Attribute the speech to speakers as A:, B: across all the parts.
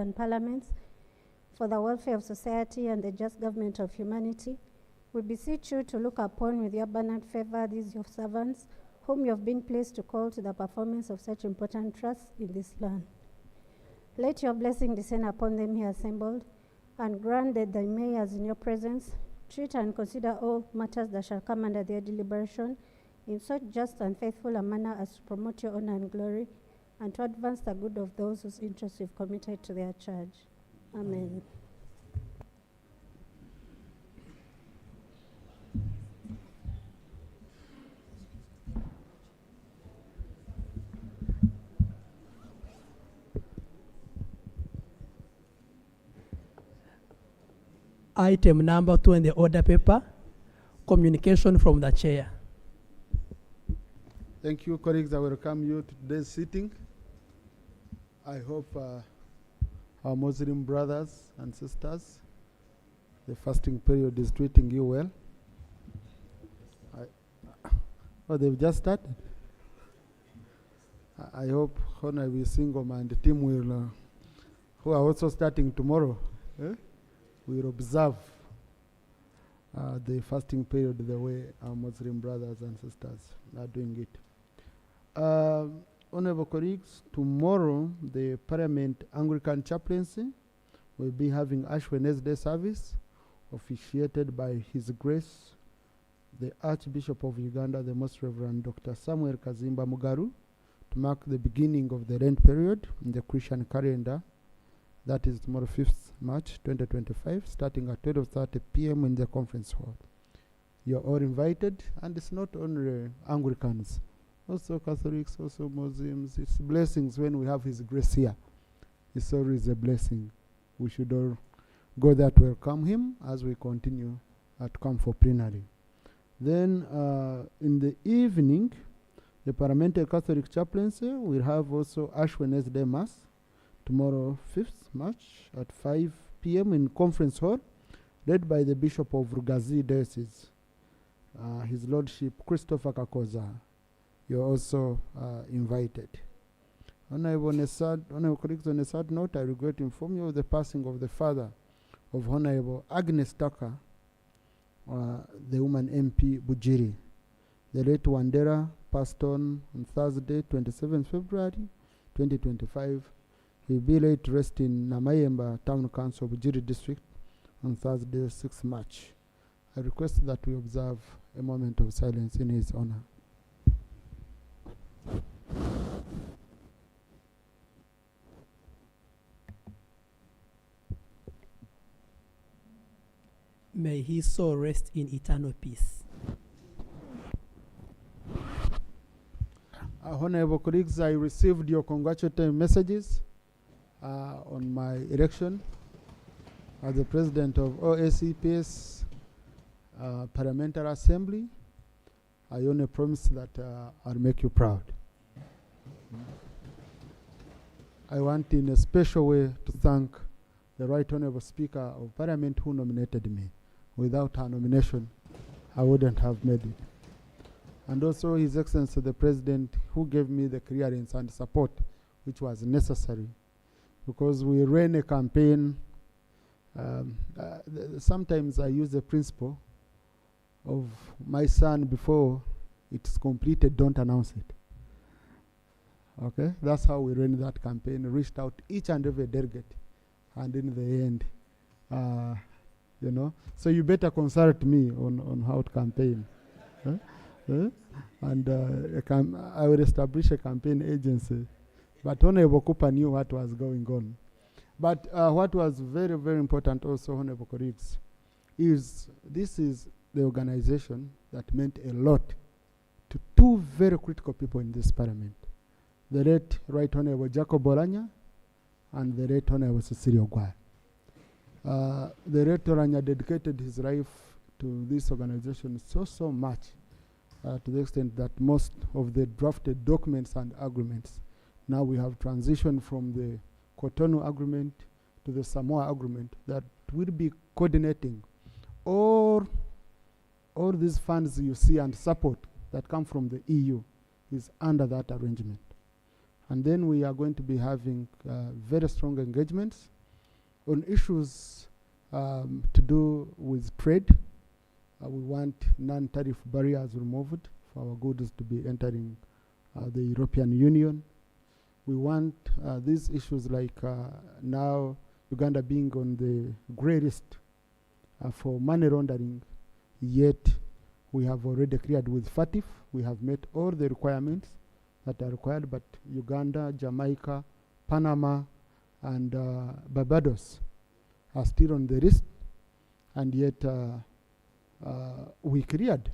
A: and parliaments, for the welfare of society and the just government of humanity, we beseech you to look upon with your abundant favor these your servants, whom you have been pleased to call to the performance of such important trusts in this land. Let your blessing descend upon them here assembled, and grant that they may, as in your presence, treat and consider all matters that shall come under their deliberation in such just and faithful a manner as to promote your honor and glory, and to advance the good of those whose interests you've committed to their charge. Amen.
B: Item number 2 in the order paper, communication from the chair.
C: Thank you, colleagues. I welcome you to today's sitting. I hope our Muslim brothers and sisters, the fasting period is treating you well. Oh, they've just started. I hope Honorable Singom and the team will, who are also starting tomorrow, will observe the fasting period the way our Muslim brothers and sisters are doing it. Honorable colleagues, tomorrow the Parliament Anglican Chaplaincy will be having Ash Wednesday service officiated by His Grace, the Archbishop of Uganda, the Most Reverend Dr. Samuel Kazimba Mugaru, to mark the beginning of the Lent period in the Christian calendar. That is tomorrow, 5th March 2025, starting at 12:30 p.m. in the conference hall. You're all invited, and it's not only Anglicans, also Catholics, also Muslims. It's blessings when we have His Grace here. It's always a blessing. We should all go there to welcome Him as we continue at Camp for Plenary. Then in the evening, the Parliamentary Catholic Chaplaincy will have also Ash Wednesday Mass, tomorrow, 5th March at 5 p.m. in Conference Hall, led by the Bishop of Rugazi Diocese, His Lordship Christopher Kakoza. You're also invited. Honorable colleagues, on a sad note, I regret to inform you of the passing of the father of Honorable Agnes Tucker, the woman MP Bujiri. The late Wandera passed on Thursday, 27 February 2025. He will be laid to rest in Namayemba Town Council, Bujiri District, on Thursday, 6 March. I request that we observe a moment of silence in his honor.
B: May his soul rest in eternal peace.
C: Honorable colleagues, I received your congratulatory messages on my election as the president of OACPS Parliamentary Assembly. I only promise that I'll make you proud. I want in a special way to thank the Right Honorable Speaker of Parliament who nominated me. Without her nomination, I wouldn't have made it. And also His Excellency the President who gave me the clearance and support which was necessary, because we ran a campaign. Sometimes I use the principle of my son, before it's completed, don't announce it. Okay, that's how we ran that campaign, reached out each and every delegate, and in the end, you know, so you better consult me on how to campaign. And I will establish a campaign agency. But Honorable Cooper knew what was going on. But what was very, very important also, Honorable colleagues, is this is the organization that meant a lot to two very critical people in this parliament. The late Right Honorable Jacob Olanya and the late Honorable Cecilia Ogwai. The late Olanya dedicated his life to this organization so much, to the extent that most of the drafted documents and agreements, now we have transitioned from the Cotonou Agreement to the Samoa Agreement, that will be coordinating all these funds you see and support that come from the EU is under that arrangement. And then we are going to be having very strong engagements On issues to do with trade, we want non-tariff barriers removed for our goods to be entering the European Union. We want these issues like now Uganda being on the grey list for money laundering, yet we have already cleared with FATF. We have met all the requirements that are required, but Uganda, Jamaica, Panama, and Barbados are still on the list, and yet we cleared.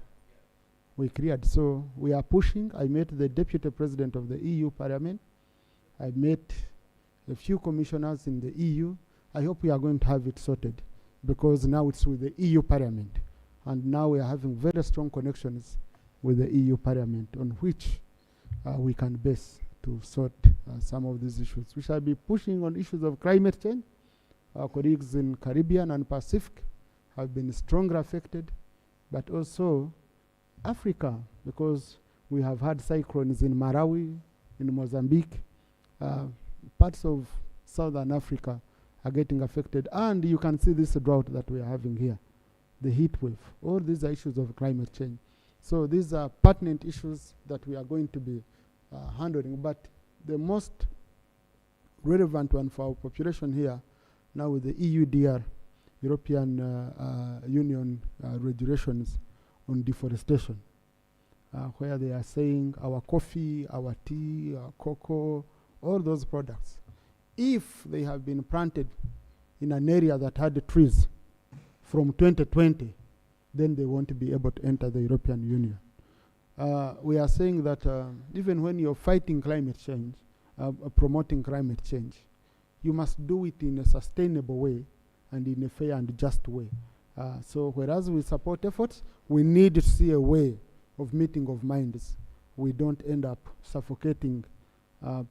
C: So we are pushing. I met the Deputy President of the EU Parliament. I met a few commissioners in the EU. I hope we are going to have it sorted, because now it's with the EU Parliament. And now we are having very strong connections with the EU Parliament on which we can base to sort some of these issues. We shall be pushing on issues of climate change. Our colleagues in Caribbean and Pacific have been strongly affected, but also Africa, because we have had cyclones in Malawi, in Mozambique, parts of Southern Africa are getting affected, and you can see this drought that we are having here, the heat wave. All these are issues of climate change. So these are pertinent issues that we are going to be handling, but the most relevant one for our population here, now with the EUDR, European Union regulations on deforestation, where they are saying our coffee, our tea, our cocoa, all those products, if they have been planted in an area that had trees from 2020, then they won't be able to enter the European Union. We are saying that even when you're fighting climate change, promoting climate change, you must do it in a sustainable way and in a fair and just way. So whereas we support efforts, we need to see a way of meeting of minds. We don't end up suffocating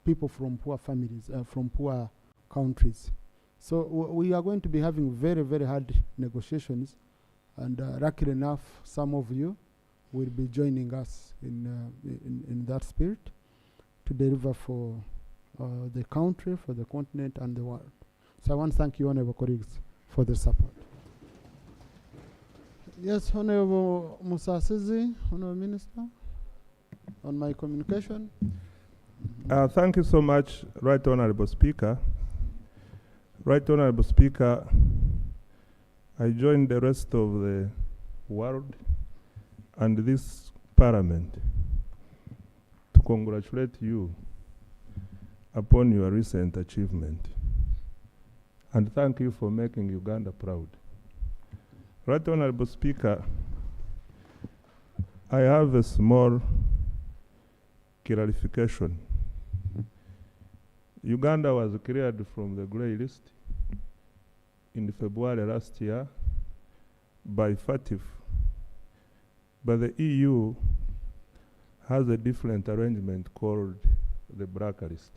C: people from poor families, from poor countries. So we are going to be having very, very hard negotiations, and luckily enough, some of you will be joining us in that spirit to deliver for the country, for the continent, and the world. So I want to thank you, honorable colleagues, for the support. Yes, Honorable Musasizi, Honorable Minister, on my communication.
D: Thank you so much, Right Honorable Speaker. Right Honorable Speaker, I join the rest of the world and this Parliament to congratulate you upon your recent achievement, and thank you for making Uganda proud. Right Honorable Speaker, I have a small clarification. Uganda was cleared from the grey list in February last year by FATF, but the EU has a different arrangement called the black list.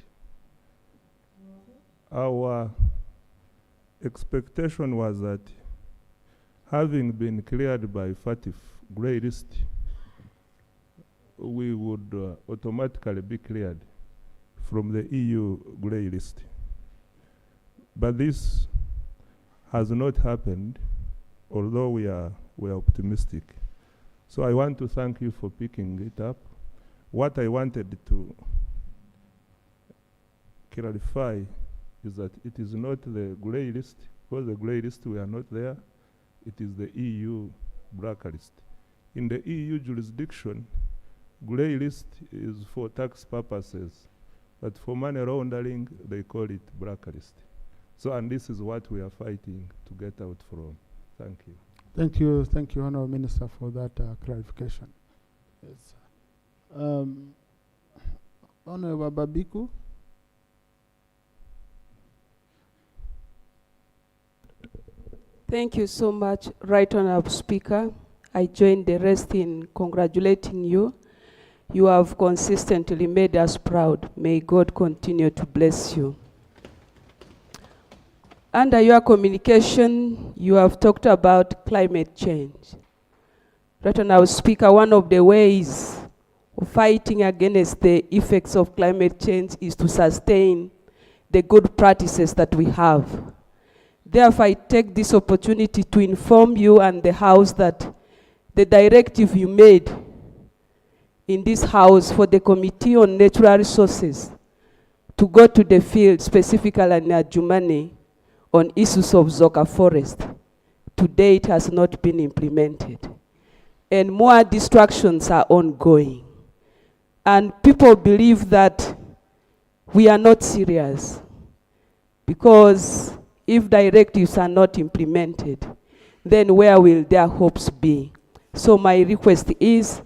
D: Our expectation was that having been cleared by FATF grey list, we would automatically be cleared from the EU grey list. But this has not happened, although we are optimistic. So I want to thank you for picking it up. What I wanted to clarify is that it is not the grey list, because the grey list we are not there. It is the EU black list. In the EU jurisdiction, grey list is for tax purposes, but for money laundering, they call it black list. So, and this is what we are fighting to get out from. Thank you.
C: Thank you, Honourable Minister, for that clarification. Yes. Honourable Babiku.
E: Thank you so much, Right Honourable Speaker. I join the rest in congratulating you. You have consistently made us proud. May God continue to bless you. Under your communication, you have talked about climate change. Right Honourable Speaker, one of the ways of fighting against the effects of climate change is to sustain the good practices that we have. Therefore, I take this opportunity to inform you and the House that the directive you made in this House for the Committee on Natural Resources to go to the field, specifically in Adjournment, on issues of Zoka forest, to date has not been implemented. And more distractions are ongoing. And people believe that we are not serious, because if directives are not implemented, then where will their hopes be? So my request is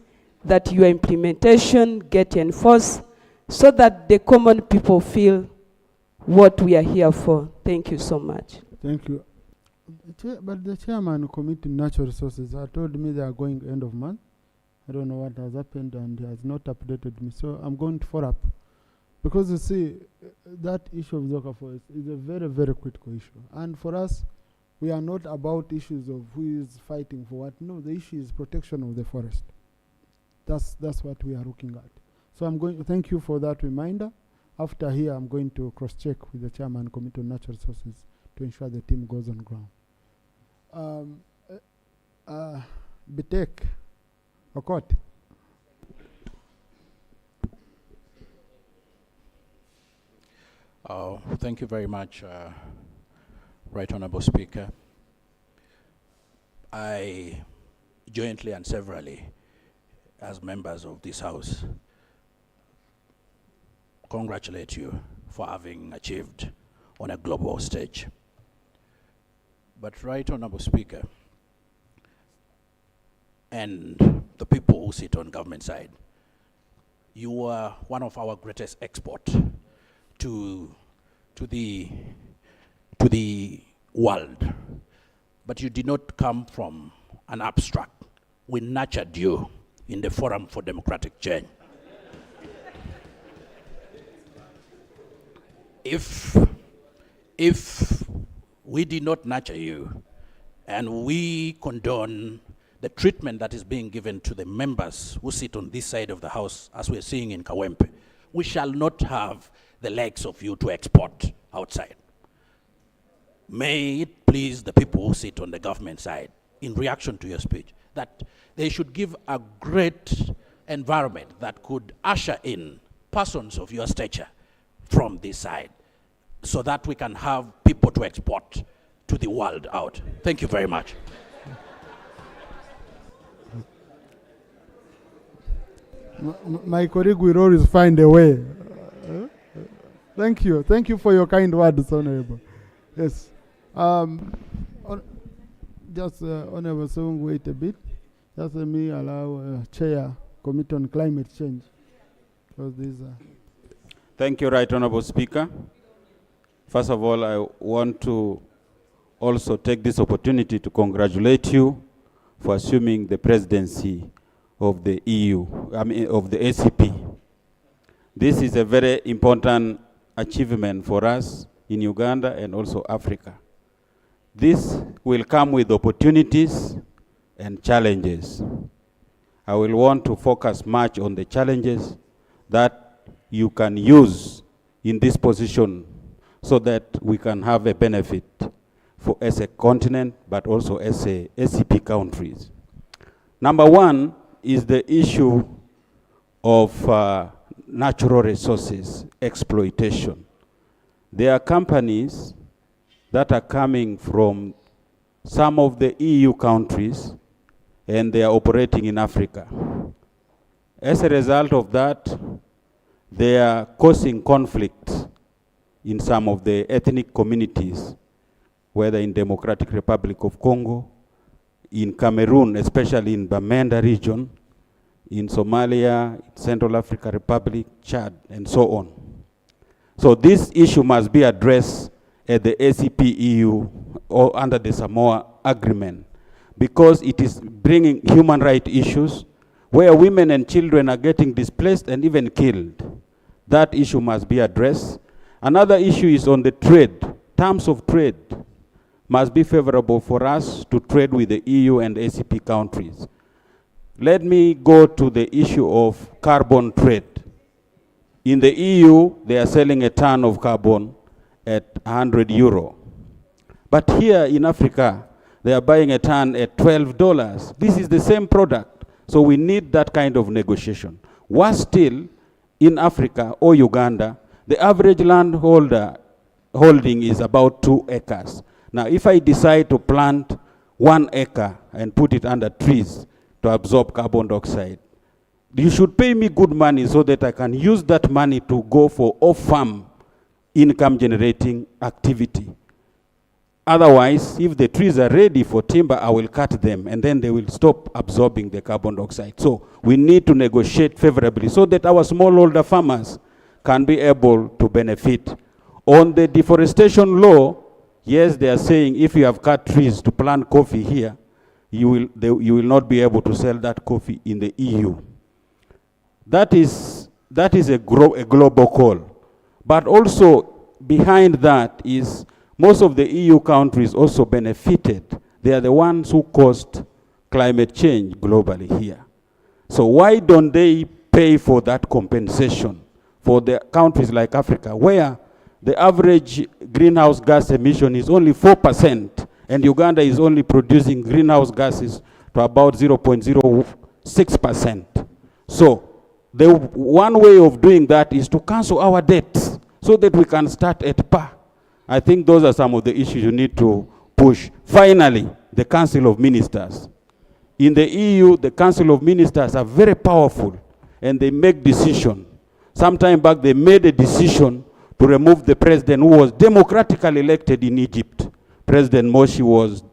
E: that your implementation get enforced so that the common people feel what we are here for. Thank you so much.
C: Thank you. But the chairman committee natural resources told me they are going end of month. I don't know what has happened, and he has not updated me. So I'm going to follow up. Because you see, that issue of Zoka forest is a very, very critical issue. And for us, we are not about issues of who is fighting for what. No, the issue is protection of the forest. That's what we are looking at. So I'm going to thank you for that reminder. After here, I'm going to cross-check with the chairman committee on natural resources to ensure the team goes on ground. Bitek, Okot.
F: Thank you very much, Right Honourable Speaker. I jointly and severally, as members of this House, congratulate you for having achieved on a global stage. But Right Honourable Speaker, and the people who sit on government side, you are one of our greatest exports to the world. But you did not come from an abstract. We nurtured you in the Forum for Democratic Change. If we did not nurture you, and we condone the treatment that is being given to the members who sit on this side of the House, as we're seeing in Kawempe, we shall not have the legs of you to export outside. May it please the people who sit on the government side, in reaction to your speech, that they should give a great environment that could usher in persons of your stature from this side, so that we can have people to export to the world out. Thank you very much.
C: My colleague will always find a way. Thank you. Thank you for your kind words, Honorable. Yes. Just Honorable Song, wait a bit. Just let me allow Chair Committee on Climate Change. Because these are.
G: Thank you, Right Honourable Speaker. First of all, I want to also take this opportunity to congratulate you for assuming the presidency of the EU, of the ACP. This is a very important achievement for us in Uganda and also Africa. This will come with opportunities and challenges. I will want to focus much on the challenges that you can use in this position so that we can have a benefit for as a continent, but also as a ACP countries. Number one is the issue of natural resources exploitation. There are companies that are coming from some of the EU countries and they are operating in Africa. As a result of that, they are causing conflict in some of the ethnic communities, whether in Democratic Republic of Congo, in Cameroon, especially in Bamenda region, in Somalia, Central African Republic, Chad, and so on. So this issue must be addressed at the ACP EU or under the Samoa Agreement, because it is bringing human rights issues where women and children are getting displaced and even killed. That issue must be addressed. Another issue is on the trade. Terms of trade must be favorable for us to trade with the EU and ACP countries. Let me go to the issue of carbon trade. In the EU, they are selling a ton of carbon at 100 euro. But here in Africa, they are buying a ton at $12. This is the same product. So we need that kind of negotiation. Worse still, in Africa or Uganda, the average landholder holding is about 2 acres. Now, if I decide to plant 1 acre and put it under trees to absorb carbon dioxide, you should pay me good money so that I can use that money to go for off-farm income-generating activity. Otherwise, if the trees are ready for timber, I will cut them, and then they will stop absorbing the carbon dioxide. So we need to negotiate favorably so that our smallholder farmers can be able to benefit. On the deforestation law, yes, they are saying if you have cut trees to plant coffee here, you will not be able to sell that coffee in the EU. That is a global call. But also behind that is most of the EU countries also benefited. They are the ones who caused climate change globally here. So why don't they pay for that compensation for the countries like Africa, where the average greenhouse gas emission is only 4%, and Uganda is only producing greenhouse gases to about 0.06%. So the one way of doing that is to cancel our debts so that we can start at par. I think those are some of the issues you need to push. Finally, the Council of Ministers. In the EU, the Council of Ministers are very powerful, and they make decisions. Some time back, they made a decision to remove the president who was democratically elected in Egypt. President Morsi was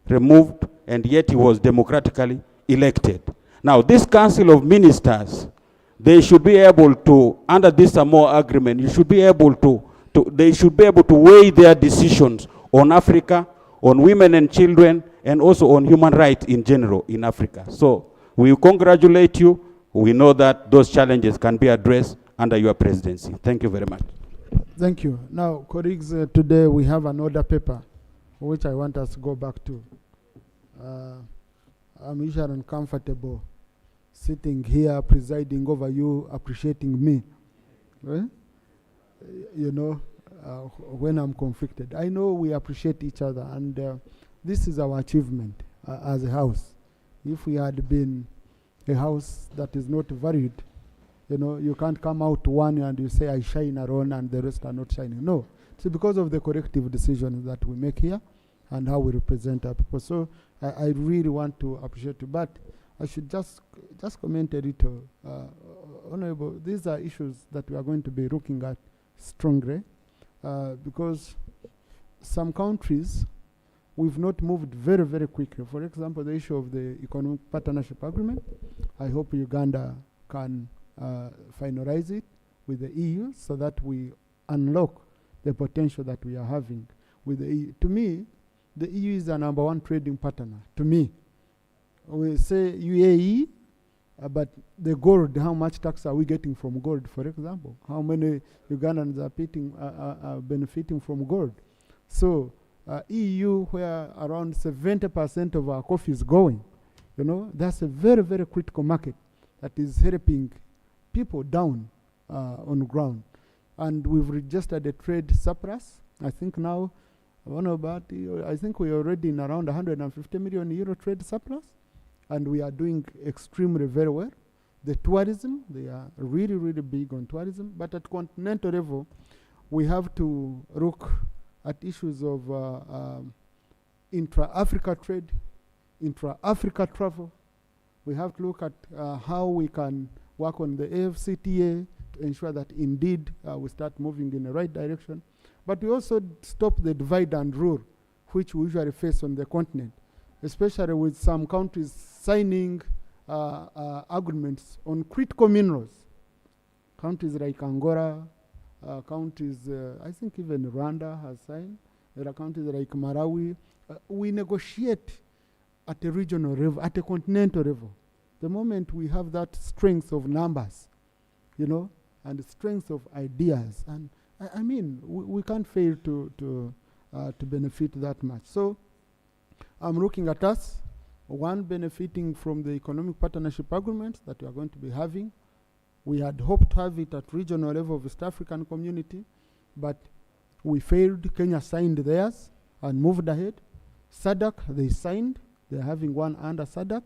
G: removed, and yet he was democratically elected. Now, this Council of Ministers, they should be able to, under this Samoa agreement, they should be able to weigh their decisions on Africa, on women and children, and also on human rights in general in Africa. So we congratulate you. We know that those challenges can be addressed under your presidency. Thank you very much.
C: Thank you. Now, colleagues, today we have an order paper, which I want us to go back to. I'm usually uncomfortable sitting here, presiding over you, appreciating me. You know, when I'm conflicted. I know we appreciate each other, and this is our achievement as a house. If we had been a house that is not valued, you know, you can't come out one and you say I shine alone and the rest are not shining. No, it's because of the collective decisions that we make here and how we represent our people. So I really want to appreciate you, but I should just comment a little. Honorable, these are issues that we are going to be looking at strongly, because some countries we've not moved very, very quickly. For example, the issue of the economic partnership agreement. I hope Uganda can finalize it with the EU so that we unlock the potential that we are having with the EU. To me, the EU is the #1 trading partner. To me, we say UAE, but the gold, how much tax are we getting from gold, for example? How many Ugandans are benefiting from gold? So EU, where around 70% of our coffee is going, you know, that's a very, very critical market that is helping people down on the ground. And we've registered a trade surplus. I think now, I think we're already in around 150 million euro trade surplus, and we are doing extremely very well. The tourism, they are really, really big on tourism, but at continental level, we have to look at issues of intra-Africa trade, intra-Africa travel. We have to look at how we can work on the AFCTA to ensure that indeed we start moving in the right direction. But we also stop the divide and rule, which we usually face on the continent, especially with some countries signing agreements on critical minerals. Countries like Angola, countries, I think even Rwanda has signed. There are countries like Malawi. We negotiate at a regional level, at a continental level. The moment we have that strength of numbers, you know, and the strength of ideas, and I mean, we can't fail to benefit that much. So I'm looking at us, one, benefiting from the economic partnership agreements that we are going to be having. We had hoped to have it at regional level of East African community, but we failed. Kenya signed theirs. and moved ahead. SADC, they signed. They're having one under SADC.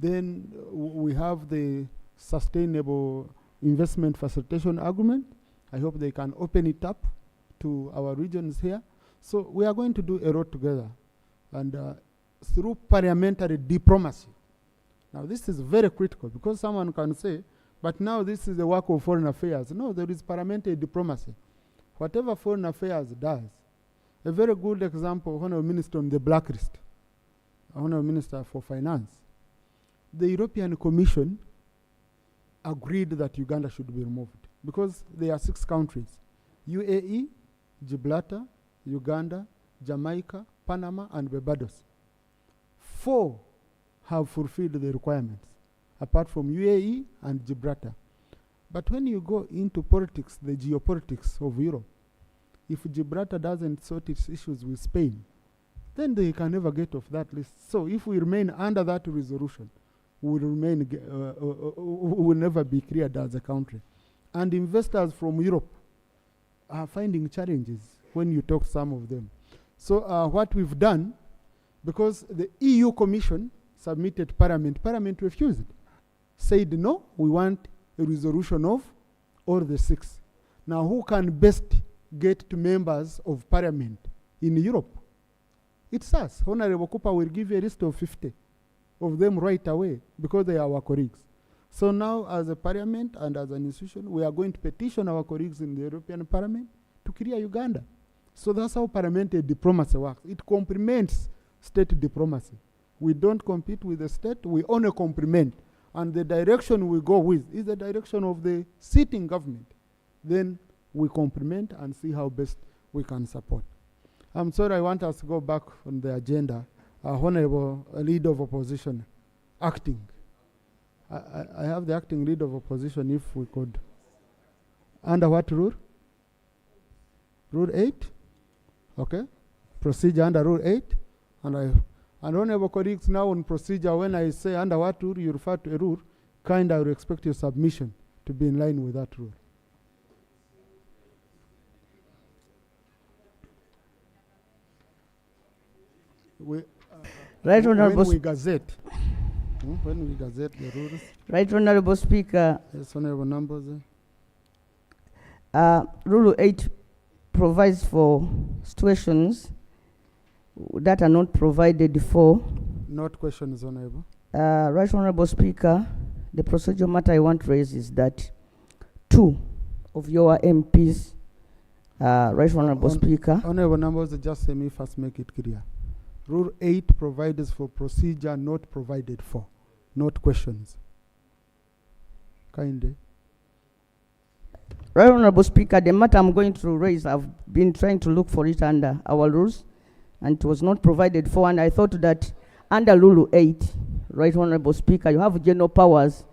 C: Then we have the Sustainable Investment Facilitation Agreement. I hope they can open it up to our regions here. So we are going to do a lot together. And through parliamentary diplomacy. Now this is very critical because someone can say, but now this is the work of foreign affairs. No, there is parliamentary diplomacy. Whatever foreign affairs does, a very good example, Honourable Minister on the blacklist, Honourable Minister for Finance, the European Commission agreed that Uganda should be removed because there are 6 countries, UAE, Gibraltar, Uganda, Jamaica, Panama, and Barbados. 4 have fulfilled the requirements, apart from UAE and Gibraltar. But when you go into politics, the geopolitics of Europe, if Gibraltar doesn't sort its issues with Spain, then they can never get off that list. So if we remain under that resolution, we will never be cleared as a country. And investors from Europe are finding challenges when you talk to some of them. So what we've done, because the EU Commission submitted Parliament refused, said no, we want a resolution of all the 6. Now who can best get to members of Parliament in Europe? It's us. Honorable Cooper will give you a list of 50 of them right away because they are our colleagues. So now as a Parliament and as an institution, we are going to petition our colleagues in the European Parliament to clear Uganda. So that's how parliamentary diplomacy works. It complements state diplomacy. We don't compete with the state, we only complement. And the direction we go with is the direction of the sitting government. Then we complement and see how best we can support. I'm sorry, I want us to go back on the agenda. Honorable Leader of Opposition, acting. I have the acting Leader of Opposition, if we could. Under what rule? Rule 8? Okay. Procedure under Rule 8. And honorable colleagues, now on procedure, when I say under what rule, you refer to a rule, I will expect your submission to be in line with that rule.
H: Right, Honorable
C: when we gazette the rules.
H: Right, Honorable Speaker.
C: Yes, Honorable Numbers.
H: Rule 8 provides for situations that are not provided for.
C: Not questions, Honorable.
H: Right, Honorable Speaker, the procedural matter I want to raise is that 2 of your MPs, Right, Honorable Speaker.
C: Honorable Numbers, just let me first make it clear. Rule 8 provides for procedure not provided for, not questions. Kindly.
H: Right, Honorable Speaker, the matter I'm going to raise, I've been trying to look for it under our rules, and it was not provided for, and I thought that under Rule 8, Right, Honorable Speaker, you have general powers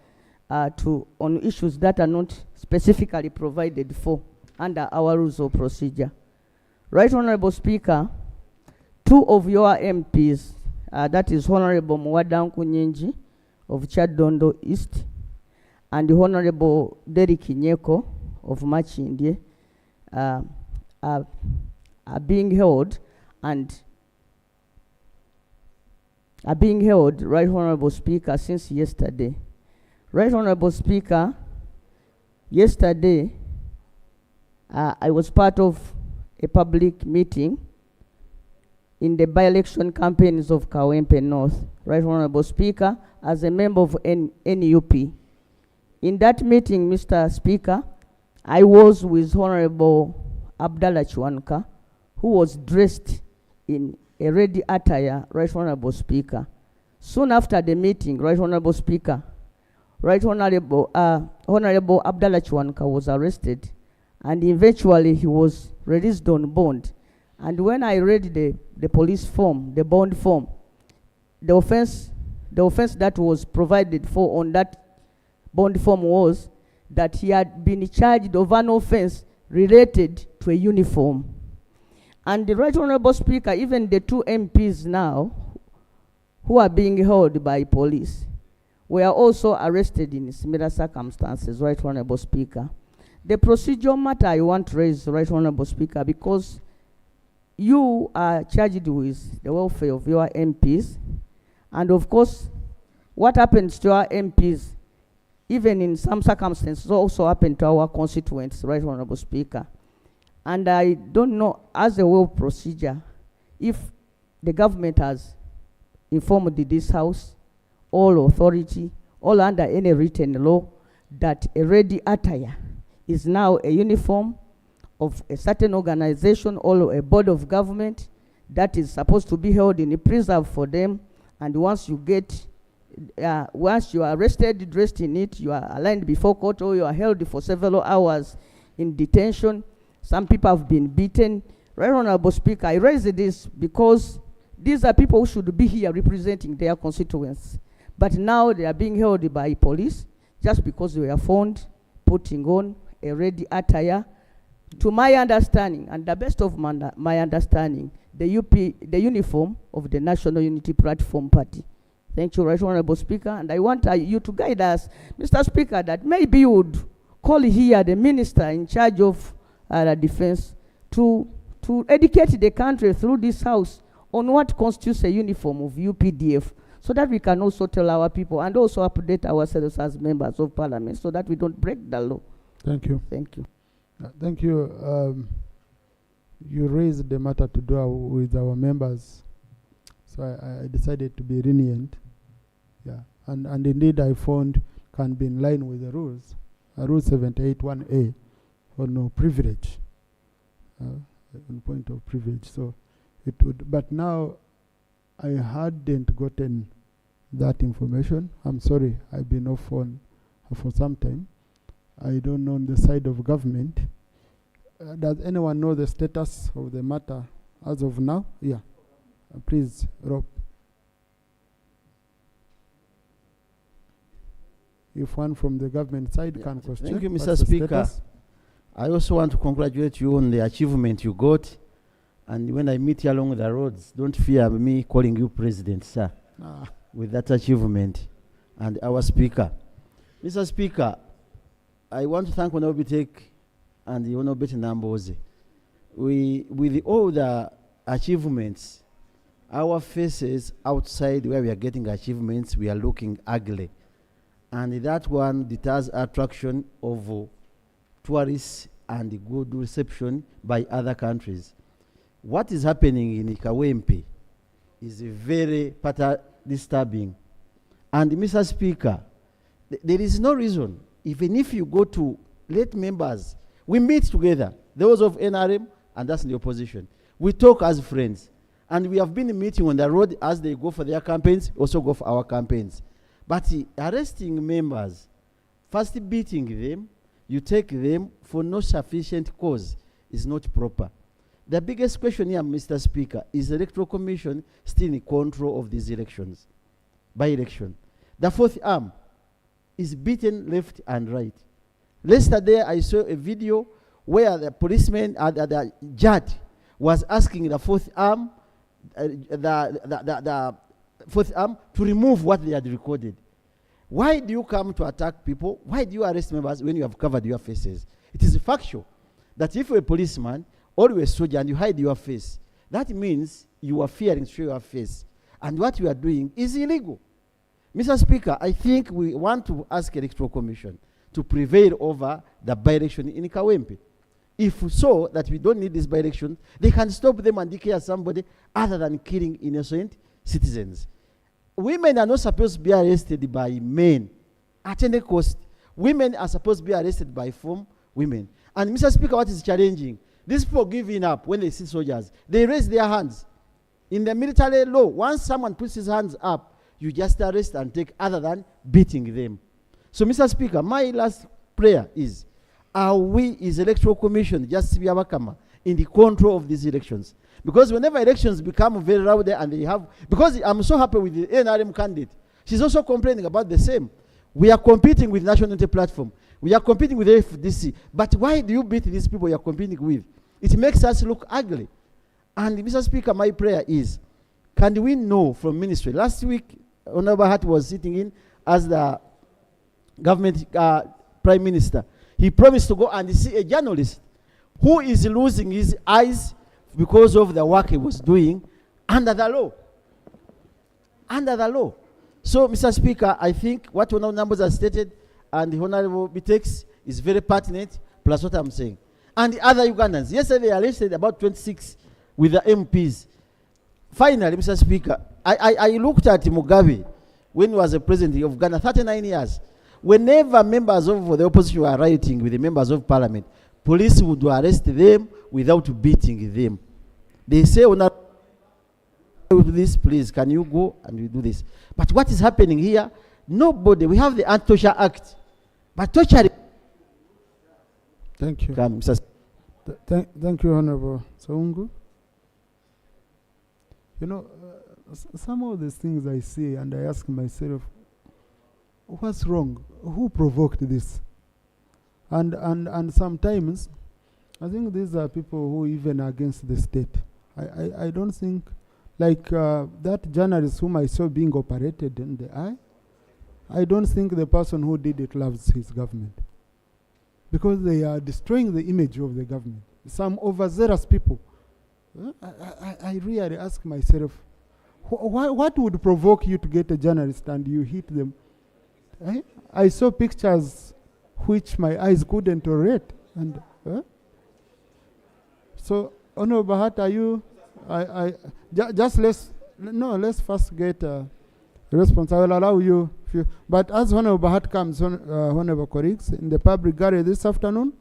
H: on issues that are not specifically provided for under our rules of procedure. Right, Honorable Speaker, 2 of your MPs, that is Honorable Mwadanku Nyingi of Chadondo East and Honorable Derek Nyeko of Machindye, are being held Right, Honorable Speaker, since yesterday. Right, Honorable Speaker, yesterday I was part of a public meeting in the by-election campaigns of Kawempe North, Right, Honorable Speaker, as a member of NUP. In that meeting, Mr. Speaker, I was with Honorable Abdallah Chwanka, who was dressed in a red attire, Right, Honorable Speaker. Soon after the meeting, Right, Honorable Speaker, Right, Honorable Abdallah Chwanka was arrested, and eventually he was released on bond. And when I read the police form, the bond form, the offense that was provided for on that bond form was that he had been charged of an offense related to a uniform. And the Right, Honorable Speaker, even the 2 MPs now who are being held by police were also arrested in similar circumstances, Right, Honorable Speaker. The procedural matter I want to raise, Right, Honorable Speaker, because you are charged with the welfare of your MPs, and of course, what happens to our MPs, even in some circumstances, also happen to our constituents, Right Honorable Speaker. And I don't know, as a well procedure, if the government has informed this House, all authority, all under any written law, that a ready attire is now a uniform of a certain organization or a board of government that is supposed to be held in a preserve for them, and once you are arrested, dressed in it, you are aligned before court, or you are held for several hours in detention. Some people have been beaten. Right Honorable Speaker, I raise this because these are people who should be here representing their constituents. But now they are being held by police just because they were found putting on a ready attire. To my understanding, and the best of my understanding, the uniform of the National Unity Platform Party. Thank you, Right Honorable Speaker. And I want you to guide us, Mr. Speaker, that maybe you would call here the minister in charge of defense to educate the country through this House on what constitutes a uniform of UPDF, so that we can also tell our people and also update ourselves as members of Parliament, so that we don't break the law.
C: Thank you.
H: Thank you.
C: Thank you. You raised the matter to do with our members, so I decided to be lenient. Yeah, and indeed I found can be in line with the rules. Rule 78(1)(a) on no privilege, on point of privilege. So it would, but now I hadn't gotten that information. I'm sorry, I've been off phone for some time. I don't know on the side of government. Does anyone know the status of the matter as of now? Yeah. Please, Rob. If one from the government side can question.
I: Thank you,
C: what's
I: Mr.
C: the
I: Speaker.
C: status?
I: I also want to congratulate you on the achievement you got. And when I meet you along the roads, don't fear me calling you President, sir, with that achievement. And our Speaker. Mr. Speaker, I want to thank Honorable Tek and the Honorable Namboze. With all the achievements, our faces outside where we are getting achievements, we are looking ugly. And that one deters attraction of tourists and good reception by other countries. What is happening in Ikawempe is very disturbing. And Mr. Speaker, there is no reason, even if you go to let members, we meet together, those of NRM and us in the opposition. We talk as friends. And we have been meeting on the road as they go for their campaigns, also go for our campaigns. But arresting members, first beating them, you take them for no sufficient cause is not proper. The biggest question here, Mr. Speaker, is the Electoral Commission still in control of these elections, by election. The fourth arm is beaten left and right. Yesterday, I saw a video where the policeman, the judge, was asking the fourth arm, the fourth arm to remove what they had recorded. Why do you come to attack people? Why do you arrest members when you have covered your faces? It is factual that if you're a policeman or you're a soldier and you hide your face, that means you are fearing to show your face. And what you are doing is illegal. Mr. Speaker, I think we want to ask Electoral Commission to prevail over the by-election in Kawempe. If so, that we don't need this by-election, they can stop them and declare somebody other than killing innocent citizens. Women are not supposed to be arrested by men at any cost. Women are supposed to be arrested by women. And Mr. Speaker, what is challenging? These people giving up when they see soldiers. They raise their hands. In the military law, once someone puts his hands up, you just arrest and take other than beating them. So, Mr. Speaker, my last prayer is, are we, as Electoral Commission, just to be in the control of these elections? Because whenever elections become very rowdy and they have, because I'm so happy with the NRM candidate, she's also complaining about the same. We are competing with National Unity Platform. We are competing with FDC. But why do you beat these people you are competing with? It makes us look ugly. And Mr. Speaker, my prayer is, can we know from ministry? Last week, Honorable Hart was sitting in as the government prime minister. He promised to go and see a journalist who is losing his eyes because of the work he was doing under the law. Under the law. So, Mr. Speaker, I think what Honorable Numbers have stated and the Honorable Bitex is very pertinent, plus what I'm saying. And the other Ugandans. Yesterday, they arrested about 26 with the MPs. Finally, Mr. Speaker, I looked at Mugabe when he was the president of Ghana, 39 years. Whenever members of the opposition were rioting with the members of parliament, police would arrest them without beating them. They say, do this, please, can you go and we do this? But what is happening here? Nobody, we have the Anti-Torture Act. But torture...
C: Thank you.
I: Come, Mr.
C: Thank you, Honorable Saungu. You know, some of these things I see and I ask myself, what's wrong? Who provoked this? And sometimes, I think these are people who even are against the state. I don't think, like that journalist whom I saw being operated in the eye, I don't think the person who did it loves his government. Because they are destroying the image of the government. Some overzealous people. I really ask myself, what would provoke you to get a journalist and you hit them? I saw pictures which my eyes couldn't tolerate. And so, Honorable Bahat, are you? Let's first get a response. I will allow you. But as Honorable Bahat comes, Honorable colleagues, in the public gallery this afternoon,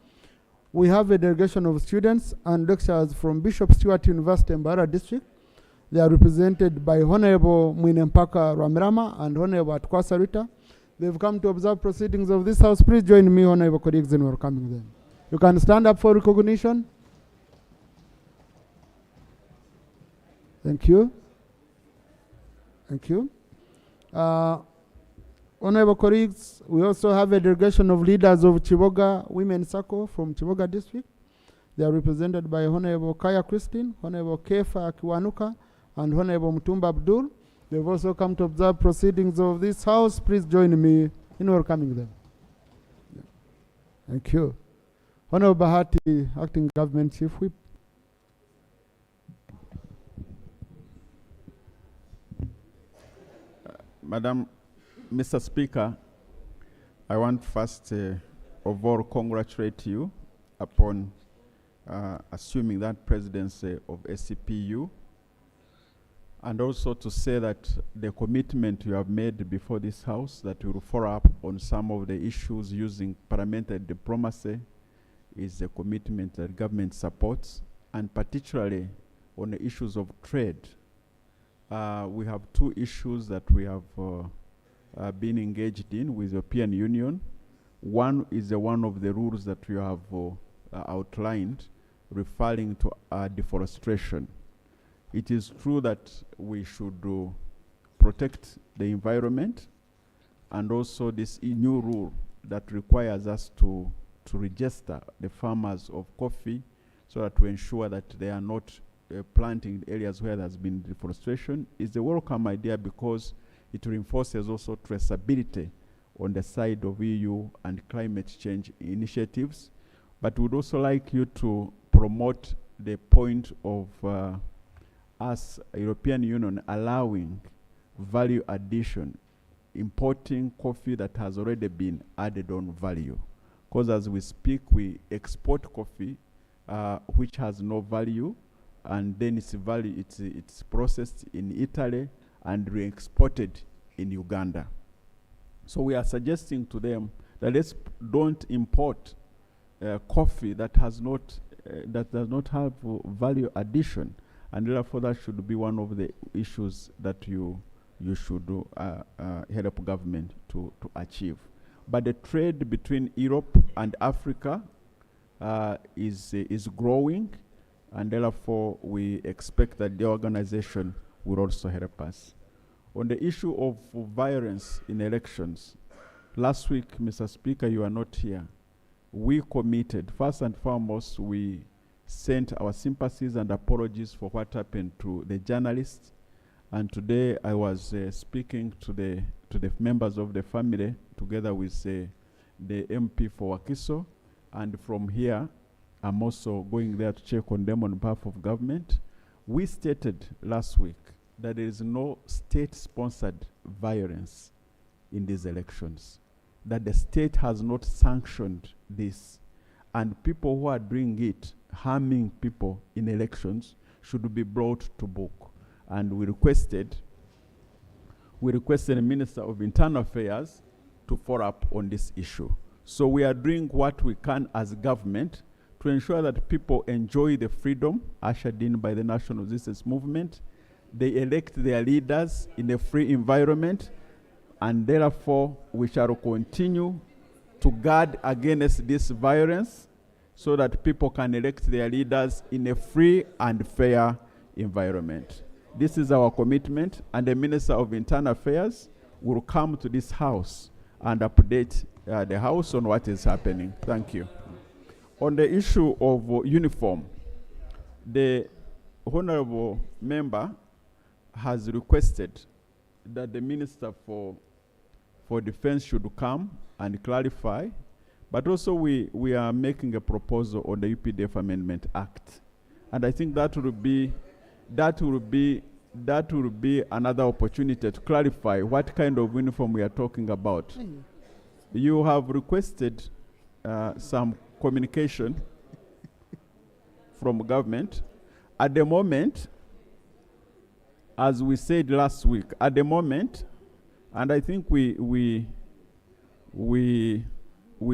C: we have a delegation of students and lecturers from Bishop Stewart University in Mbara District. They are represented by Honorable Mwinempaka Ramirama and Honorable Atkwasa Rita. They've come to observe proceedings of this house. Please join me, Honorable colleagues, in welcoming them. You can stand up for recognition. Thank you. Thank you. Honorable colleagues, we also have a delegation of leaders of Chiboga Women's Circle from Chiboga District. They are represented by Honorable Kaya Christine, Honorable Kefa Kiwanuka, and Honorable Mutumba Abdul. They've also come to observe proceedings of this house. Please join me in welcoming them. Yeah. Thank you. Honorable Bahati, Acting Government Chief Whip.
J: Mr. Speaker, I want first of all congratulate you upon assuming that presidency of SCPU, and also to say that the commitment you have made before this House that you will follow up on some of the issues using parliamentary diplomacy is a commitment that government supports, and particularly on the issues of trade. We have two issues that we have been engaged in with the European Union. One is one of the rules that you have outlined referring to deforestation. It is true that we should protect the environment, and also this new rule that requires us to register the farmers of coffee so that we ensure that they are not planting in areas where there's been deforestation is a welcome idea, because it reinforces also traceability on the side of EU and climate change initiatives. But we'd also like you to promote the point of us, European Union, allowing value addition, importing coffee that has already been added on value. Because as we speak, we export coffee which has no value, and then it's processed in Italy and re-exported in Uganda. So we are suggesting to them that let's don't import coffee that has not that does not have value addition, and therefore that should be one of the issues that you should help government to achieve. But the trade between Europe and Africa is growing, and therefore we expect that the organization will also help us. On the issue of violence in elections, last week, Mr. Speaker, you are not here. We committed, first and foremost, we sent our sympathies and apologies for what happened to the journalists. And today I was speaking to the members of the family together with the MP for Wakiso. And from here, I'm also going there to check on them on behalf of government. We stated last week that there is no state-sponsored violence in these elections, that the state has not sanctioned this, and people who are doing it, harming people in elections, should be brought to book. And we requested the Minister of Internal Affairs to follow up on this issue. So we are doing what we can as government to ensure that people enjoy the freedom ushered in by the National Resistance Movement. They elect their leaders in a free environment, and therefore we shall continue to guard against this violence so that people can elect their leaders in a free and fair environment. This is our commitment, and the Minister of Internal Affairs will come to this house and update the house on what is happening. Thank you. On the issue of uniform, the honorable member has requested that the Minister for Defense should come and clarify, but also we are making a proposal on the UPDF Amendment Act. And I think that will be another opportunity to clarify what kind of uniform we are talking about. You have requested some communication from government. At the moment, as we said last week, at the moment, and I think we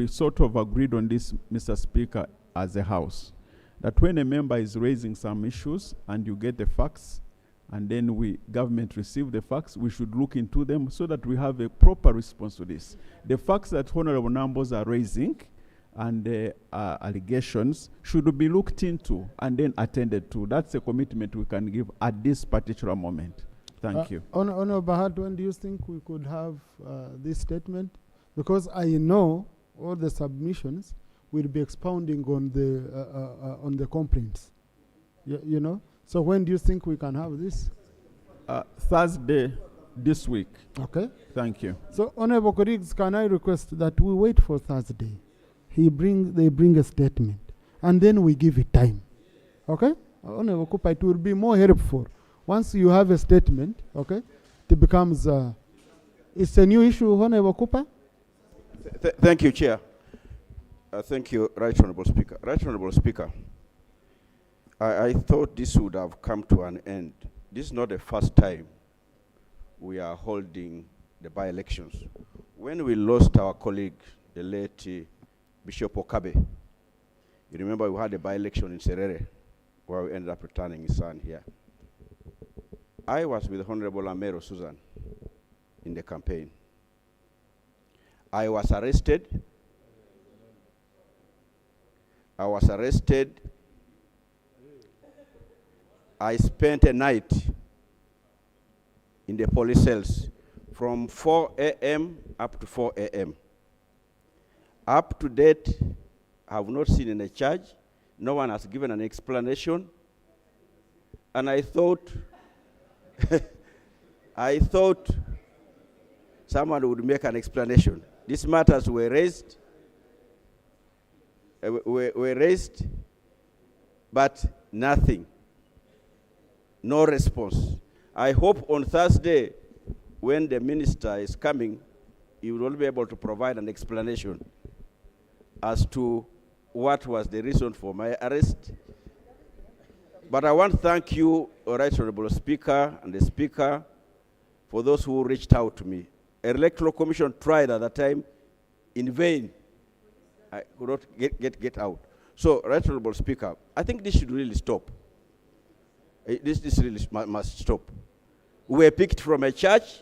J: sort of agreed on this, Mr. Speaker, as a house, that when a member is raising some issues and you get the facts, and then government receive the facts, we should look into them so that we have a proper response to this. The facts that honorable numbers are raising and the allegations should be looked into and then attended to. That's a commitment we can give at this particular moment. Thank you.
C: Honorable Bahad, when do you think we could have this statement? Because I know all the submissions will be expounding on the complaints. You know? So when do you think we can have this?
J: Thursday this week.
C: Okay.
J: Thank you.
C: So, honorable colleagues, can I request that we wait for Thursday? They bring a statement, and then we give it time. Okay? Honorable Cooper, it will be more helpful. Once you have a statement, okay, it becomes, it's a new issue, Honorable Cooper?
K: Thank you, Chair. Thank you, Right Honorable Speaker. Right Honorable Speaker, I thought this would have come to an end. This is not the first time we are holding the by-elections. When we lost our colleague, the late Bishop Okabe, you remember we had a by-election in Serere, where we ended up returning his son here. I was with Honorable Amero Susan in the campaign. I was arrested. I spent a night in the police cells from 4 a.m. up to 4 a.m. Up to date, I have not seen any charge. No one has given an explanation. And I thought, someone would make an explanation. These matters were raised, but nothing. No response. I hope on Thursday, when the minister is coming, he will be able to provide an explanation as to what was the reason for my arrest. But I want to thank you, Right Honorable Speaker, and the Speaker, for those who reached out to me. Electoral Commission tried at that time in vain. I could not get out. So, Right Honorable Speaker, I think this should really stop. This really must stop. We were picked from a church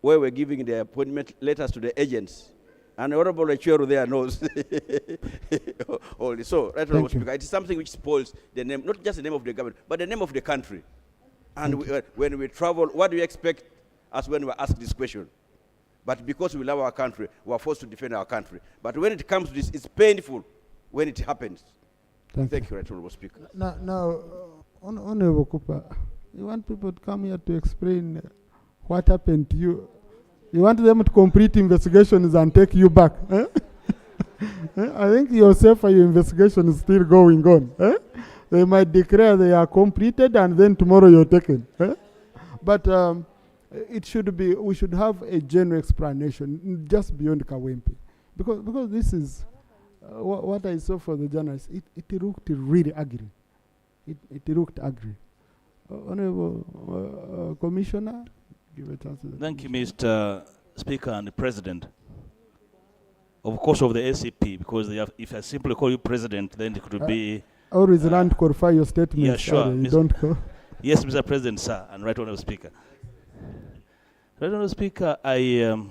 K: where we're giving the appointment letters to the agents. And Honorable Echero there knows all this. So, Right Honorable Speaker, it is something which spoils the name, not just the name of the government, but the name of the country. And when we travel, what do you expect us when we ask this question? But because we love our country, we are forced to defend our country. But when it comes to this, it's painful when it happens. Thank you, Right Honorable Speaker.
C: Now, Honorable Cooper, you want people to come here to explain what happened to you. You want them to complete investigations and take you back. Eh? I think yourself and your investigation is still going on. They might declare they are completed and then tomorrow you're taken. But it should be, we should have a general explanation just beyond Kawempe. Because this is what I saw for the journalists. It looked really ugly. It looked ugly. Honorable Commissioner, give a chance to the
L: Thank you, Mr. Speaker and the President. Of course, of the SCP, because they have, if I simply call you President, then it could be...
C: Always learn to qualify your statements.
L: Yeah, sure.
C: You don't call.
L: Yes, Mr. President, sir, and Right Honourable Speaker. Right Honourable Speaker, I'm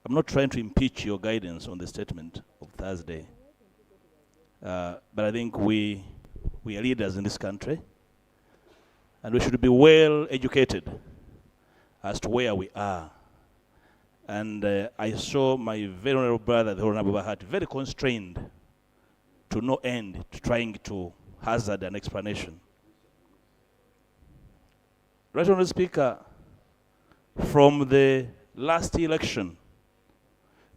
L: not trying to impeach your guidance on the statement of Thursday, but I think we are leaders in this country, and we should be well educated as to where we are. And I saw my very honorable brother, the Honorable Bahati, very constrained to no end, to trying to hazard an explanation. Right Honorable Speaker, from the last election,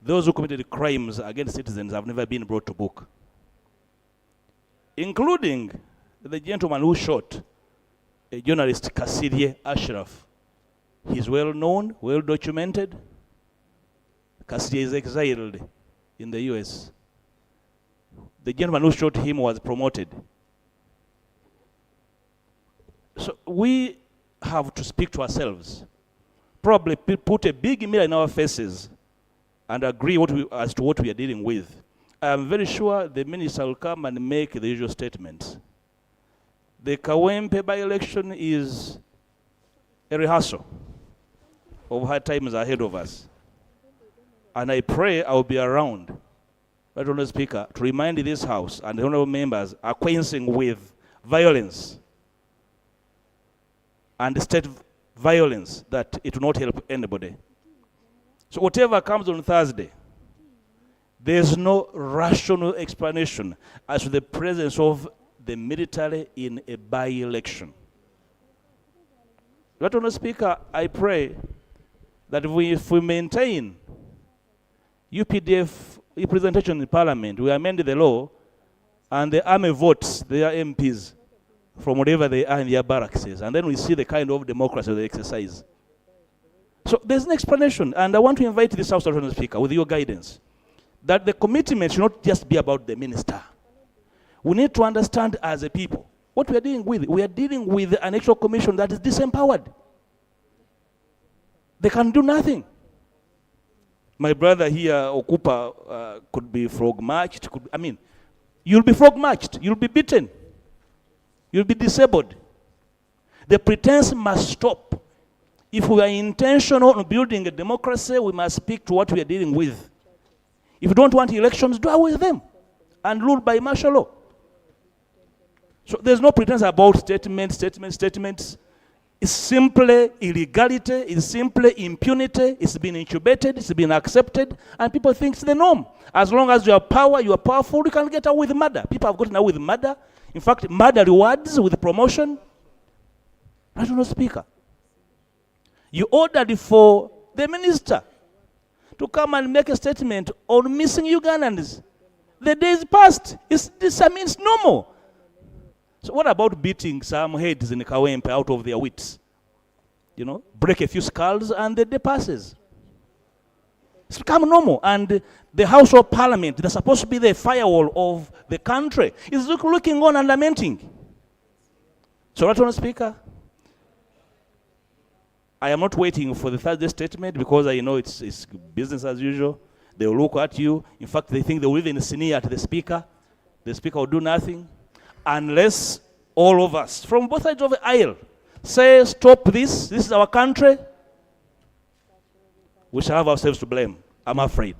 L: those who committed crimes against citizens have never been brought to book, including the gentleman who shot a journalist, Kasirye Ashraf. He's well known, well documented. Kasirye is exiled in the US. The gentleman who shot him was promoted. So we have to speak to ourselves, probably put a big mirror in our faces and agree as to what we are dealing with. I'm very sure the minister will come and make the usual statements. The Kawempe by-election is a rehearsal of hard times ahead of us. And I pray I will be around, Right Honourable Speaker, to remind this House and the honourable members acquainting with violence and state violence, that it will not help anybody. So whatever comes on Thursday, there's no rational explanation as to the presence of the military in a by-election. Right Honourable Speaker, I pray that if we maintain UPDF representation in Parliament, we amend the law, and the army votes their MPs from whatever they are in their barracks, and then we see the kind of democracy they exercise. So there's an explanation, and I want to invite this House, Honourable Speaker, with your guidance, that the commitment should not just be about the minister. We need to understand as a people what we are dealing with. We are dealing with an actual commission that is disempowered. They can do nothing. My brother here, Okupa, could be frog-marched. You'll be frog-marched. You'll be beaten. You'll be disabled. The pretense must stop. If we are intentional on building a democracy, we must speak to what we are dealing with. If you don't want elections, do away with them and rule by martial law. So there's no pretense about statements. It's simply illegality, it's simply impunity, it's been incubated, it's been accepted, and people think it's the norm. As long as you have power, you are powerful, you can get away with murder. People have gotten away with murder. In fact, murder rewards with promotion. Right Honourable Speaker, you ordered for the minister to come and make a statement on missing Ugandans. The days passed. It's normal. So what about beating some heads in Kawempe out of their wits? You know, break a few skulls and the day passes. It's become normal. And the House of Parliament, they're supposed to be the firewall of the country, is looking on and lamenting. So, Right Honourable Speaker, I am not waiting for the Thursday statement because I know it's business as usual. They will look at you. In fact, they think they will even sneer at the Speaker. The Speaker will do nothing unless all of us, from both sides of the aisle, say, stop this is our country. We shall have ourselves to blame, I'm afraid.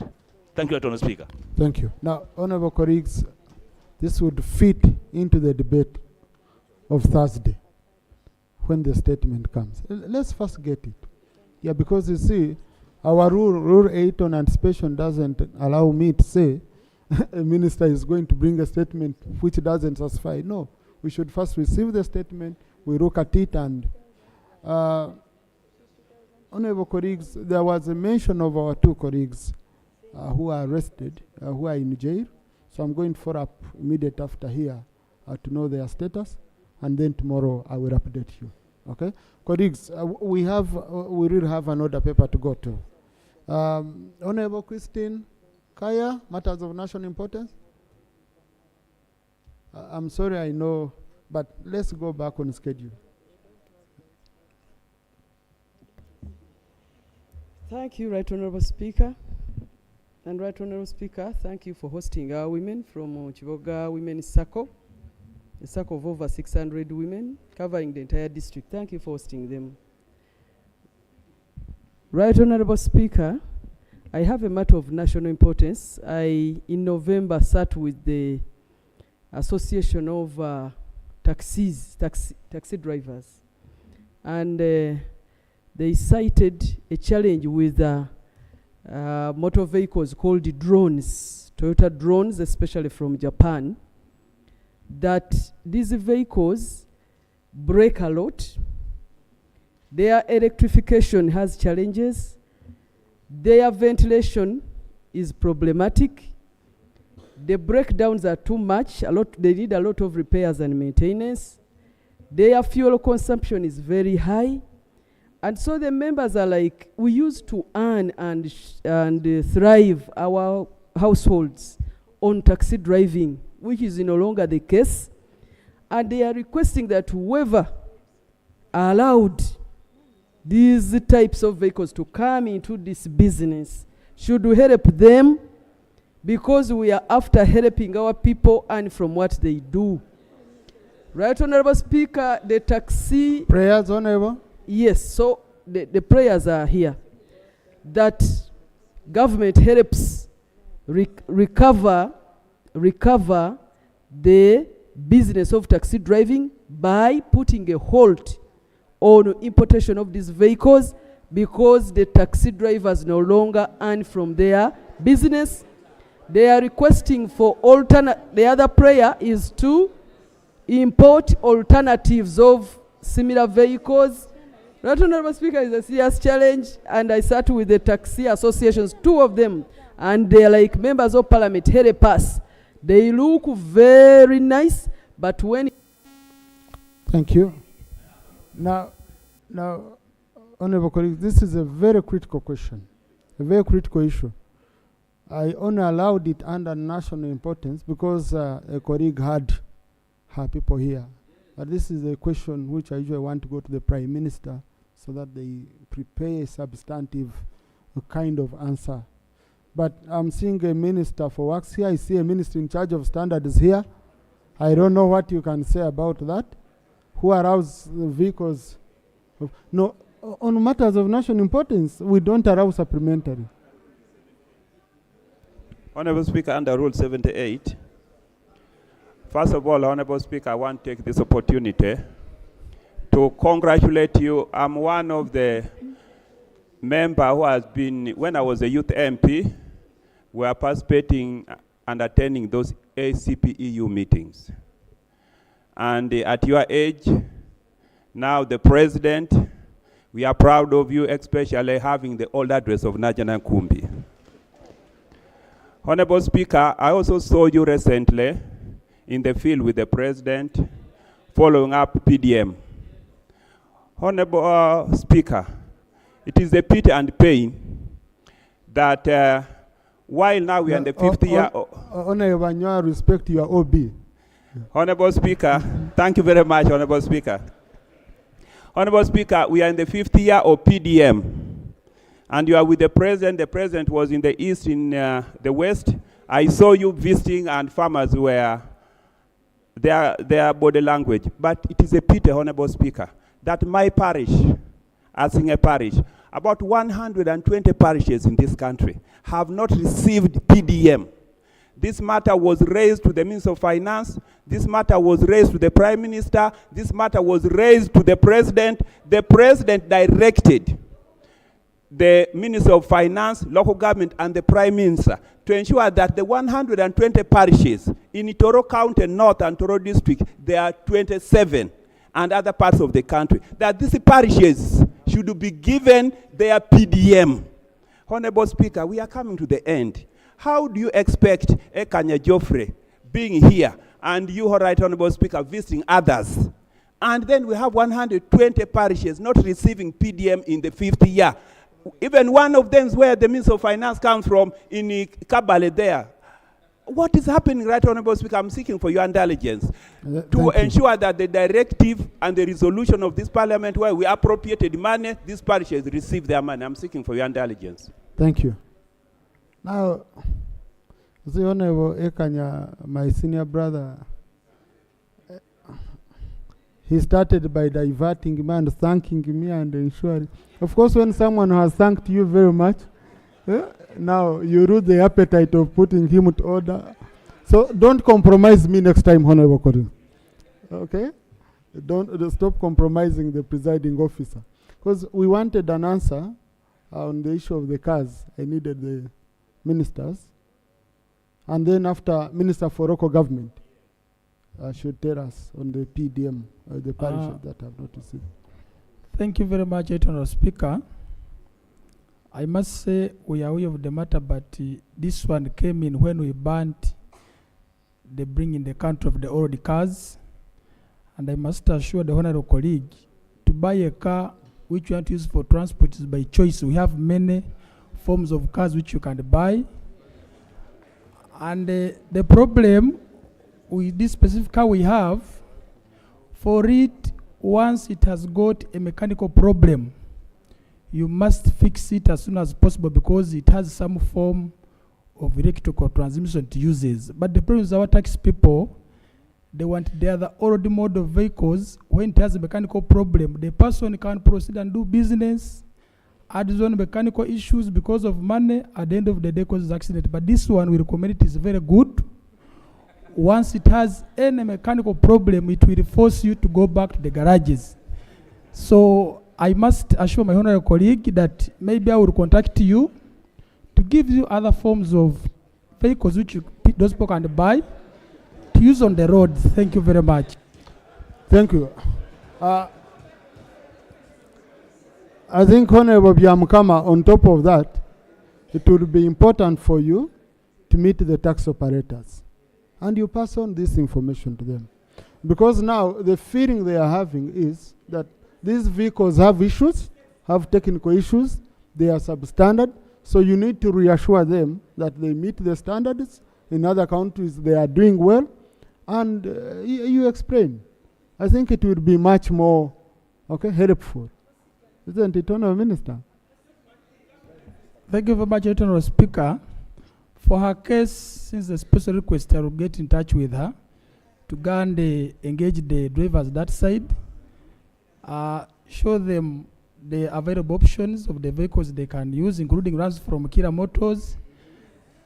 L: Thank you, Honourable Speaker.
C: Thank you. Now, honourable colleagues, this would fit into the debate of Thursday when the statement comes. Let's first get it. Yeah, because you see, our rule 8 on anticipation doesn't allow me to say a minister is going to bring a statement which doesn't satisfy. No, we should first receive the statement, we look at it, and honourable colleagues, there was a mention of our two colleagues who are arrested, who are in jail. So I'm going to follow up immediate after here to know their status, and then tomorrow I will update you. Okay, colleagues, we really have an order paper to go to. Honorable Christine Kaya, matters of national importance. I'm sorry, I know, but let's go back on schedule.
M: Thank you, Right Honourable Speaker. And Right Honourable Speaker, thank you for hosting our women from Chivoga Women's Circle, a circle of over 600 women covering the entire district. Thank you for hosting them. Right Honourable Speaker, I have a matter of national importance. In November, sat with the Association of taxi drivers, and they cited a challenge with motor vehicles called drones, Toyota drones, especially from Japan, that these vehicles brake a lot. Their electrification has challenges. Their ventilation is problematic. The breakdowns are too much. They need a lot of repairs and maintenance. Their fuel consumption is very high. And so the members are like, we used to earn and thrive our households on taxi driving, which is no longer the case. And they are requesting that whoever allowed these types of vehicles to come into this business should help them, because we are after helping our people and from what they do. Right Honourable Speaker, the taxi...
C: Prayers, Honourable?
M: Yes, so the prayers are here. That government helps recover the business of taxi driving by putting a halt on importation of these vehicles, because the taxi drivers no longer earn from their business. They are requesting for the other prayer is to import alternatives of similar vehicles. Right Honourable Speaker, is a serious challenge, and I sat with the taxi associations, 2 of them, and they're like, members of parliament, help us. They look very nice, but when...
C: Thank you. Now, Honourable colleagues, this is a very critical question, a very critical issue. I only allowed it under national importance because a colleague had her people here. But this is a question which I usually want to go to the Prime Minister so that they prepare a substantive kind of answer. But I'm seeing a Minister for Works here. I see a Minister in charge of standards here. I don't know what you can say about that. Who allows the vehicles? No, on matters of national importance, we don't allow supplementary.
G: Honourable Speaker, under Rule 78, first of all, Honourable Speaker, I want to take this opportunity to congratulate you. I'm one of the members who has been, when I was a youth MP, we are participating and attending those ACP-EU meetings. And at your age, now the President, we are proud of you, especially having the old address of Najana Nkumbi. Honourable Speaker, I also saw you recently in the field with the President, following up PDM. Honourable Speaker, it is a pity and pain that while now we are in the 5th year...
C: Honourable, I respect your OB.
G: Honourable Speaker, thank you very much, Honourable Speaker. Honourable Speaker, we are in the 5th year of PDM. And you are with the President. The President was in the East, in the West. I saw you visiting, and farmers were their body language. But it is a pity, Honourable Speaker, that my parish, as in a parish, about 120 parishes in this country have not received PDM. This matter was raised to the Minister of Finance. This matter was raised to the Prime Minister. This matter was raised to the President. The President directed the Minister of Finance, local government, and the Prime Minister to ensure that the 120 parishes in Toro County, North and Toro District, there are 27, and other parts of the country, that these parishes should be given their PDM.
N: Honorable Speaker, we are coming to the end. How do you expect Ekanya Joffrey being here and you, Right Honorable Speaker, visiting others? And then we have 120 parishes not receiving PDM in the 5th year. Even one of them is where the Minister of Finance comes from in Kabale there. What is happening, Right Honorable Speaker? I'm seeking for your indulgence to ensure that the directive and the resolution of this parliament where we appropriated money, these parishes receive their money. I'm seeking for your indulgence.
C: Thank you. Now, the Honorable Ekanya, my senior brother, he started by diverting me and thanking me and ensuring. Of course, when someone has thanked you very much, now you lose the appetite of putting him to order. So don't compromise me next time, Honorable Korin. Okay? Don't stop compromising the presiding officer. Because we wanted an answer on the issue of the cars. I needed the ministers. And then after, Minister for Local Government should tell us on the PDM, the parishes that have not received.
B: Thank you very much, Honorable Speaker. I must say we are aware of the matter, but this one came in when we banned the bring in the country of the old cars. And I must assure the honorable colleague, to buy a car which you want to use for transport is by choice. We have many forms of cars which you can buy. And the problem with this specific car we have, for it, once it has got a mechanical problem, you must fix it as soon as possible because it has some form of electrical transmission it uses. But the problem is our tax people, they want the other old model vehicles. When it has a mechanical problem, the person can proceed and do business, add his own mechanical issues because of money, at the end of the day causes accident. But this one, we recommend it is very good. Once it has any mechanical problem, it will force you to go back to the garages. So I must assure my honorable colleague that maybe I will contact you to give you other forms of vehicles which those people can buy to use on the roads. Thank you very much.
C: Thank you. I think, Honorable Byamukama, on top of that, it would be important for you to meet the tax operators. And you pass on this information to them. Because now the feeling they are having is that these vehicles have issues, have technical issues, they are substandard, so you need to reassure them that they meet the standards. In other countries, they are doing well, and you explain. I think it would be much more helpful. Isn't it, Honourable Minister?
B: Thank you very much, Honourable Speaker. For her case, since the special request, I will get in touch with her to go and engage the drivers that side, show them the available options of the vehicles they can use, including runs from Kira Motors,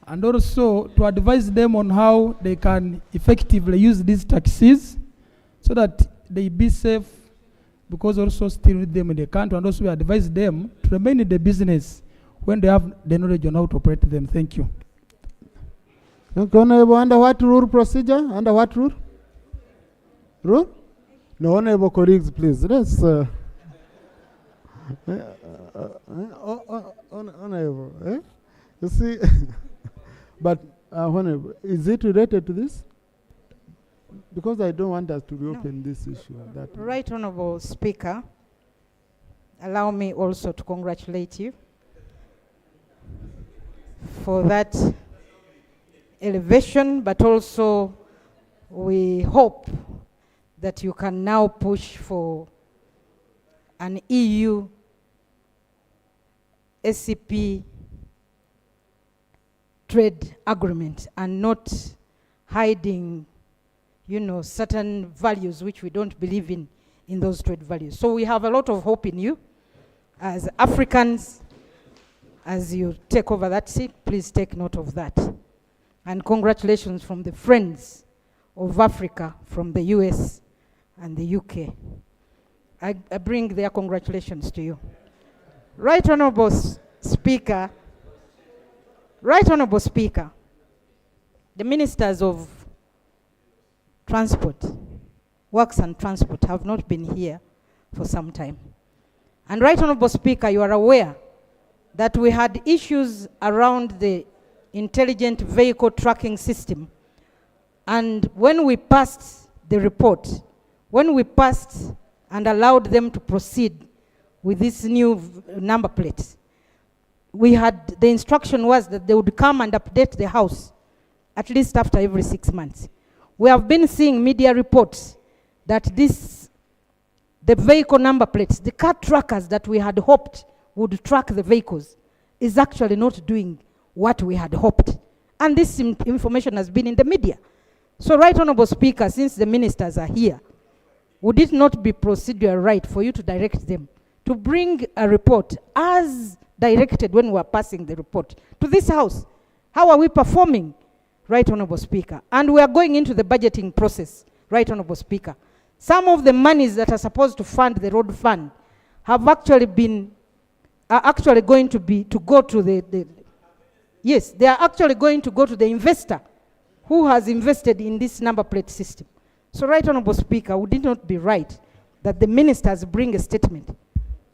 B: and also to advise them on how they can effectively use these taxis so that they be safe, because also still with them in the country, and also we advise them to remain in the business when they have the knowledge on how to operate them. Thank you.
C: Honorable, under what rule procedure? Under what rule? Rule? No, honorable colleagues, please. Let's. Honorable, you see, but honorable, is it related to this? Because I don't want us to reopen this issue.
O: Right Honorable Speaker, allow me also to congratulate you for that elevation, but also we hope that you can now push for an EU SCP trade agreement and not hiding, certain values which we don't believe in those trade values. So we have a lot of hope in you. As Africans, as you take over that seat, please take note of that. And congratulations from the friends of Africa, from the US and the UK. I bring their congratulations to you. Right Honorable Speaker, the ministers of transport, works and transport have not been here for some time. And Right Honorable Speaker, you are aware that we had issues around the intelligent vehicle tracking system. And when we passed the report, when we passed and allowed them to proceed with this new number plates, the instruction was that they would come and update the house at least after every 6 months. We have been seeing media reports that the vehicle number plates, the car trackers that we had hoped would track the vehicles, is actually not doing what we had hoped. And this information has been in the media. So, Right Honorable Speaker, since the ministers are here, would it not be procedural right for you to direct them to bring a report as directed when we are passing the report to this House? How are we performing, Right Honorable Speaker? And we are going into the budgeting process, Right Honorable Speaker. Some of the monies that are supposed to fund the road fund have actually going to go to yes, they are actually going to go to the investor who has invested in this number plate system. So, Right Honorable Speaker, would it not be right that the ministers bring a statement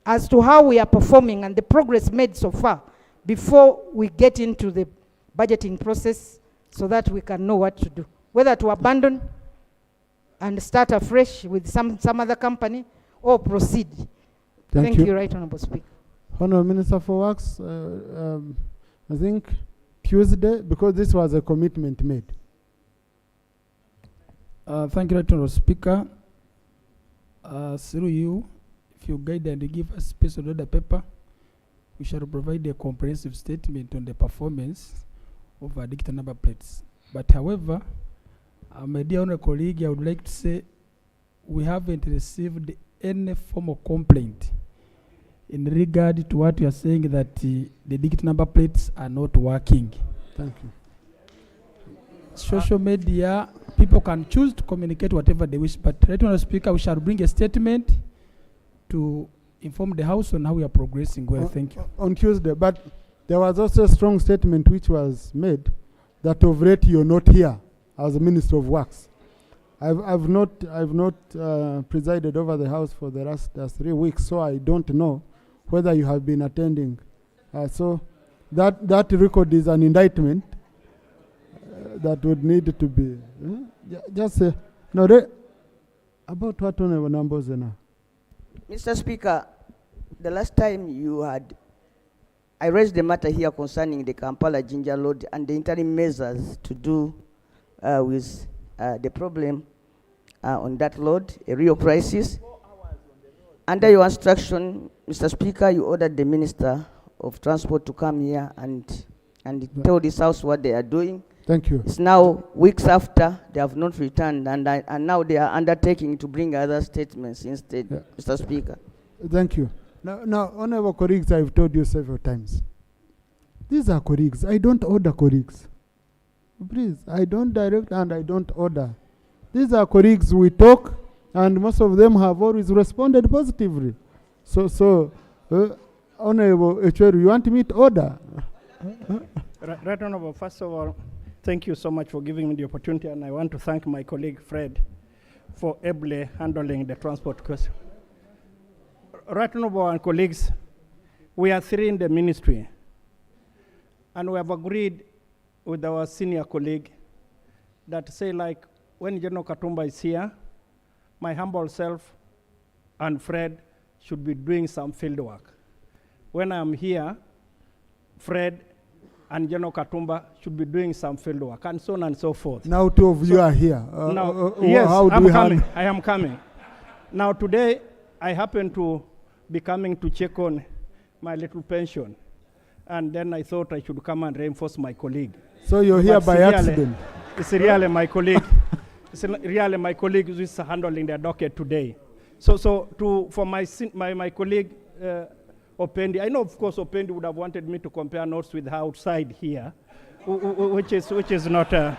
O: as to how we are performing and the progress made so far before we get into the budgeting process, so that we can know what to do, whether to abandon and start afresh with some other company or proceed. Thank you, Right Honorable Speaker.
C: Honorable Minister for Works, I think Tuesday, because this was a commitment made.
B: Thank you, Right Honorable Speaker. Through you, if you guide and give us space on the paper, we shall provide a comprehensive statement on the performance of our digital number plates. But however, my dear honorable colleague, I would like to say we haven't received any formal complaint in regard to what you are saying, that the digital number plates are not working.
C: Thank you.
B: Social media, people can choose to communicate whatever they wish, but Right Honorable Speaker, we shall bring a statement to inform the House on how we are progressing well. Thank you.
C: On Tuesday, but there was also a strong statement which was made that of late you're not here as the Minister of Works. I've not presided over the House for the last 3 weeks, so I don't know whether you have been attending. So that record is an indictment that would need to be just no. About what honorable numbers now?
H: Mr. Speaker, the last time I raised the matter here concerning the Kampala Ginger Road and the interim measures to do with the problem on that road, a real crisis. Under your instruction, Mr. Speaker, you ordered the Minister of Transport to come here and tell this House what they are doing.
C: Thank you.
H: It's now weeks after, they have not returned, and now they are undertaking to bring other statements instead, Mr. Speaker.
C: Thank you. Now, honorable colleagues, I've told you several times. These are colleagues. I don't order colleagues. Please, I don't direct and I don't order. These are colleagues. We talk, and most of them have always responded positively. So, Honorable Echeru, you want me to order?
P: Right, Honorable, first of all, thank you so much for giving me the opportunity, and I want to thank my colleague Fred for ably handling the transport question. Right, Honorable and colleagues, we are 3 in the ministry, and we have agreed with our senior colleague that say, like, when General Katumba is here, my humble self and Fred should be doing some field work. When I'm here, Fred and General Katumba should be doing some field work, and so on and so forth.
C: Now 2 of you are here.
P: Yes,
C: how
P: I'm coming. I am coming. Now today, I happen to be coming to check on my little pension, and then I thought I should come and reinforce my colleague.
C: So you're here by accident?
P: It's really my colleague. It's really my colleague who is handling the docket today. So for my colleague, Opendi, I know of course Opendi would have wanted me to compare notes with her outside here, which is not a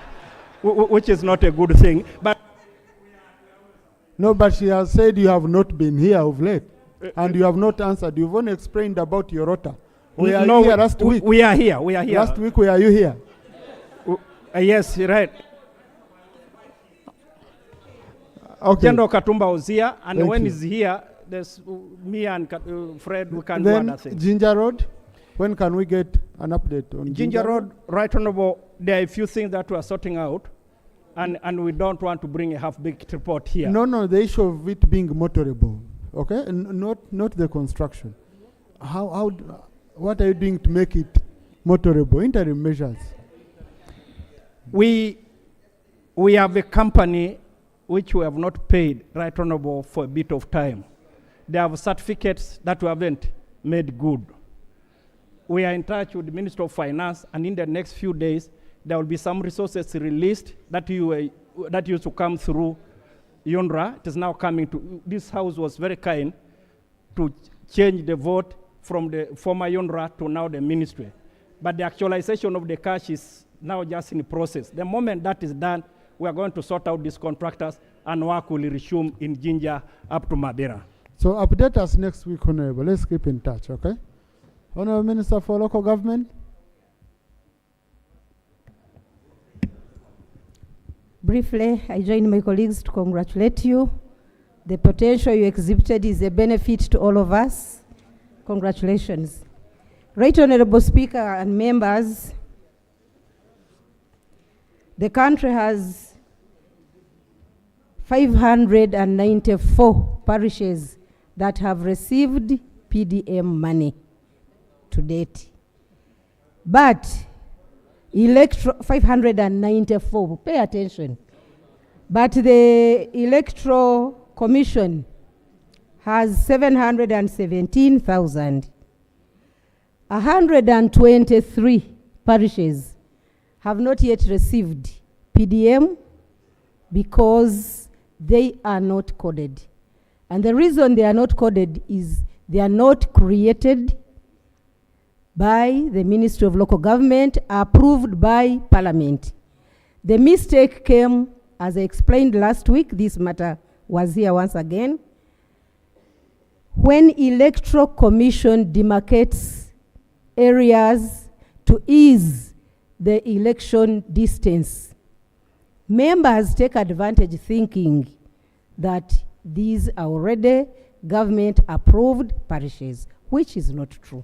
P: good thing. But
C: no, but she has said you have not been here of late, and you have not answered. You've only explained about your rota. We are here last week.
P: We are here. We are here.
C: Last week, were you here?
P: Yes, right.
C: Okay.
P: General Katumba was here, and
C: Thank
P: when
C: you.
P: he's here, there's me and Fred, we can do other things.
C: Ginger Road? When can we get an update on
P: Ginger Road, Right Honorable, there are a few things that we are sorting out, and we don't want to bring a half-baked report here.
C: No, the issue of it being motorable, okay? Not the construction. What are you doing to make it motorable? Interim measures.
P: We have a company which we have not paid, Right Honorable, for a bit of time. They have certificates that we haven't made good. We are in touch with the Minister of Finance, and in the next few days, there will be some resources released that used to come through UNRWA. It is now coming to, this House was very kind to change the vote from the former UNRWA to now the ministry. But the actualization of the cash is now just in the process. The moment that is done, we are going to sort out these contractors, and work will resume in Jinja up to Mabera.
C: So update us next week, Honorable. Let's keep in touch, okay? Honorable Minister for Local Government.
O: Briefly, I join my colleagues to congratulate you. The potential you exhibited is a benefit to all of us. Congratulations. Right Honorable Speaker and members, the country has 594 parishes that have received PDM money to date. But 594, pay attention. But the Electoral Commission has 717,000. 123 parishes have not yet received PDM because they are not coded. And the reason they are not coded is they are not created by the Ministry of Local Government, approved by Parliament. The mistake came, as I explained last week, this matter was here once again, when Electoral Commission demarcates areas to ease the election distance. Members take advantage thinking that these are already government-approved parishes, which is not true.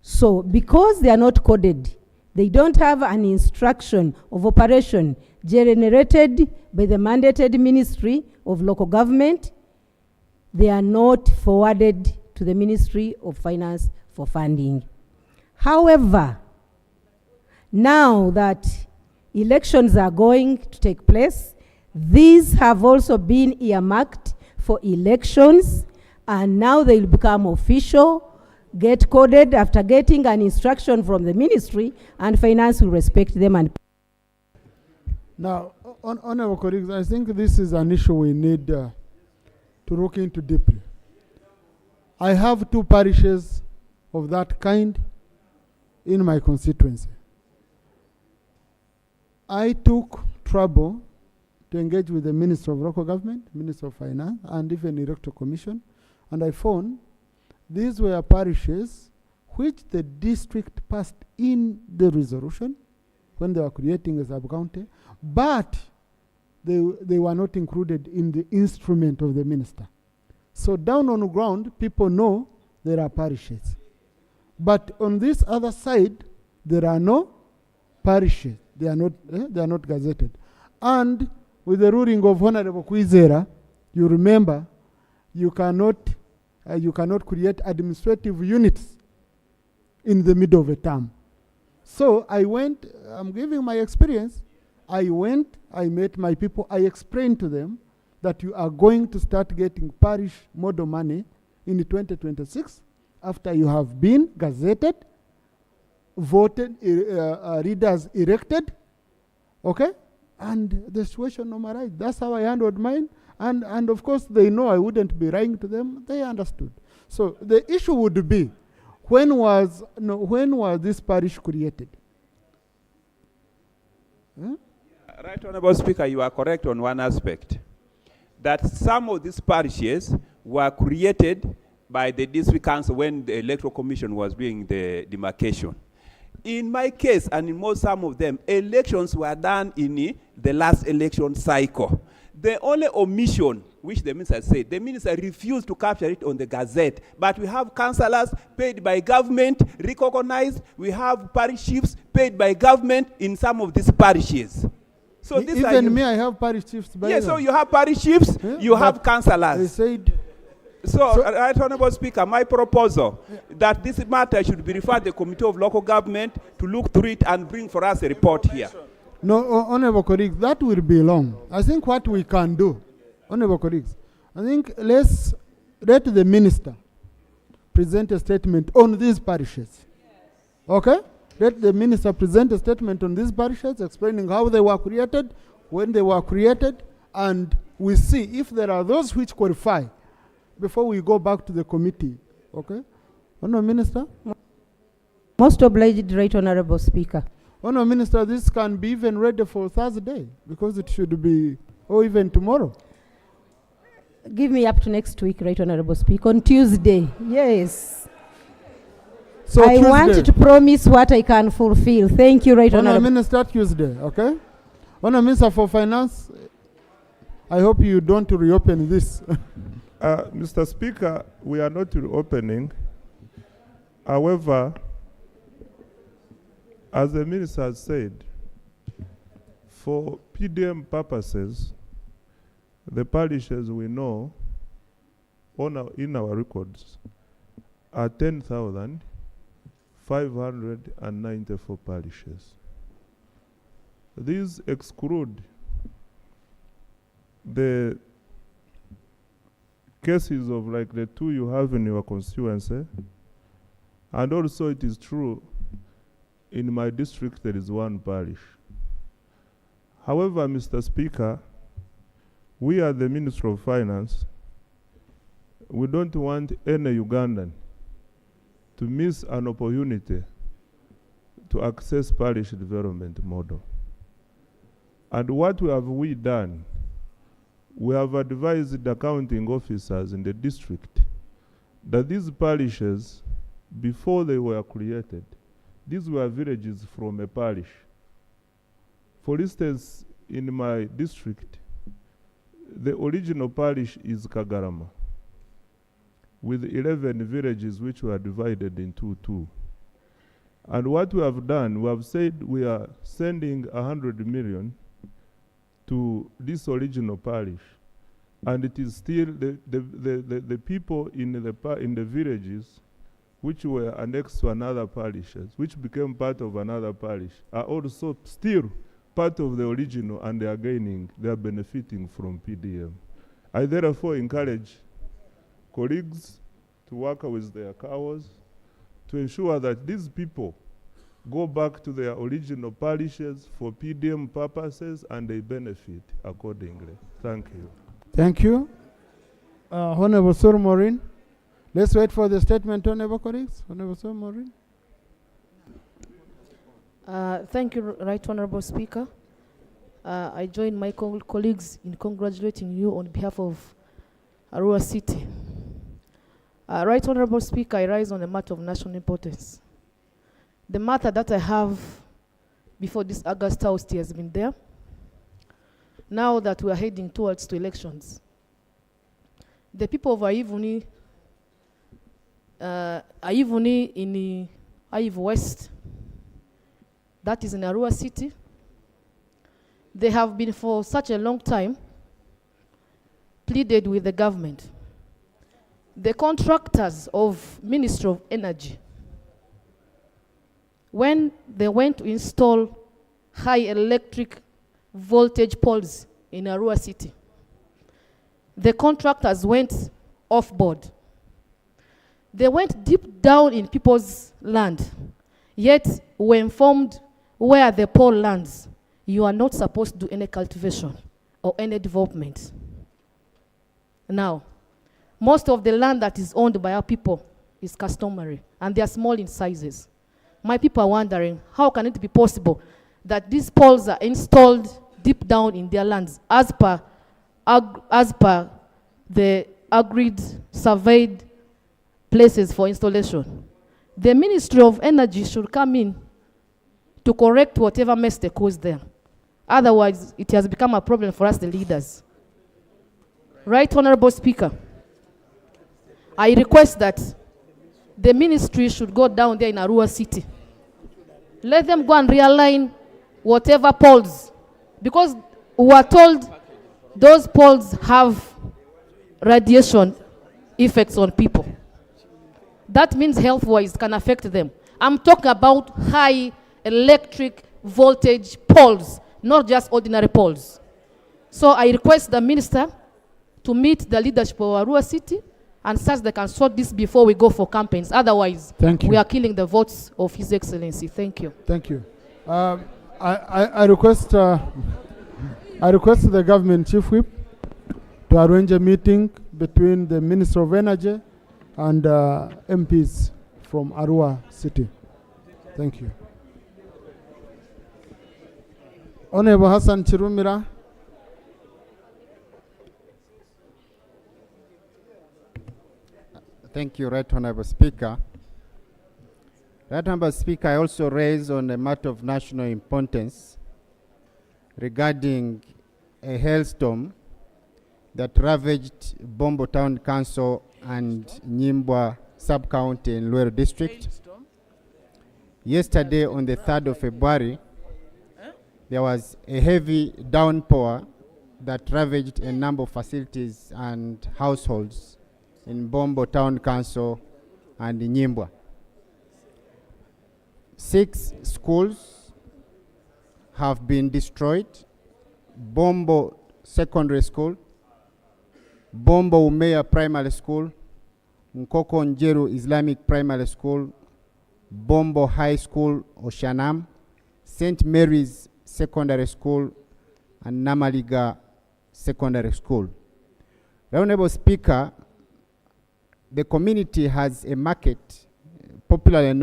O: So because they are not coded, they don't have an instruction of operation generated by the mandated Ministry of Local Government. They are not forwarded to the Ministry of Finance for funding. However, now that elections are going to take place, these have also been earmarked for elections, and now they will become official, get coded after getting an instruction from the ministry, and finance will respect them. And
C: now, honorable colleagues, I think this is an issue we need to look into deeply. I have 2 parishes of that kind in my constituency. I took trouble to engage with the Minister of Local Government, Minister of Finance, and even the Electoral Commission, and I found these were parishes which the district passed in the resolution when they were creating a sub-county, but they were not included in the instrument of the minister. So down on the ground, people know there are parishes. But on this other side, there are no parishes. They are not gazetted. And with the ruling of Honorable Kwizera, you remember, you cannot create administrative units in the middle of a term. So I went, I'm giving my experience, I went, I met my people, I explained to them that you are going to start getting parish model money in 2026 after you have been gazetted, voted, readers elected, okay? And the situation normalized. That's how I handled mine. And of course, they know I wouldn't be lying to them. They understood. So the issue would be, when was this parish created? Huh?
N: Right Honorable Speaker, you are correct on one aspect, that some of these parishes were created by the district council when the Electoral Commission was doing the demarcation. In my case, and in most some of them, elections were done in the last election cycle. The only omission which the minister said, the minister refused to capture it on the Gazette. But we have councillors paid by government, recognized. We have parish chiefs paid by government in some of these parishes. So these are
C: even me, I have parish chiefs.
N: Yes, so you have parish chiefs, you have councillors.
C: They said.
N: So, Right Honourable Speaker, my proposal that this matter should be referred to the Committee of Local Government to look through it and bring for us a report here.
C: No, Honourable colleagues, that will be long. I think what we can do, Honourable colleagues, I think let the minister present a statement on these parishes. Okay? Let the minister present a statement on these parishes, explaining how they were created, when they were created, and we see if there are those which qualify before we go back to the committee. Okay? Honourable Minister?
O: Most obliged, Right Honourable Speaker.
C: Honourable Minister, this can be even ready for Thursday, because it should be, or even tomorrow.
O: Give me up to next week, Right Honourable Speaker, on Tuesday. Yes.
C: So
O: I
C: Tuesday.
O: want to promise what I can fulfill. Thank you, Right
C: Honourable
O: Honourable
C: Minister, Tuesday, okay? Honourable Minister for Finance, I hope you don't reopen this.
D: Mr. Speaker, we are not reopening. However, as the minister has said, for PDM purposes, the parishes we know in our records are 10,594 parishes. These exclude the cases of like the two you have in your constituency, and also it is true in my district there is one parish. However, Mr. Speaker, we are the Ministry of Finance. We don't want any Ugandan to miss an opportunity to access parish development model. And what have we done? We have advised the accounting officers in the district that these parishes, before they were created, these were villages from a parish. For instance, in my district, the original parish is Kagarama, with 11 villages which were divided into two. And what we have done, we have said we are sending 100 million to this original parish, and it is still the people in the villages which were annexed to another parishes, which became part of another parish, are also still part of the original, and they are benefiting from PDM. I therefore encourage colleagues to work with their cows to ensure that these people go back to their original parishes for PDM purposes and they benefit accordingly. Thank you.
C: Thank you. Honourable Sir Maureen. Let's wait for the statement, Honourable colleagues. Honourable Sir Maureen.
Q: Thank you, Right Honourable Speaker. I join my colleagues in congratulating you on behalf of Arua City. Right Honourable Speaker, I rise on a matter of national importance. The matter that I have before this August House has been there. Now that we are heading towards the elections, the people of Aivuni in Aivu West, that is in Arua City, they have been for such a long time pleaded with the government. The contractors of Ministry of Energy, when they went to install high electric voltage poles in Arua City, the contractors went off board. They went deep down in people's land, yet were informed where the pole lands, you are not supposed to do any cultivation or any development. Now, most of the land that is owned by our people is customary, and they are small in sizes. My people are wondering, how can it be possible that these poles are installed deep down in their lands as per the agreed, surveyed places for installation? The Ministry of Energy should come in to correct whatever mess they caused there. Otherwise, it has become a problem for us, the leaders. Right Honorable Speaker, I request that the ministry should go down there in Arua City. Let them go and realign whatever poles, because we are told those poles have radiation effects on people. That means health-wise can affect them. I'm talking about high electric voltage poles, not just ordinary poles. So I request the minister to meet the leadership of Arua City and such they can sort this before we go for campaigns. Otherwise, we are killing the votes of His Excellency. Thank you.
C: Thank you. I request the government chief whip to arrange a meeting between the Minister of Energy and MPs from Arua City. Thank you. Honorable Hassan Chirumira.
R: Thank you, Right Honorable Speaker. Right Honorable Speaker, I also raise on a matter of national importance regarding a hailstorm that ravaged Bombo Town Council and Nyimbwa Sub-County in Luero District. Yesterday, on the 3rd of February, there was a heavy downpour that ravaged a number of facilities and households in Bombo Town Council and in Nyimbwa. 6 schools have been destroyed: Bombo Secondary School, Bombo Umeya Primary School, Nkoko Njeru Islamic Primary School, Bombo High School Oshanam, St. Mary's Secondary School, and Namaliga Secondary School. Honorable Speaker, the community has a market, popularly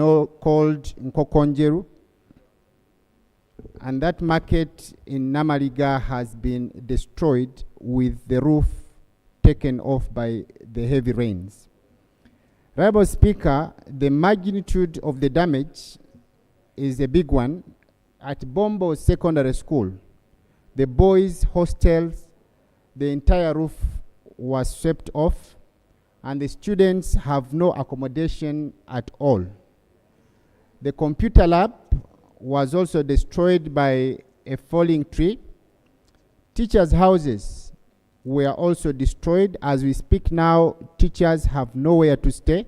R: called Nkoko Njeru, and that market in Namaliga has been destroyed with the roof taken off by the heavy rains. Honorable Speaker, the magnitude of the damage is a big one. At Bombo Secondary School, the boys' hostels, the entire roof was swept off, and the students have no accommodation at all. The computer lab was also destroyed by a falling tree. Teachers' houses were also destroyed. As we speak now, teachers have nowhere to stay.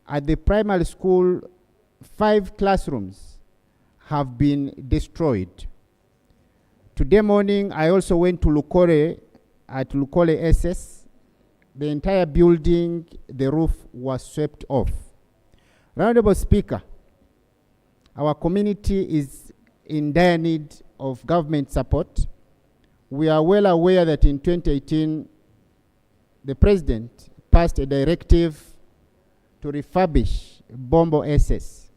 R: At the primary school, 5 classrooms have been destroyed. Today morning, I also went to Lukore, at Lukole SS. The entire building, the roof was swept off. Honorable Speaker, our community is in dire need of government support. We are well aware that in 2018, the President passed a directive to refurbish Bombo SS.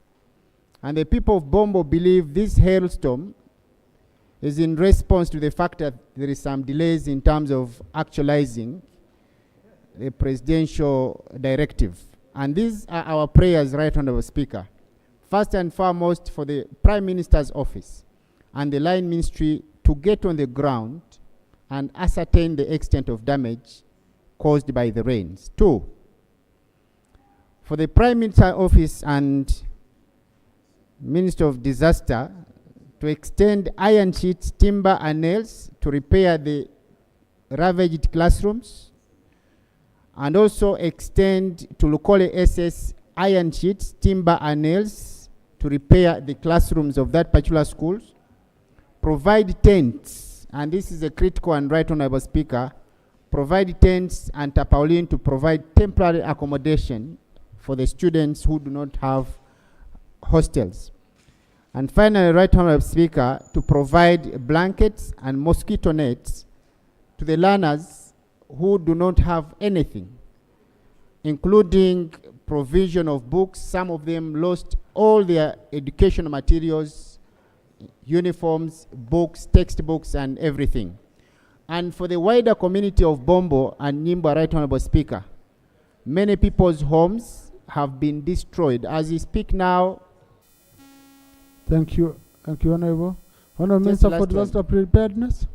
R: And the people of Bombo believe this hailstorm is in response to the fact that there is some delays in terms of actualizing the presidential directive. And these are our prayers, Right Honorable Speaker. First and foremost, for the Prime Minister's office and the Line Ministry to get on the ground and ascertain the extent of damage caused by the rains. 2, for the Prime Minister's office and Minister of Disaster to extend iron sheets, timber and nails to repair the ravaged classrooms, and also extend to Lukole SS iron sheets, timber and nails to repair the classrooms of that particular school. Provide tents, and this is a critical and Right Honorable Speaker, provide tents and tarpaulin to provide temporary accommodation for the students who do not have hostels. And finally, Right Honorable Speaker, to provide blankets and mosquito nets to the learners who do not have anything, including provision of books. Some of them lost all their educational materials, uniforms, books, textbooks, and everything. And for the wider community of Bombo and Nyimbwa, Right Honorable Speaker, many people's homes have been destroyed. As we speak now.
C: Thank you. Thank you, Honorable. Honorable Minister for Disaster Preparedness.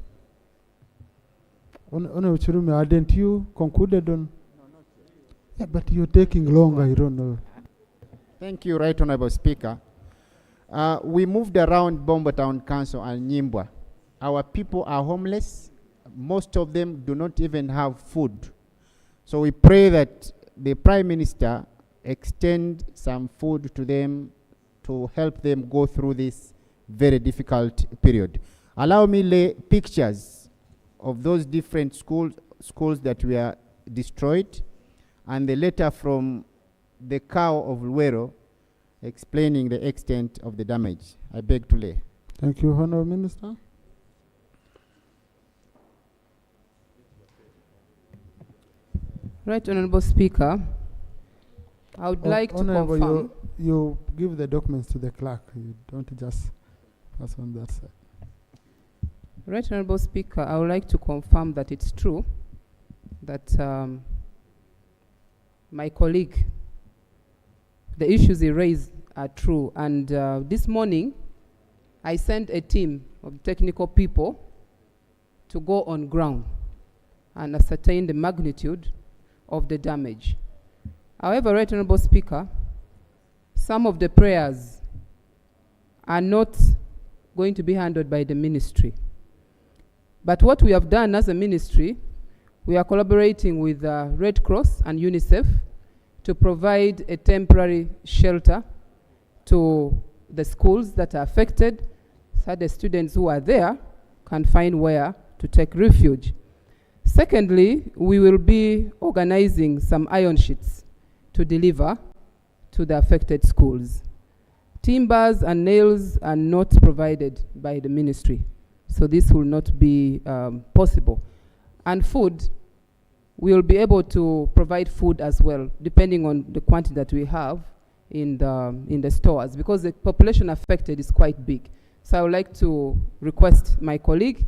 C: Honorable Chirume, hadn't you concluded on? Yeah, but you're taking long, I don't know.
R: Thank you, Right Honorable Speaker. We moved around Bombo Town Council and Nyimbwa. Our people are homeless. Most of them do not even have food. So we pray that the Prime Minister extend some food to them to help them go through this very difficult period. Allow me lay pictures of those different schools that were destroyed, and the letter from the cow of Luero explaining the extent of the damage. I beg to lay.
C: Thank you, Honorable Minister.
S: Right Honorable Speaker, I would like to
C: Honorable,
S: confirm.
C: you give the documents to the clerk. You don't just pass on that side.
S: Right Honorable Speaker, I would like to confirm that it's true that my colleague, the issues he raised are true. And this morning, I sent a team of technical people to go on ground and ascertain the magnitude of the damage. However, Right Honorable Speaker, some of the prayers are not going to be handled by the ministry. But what we have done as a ministry, we are collaborating with Red Cross and UNICEF to provide a temporary shelter to the schools that are affected, so the students who are there can find where to take refuge. Secondly, we will be organizing some iron sheets to deliver to the affected schools. Timbers and nails are not provided by the ministry, so this will not be possible. And food, we will be able to provide food as well, depending on the quantity that we have in the stores, because the population affected is quite big. So I would like to request my colleague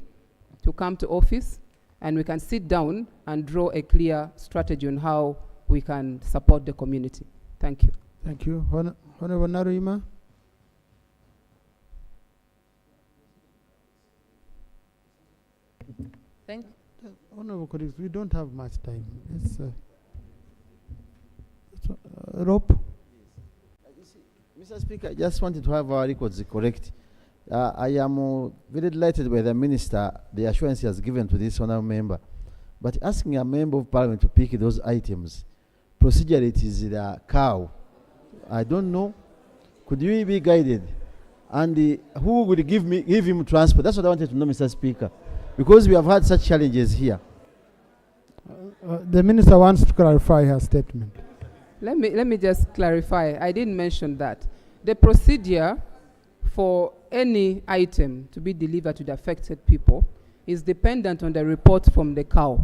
S: to come to office, and we can sit down and draw a clear strategy on how we can support the community. Thank you.
C: Thank you. Honorable Naruima.
T: Thank
C: Honorable colleagues, we don't have much time. It's Rob.
I: Mr. Speaker, I just wanted to have our records correct. I am very delighted by the minister, the assurance he has given to this honorable member. But asking a member of parliament to pick those items, procedurally it is the cow. I don't know. Could you be guided? And who would give him transport? That's what I wanted to know, Mr. Speaker. Because we have had such challenges here.
C: The minister wants to clarify her statement.
S: Let me just clarify. I didn't mention that. The procedure for any item to be delivered to the affected people is dependent on the report from the cow.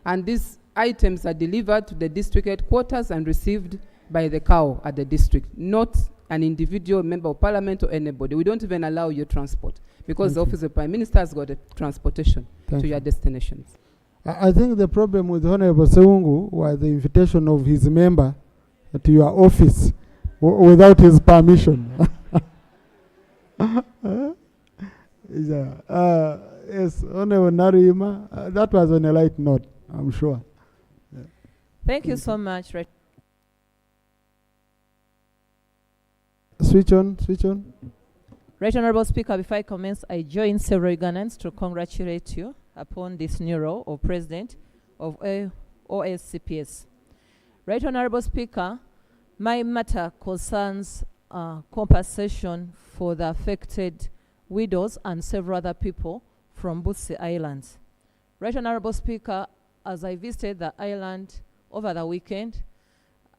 S: And these items are delivered to the district headquarters and received by the cow at the district, not an individual member of parliament or anybody. We don't even allow your transport because the office of the Prime Minister has got a transportation to your destinations.
C: I think the problem with Honorable Seungu was the invitation of his member to your office without his permission. Yes, Honorable Narima, that was on a light note, I'm sure. Yeah.
T: Thank you so much.
C: Switch on, switch on.
T: Right Honorable Speaker, before I commence, I join several Ugandans to congratulate you upon this new role of President of OSCPS. Right Honorable Speaker, my matter concerns compensation for the affected widows and several other people from Butsi Islands. Right Honorable Speaker, as I visited the island over the weekend,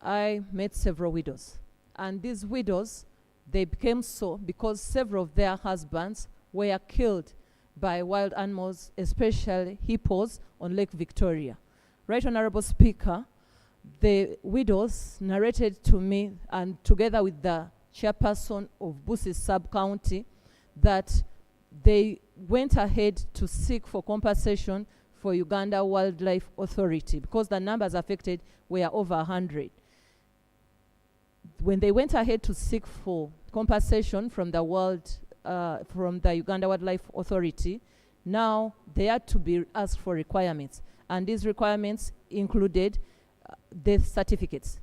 T: I met several widows. And these widows, they became so because several of their husbands were killed by wild animals, especially hippos on Lake Victoria. Right Honorable Speaker, the widows narrated to me, and together with the chairperson of Busi sub-county, that they went ahead to seek for compensation for Uganda Wildlife Authority because the numbers affected were over 100. When they went ahead to seek for compensation from the Uganda Wildlife Authority, now they had to be asked for requirements. And these requirements included death certificates.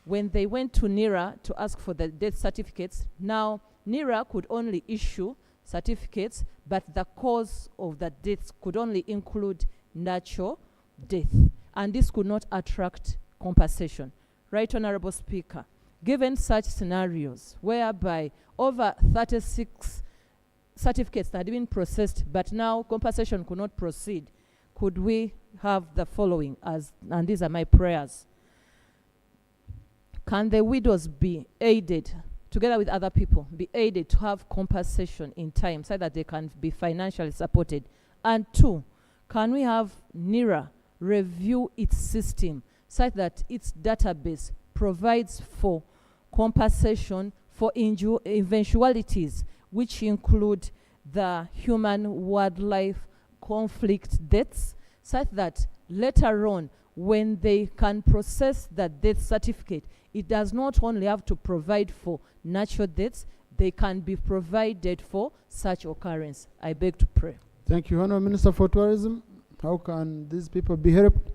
T: When they went to NERA to ask for the death certificates, now NERA could only issue certificates, but the cause of the death could only include natural death. And this could not attract compensation. Right, Honorable Speaker, given such scenarios whereby over 36 certificates had been processed, but now compensation could not proceed, could we have the following, and these are my prayers. Can the widows be aided, together with other people, be aided to have compensation in time so that they can be financially supported? And 2, can we have NERA review its system such that its database provides for compensation for eventualities which include the human-wildlife conflict deaths, such that later on, when they can process the death certificate, it does not only have to provide for natural deaths, they can be provided for such occurrence. I beg to pray.
C: Thank you, Honourable Minister for Tourism. How can these people be helped?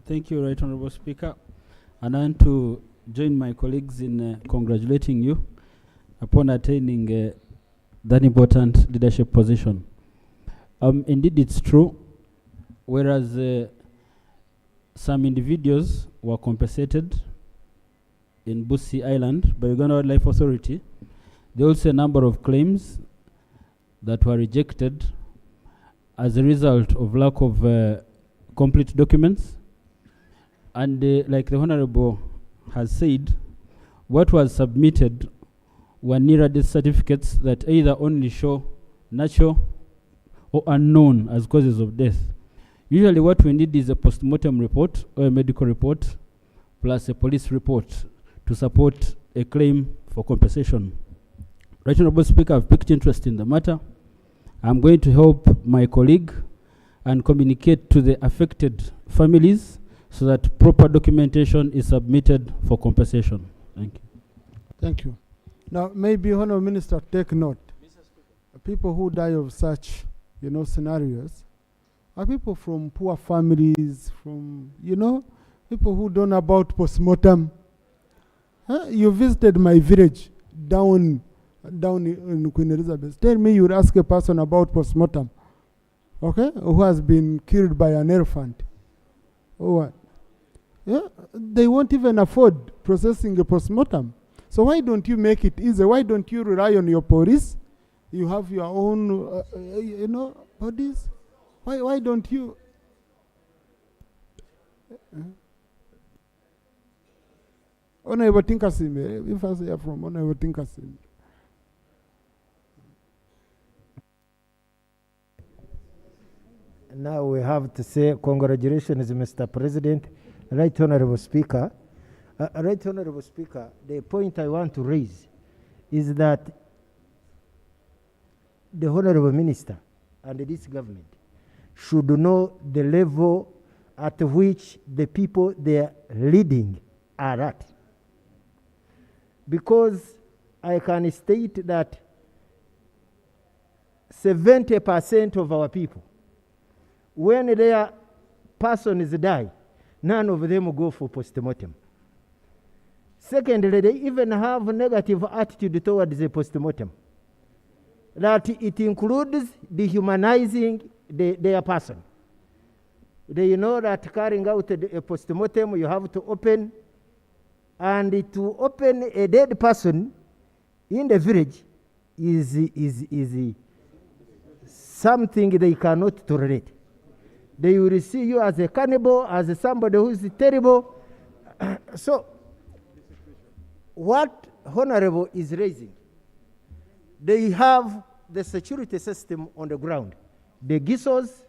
U: Thank you, Right Honourable Speaker. And I want to join my colleagues in congratulating you upon attaining that important leadership position. Indeed, it's true. Whereas some individuals were compensated in Busi Island by Uganda Wildlife Authority, there are also a number of claims that were rejected as a result of lack of complete documents. And like the Honorable has said, what was submitted were NERA death certificates that either only show natural or unknown as causes of death. Usually what we need is a post-mortem report or a medical report plus a police report to support a claim for compensation. Right Honourable Speaker, I've picked interest in the matter. I'm going to help my colleague and communicate to the affected families so that proper documentation is submitted for compensation. Thank you.
C: Thank you. Now, maybe Honourable Minister, take note. People who die of such, scenarios are people from poor families, from, people who don't know about postmortem. You visited my village down in Queen Elizabeth. Tell me you would ask a person about postmortem, okay, who has been killed by an elephant. Or what? Yeah, they won't even afford processing a postmortem. So why don't you make it easy? Why don't you rely on your police? You have your own, bodies. Why don't you? Honorable Tinkasim, if I say from Honorable Tinkasim.
V: Now we have to say congratulations, Mr. President. Right Honorable Speaker. Right Honorable Speaker, the point I want to raise is that the Honorable Minister and this government should know the level at which the people they are leading are at. Because I can state that 70% of our people, when their persons die, none of them go for postmortem. Secondly, they even have a negative attitude towards the postmortem. That it includes dehumanizing their person. They know that carrying out a postmortem, you have to open, and to open a dead person in the village is something they cannot tolerate. They will see you as a cannibal, as somebody who is terrible. So, what Honorable is raising, they have the security system on the ground. The GISOs,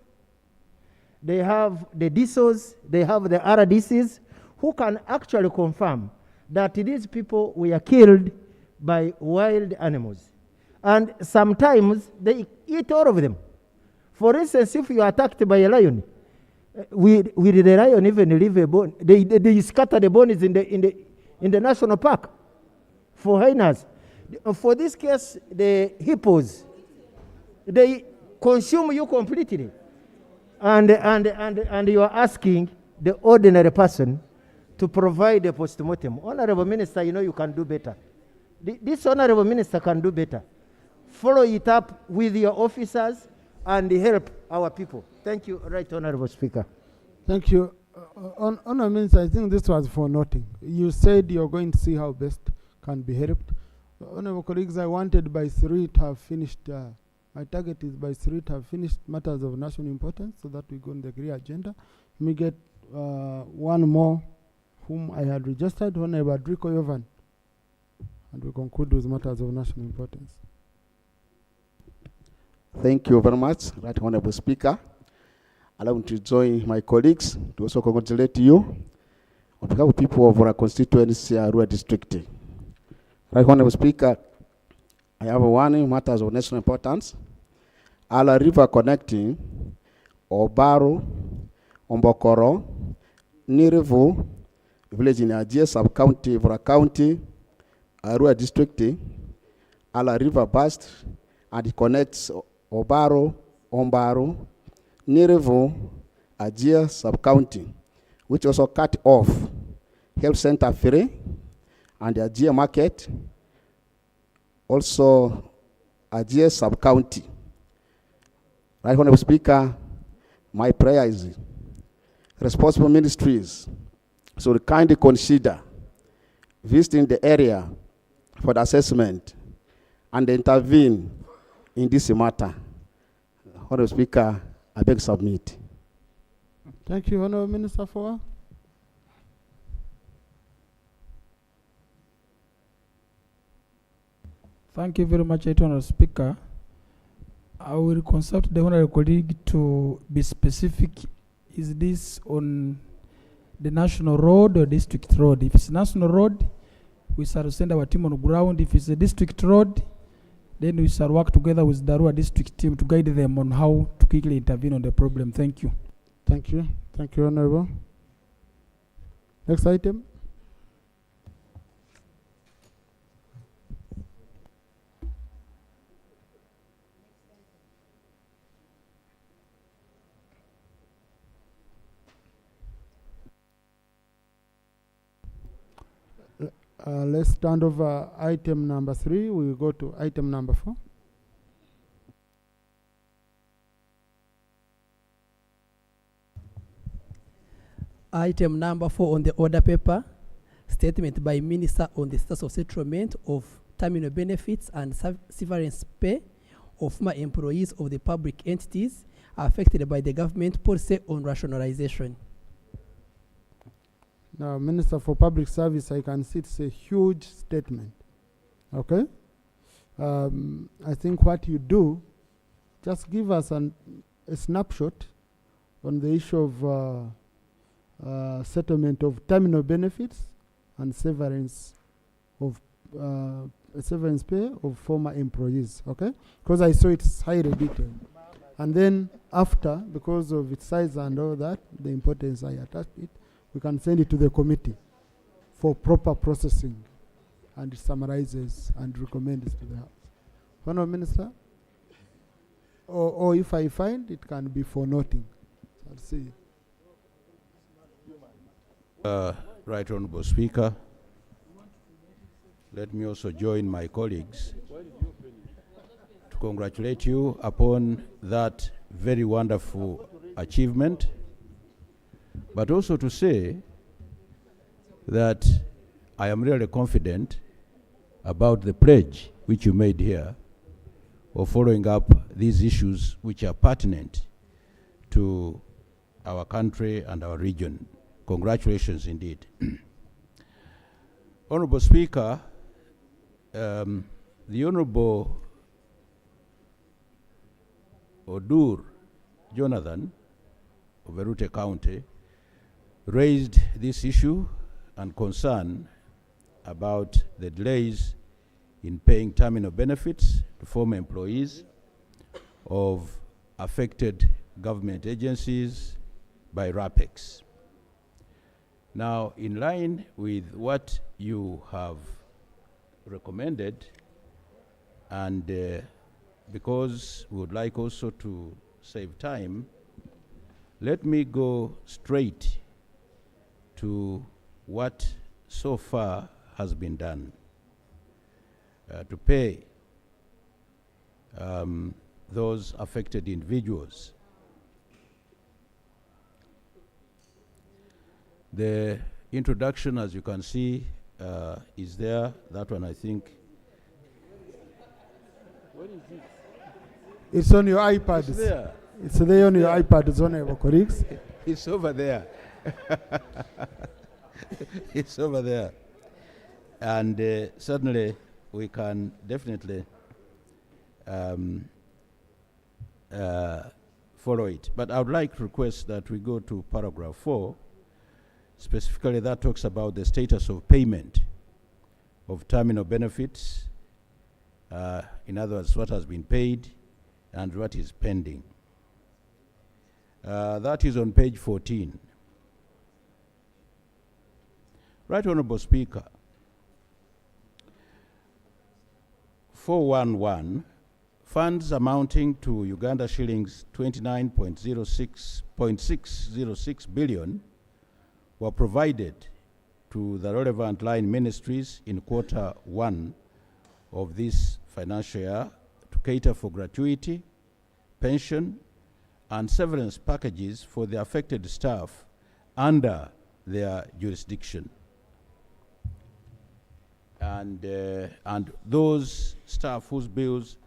V: they have the DISOs, they have the RDCs, who can actually confirm that these people were killed by wild animals. And sometimes they eat all of them. For instance, if you are attacked by a lion, will the lion even leave a bone? They scatter the bones in the national park for hyenas. For this case, the hippos, They consume you completely. And you are asking the ordinary person to provide a postmortem. Honorable Minister, you know you can do better. This Honorable Minister can do better. Follow it up with your officers and help our people. Thank you, Right Honorable Speaker.
C: Thank you. Honourable Minister, I think this was for nothing. You said you're going to see how best can be helped. Honourable colleagues, I wanted by 3 to have finished, my target is by 3 to have finished matters of national importance so that we go on the grey agenda. Let me get one more whom I had registered, Honourable Adriko Yovan, and we conclude with matters of national importance.
A: Thank you very much, Right Honourable Speaker. Allow me to join my colleagues to also congratulate you on behalf of people of our constituency, Arua District. Right Honourable Speaker, I have one matters of national importance. Ala River connecting Obaro, Ombokoro, Nirivu, village in Ajia sub-county, Vora County, Arua District. Ala River burst and it connects Obaro, Ombaro, Nirivu, Ajia sub-county, which also cut off Health Center Ferry and Ajia Market, also Ajia sub-county. Right Honourable Speaker, my prayer is responsible ministries should kindly consider visiting the area for the assessment and intervene in this matter. Honourable Speaker, I beg submit.
C: Thank you, Honourable Minister for. Thank you very much, Honourable Speaker. I will consult the Honourable colleague to be specific. Is this on the national road or district road? If it's national road, we shall send our team on the ground. If it's a district road, then we shall work together with the Arua district team to guide them on how to quickly intervene on the problem. Thank you. Thank you. Thank you, Honourable. Next item. Let's stand over item number 3. We will go to item number 4.
E: Item number 4 on the order paper, statement by Minister on the status of settlement of terminal benefits and severance pay of former employees of the public entities affected by the government policy on rationalization. Now, Minister for Public Service, I can see it's a huge statement. Okay? I think what you do, just give us a snapshot on the issue of settlement of terminal benefits and severance of severance pay of former employees. Okay? Because I saw it's highly detailed. And then after, because of its size and all that, the importance I attached it, we can send it to the committee for proper processing, and it summarizes and recommends to the House. Honourable Minister, or if I find it can be for nothing. I'll see.
F: Right Honourable Speaker, let me also join my colleagues to congratulate you upon that very wonderful achievement, but also to say that I am really confident about the pledge which you made here of following up these issues which are pertinent to our country and our region. Congratulations indeed. Honourable Speaker, the Honourable Odur Jonathan of Verute County raised this issue and concern about the delays in paying terminal benefits to former employees of affected government agencies by RAPEX. Now, in line with what you have recommended and
J: because we would like also to save time, let me go straight to what so far has been done to pay those affected individuals. The introduction, as you can see, is there. That one, I think. What is it?
E: It's on your iPad.
J: It's there.
E: It's there on your iPad. It's on your colleagues.
J: It's over there. It's over there. And certainly we can definitely follow it. But I would like to request that we go to paragraph 4. Specifically, that talks about the status of payment of terminal benefits. In other words, what has been paid and what is pending. That is on page 14. Right Honorable Speaker, 411, funds amounting to Uganda shillings 29.606 billion were provided to the relevant line ministries in quarter 1 of this financial year to cater for gratuity, pension, and severance packages for the affected staff under their jurisdiction. And those staff whose bills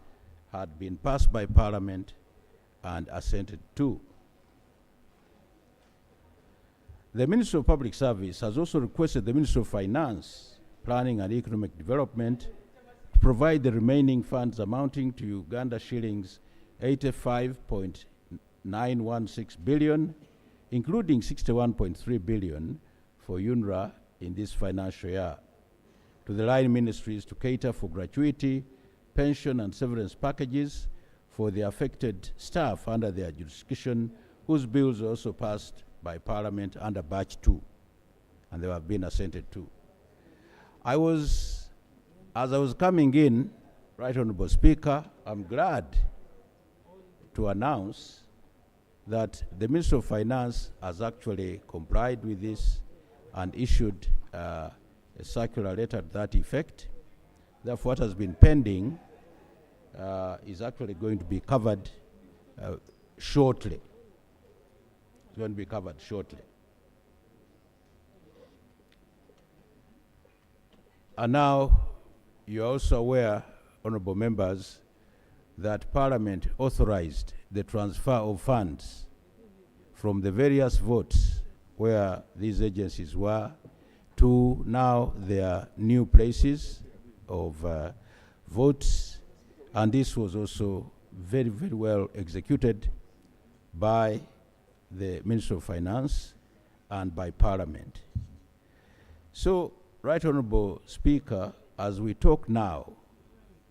J: had been passed by Parliament and assented to. The Ministry of Public Service has also requested the Ministry of Finance, Planning and Economic Development to provide the remaining funds amounting to Uganda shillings 85.916 billion, including 61.3 billion for UNRWA in this financial year, to the line ministries to cater for gratuity, pension and severance packages for the affected staff under their jurisdiction, whose bills were also passed by Parliament under Batch 2, and they have been assented to. As I was coming in, Right Honorable Speaker, I'm glad to announce that the Minister of Finance has actually complied with this and issued a circular letter to that effect. Therefore, what has been pending is actually going to be covered shortly. It's going to be covered shortly. And now, you're also aware, honorable members, that Parliament authorized the transfer of funds from the various votes where these agencies were to now their new places of votes, and this was also very, very well executed by the Ministry of Finance and by Parliament. So, Right Honorable Speaker, as we talk now,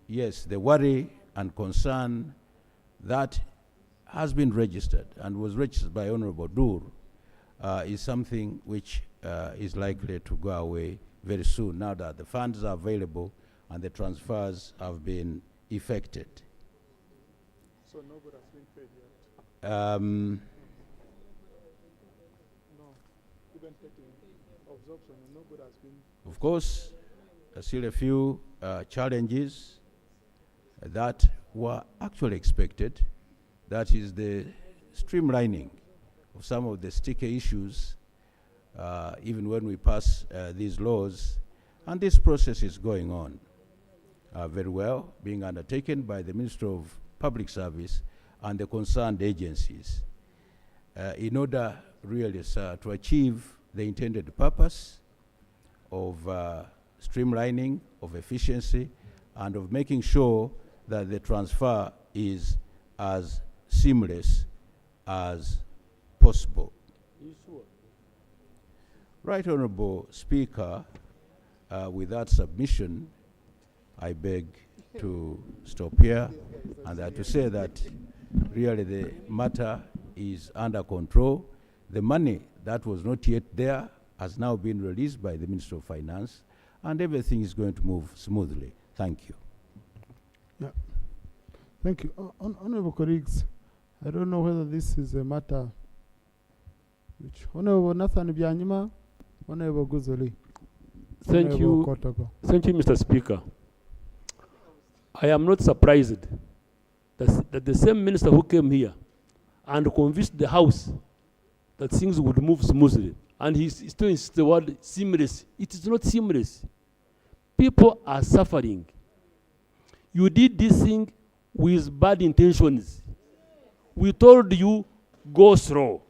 J: yes, the worry and concern that has been registered and was registered by Honorable Dur is something which is likely to go away very soon now that the funds are available and the transfers have been effected.
D: So nobody has been paid yet?
J: Um,
D: No, even taking absorption, nobody has been.
J: Of course, still a few challenges that were actually expected. That is the streamlining of some of the sticky issues, even when we pass these laws. And this process is going on very well, being undertaken by the Ministry of Public Service and the concerned agencies in order really, sir, to achieve the intended purpose of streamlining, of efficiency, and of making sure that the transfer is as seamless as possible. Right Honorable Speaker, with that submission, I beg to stop here and to say that really the matter is under control. The money that was not yet there has now been released by the Ministry of Finance, and everything is going to move smoothly. Thank you.
E: Yeah.
C: Thank you. Honorable colleagues, I don't know whether this is a matter which Honorable Nathan Byanyima, Honorable Guzoli.
K: Thank you. Thank you, Mr. Speaker. I am not surprised that the same minister who came here and convinced the House that things would move smoothly, and he still insists the word seamless. It is not seamless. People are suffering. You did this thing with bad intentions. We told you, go slow.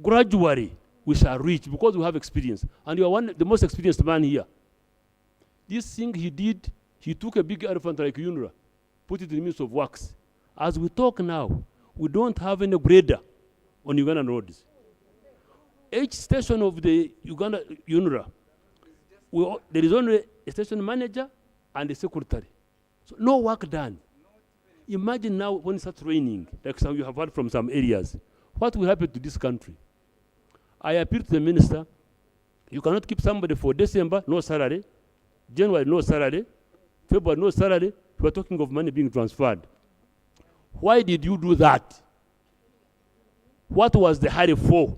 K: Gradually, we shall reach, because we have experience. And you are the most experienced man here. This thing he did, he took a big elephant like UNRWA, put it in the midst of works. As we talk now, we don't have any grader on Ugandan roads. Each station of the Uganda UNRWA, there is only a station manager and a secretary. So no work done. Imagine now when it starts raining, like some you have heard from some areas, what will happen to this country? I appeal to the minister, you cannot keep somebody for December, no salary, January, no salary, February, no salary. We are talking of money being transferred. Why did you do that? What was the hurry for?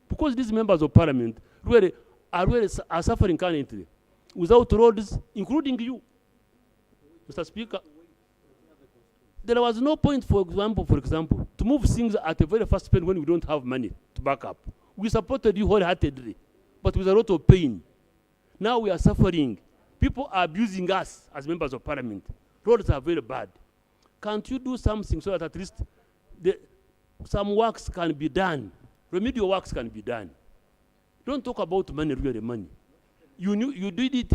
K: Because these members of parliament really are suffering currently without roads, including you, Mr. Speaker. There was no point, for example, to move things at a very fast pace when we don't have money to back up. We supported you wholeheartedly, but with a lot of pain. Now we are suffering. People are abusing us as members of parliament. Roads are very bad. Can't you do something so that at least some works can be done? Remedial works can be done. Don't talk about money, really money. You did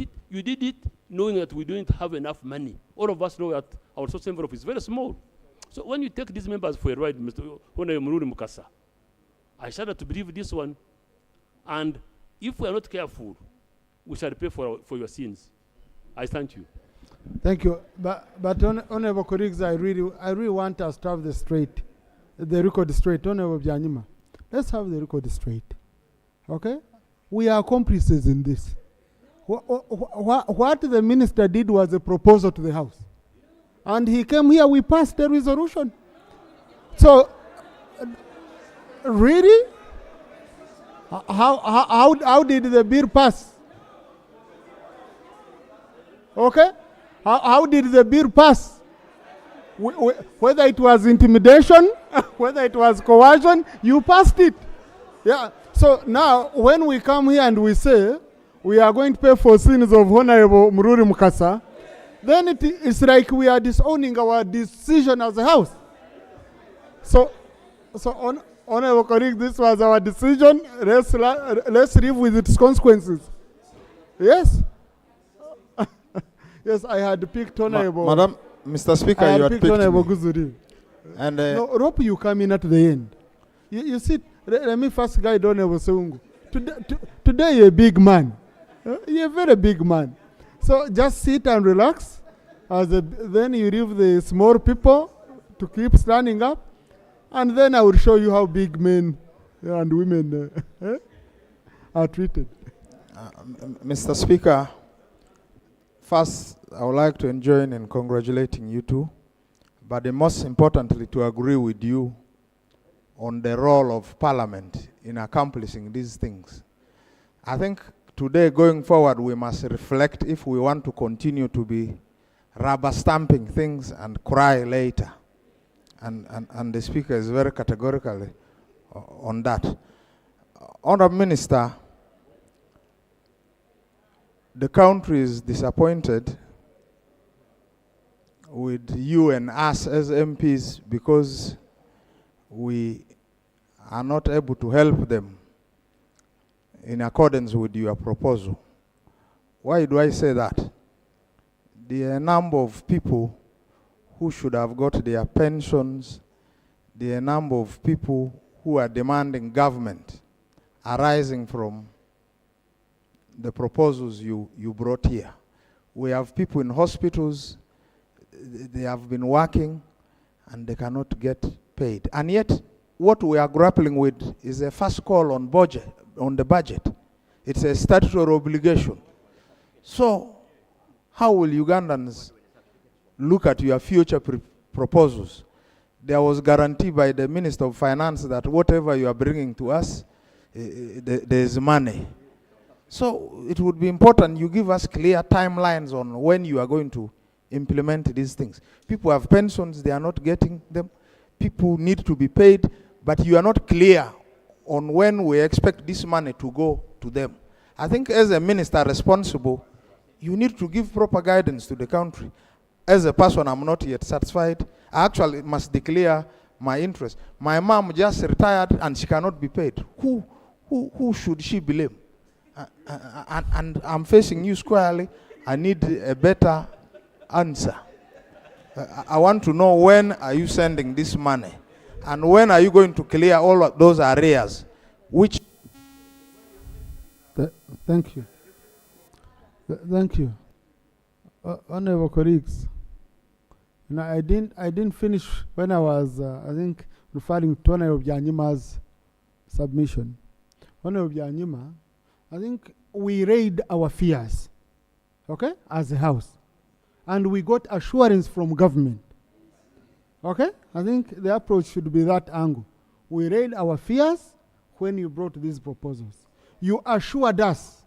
K: it knowing that we don't have enough money. All of us know that our social envelope is very small. So when you take these members for a ride, Mr. Honorable Mukasa, I shudder to believe this one. And if we are not careful, we shall pay for your sins. I thank you.
C: Thank you. But honorable colleagues, I really want us to have the record straight. Honorable Byanyima, let's have the record straight. Okay? We are accomplices in this. What the minister did was a proposal to the House. And he came here, we passed the resolution. So, really? How did the bill pass? Okay? How did the bill pass? Whether it was intimidation, whether it was coercion, you passed it. Yeah. So now, when we come here and we say we are going to pay for sins of Honorable Mururi Mukasa, then it's like we are disowning our decision as a House. So Honorable colleague, this was our decision. Let's live with its consequences. Yes. Yes, I had picked Honorable.
L: Madam, Mr. Speaker, you had picked
C: Honorable
L: me.
C: Guzuri.
L: And
C: no, Rope, you come in at the end. You see, let me first guide Honorable Seungu. Today you're a big man. You're a very big man. So just sit and relax. Then you leave the small people to keep standing up. And then I will show you how big men and women are treated.
L: Mr. Speaker, first, I would like to join in congratulating you two, but most importantly, to agree with you on the role of Parliament in accomplishing these things. I think today, going forward, we must reflect if we want to continue to be rubber stamping things and cry later. And the Speaker is very categorical on that. Honourable Minister, the country is disappointed with you and us as MPs because we are not able to help them in accordance with your proposal. Why do I say that? There are a number of people who should have got their pensions. There are a number of people who are demanding government arising from the proposals you brought here. We have people in hospitals, they have been working and they cannot get paid. And yet, what we are grappling with is a first call on the budget. It's a statutory obligation. So, how will Ugandans look at your future proposals, there was guarantee by the Minister of Finance that whatever you are bringing to us, there is money. So it would be important you give us clear timelines on when you are going to implement these things. People have pensions, they are not getting them. People need to be paid, but you are not clear on when we expect this money to go to them. I think as a minister responsible, you need to give proper guidance to the country. As a person, I'm not yet satisfied. I actually must declare my interest. My mom just retired and she cannot be paid. Who should she blame? And I'm facing you squarely. I need a better answer. I want to know, when are you sending this money? And when are you going to clear all of those areas? Which...
C: Thank you. Thank you. Honorable colleagues, you know, I didn't finish when I was, I think, referring to Honorable Byanyuma's submission. Honorable Byanyuma, I think we raised our fears, okay, as a house. And we got assurance from government. Okay? I think the approach should be that angle. We raised our fears when you brought these proposals. You assured us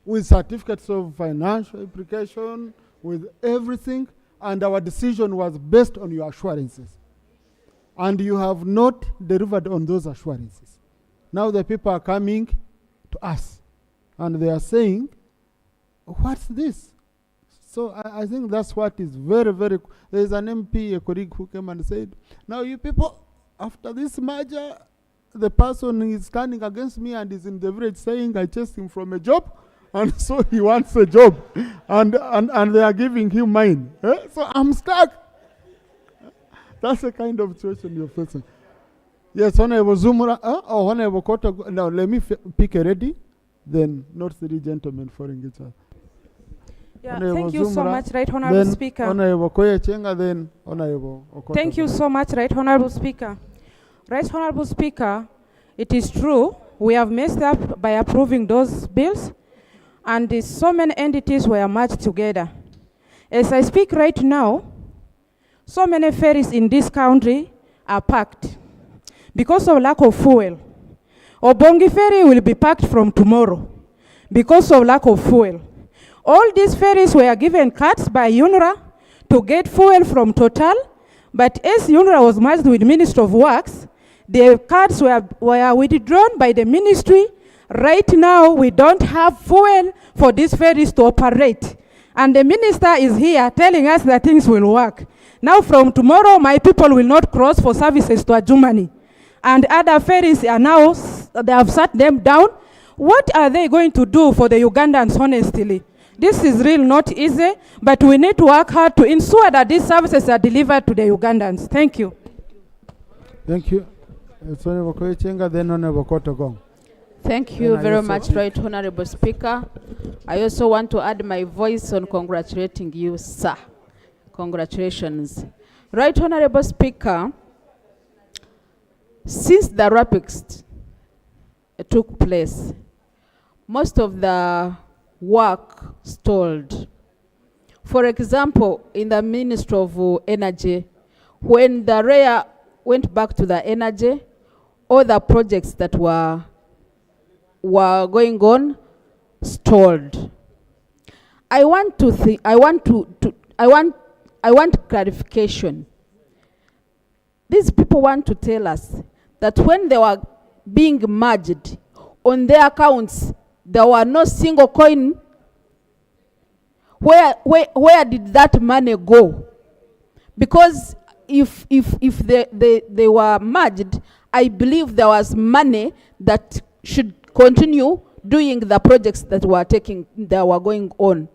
C: with certificates of financial implication, with everything, and our decision was based on your assurances. And you have not delivered on those assurances. Now the people are coming to us, and they are saying, what's this? So I think that's what is very, very... There's an MP, a colleague, who came and said, now you people, after this merger, the person is standing against me and is in the village saying I chased him from a job, and so he wants a job, and they are giving him mine. So I'm stuck. That's the kind of situation you're facing. Yes, Honorable Zumura, or Honorable Kota. Now let me pick a ready, then not three gentlemen following each other.
G: Yeah, thank you so much, Right Honorable Speaker.
C: Honorable Koyechenga, then Honorable Okota.
G: Thank you so much, Right Honorable Speaker. Right Honorable Speaker, it is true, we have messed up by approving those bills, and so many entities were merged together. As I speak right now, so many ferries in this country are packed because of lack of fuel. Obongi ferry will be packed from tomorrow because of lack of fuel. All these ferries were given cards by UNRWA to get fuel from Total, but as UNRWA was merged with Ministry of Works, the cards were withdrawn by the ministry. Right now, we don't have fuel for these ferries to operate. And the minister is here telling us that things will work. Now from tomorrow, my people will not cross for services to Germany. And other ferries are now, they have shut them down. What are they going to do for the Ugandans, honestly? This is really not easy, but we need to work hard to ensure that these services are delivered to the Ugandans. Thank you.
C: Thank you. It's Honorable Koyechenga, then Honorable Kotogong.
T: Thank you very much, Right Honorable Speaker. I also want to add my voice on congratulating you, sir. Congratulations. Right Honorable Speaker, since the RAPIX took place, most of the work stalled. For example, in the Ministry of Energy, when the REA went back to the energy, all the projects that were going on stalled. I want clarification. These people want to tell us that when they were being merged, on their accounts, there were no single coin. Where did that money go? Because if they were merged, I believe there was money that should continue doing the projects that were going on.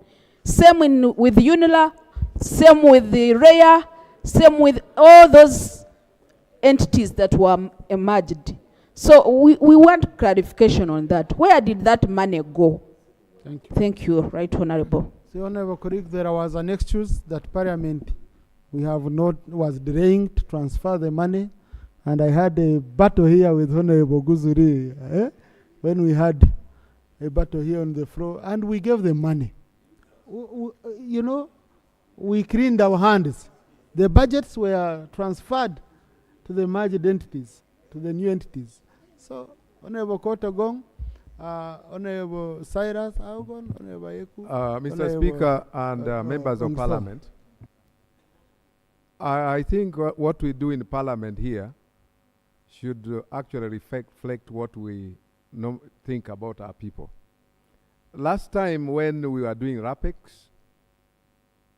T: Same with UNILA, same with the REA, same with all those entities that were merged. So we want clarification on that. Where did that money go?
C: Thank you.
T: Thank you, Right Honorable.
C: So, Honorable colleague, there was an excuse that Parliament was delaying to transfer the money, and I had a battle here with Honorable Guzuri when we had a battle here on the floor, and we gave them money. You know, we cleaned our hands
E: The budgets were transferred to the merged entities, to the new entities. So, Honorable Kotagong, Honorable Cyrus Augon, Honorable Eku,
B: Mr. Speaker and members of Parliament, I think what we do in Parliament here should actually reflect what we think about our people. Last time when we were doing RAPEX,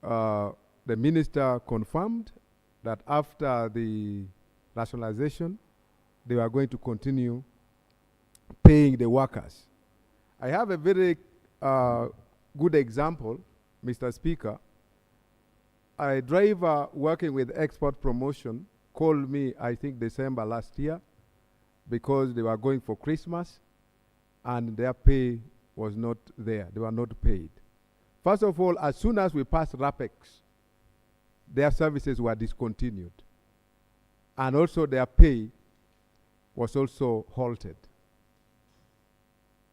B: the minister confirmed that after the rationalization, they were going to continue paying the workers. I have a very good example, Mr. Speaker. A driver working with export promotion called me, I think December last year, because they were going for Christmas and their pay was not there. They were not paid. First of all, as soon as we passed RAPEX, their services were discontinued. And also their pay was also halted.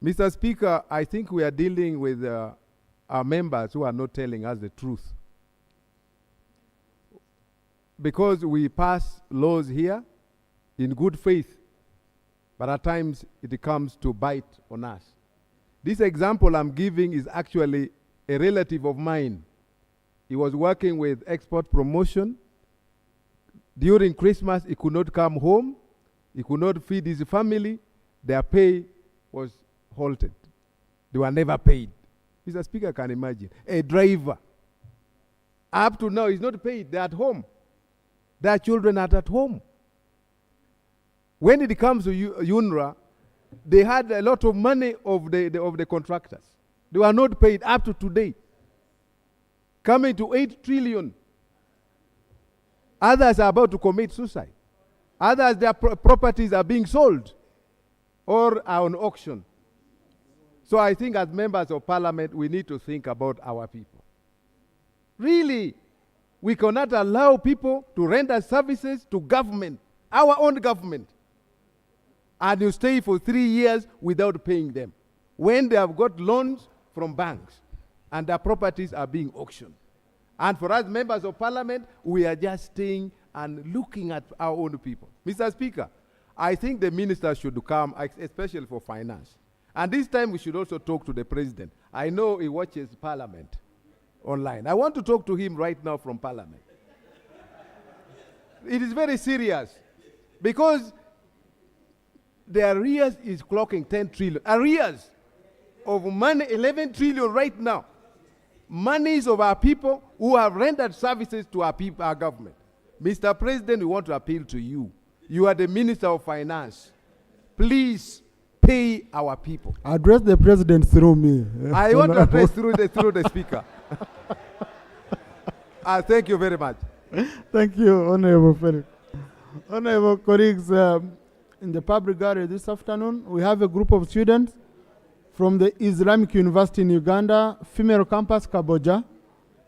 B: Mr. Speaker, I think we are dealing with our members who are not telling us the truth. Because we pass laws here in good faith, but at times it comes to bite on us. This example I'm giving is actually a relative of mine. He was working with export promotion. During Christmas, he could not come home. He could not feed his family. Their pay was halted. They were never paid. Mr. Speaker can imagine. A driver, up to now, is not paid. They're at home. Their children are at home. When it comes to UNRWA, they had a lot of money of the contractors. They were not paid up to today, coming to 8 trillion. Others are about to commit suicide. Others, their properties are being sold or are on auction. So I think as members of Parliament, we need to think about our people. Really, we cannot allow people to render services to government, our own government, and you stay for 3 years without paying them when they have got loans from banks and their properties are being auctioned. And for us members of Parliament, we are just staying and looking at our own people. Mr. Speaker, I think the minister should come, especially for finance. And this time we should also talk to the president. I know he watches Parliament online. I want to talk to him right now from Parliament. It is very serious because the arrears is clocking 10 trillion. Arrears of money, 11 trillion right now. Monies of our people who have rendered services to our people, our government. Mr. President, we want to appeal to you. You are the Minister of Finance. Please pay our people.
E: Address the president through me.
B: I want to address through the speaker. Thank you very much.
E: Thank you, Honorable Felix. Honorable colleagues, in the public gallery this afternoon, we have a group of students from the Islamic University in Uganda, female campus Kaboja.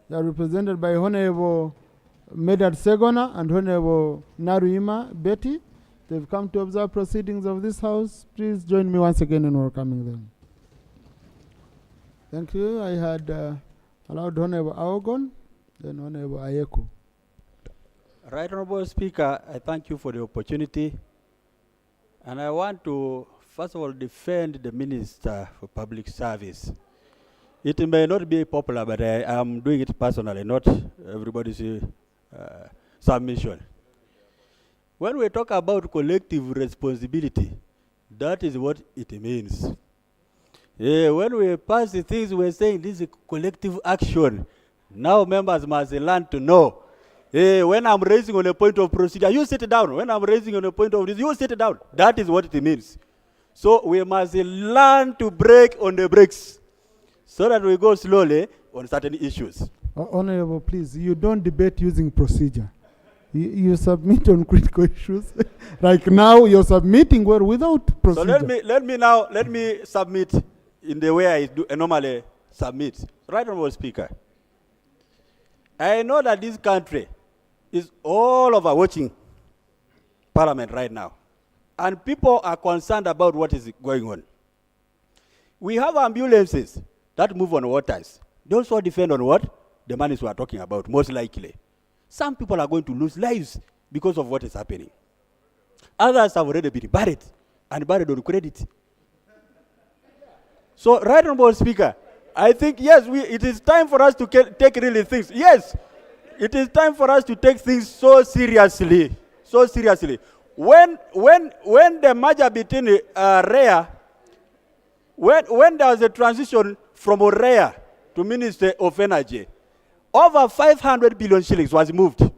E: They are represented by Honorable Medad Segona and Honorable Naruima Betty. They've come to observe proceedings of this House. Please join me once again in welcoming them. Thank you. I had allowed Honorable Aogon, then Honorable Ayeku.
M: Right Honorable Speaker, I thank you for the opportunity. And I want to, first of all, defend the Minister for Public Service. It may not be popular, but I am doing it personally, not everybody's submission. When we talk about collective responsibility, that is what it means. When we pass the things, we're saying this is collective action. Now members must learn to know. When I'm raising on a point of procedure, you sit down. When I'm raising on a point of this, you sit down. That is what it means. So we must learn to break on the brakes so that we go slowly on certain issues.
E: Honorable, please, you don't debate using procedure. You submit on critical issues. Like now, you're submitting well without procedure.
M: So let me submit in the way I normally submit. Right Honorable Speaker, I know that this country is all over watching Parliament right now. And people are concerned about what is going on. We have ambulances that move on waters. They also depend on what? The monies we are talking about, most likely. Some people are going to lose lives because of what is happening. Others have already been buried, and buried on credit. So, Right Honorable Speaker, I think, yes, it is time for us to take really things. Yes, it is time for us to take things so seriously. So seriously. When the merger between REA, when there was a transition from REA to Ministry of Energy, over 500 billion shillings was moved.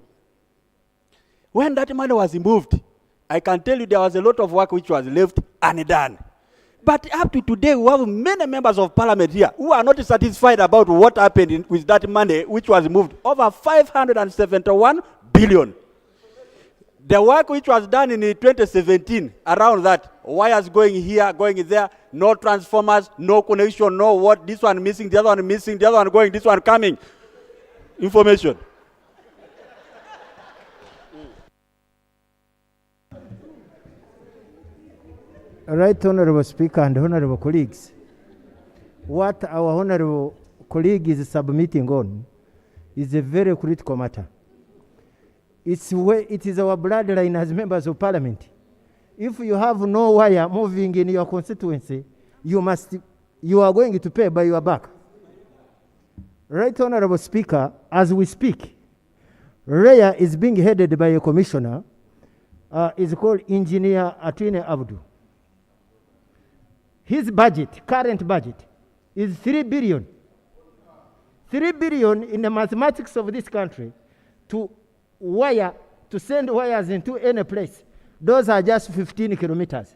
M: When that money was moved, I can tell you there was a lot of work which was left undone. But up to today, we have many members of parliament here who are not satisfied about what happened with that money which was moved. Over 571 billion. The work which was done in 2017 around that, wires going here, going there, no transformers, no connection, no what, this one missing, the other one missing, the other one going, this one coming. Information.
V: Right Honorable Speaker and Honorable colleagues, what our Honorable colleague is submitting on is a very critical matter. It is our bloodline as members of parliament. If you have no wire moving in your constituency, you are going to pay by your back. Right Honorable Speaker, as we speak, REA is being headed by a commissioner, is called Engineer Atwine Abdu. His budget, current budget, is 3 billion. 3 billion in the mathematics of this country to send wires into any place. Those are just 15 kilometers.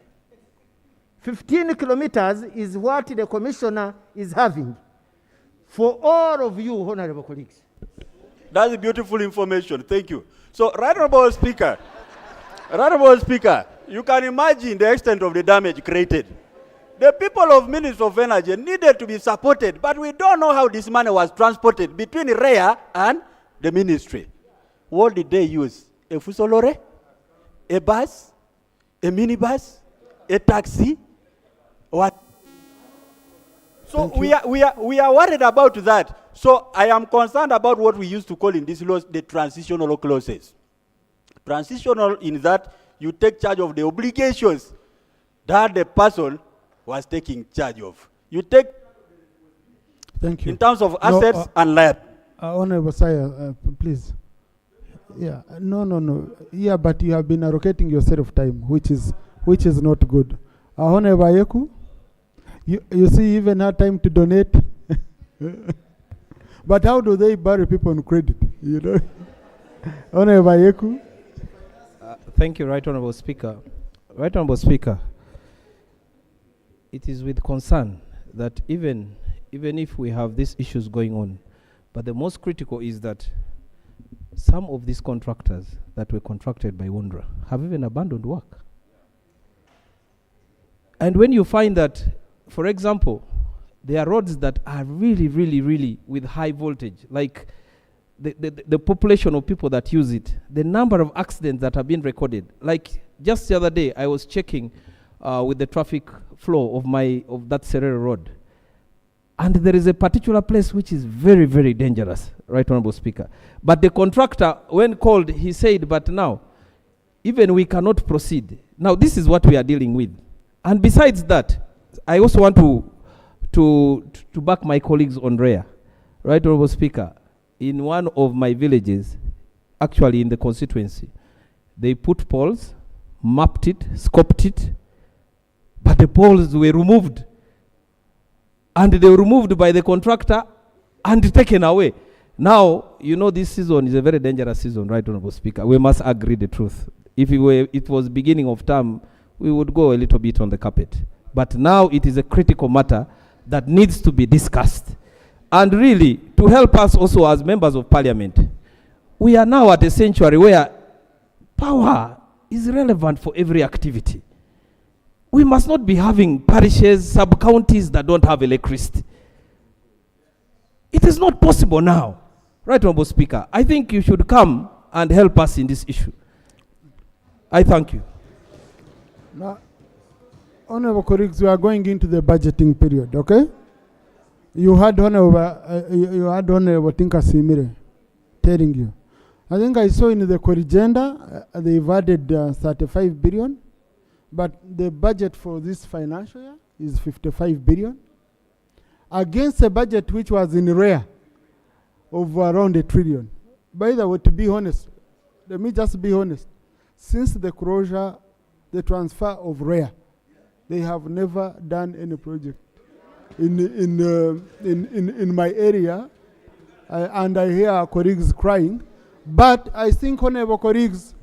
V: 15 kilometers is what the commissioner is having for all of you, honorable colleagues.
M: That's beautiful information. Thank you. So, Right Honorable Speaker, you can imagine the extent of the damage created. The people of Ministry of Energy needed to be supported, but we don't know how this money was transported between REA and the ministry. What did they use? A fusolore? A bus? A minibus? A taxi? What? So we are worried about that. So I am concerned about what we used to call in this law the transitional clauses. Transitional in that you take charge of the obligations that the person was taking charge of. You take
C: Thank you.
M: In terms of assets and liabilities.
C: Honorable Sire, please. Yeah, no. Yeah, but you have been allocating yourself time, which is not good. Honorable Ayeku, you see, even had time to donate. But how do they bury people on credit? You know. Honorable Ayeku.
H: Thank you, Right Honorable Speaker. Right Honorable Speaker, it is with concern that even if we have these issues going on, but the most critical is that some of these contractors that were contracted by UNDRA have even abandoned work. And when you find that, for example, there are roads that are really with high voltage, like the population of people that use it, the number of accidents that have been recorded. Like just the other day, I was checking with the traffic flow of that Serere Road. And there is a particular place which is very dangerous, Right Honorable Speaker. But the contractor, when called, he said, but now, even we cannot proceed. Now, this is what we are dealing with. And besides that, I also want to back my colleagues on REA. Right Honorable Speaker, in one of my villages, actually in the constituency, they put poles, mapped it, scoped it, but the poles were removed. And they were removed by the contractor and taken away. Now, you know, this season is a very dangerous season, Right Honorable Speaker. We must agree the truth. If it was beginning of term, we would go a little bit on the carpet. But now it is a critical matter that needs to be discussed. And really, to help us also as members of parliament, we are now at a century where power is relevant for every activity. We must not be having parishes, sub-counties that don't have electricity. It is not possible now. Right Honorable Speaker, I think you should come and help us in this issue. I thank you.
C: Now, honorable colleagues, we are going into the budgeting period, okay? You had Honorable Tinka Simire telling you.
E: I think I saw in the corrigenda, they've added 35 billion, but the budget for this financial year is 55 billion, against a budget which was in REA of around 1 trillion. By the way, to be honest, let me just be honest, since the closure, the transfer of REA, they have never done any project in my area, and I hear our colleagues crying. But I think, honorable colleagues,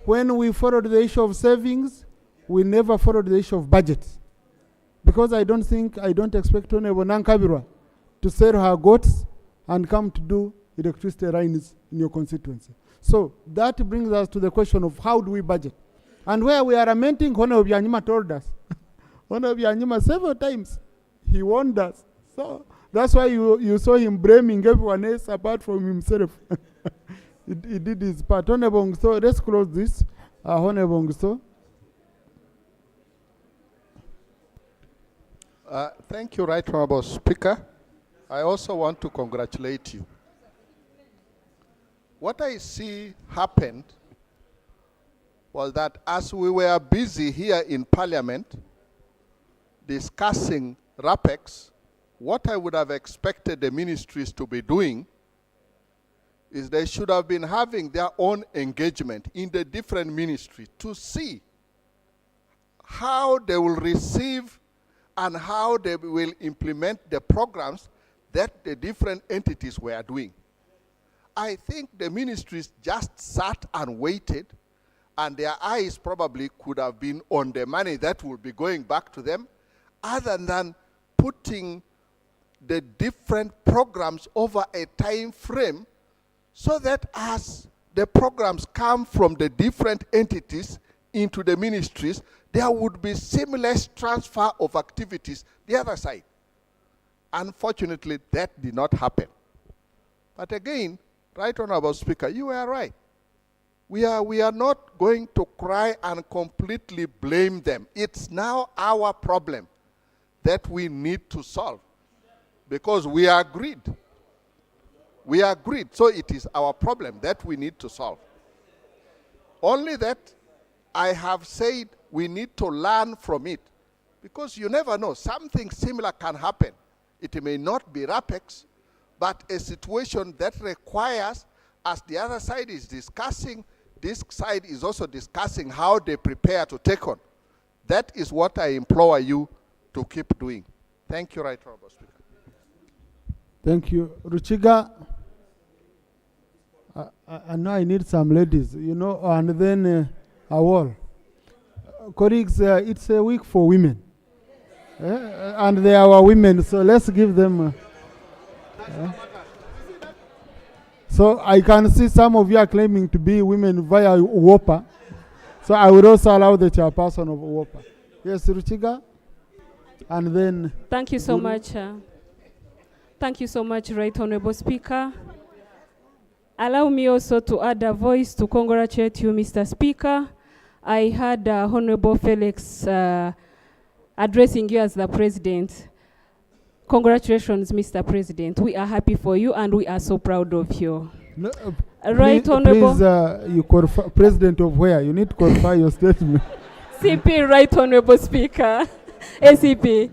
E: when we followed the issue of savings, we never followed the issue of budgets. Because I don't expect Honorable Nankabirwa to sell her goats and come to do electricity lines in your constituency. So that brings us to the question of how do we budget? And where we are lamenting, Honorable Byanyima told us. Honorable Byanyima several times, he warned us. So that's why you saw him blaming everyone else apart from himself. He did his part. Honorable Ngso, let's close this. Honorable Ngso.
N: Thank you, Right Honorable Speaker. I also want to congratulate you. What I see happened was that as we were busy here in Parliament discussing RAPEX, what I would have expected the ministries to be doing is they should have been having their own engagement in the different ministries to see how they will receive and how they will implement the programs that the different entities were doing. I think the ministries just sat and waited, and their eyes probably could have been on the money that will be going back to them, other than putting the different programs over a time frame, so that as the programs come from the different entities into the ministries, there would be seamless transfer of activities the other side. Unfortunately, that did not happen. But again, Right Honorable Speaker, you were right. We are not going to cry and completely blame them. It's now our problem that we need to solve, because we agreed. We agreed, so it is our problem that we need to solve. Only that I have said we need to learn from it, because you never know, something similar can happen. It may not be RAPEX, but a situation that requires, as the other side is discussing, this side is also discussing how they prepare to take on. That is what I implore you to keep doing. Thank you, Right Honorable Speaker.
E: Thank you. Ruchiga, I know I need some ladies, you know, and then a wall. Colleagues, it's a week for women. And they are our women, so let's give them. So I can see some of you are claiming to be women via WOPA. So I would also allow the chairperson of WOPA. Yes, Ruchiga. And then.
P: Thank you so much. Thank you so much, Right Honorable Speaker. Allow me also to add a voice to congratulate you, Mr. Speaker. I heard Honorable Felix addressing you as the President. Congratulations, Mr. President. We are happy for you and we are so proud of you.
E: No,
P: Right Honorable.
E: Please, you qualify, President of where? You need to qualify your statement.
P: CP, Right Honorable Speaker. ACP.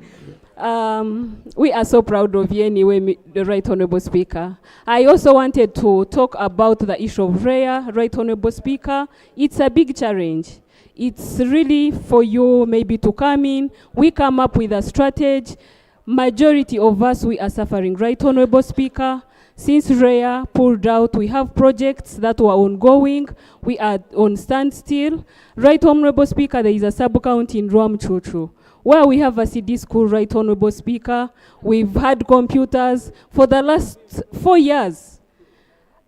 P: We are so proud of you anyway, the Right Honorable Speaker. I also wanted to talk about the issue of REA, Right Honorable Speaker. It's a big challenge. It's really for you maybe to come in. We come up with a strategy. Majority of us, we are suffering, Right Honorable Speaker. Since REA pulled out, we have projects that were ongoing. We are on standstill. Right Honorable Speaker, there is a sub-county in Rwamchuchu, where we have a CD school, Right Honorable Speaker. We've had computers for the last 4 years.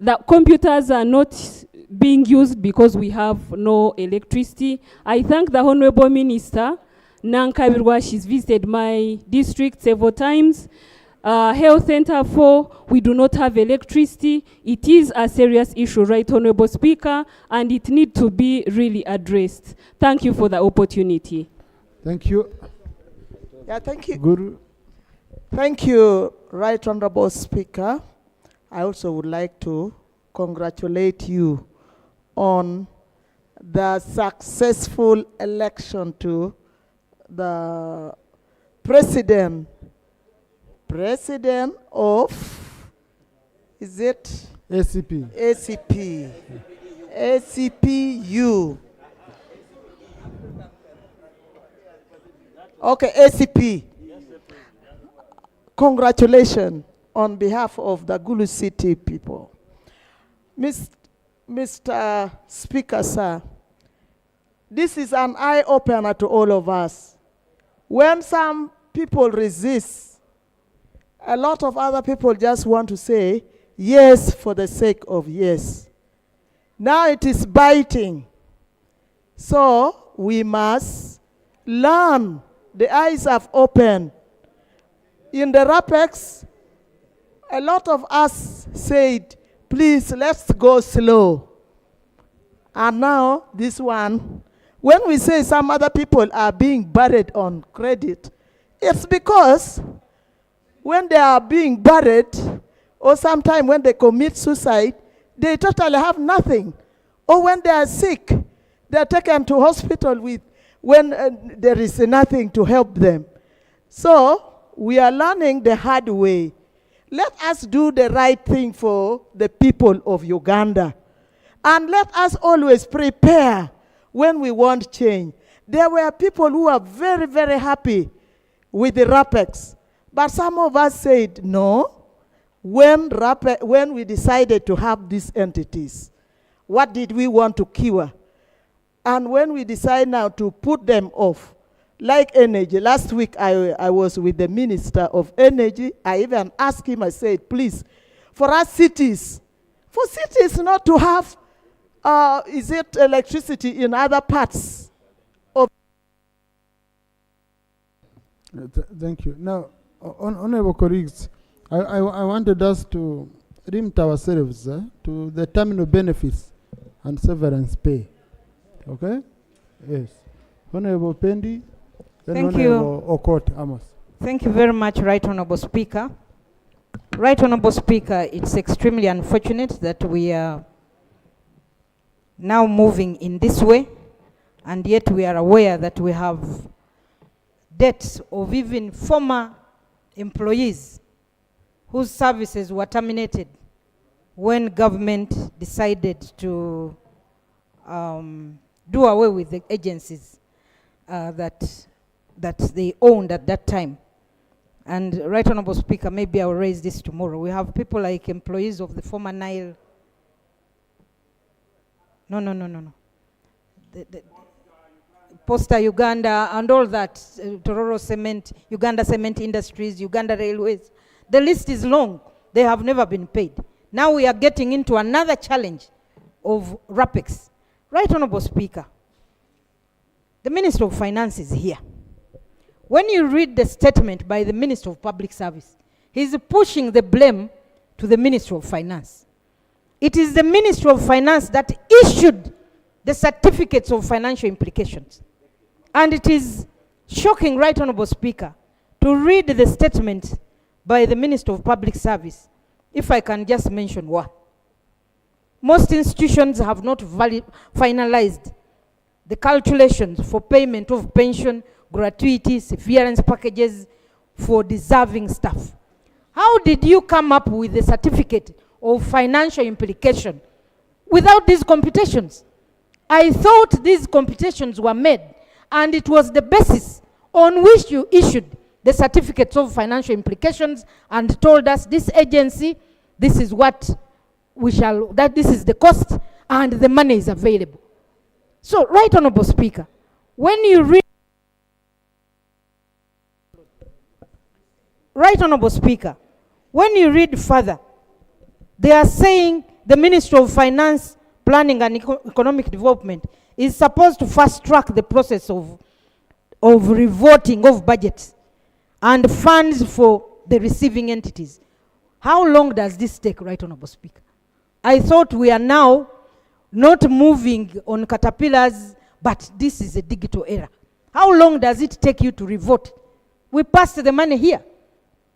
P: The computers are not being used because we have no electricity. I thank the Honorable Minister, Nankabirwa. She's visited my district several times. Health Center 4, we do not have electricity. It is a serious issue, Right Honorable Speaker, and it needs to be really addressed. Thank you for the opportunity.
E: Thank you.
W: Yeah, thank you.
E: Guru.
W: Thank you, Right Honorable Speaker. I also would like to congratulate you on the successful election to the president of, is it?
E: ACP.
W: ACP. ACPU. Okay, ACP. Congratulations on behalf of the Gulu City people. Mr. Speaker, sir, this is an eye-opener to all of us. When some people resist, a lot of other people just want to say yes for the sake of yes. Now it is biting. So we must learn. The eyes have opened. In the RAPEX, a lot of us said, please, let's go slow. And now, this one, when we say some other people are being buried on credit, it's because when they are being buried, or sometime when they commit suicide, they totally have nothing. Or when they are sick, they are taken to hospital with when there is nothing to help them. So, we are learning the hard way. Let us do the right thing for the people of Uganda. And let us always prepare when we want change. There were people who are very, very happy with the RAPEX. But some of us said, no. When we decided to have these entities, what did we want to cure? And when we decide now to put them off, like energy, last week I was with the Minister of Energy. I even asked him, I said, please, for us cities, for cities not to have, is it electricity in other parts of...
E: Thank you. Now, honorable colleagues, I wanted us to limit ourselves to the terminal benefits and severance pay. Okay? Yes. Honorable Pendi.
O: Thank you.
E: Okot Amos.
O: Thank you very much, Right Honorable Speaker. Right Honorable Speaker, it's extremely unfortunate that we are now moving in this way, and yet we are aware that we have deaths of even former employees whose services were terminated when government decided to do away with the agencies that they owned at that time. And Right Honorable Speaker, maybe I'll raise this tomorrow. We have people like employees of the former Nile. No. The Posta Uganda and all that, Tororo Cement, Uganda Cement Industries, Uganda Railways. The list is long. They have never been paid. Now we are getting into another challenge of RAPEX. Right Honorable Speaker, the Minister of Finance is here. When you read the statement by the Minister of Public Service, he's pushing the blame to the Minister of Finance. It is the Minister of Finance that issued the certificates of financial implications. And it is shocking, Right Honorable Speaker, to read the statement by the Minister of Public Service, if I can just mention one. Most institutions have not finalized the calculations for payment of pension, gratuity, severance packages for deserving staff. How did you come up with the certificate of financial implication without these computations? I thought these computations were made, and it was the basis on which you issued the certificates of financial implications and told us this agency, this is what we shall, that this is the cost and the money is available. So, Right Honorable Speaker, when you read, Right Honorable Speaker, when you read further, they are saying the Ministry of Finance, Planning and Economic Development is supposed to fast track the process of revoting of budgets and funds for the receiving entities. How long does this take, Right Honorable Speaker? I thought we are now not moving on caterpillars, but this is a digital era. How long does it take you to revote? We passed the money here.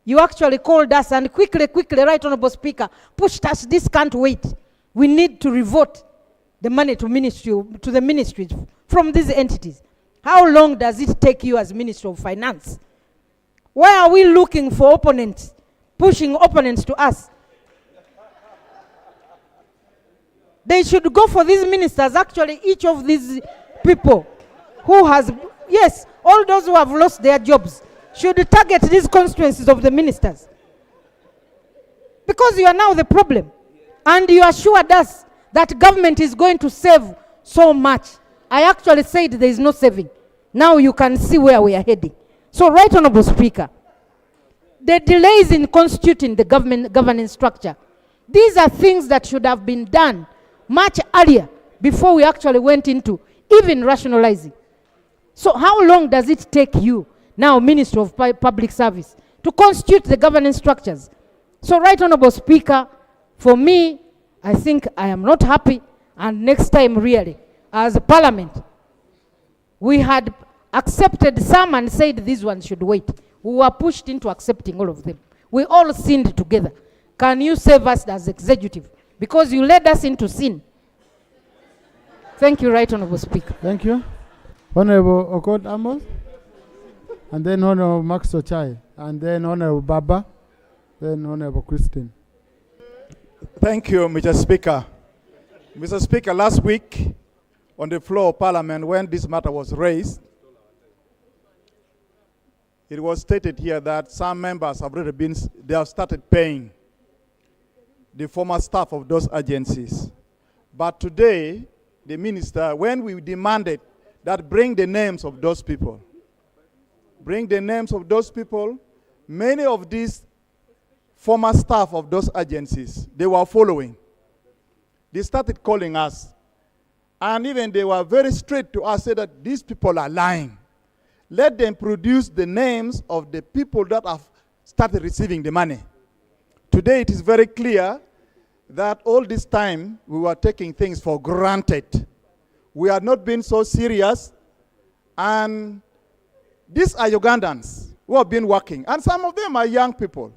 O: You actually called us and quickly, Right Honorable Speaker, pushed us, this can't wait. We need to revote the money to the ministries from these entities. How long does it take you as Minister of Finance? Why are we looking for opponents, pushing opponents to us? They should go for these ministers. Actually, each of these people who has, yes, all those who have lost their jobs should target these constituencies of the ministers. Because you are now the problem. And you assured us that government is going to save so much. I actually said there is no saving. Now you can see where we are heading. So, Right Honorable Speaker, the delays in constituting the governing structure, these are things that should have been done much earlier before we actually went into even rationalizing. So how long does it take you now, Minister of Public Service, to constitute the governing structures? So, Right Honorable Speaker, for me, I think I am not happy, and next time really, as a Parliament, we had accepted some and said these ones should wait. We were pushed into accepting all of them. We all sinned together. Can you save us as executive? Because you led us into sin. Thank you, Right Honorable Speaker.
E: Thank you. Honorable Okot Amos, and then Honorable Max Ochai, and then Honorable Baba, then Honorable Christine.
L: Thank you, Mr. Speaker. Mr. Speaker, last week on the floor of Parliament, when this matter was raised, it was stated here that some members have already have started paying the former staff of those agencies. But today, the minister, when we demanded that bring the names of those people, many of these former staff of those agencies, they were following. They started calling us. And even they were very straight to us, say that these people are lying. Let them produce the names of the people that have started receiving the money. Today it is very clear that all this time we were taking things for granted. We had not been so serious, and these are Ugandans who have been working, and some of them are young people.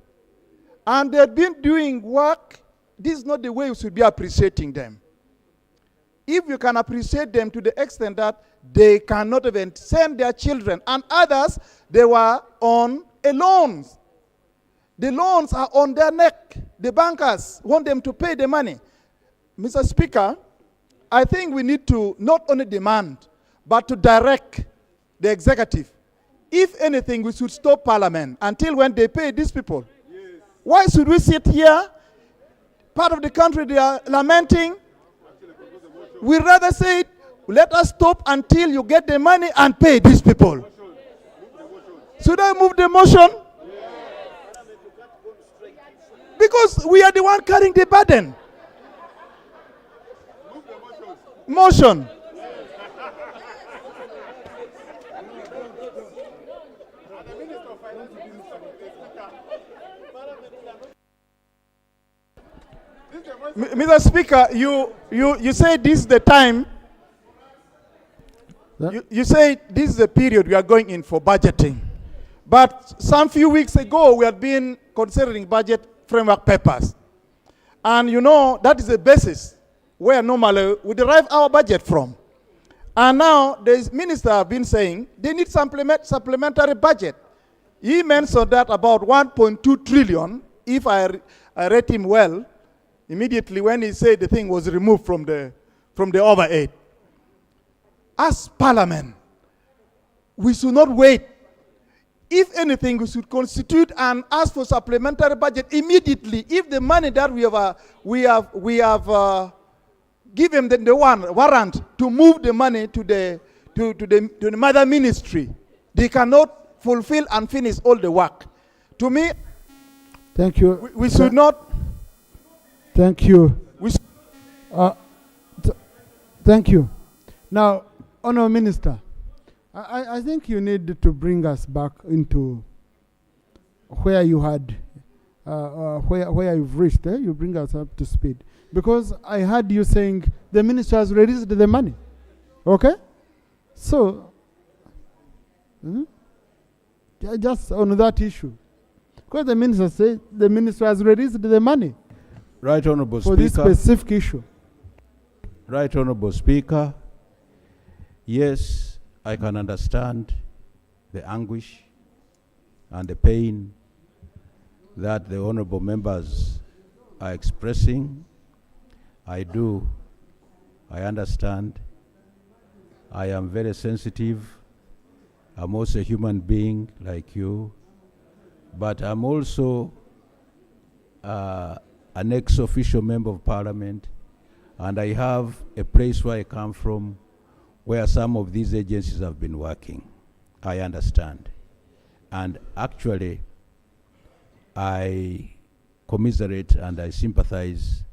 L: And they've been doing work. This is not the way we should be appreciating them. If you can appreciate them to the extent that they cannot even send their children, and others, they were on a loans. The loans are on their neck. The bankers want them to pay the money. Mr. Speaker, I think we need to not only demand, but to direct the executive. If anything, we should stop Parliament until when they pay these people. Yes. Why should we sit here? Part of the country, they are lamenting. We rather say, let us stop until you get the money and pay these people. Should I move the motion? Because we are the one carrying the burden. Motion. Mr. Speaker, you say this is the time. You say this is the period we are going in for budgeting. But some few weeks ago, we had been considering budget framework papers. And you know, that is the basis where normally we derive our budget from. And now the minister have been saying they need supplementary budget. He mentioned that about 1.2 trillion, if I read him well, immediately when he said the thing was removed from the overhead. As Parliament, we should not wait. If anything, we should constitute and ask for supplementary budget immediately. If the money that we have given them the warrant to move the money to the mother ministry, they cannot fulfill and finish all the work. To me,
E: thank you.
L: We should not.
E: Thank you. Thank you. Now, Honourable Minister, I think you need to bring us back into where you had, where you've reached. You bring us up to speed. Because I heard you saying the minister has released the money. Okay? So, just on that issue. Because the minister said the minister has released the money.
J: Right Honourable
E: for
J: Speaker.
E: this specific issue.
J: Right Honourable Speaker, yes, I can understand the anguish and the pain that the honourable members are expressing. I do. I understand. I am very sensitive. I'm also a human being like you, but I'm also an ex-official member of Parliament, and I have a place where I come from where some of these agencies have been working. I understand. And actually, I commiserate and I sympathize.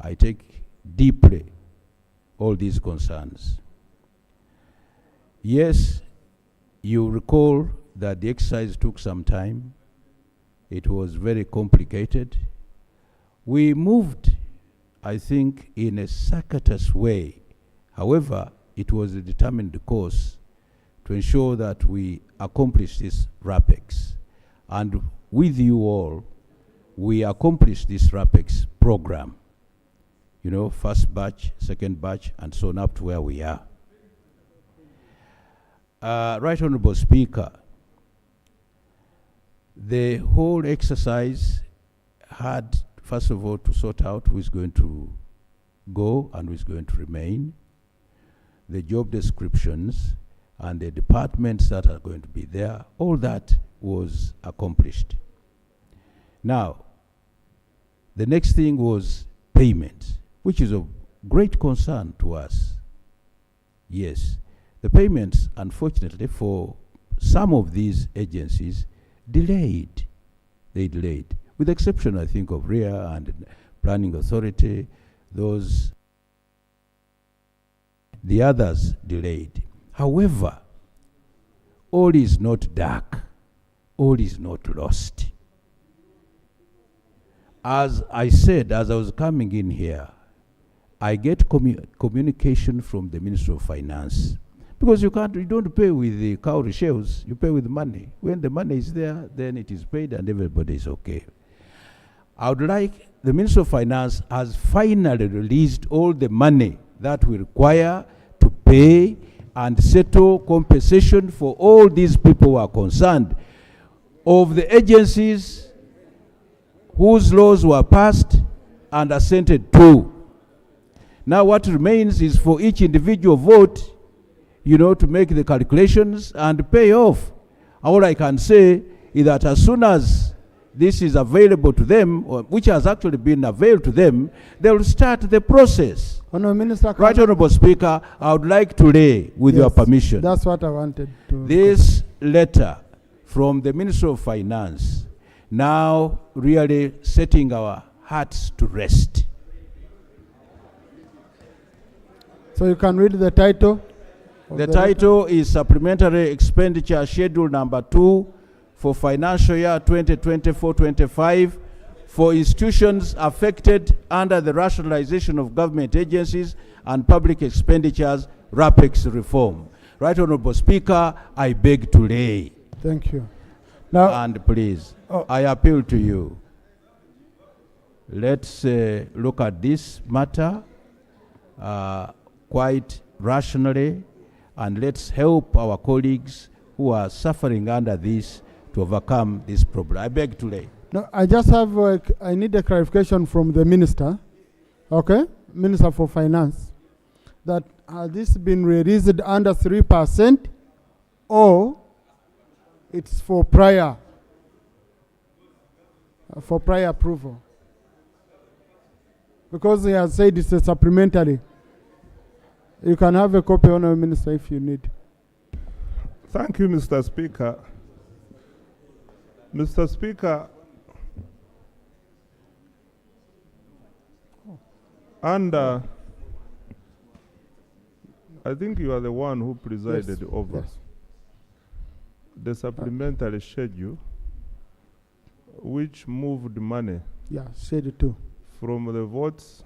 J: I take deeply all these concerns. Yes, you recall that the exercise took some time. It was very complicated. We moved, I think, in a circuitous way. However, it was a determined course to ensure that we accomplish this RAPEX. And with you all, we accomplished this RAPEX program. You know, first batch, second batch, and so on up to where we are. Right Honourable Speaker, the whole exercise had, first of all, to sort out who is going to go and who is going to remain, the job descriptions, and the departments that are going to be there. All that was accomplished. Now, the next thing was payment, which is of great concern to us. Yes, the payments, unfortunately, for some of these agencies, delayed. They delayed. With the exception, I think, of RIA and Planning Authority, the others delayed. However, all is not dark. All is not lost. As I said, as I was coming in here, I get communication from the Minister of Finance. Because you don't pay with the cowrie shells, you pay with money. When the money is there, then it is paid and everybody is okay. I would like, the Minister of Finance has finally released all the money that we require to pay and settle compensation for all these people who are concerned. Of the agencies whose laws were passed and assented to. Now what remains is for each individual vote, you know, to make the calculations and pay off. All I can say is that as soon as this is available to them, or which has actually been availed to them, they will start the process.
E: Honourable Minister,
J: Right Honourable Speaker, I would like to lay, with your permission,
E: that's what I wanted to.
J: This letter from the Minister of Finance, now really setting our hearts to rest.
E: So you can read the title.
J: The title is Supplementary Expenditure Schedule Number 2 for financial year 2024-25 for institutions affected under the Rationalization of Government Agencies and Public Expenditures RAPEX reform. Right Honourable Speaker, I beg to lay.
E: Thank you. Now,
J: and please, I appeal to you. Let's look at this matter quite rationally, and let's help our colleagues who are suffering under this to overcome this problem. I beg to lay.
E: No, I just have, I need a clarification from the Minister, okay? Minister for Finance, that has this been released under 3% or it's for prior approval? Because he has said it's a supplementary. You can have a copy, Honourable Minister, if you need.
D: Thank you, Mr. Speaker. Mr. Speaker, I think you are the one who presided over the supplementary schedule, which moved money
E: schedule 2
D: from the votes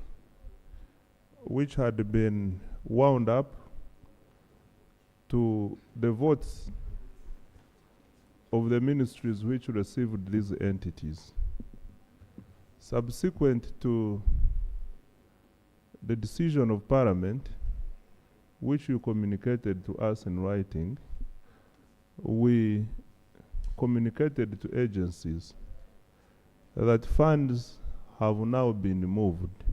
D: which had been wound up to the votes of the ministries which received these entities. Subsequent to the decision of Parliament, which you communicated to us in writing, we communicated to agencies that funds have now been moved.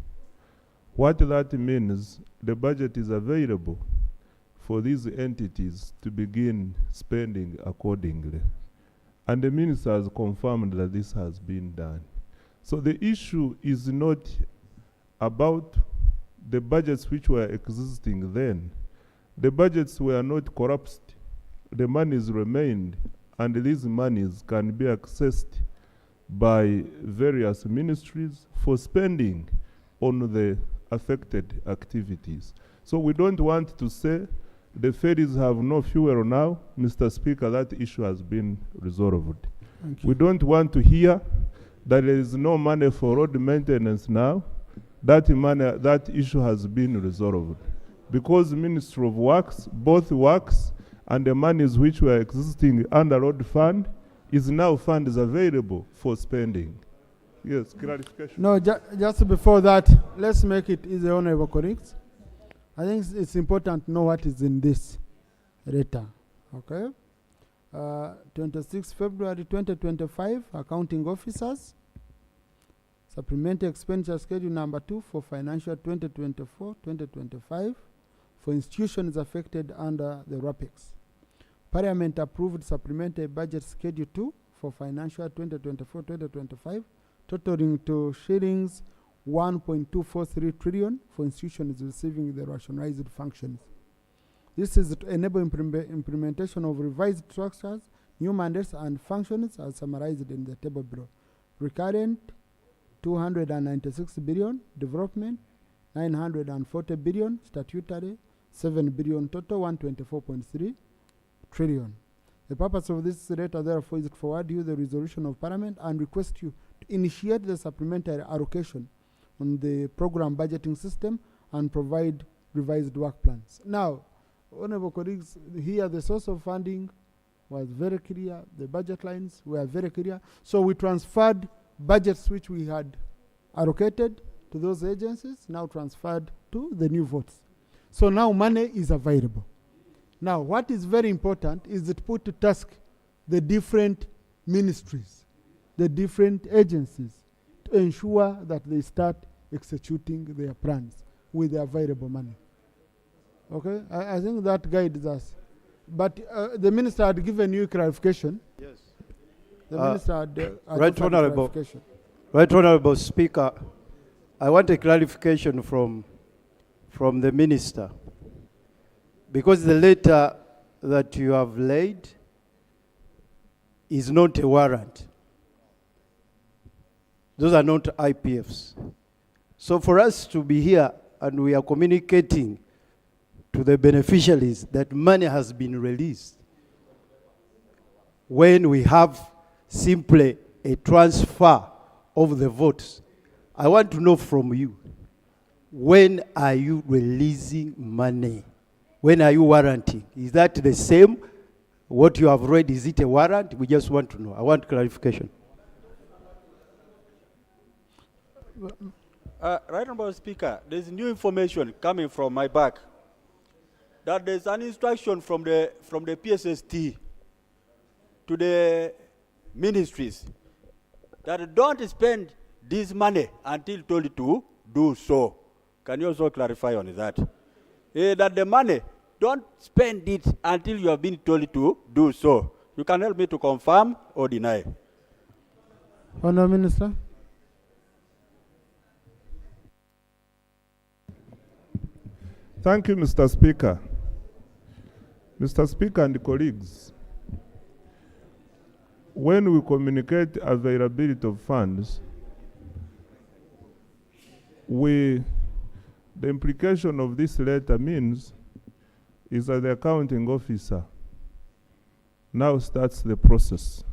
D: What that means, the budget is available for these entities to begin spending accordingly. And the minister has confirmed that this has been done. So the issue is not about the budgets which were existing then. The budgets were not corrupted. The monies remained, and these monies can be accessed by various ministries for spending on the affected activities. So we don't want to say the ferries have no fuel now. Mr. Speaker, that issue has been resolved. We don't want to hear that there is no money for road maintenance now. That issue has been resolved. Because the Ministry of Works, both works and the monies which were existing under road fund, is now funds available for spending. Yes, clarification.
E: No, just before that, let's make it easy, honorable colleagues. I think it's important to know what is in this letter. Okay? 26 February 2025, accounting officers, supplementary expenditure schedule number 2 for financial 2024-2025 for institutions affected under the RAPEX. Parliament approved supplementary budget schedule 2 for financial 2024-2025, totaling to shillings 1.243 trillion for institutions receiving the rationalized functions. This is to enable implementation of revised structures, new mandates and functions as summarized in the table below. Recurrent 296 billion, development 940 billion, statutory 7 billion, total 124.3 trillion. The purpose of this letter therefore is to forward you the resolution of Parliament and request you to initiate the supplementary allocation on the program budgeting system and provide revised work plans. Now, honorable colleagues, here the source of funding was very clear, the budget lines were very clear. So we transferred budgets which we had allocated to those agencies, now transferred to the new votes. So now money is available. Now, what is very important is to put to task the different ministries, the different agencies, to ensure that they start executing their plans with the available money. Okay, I think that guides us. But the minister had given you clarification.
V: Yes.
E: The minister had
V: Right Honorable, Right Honorable Speaker, I want a clarification from the minister. Because the letter that you have laid is not a warrant. Those are not IPFs. So for us to be here and we are communicating to the beneficiaries that money has been released when we have simply a transfer of the votes, I want to know from you, when are you releasing money? When are you warranting? Is that the same? What you have read, is it a warrant? We just want to know. I want clarification.
M: Right Honourable Speaker, there's new information coming from my back that there's an instruction from the PSST to the ministries that don't spend this money until told to do so. Can you also clarify on that? That the money, don't spend it until you have been told to do so. You can help me to confirm or deny.
E: Honourable Minister.
D: Thank you, Mr. Speaker. Mr. Speaker and colleagues, when we communicate availability of funds, the implication of this letter means is that the accounting officer now starts the process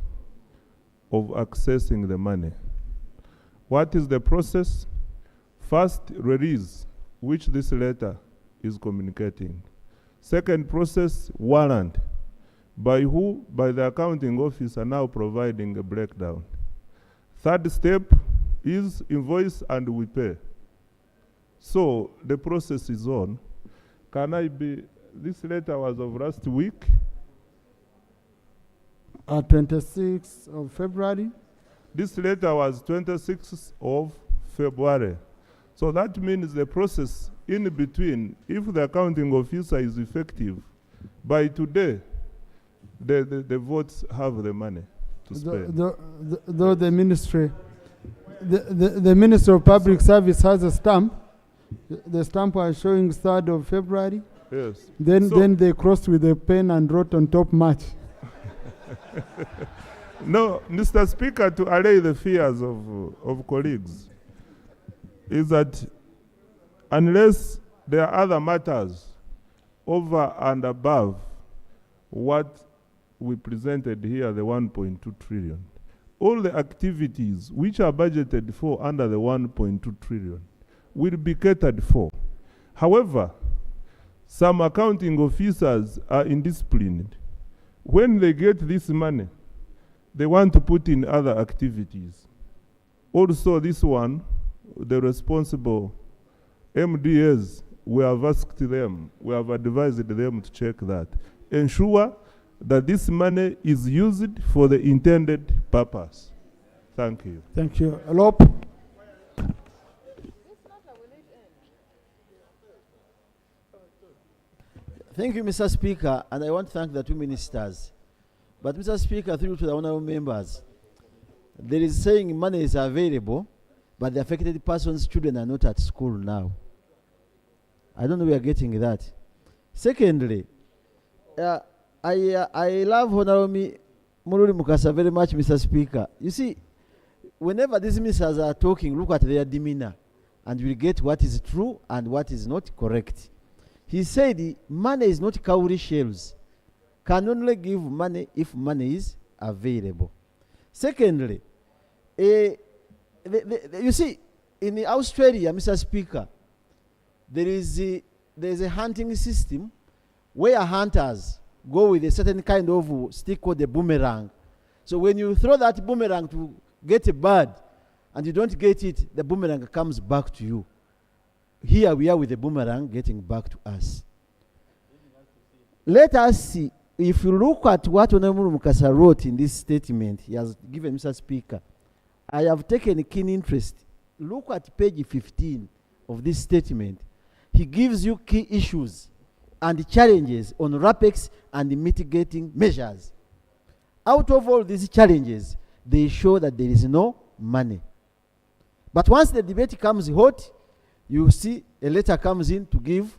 D: of accessing the money. What is the process? First, release, which this letter is communicating. Second process, warrant. By who? By the accounting officer now providing a breakdown. Third step, is invoice and we pay. So the process is on. Can I be, this letter was of last week.
E: 26th of February.
D: This letter was 26th of February. So that means the process in between, if the accounting officer is effective, by today, the votes have the money to spend.
E: Though the ministry, the Ministry of Public Service has a stamp. The stamp was showing 3rd of February.
D: Yes.
E: Then they crossed with a pen and wrote on top March.
D: No, Mr. Speaker, to allay the fears of colleagues, is that unless there are other matters over and above what we presented here, the 1.2 trillion, all the activities which are budgeted for under the 1.2 trillion will be catered for. However, some accounting officers are indisciplined. When they get this money, they want to put in other activities. Also, this one, the responsible MDAs, we have asked them, we have advised them to check that. Ensure that this money is used for the intended purpose. Thank you.
E: Thank you. Alop.
I: Thank you, Mr. Speaker, and I want to thank the two ministers. But Mr. Speaker, through to the honorable members, there is saying money is available, but the affected person's children are not at school now. I don't know where we are getting that. Secondly, I love Honorable Mururi Mukasa very much, Mr. Speaker. You see, whenever these ministers are talking, look at their demeanor, and you'll get what is true and what is not correct. He said money is not cowrie shells. Can only give money if money is available. Secondly, you see, in Australia, Mr. Speaker, there is a hunting system where hunters go with a certain kind of stick called a boomerang. So when you throw that boomerang to get a bird and you don't get it, the boomerang comes back to you. Here we are with the boomerang getting back to us. Let us see, if you look at what Honorable Mukasa wrote in this statement he has given, Mr. Speaker, I have taken a keen interest. Look at page 15 of this statement. He gives you key issues and challenges on RAPEX and the mitigating measures. Out of all these challenges, they show that there is no money. But once the debate comes hot, you see a letter comes in to give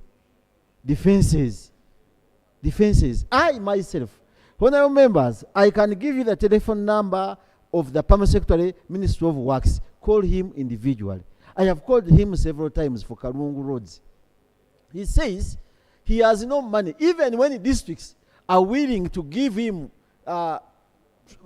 I: defenses. I myself, honorable members, I can give you the telephone number of the Permanent Secretary, Ministry of Works. Call him individually. I have called him several times for Karungu roads. He says he has no money, even when districts are willing to give him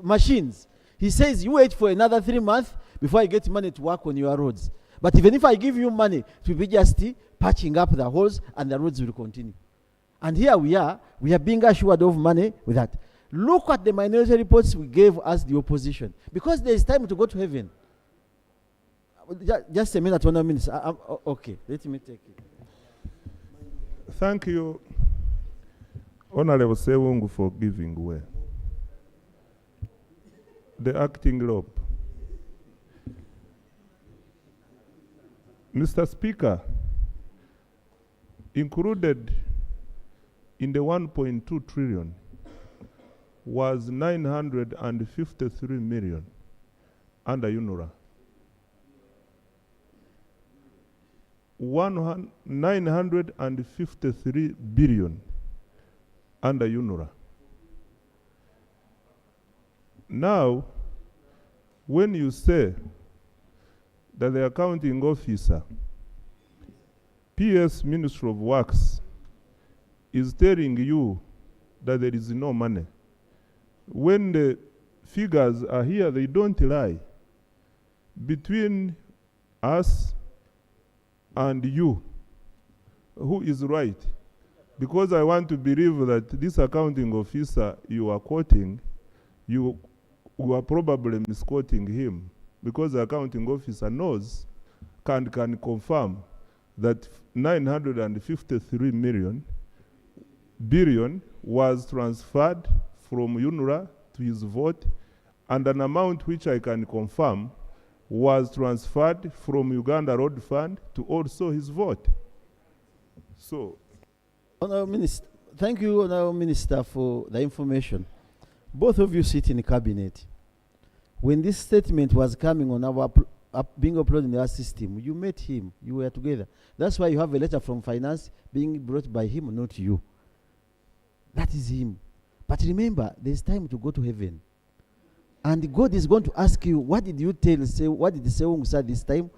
I: machines. He says, you wait for another 3 months before I get money to work on your roads. But even if I give you money, it will be just patching up the holes and the roads will continue. And here we are being assured of money with that. Look at the minority reports we gave as the opposition. Because there is time to go to heaven. Just a minute, 1 minute. Okay, let me take it.
D: Thank you, Honorable Sewungu, for giving way. The acting rope. Mr. Speaker, included in the 1.2 trillion was 953 million under UNRWA. 953 billion under UNRWA. Now, when you say that the accounting officer, PS Ministry of Works, is telling you that there is no money, when the figures are here, they don't lie. Between us and you, who is right? Because I want to believe that this accounting officer you are quoting, you are probably misquoting him. because the accounting officer knows, can confirm that 953 billion was transferred from UNRWA to his vote, and an amount which I can confirm was transferred from Uganda Road Fund to also his vote. So,
I: Honorable Minister, thank you, Honorable Minister, for the information. Both of you sit in the cabinet. When this statement was coming on our being uploaded in our system, you met him, you were together. That's why you have a letter from finance being brought by him, not you. That is him. But remember, there's time to go to heaven. And God is going to ask you, what did you say, what did Sewung say this time?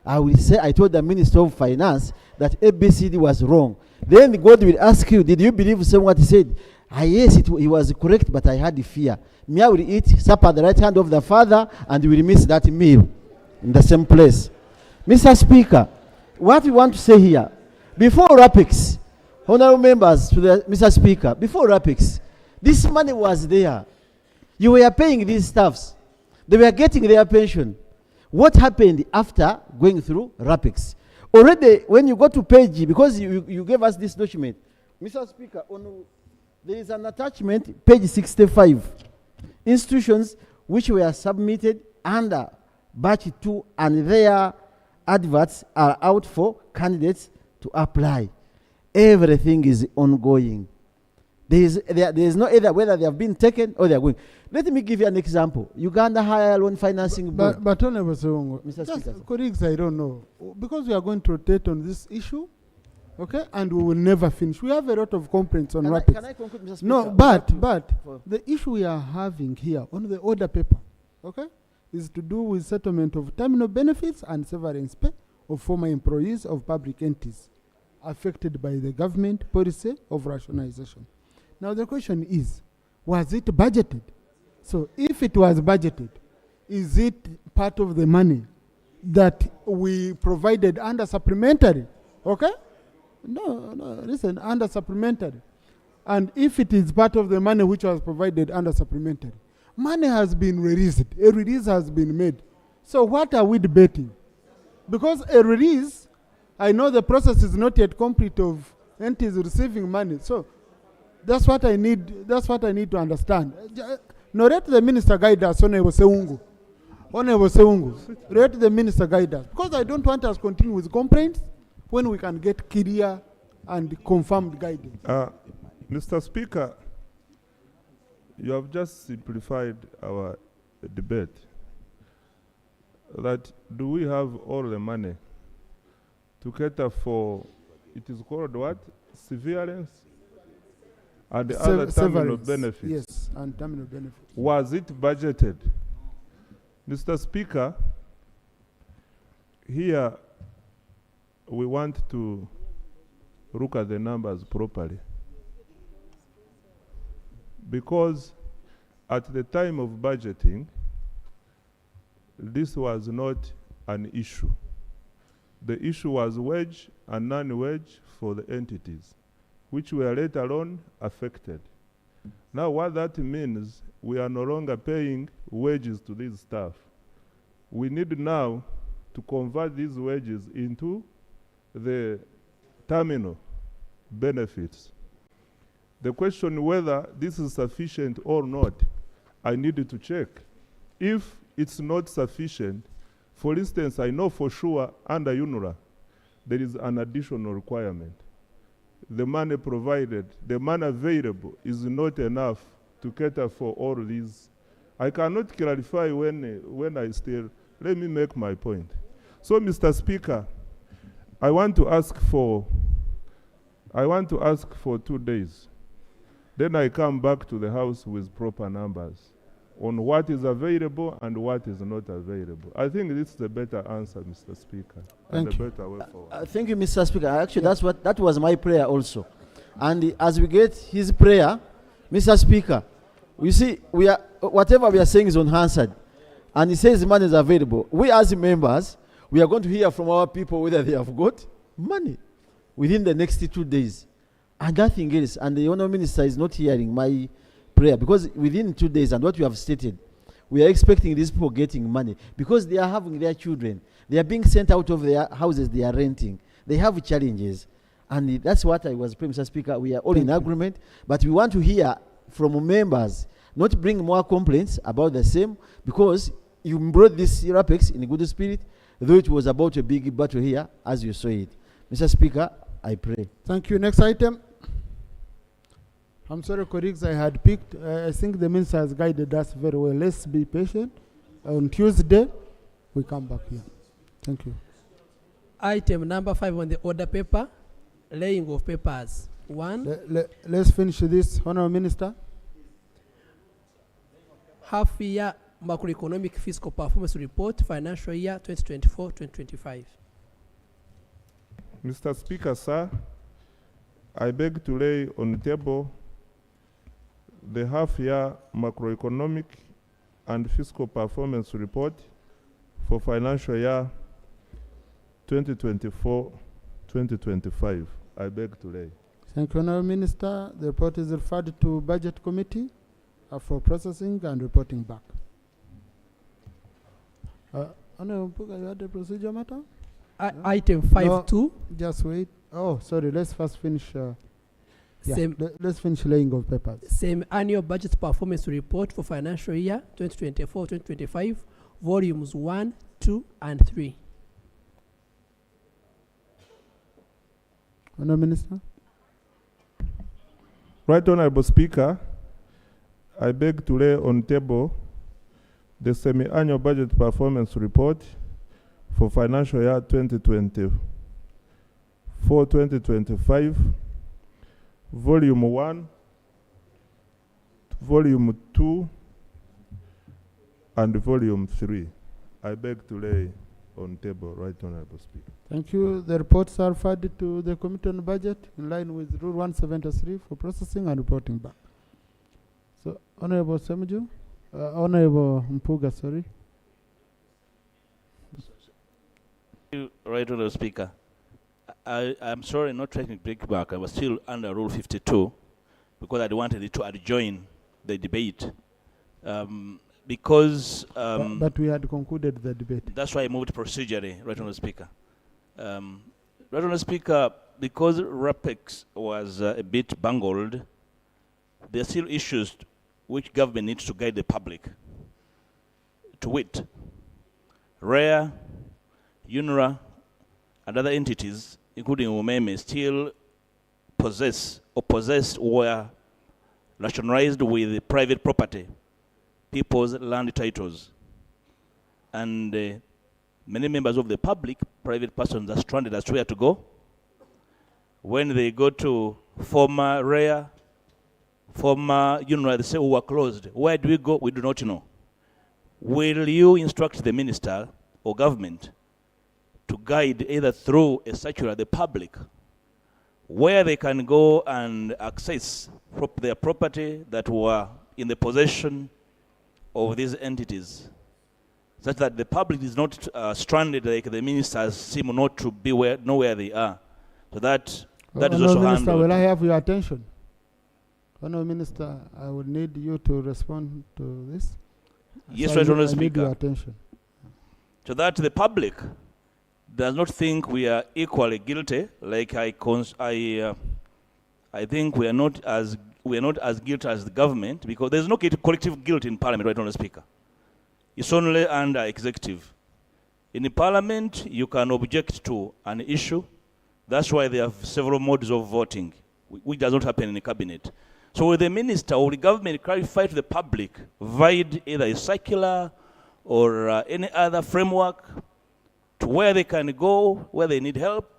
I: I will say, I told the Minister of Finance that ABCD was wrong. Then God will ask you, did you believe what he said? Yes, he was correct, but I had the fear. Me, I will eat supper at the right hand of the Father, and we will miss that meal in the same place. Mr. Speaker, what we want to say here, before RAPEX, honorable members, Mr. Speaker, before RAPEX, this money was there. You were paying these staffs. They were getting their pension. What happened after going through RAPEX? Already, when you go to page, because you gave us this document, Mr. Speaker, there is an attachment, page 65. Institutions which were submitted under batch 2 and their adverts are out for candidates to apply. Everything is ongoing. There is no either whether they have been taken or they are going. Let me give you an example. Uganda Higher Loan Financing Board.
E: But Honorable Sewungu,
I: Mr. Speaker,
E: colleagues, I don't know. Because we are going to rotate on this issue, okay, and we will never finish. We have a lot of complaints on RAPEX.
I: Can I conclude, Mr. Speaker?
E: No, but the issue we are having here on the order paper, okay, is to do with settlement of terminal benefits and severance pay of former employees of public entities affected by the government policy of rationalization. Now the question is, was it budgeted? So if it was budgeted, is it part of the money that we provided under supplementary? Okay? No, listen, under supplementary. And if it is part of the money which was provided under supplementary, money has been released. A release has been made. So what are we debating? Because a release, I know the process is not yet complete of entities receiving money. So that's what I need to understand. No, let the minister guide us, Honorable Sewungu. Honorable Sewungu, let the minister guide us. Because I don't want us to continue with complaints when we can get clear and confirmed guidance.
D: Mr. Speaker, you have just simplified our debate. That do we have all the money to cater for, it is called what? Severance? And the other terminal benefits.
E: Yes, and terminal benefits.
D: Was it budgeted? Mr. Speaker, here we want to look at the numbers properly. Because at the time of budgeting, this was not an issue. The issue was wage and non-wage for the entities, which were later on affected. Now what that means, we are no longer paying wages to these staff. We need now to convert these wages into the terminal benefits. The question whether this is sufficient or not, I needed to check. If it's not sufficient, for instance, I know for sure under UNRWA, there is an additional requirement. The money provided, the money available is not enough to cater for all these. I cannot clarify when I still, let me make my point. So, Mr. Speaker, I want to ask for 2 days. Then I come back to the House with proper numbers on what is available and what is not available. I think this is the better answer, Mr. Speaker, and a better way forward.
I: Thank you, Mr. Speaker. Actually, that was my prayer also. And as we get his prayer, Mr. Speaker, we see whatever we are saying is unanswered. And he says money is available. We as members, we are going to hear from our people whether they have got money within the next 2 days. And nothing else. And the Honourable Minister is not hearing my prayer, because within 2 days, and what you have stated, we are expecting these people getting money because they are having their children. They are being sent out of their houses they are renting. They have challenges. And that's what I was, Mr. Speaker, we are all in agreement, but we want to hear from members, not bring more complaints about the same, because you brought this RAPEX in a good spirit, though it was about a big battle here, as you saw it. Mr. Speaker, I pray.
E: Thank you. Next item. I'm sorry, colleagues, I had picked, I think the minister has guided us very well. Let's be patient. On Tuesday, we come back here. Thank you.
Q: Item number 5 on the order paper, laying of papers. 1.
E: Let's finish this, Honourable Minister.
Q: Half-year macroeconomic fiscal performance report, financial year 2024-2025.
D: Mr. Speaker, sir, I beg to lay on the table the half-year macroeconomic and fiscal performance report for financial year 2024-2025. I beg to lay.
E: Thank you, Honourable Minister. The report is referred to Budget Committee for processing and reporting back. Honourable Puga, you had a procedure matter?
Q: Item 5.2.
E: No, just wait. Oh, sorry. Let's first finish. Let's finish laying of papers.
Q: Same annual budget performance report for financial year 2024-2025, volumes 1, 2, and 3.
E: Honourable Minister.
D: Right Honourable Speaker, I beg to lay on table the semi-annual budget performance report for financial year 2024-2025, volume 1, volume 2, and volume 3. I beg to lay on table, Right Honourable Speaker.
E: Thank you. The reports are referred to the Committee on Budget in line with Rule 173 for processing and reporting back. So, Honourable Semuju, Honourable Mpuga, sorry.
F: Right Honourable Speaker. I'm sorry, not trying to break back. I was still under Rule 52 because I wanted it to adjourn the debate. But
E: we had concluded the debate.
F: That's why I moved procedurally, Right Honourable Speaker. Right Honourable Speaker, because RAPEX was a bit bungled, there are still issues which government needs to guide the public. To wit, RARE, UNRA, and other entities, including UMEME, still possessed or rationalized with private property, people's land titles. And many members of the public, private persons, are stranded as to where to go. When they go to former RARE, former UNRA, they say, we are closed. Where do we go? We do not know. Will you instruct the minister or government to guide either through a circular the public where they can go and access their property that were in the possession of these entities, such that the public is not stranded like the ministers seem not to be know where they are. So that is also
E: Minister,
F: handled.
E: will I have your attention? Honourable Minister, I would need you to respond to this.
F: Yes,
E: So
F: Right Honourable
E: I need
F: Speaker.
E: your attention.
F: So that the public does not think we are equally guilty. Like I think we are not as guilty as the government, because there is no collective guilt in Parliament, Right Honourable Speaker. It's only under executive. In the Parliament, you can object to an issue. That's why they have several modes of voting, which does not happen in the cabinet. So will the minister or the government clarify to the public, provide either a circular or any other framework to where they can go, where they need help?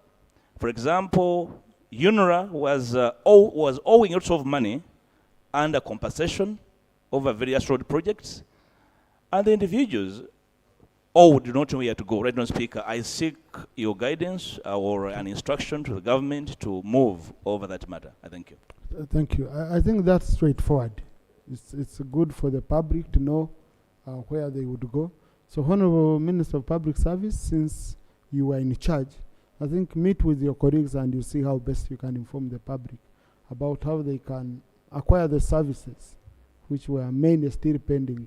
F: For example, UNRA was owing lots of money under compensation over various road projects, and the individuals do not know where to go. Right now, Speaker, I seek your guidance or an instruction to the government to move over that matter. I thank you.
E: Thank you. I think that's straightforward. It's good for the public to know where they would go. So, Honourable Minister of Public Service, since you are in charge, I think meet with your colleagues and you see how best you can inform the public about how they can acquire the services which were mainly still pending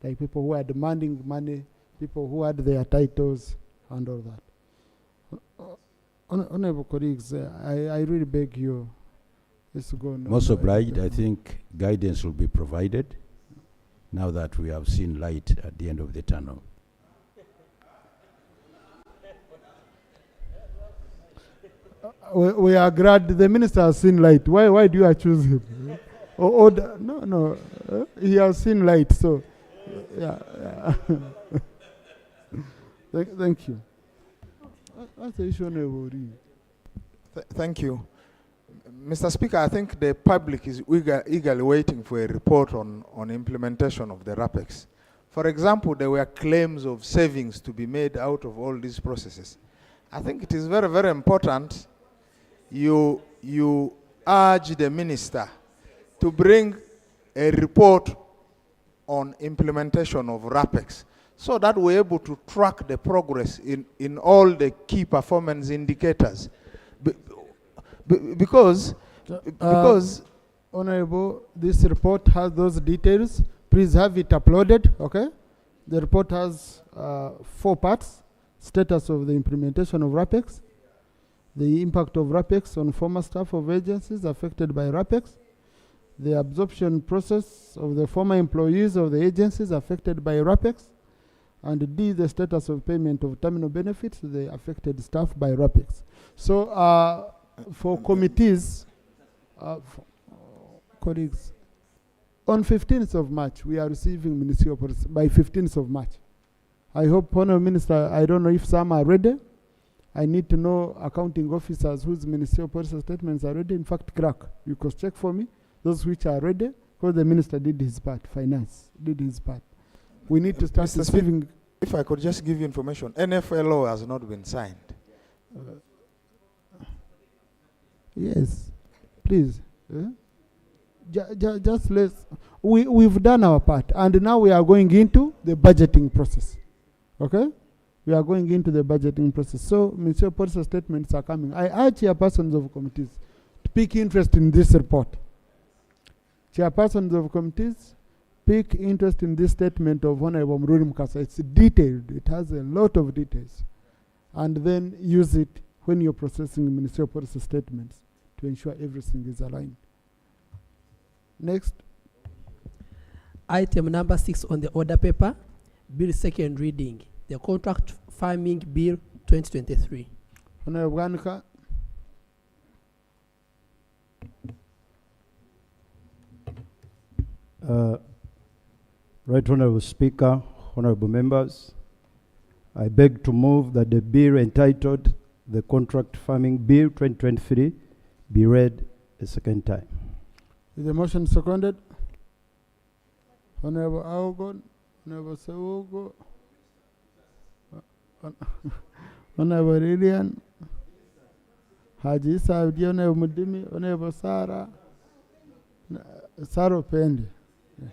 E: like people who are demanding money, people who had their titles, and all that. Honorable colleagues, I really beg you, let's go on.
J: Most obliged. I think guidance will be provided now that we have seen light at the end of the tunnel.
E: We are glad the minister has seen light. Why do you choose him? No, he has seen light. So, yeah. Thank you. What's the issue on
L: Thank you. Mr. Speaker, I think the public is eagerly waiting for a report on implementation of the RAPEX. For example, there were claims of savings to be made out of all these processes. I think it is very, very important you urge the minister to bring a report on implementation of RAPEX so that we're able to track the progress in all the key performance indicators. Because
E: Honorable, this report has those details. Please have it uploaded, okay? The report has 4 parts: status of the implementation of RAPEX, the impact of RAPEX on former staff of agencies affected by RAPEX, the absorption process of the former employees of the agencies affected by RAPEX, and D, the status of payment of terminal benefits to the affected staff by RAPEX. So for committees, colleagues, on 15th of March, we are receiving ministerial policy by 15th of March. I hope, Honourable Minister, I don't know if some are ready. I need to know accounting officers whose ministerial policy statements are ready. In fact, crack, you could check for me those which are ready, because the minister did his part, finance did his part. We need to start receiving.
L: If I could just give you information, NFLO has not been signed.
E: Yes, please. Just let's. We've done our part, and now we are going into the budgeting process. Okay, we are going into the budgeting process. So, ministerial policy statements are coming. I urge chairpersons of committees to pick interest in this report. Chairpersons of committees, pick interest in this statement of Honorable Mruri Mukasa. It's detailed. It has a lot of details, and then use it when you're processing ministerial policy statements to ensure everything is aligned. Next.
Q: Item number 6 on the order paper, bill second reading, the contract farming bill 2023.
E: Honorable Ganika.
R: Right Honorable Speaker, honorable members, I beg to move that the bill entitled the Contract Farming Bill 2023 be read a second time.
E: Is the motion seconded? Honorable Aogon, Honorable Sewugo, Honorable Lilian, Haji Saudi, Honorable Mudimi, Honorable Sarah, Saro Pendi, yes.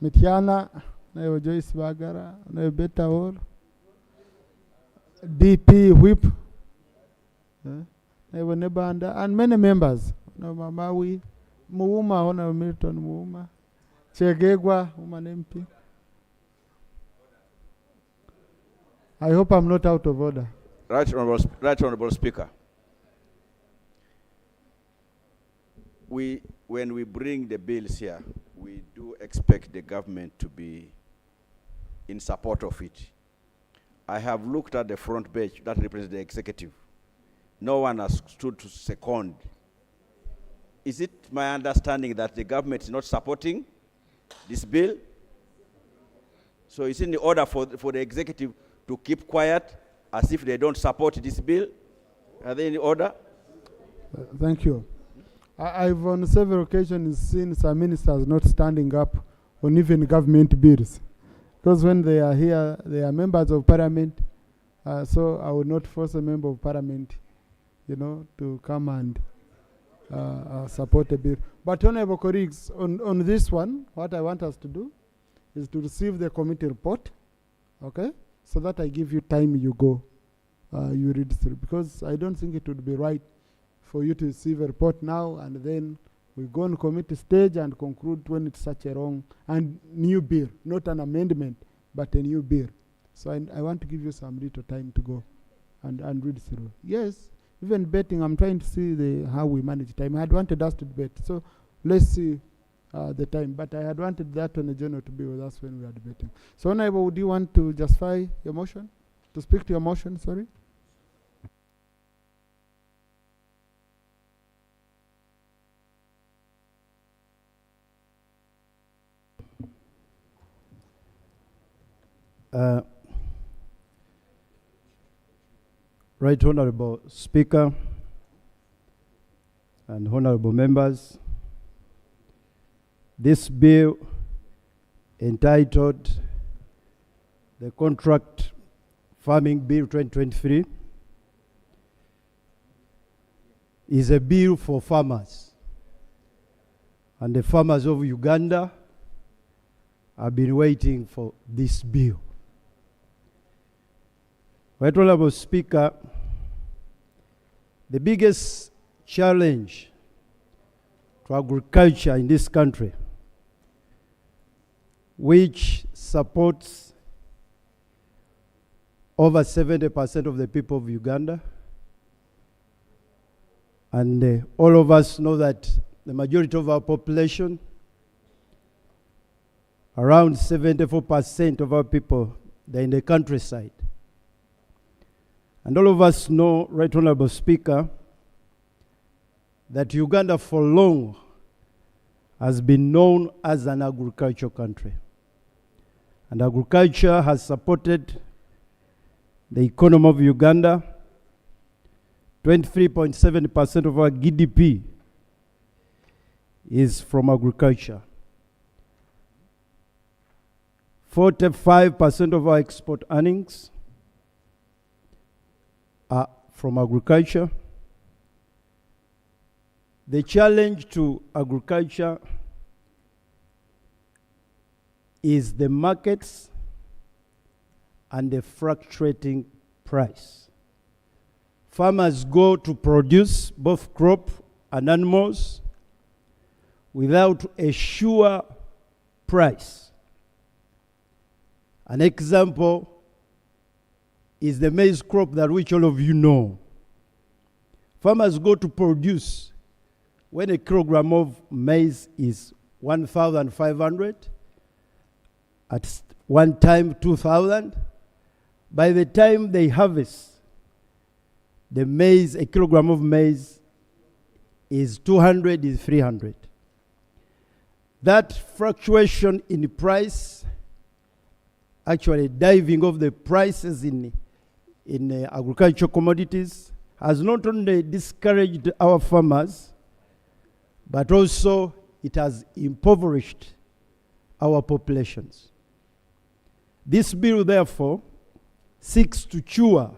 E: Mitiana, Honorable Joyce Bagara, Honorable Beta Hall, DP Whip, Honorable Nebanda, and many members. Honorable Maui, Muuma, Honorable Milton Muuma, Chegegwa, woman MP. I hope I'm not out of order.
S: Right Honorable Speaker. When we bring the bills here, we do expect the government to be in support of it. I have looked at the front page that represents the executive. No one has stood to second. Is it my understanding that the government is not supporting this bill? So it's in the order for the executive to keep quiet as if they don't support this bill? Are they in the order?
E: Thank you. I've on several occasions seen some ministers not standing up on even government bills. Because when they are here, they are members of parliament. So I would not force a member of parliament, to come and support a bill. But honorable colleagues, on this one, what I want us to do is to receive the committee report, okay? So that I give you time, you go, you read through. Because I don't think it would be right for you to receive a report now and then We go on committee stage and conclude when it's such a wrong and new bill, not an amendment, but a new bill. So I want to give you some little time to go and read through. Yes, even betting, I'm trying to see how we manage time. I had wanted us to debate, so let's see the time. But I had wanted that on the journal to be with us when we are debating. So, Honorable, would you want to justify your motion? To speak to your motion, sorry?
R: Right Honorable Speaker and honorable members, this bill entitled the Contract Farming Bill 2023 is a bill for farmers, and the farmers of Uganda have been waiting for this bill. Right Honorable Speaker, the biggest challenge to agriculture in this country, which supports over 70% of the people of Uganda, and all of us know that the majority of our population, around 74% of our people, they're in the countryside. And all of us know, Right Honorable Speaker, that Uganda for long has been known as an agricultural country. And agriculture has supported the economy of Uganda. 23.7% of our GDP is from agriculture. 45% of our export earnings are from agriculture. The challenge to agriculture is the markets and the fluctuating price. Farmers go to produce both crop and animals without a sure price. An example is the maize crop that which all of you know. Farmers go to produce when a kilogram of maize is 1,500, at one time 2,000. By the time they harvest the maize, a kilogram of maize is 200, is 300. That fluctuation in price, actually diving of the prices in agricultural commodities, has not only discouraged our farmers, but also it has impoverished our populations. This bill, therefore, seeks to cure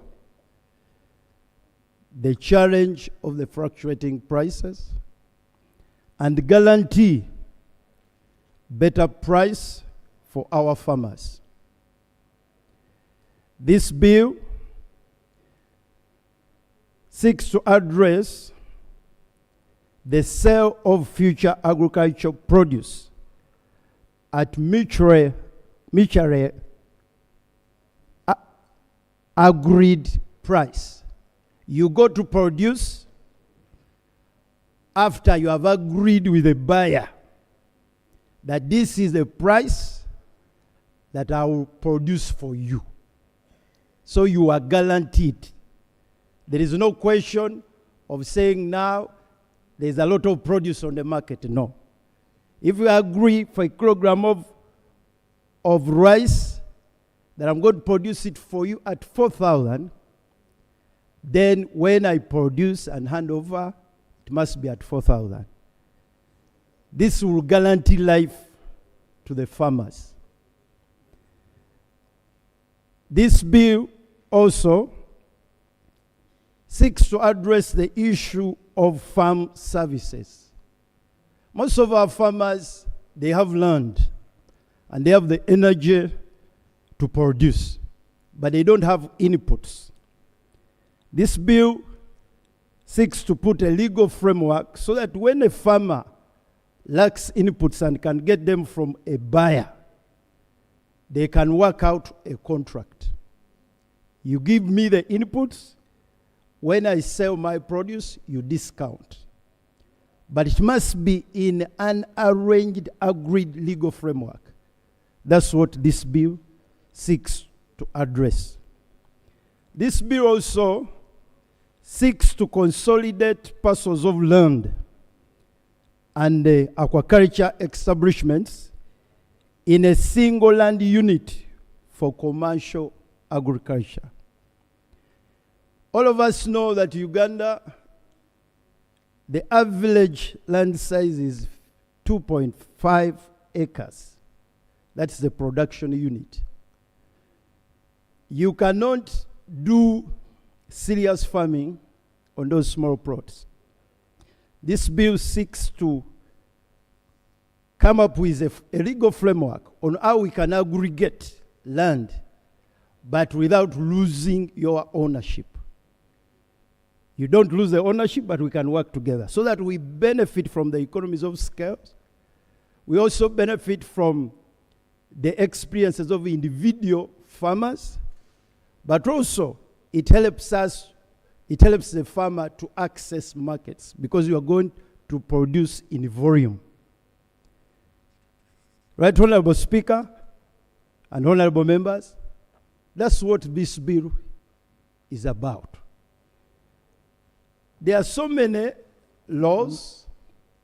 R: the challenge of the fluctuating prices and guarantee better price for our farmers. This bill seeks to address the sale of future agricultural produce at mutually agreed price. You go to produce after you have agreed with the buyer that this is the price that I will produce for you. So you are guaranteed. There is no question of saying now there's a lot of produce on the market. No. If you agree for a kilogram of rice that I'm going to produce it for you at 4,000, then when I produce and hand over, it must be at 4,000. This will guarantee life to the farmers. This bill also seeks to address the issue of farm services. Most of our farmers, they have land and they have the energy to produce, but they don't have inputs. This bill seeks to put a legal framework so that when a farmer lacks inputs and can get them from a buyer, they can work out a contract. You give me the inputs, when I sell my produce, you discount. But it must be in an arranged, agreed legal framework. That's what this bill seeks to address. This bill also seeks to consolidate parcels of land and aquaculture establishments in a single land unit for commercial agriculture. All of us know that Uganda, the average land size is 2.5 acres. That's the production unit. You cannot do serious farming on those small plots. This bill seeks to come up with a legal framework on how we can aggregate land, but without losing your ownership. You don't lose the ownership, but we can work together so that we benefit from the economies of scale. We also benefit from the experiences of individual farmers, but also it helps the farmer to access markets because you are going to produce in volume. Right, Honorable Speaker and Honorable Members, that's what this bill is about. There are so many laws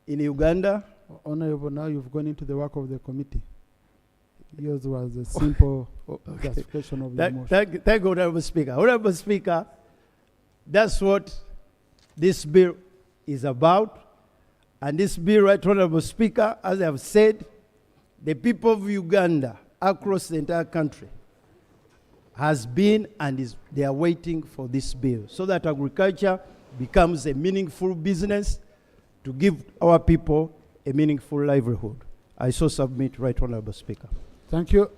R: in Uganda.
C: Honorable, now you've gone into the work of the committee. Yours was a simple justification of the motion.
R: Thank you, Honorable Speaker. Honorable Speaker, that's what this bill is about. And this bill, right, Honorable Speaker, as I have said, the people of Uganda across the entire country has been and they are waiting for this bill so that agriculture becomes a meaningful business to give our people a meaningful livelihood. I so submit, right, Honorable Speaker.
C: Thank you.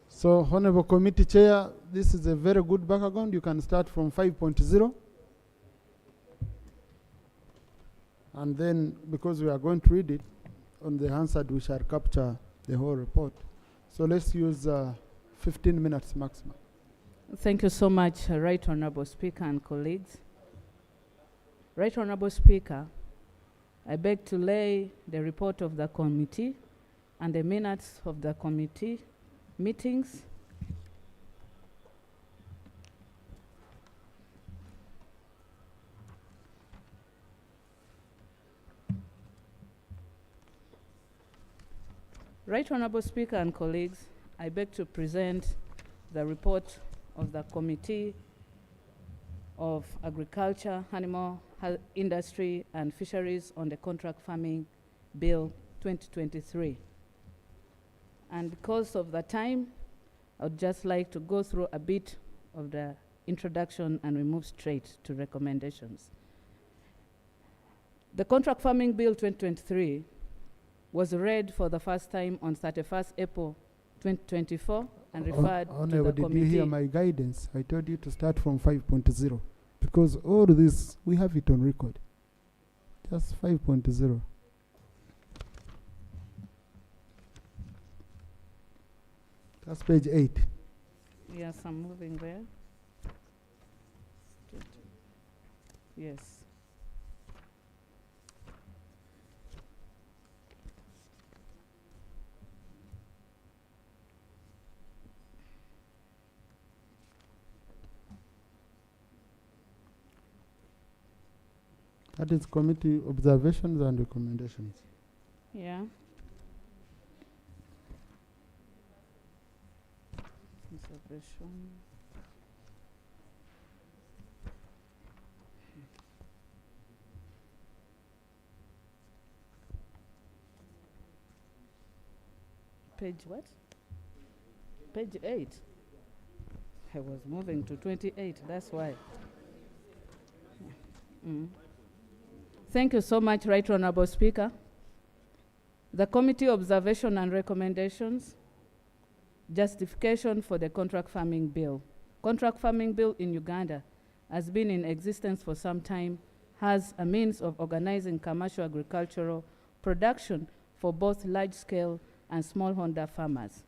C: So, Honorable Committee Chair, this is a very good background. You can start from 5.0. And then, because we are going to read it, on the Hansard we shall capture the whole report. So let's use 15 minutes maximum.
A: Thank you so much, Right Honorable Speaker and colleagues. Right Honorable Speaker, I beg to lay the report of the committee and the minutes of the committee meetings. Right Honorable Speaker and colleagues, I beg to present the report of the Committee of Agriculture, Animal Industry and Fisheries on the Contract Farming Bill 2023. And because of the time, I would just like to go through a bit of the introduction and we move straight to recommendations. The Contract Farming Bill 2023 was read for the first time on 31st April 2024 and referred to the
C: did
A: committee.
C: you hear my guidance? I told you to start from 5.0 because all this, we have it on record. Just 5.0. That's page 8.
A: Yes, I'm moving there. Yes.
C: That is committee observations and recommendations.
A: Yeah. Observation. Page what? Page 8. I was moving to 28, that's why. Thank you so much, Right Honorable Speaker. The committee observation and recommendations. Justification for the contract farming bill. Contract farming bill in Uganda has been in existence for some time, has a means of organizing commercial agricultural production for both large-scale and smallholder farmers.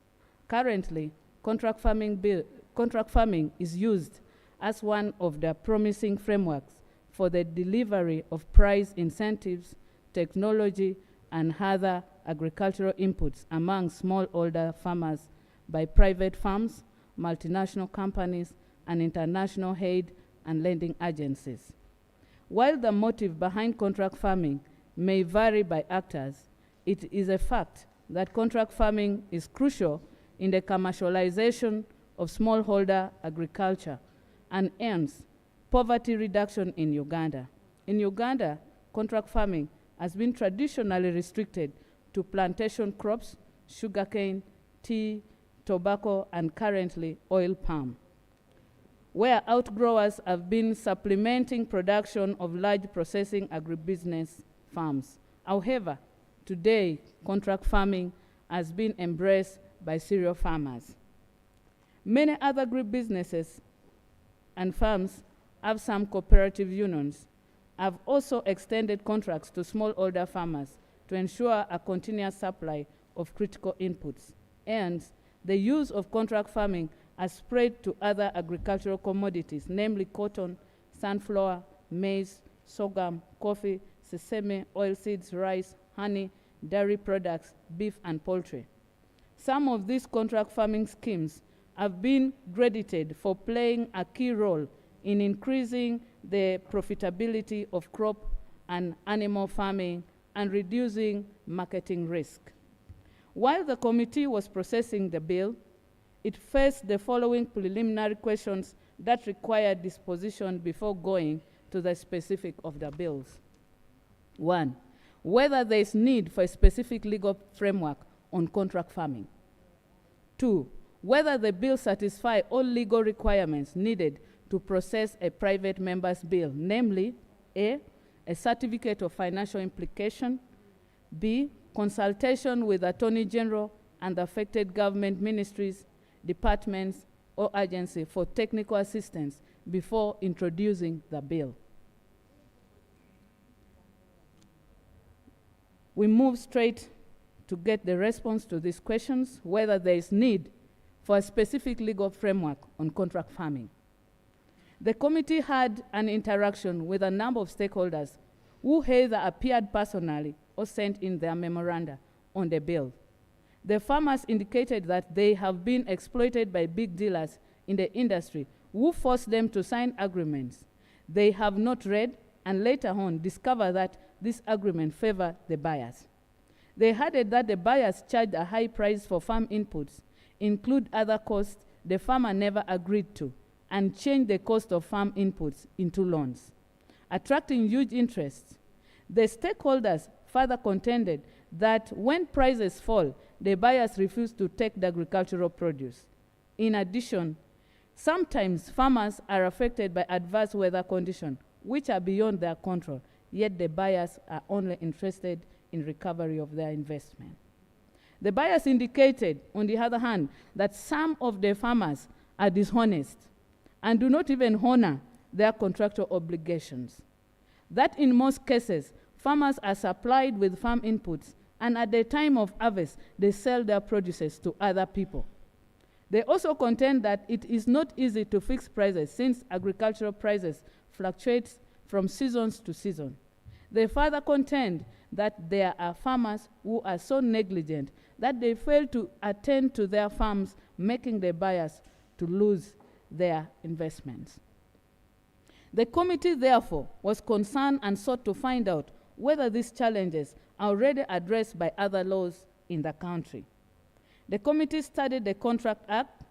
A: Currently, contract farming is used as one of the promising frameworks for the delivery of price incentives, technology, and other agricultural inputs among smallholder farmers by private farms, multinational companies, and international aid and lending agencies. While the motive behind contract farming may vary by actors, it is a fact that contract farming is crucial in the commercialization of smallholder agriculture and aims poverty reduction in Uganda. In Uganda, contract farming has been traditionally restricted to plantation crops, sugarcane, tea, tobacco, and currently oil palm, where outgrowers have been supplementing production of large processing agribusiness farms. However, today, contract farming has been embraced by cereal farmers. Many other agribusinesses and farms have some cooperative unions, have also extended contracts to smallholder farmers to ensure a continuous supply of critical inputs. And the use of contract farming has spread to other agricultural commodities, namely cotton, sunflower, maize, sorghum, coffee, sesame, oilseeds, rice, honey, dairy products, beef, and poultry. Some of these contract farming schemes have been credited for playing a key role in increasing the profitability of crop and animal farming and reducing marketing risk. While the committee was processing the bill, it faced the following preliminary questions that required disposition before going to the specific of the bills. 1, whether there is need for a specific legal framework on contract farming. 2, whether the bill satisfies all legal requirements needed to process a private member's bill, namely A, a certificate of financial implication, B, consultation with Attorney General and affected government ministries, departments, or agency for technical assistance before introducing the bill. We move straight to get the response to these questions, whether there is need for a specific legal framework on contract farming. The committee had an interaction with a number of stakeholders who either appeared personally or sent in their memoranda on the bill. The farmers indicated that they have been exploited by big dealers in the industry who forced them to sign agreements they have not read and later on discover that this agreement favor the buyers. They added that the buyers charged a high price for farm inputs, include other costs the farmer never agreed to, and changed the cost of farm inputs into loans, attracting huge interest. The stakeholders further contended that when prices fall, the buyers refuse to take the agricultural produce. In addition, sometimes farmers are affected by adverse weather conditions, which are beyond their control, yet the buyers are only interested in recovery of their investment. The buyers indicated, on the other hand, that some of the farmers are dishonest and do not even honor their contractual obligations. That in most cases, farmers are supplied with farm inputs, and at the time of harvest, they sell their produces to other people. They also contend that it is not easy to fix prices since agricultural prices fluctuate from seasons to season. They further contend that there are farmers who are so negligent that they fail to attend to their farms, making the buyers to lose their investments. The committee, therefore, was concerned and sought to find out whether these challenges are already addressed by other laws in the country. The committee studied the Contract Act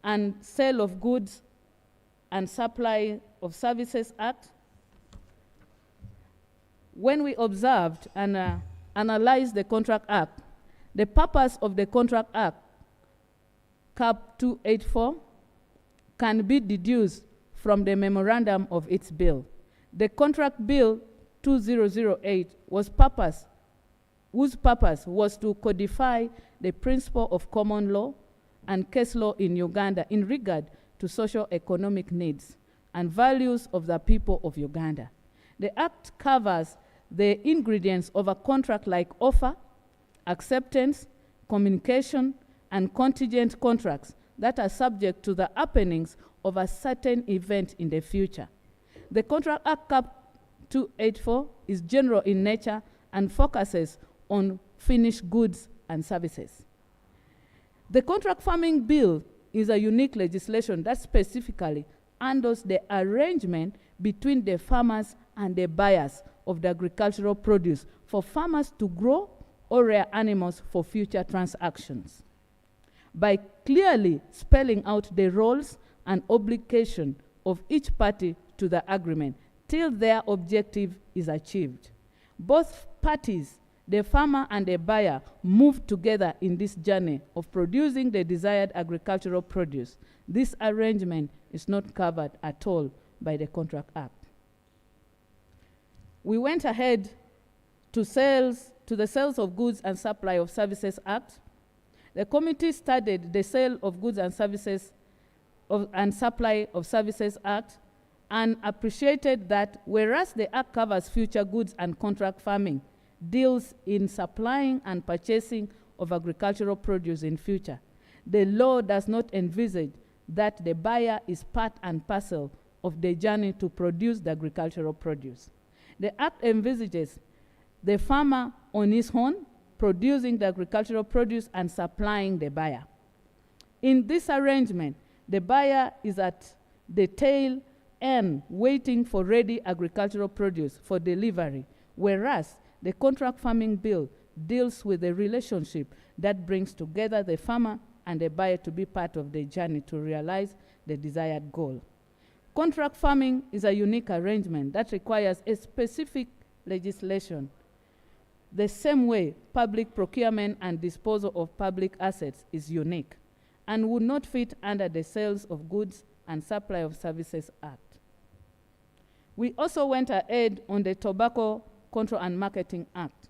A: and Sale of Goods and Supply of Services Act. When we observed and analyzed the Contract Act, the purpose of the Contract Act, Cap 284, can be deduced from the memorandum of its bill. The Contract Bill 2008 whose purpose was to codify the principle of common law and case law in Uganda in regard to socio-economic needs and values of the people of Uganda. The Act covers the ingredients of a contract like offer, acceptance, communication, and contingent contracts that are subject to the happenings of a certain event in the future. The Contract Act Cap 284 is general in nature and focuses on finished goods and services. The Contract Farming Bill is a unique legislation that specifically handles the arrangement between the farmers and the buyers of the agricultural produce for farmers to grow or rear animals for future transactions. By clearly spelling out the roles and obligation of each party to the agreement till their objective is achieved. Both parties, the farmer and the buyer, move together in this journey of producing the desired agricultural produce. This arrangement is not covered at all by the Contract Act. We went ahead to the Sales of Goods and Supply of Services Act. The committee studied the Sale of Goods and Services and Supply of Services Act and appreciated that whereas the Act covers future goods and contract farming, deals in supplying and purchasing of agricultural produce in future, the law does not envisage that the buyer is part and parcel of the journey to produce the agricultural produce. The Act envisages the farmer on his own, producing the agricultural produce and supplying the buyer. In this arrangement, the buyer is at the tail end waiting for ready agricultural produce for delivery, whereas the Contract Farming Bill deals with the relationship that brings together the farmer and the buyer to be part of the journey to realize the desired goal. Contract farming is a unique arrangement that requires a specific legislation. The same way public procurement and disposal of public assets is unique and would not fit under the Sales of Goods and Supply of Services Act. We also went ahead on the Tobacco Control and Marketing Act.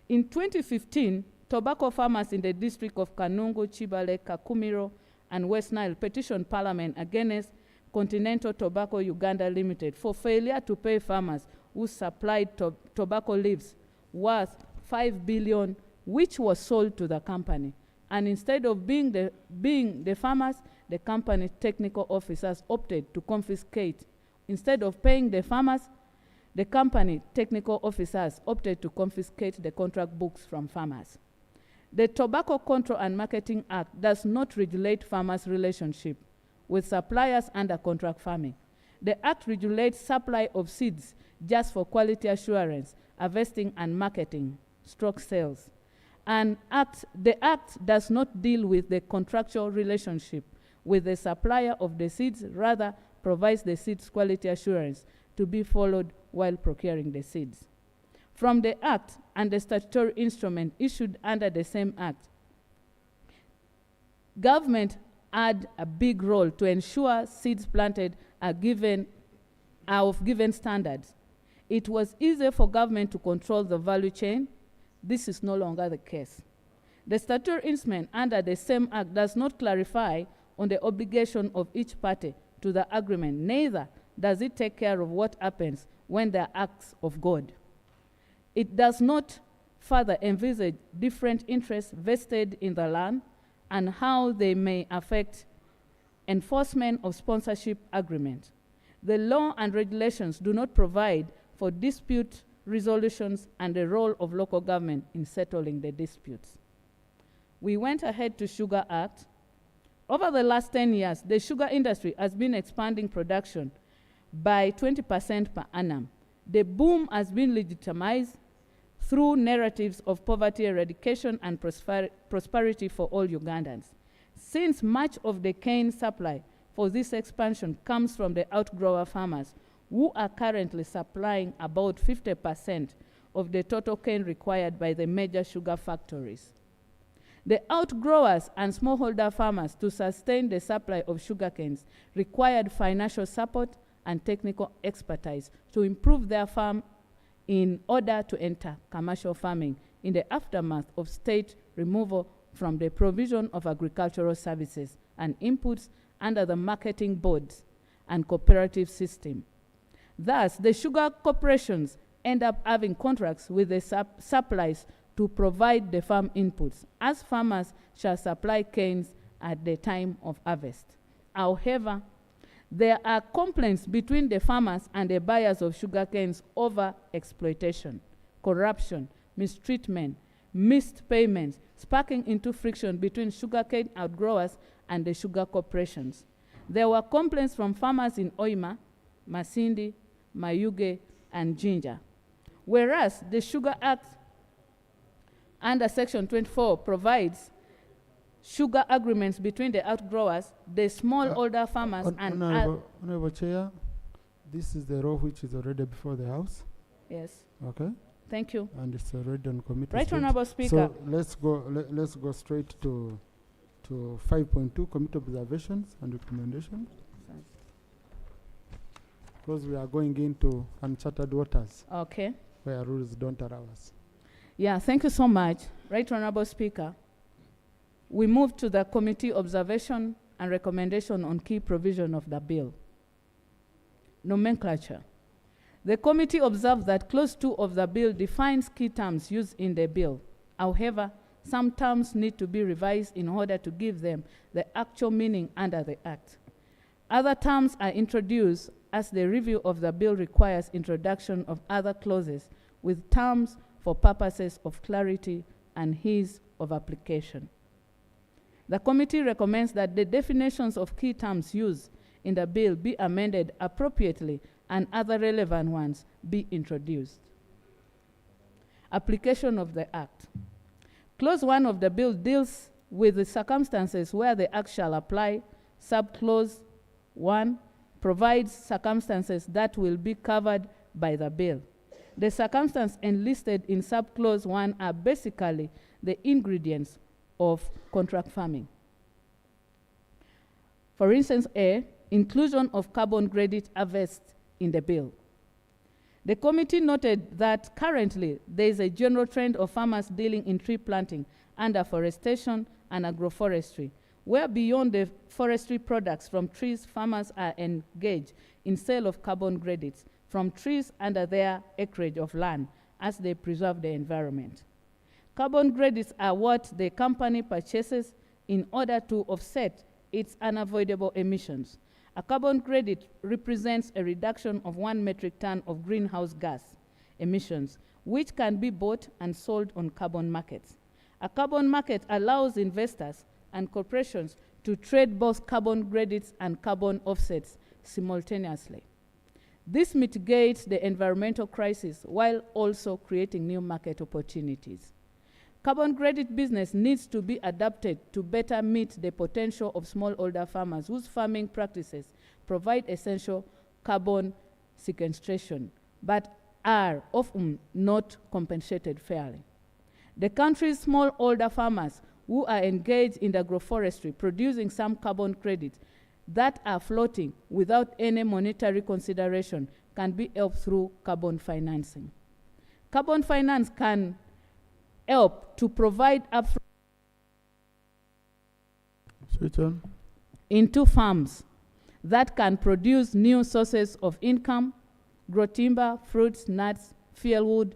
A: In 2015, tobacco farmers in the district of Kanungu, Chibale, Kakumiro, and West Nile petitioned Parliament against Continental Tobacco Uganda Limited for failure to pay farmers who supplied tobacco leaves worth 5 billion, which was sold to the company. And instead of being the farmers, the company technical officers opted to confiscate. Instead of paying the farmers, the company technical officers opted to confiscate the contract books from farmers. The Tobacco Control and Marketing Act does not regulate farmers' relationship with suppliers under contract farming. The Act regulates supply of seeds just for quality assurance, harvesting and marketing, stroke sales. And the Act does not deal with the contractual relationship with the supplier of the seeds, rather provides the seeds quality assurance to be followed while procuring the seeds. From the Act and the statutory instrument issued under the same Act, government had a big role to ensure seeds planted are of given standards. It was easier for government to control the value chain. This is no longer the case. The statutory instrument under the same Act does not clarify on the obligation of each party to the agreement, neither does it take care of what happens when there are acts of God. It does not further envisage different interests vested in the land and how they may affect enforcement of sponsorship agreements. The law and regulations do not provide for dispute resolutions and the role of local government in settling the disputes. We went ahead to Sugar Act. Over the last 10 years, the sugar industry has been expanding production by 20% per annum. The boom has been legitimized through narratives of poverty eradication and prosperity for all Ugandans. Since much of the cane supply for this expansion comes from the outgrower farmers, who are currently supplying about 50% of the total cane required by the major sugar factories. The outgrowers and smallholder farmers to sustain the supply of sugar canes required financial support and technical expertise to improve their farm in order to enter commercial farming in the aftermath of state removal from the provision of agricultural services and inputs under the marketing boards and cooperative system. Thus, the sugar corporations end up having contracts with the suppliers to provide the farm inputs, as farmers shall supply canes at the time of harvest. However, there are complaints between the farmers and the buyers of sugar canes over exploitation, corruption, mistreatment, missed payments, sparking into friction between sugarcane outgrowers and the sugar corporations. There were complaints from farmers in Oima, Masindi, Mayuge, and Jinja. Whereas the Sugar Act under Section 24 provides sugar agreements between the outgrowers, the smallholder farmers, and
C: Honorable Chair, this is the law which is already before the House.
A: Yes.
C: Okay.
A: Thank you.
C: And it's already on committee.
A: Right,
C: stage.
A: Honorable Speaker.
C: So let's go straight to 5.2 committee observations and recommendations. Because we are going into uncharted waters.
A: Okay.
C: Where rules don't allow us.
A: Yeah, thank you so much. Right, Honorable Speaker. We move to the committee observation and recommendation on key provision of the bill. Nomenclature. The committee observed that Clause 2 of the bill defines key terms used in the bill. However, some terms need to be revised in order to give them the actual meaning under the Act. Other terms are introduced as the review of the bill requires introduction of other clauses with terms for purposes of clarity and ease of application. The committee recommends that the definitions of key terms used in the bill be amended appropriately and other relevant ones be introduced. Application of the Act. Clause 1 of the bill deals with the circumstances where the Act shall apply. Subclause 1 provides circumstances that will be covered by the bill. The circumstances enlisted in subclause 1 are basically the ingredients of contract farming. For instance, A, inclusion of carbon credit harvest in the bill. The committee noted that currently there is a general trend of farmers dealing in tree planting and afforestation and agroforestry, where beyond the forestry products from trees, farmers are engaged in sale of carbon credits from trees under their acreage of land as they preserve the environment. Carbon credits are what the company purchases in order to offset its unavoidable emissions. A carbon credit represents a reduction of 1 metric ton of greenhouse gas emissions, which can be bought and sold on carbon markets. A carbon market allows investors and corporations to trade both carbon credits and carbon offsets simultaneously. This mitigates the environmental crisis while also creating new market opportunities. Carbon credit business needs to be adapted to better meet the potential of smallholder farmers whose farming practices provide essential carbon sequestration, but are often not compensated fairly. The country's smallholder farmers who are engaged in agroforestry producing some carbon credits that are floating without any monetary consideration can be helped through carbon financing. Carbon finance can help to provide upfront into farms that can produce new sources of income, grow timber, fruits, nuts, fuelwood,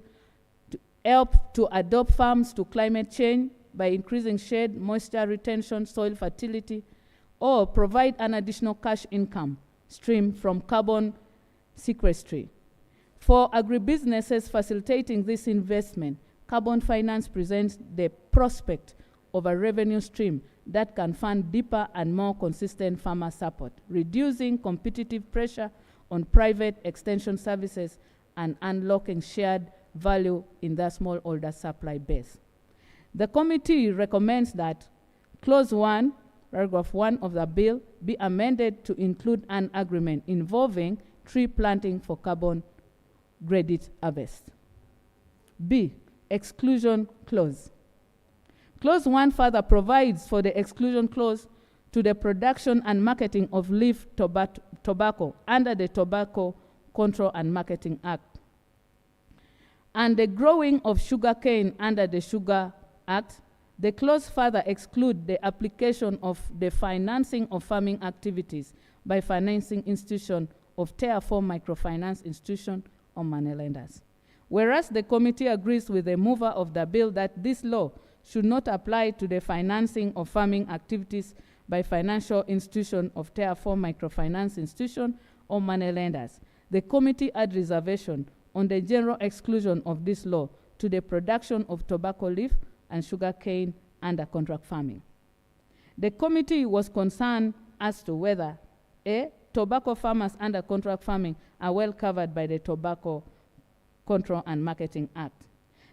A: to help to adapt farms to climate change by increasing shade, moisture retention, soil fertility, or provide an additional cash income stream from carbon sequestration. For agribusinesses facilitating this investment, carbon finance presents the prospect of a revenue stream that can fund deeper and more consistent farmer support, reducing competitive pressure on private extension services and unlocking shared value in the smallholder supply base. The committee recommends that Clause 1, Paragraph 1 of the bill be amended to include an agreement involving tree planting for carbon credit harvest. B, exclusion clause. Clause 1 further provides for the exclusion clause to the production and marketing of leaf tobacco under the Tobacco Control and Marketing Act, and the growing of sugarcane under the Sugar Act. The clause further excludes the application of the financing of farming activities by financing institution of Tier 4 microfinance institution or money lenders. Whereas the committee agrees with the mover of the bill that this law should not apply to the financing of farming activities by financial institution of Tier 4 microfinance institution or money lenders, the committee had reservation on the general exclusion of this law to the production of tobacco leaf and sugar cane under contract farming. The committee was concerned as to whether A, tobacco farmers under contract farming are well covered by the Tobacco Control and Marketing Act.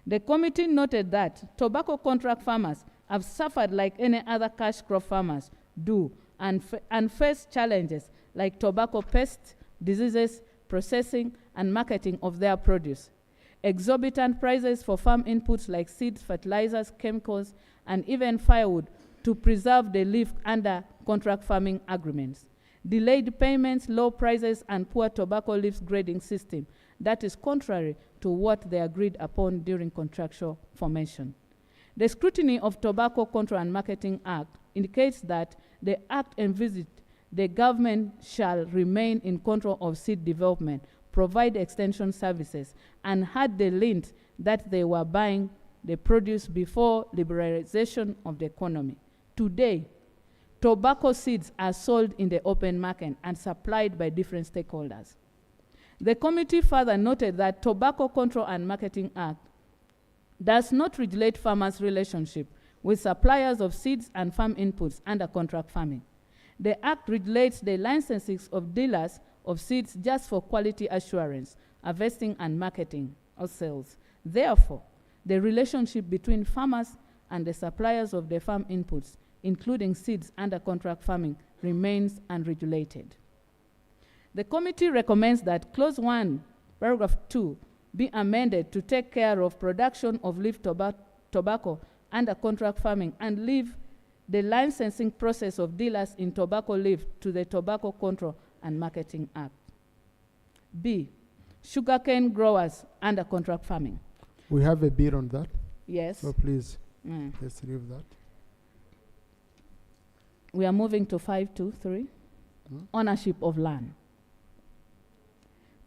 A: The committee noted that tobacco contract farmers have suffered like any other cash crop farmers do and face challenges like tobacco pests, diseases, processing and marketing of their produce, exorbitant prices for farm inputs like seeds, fertilizers, chemicals, and even firewood to preserve the leaf under contract farming agreements, delayed payments, low prices, and poor tobacco leaves grading system that is contrary to what they agreed upon during contractual formation. The scrutiny of Tobacco Control and Marketing Act indicates that the Act envisaged the government shall remain in control of seed development, provide extension services, and had the lint that they were buying the produce before liberalization of the economy. Today, tobacco seeds are sold in the open market and supplied by different stakeholders. The committee further noted that Tobacco Control and Marketing Act does not regulate farmers' relationship with suppliers of seeds and farm inputs under contract farming. The Act regulates the licensing of dealers of seeds just for quality assurance, harvesting and marketing or sales. Therefore, the relationship between farmers and the suppliers of the farm inputs, including seeds under contract farming, remains unregulated. The committee recommends that Clause 1, Paragraph 2 be amended to take care of production of leaf tobacco under contract farming and leave the licensing process of dealers in tobacco leaf to the Tobacco Control and Marketing Act. B, sugarcane growers under contract farming.
C: We have a bill on that.
A: Yes.
C: So please, let's leave that.
A: We are moving to 523, ownership of land.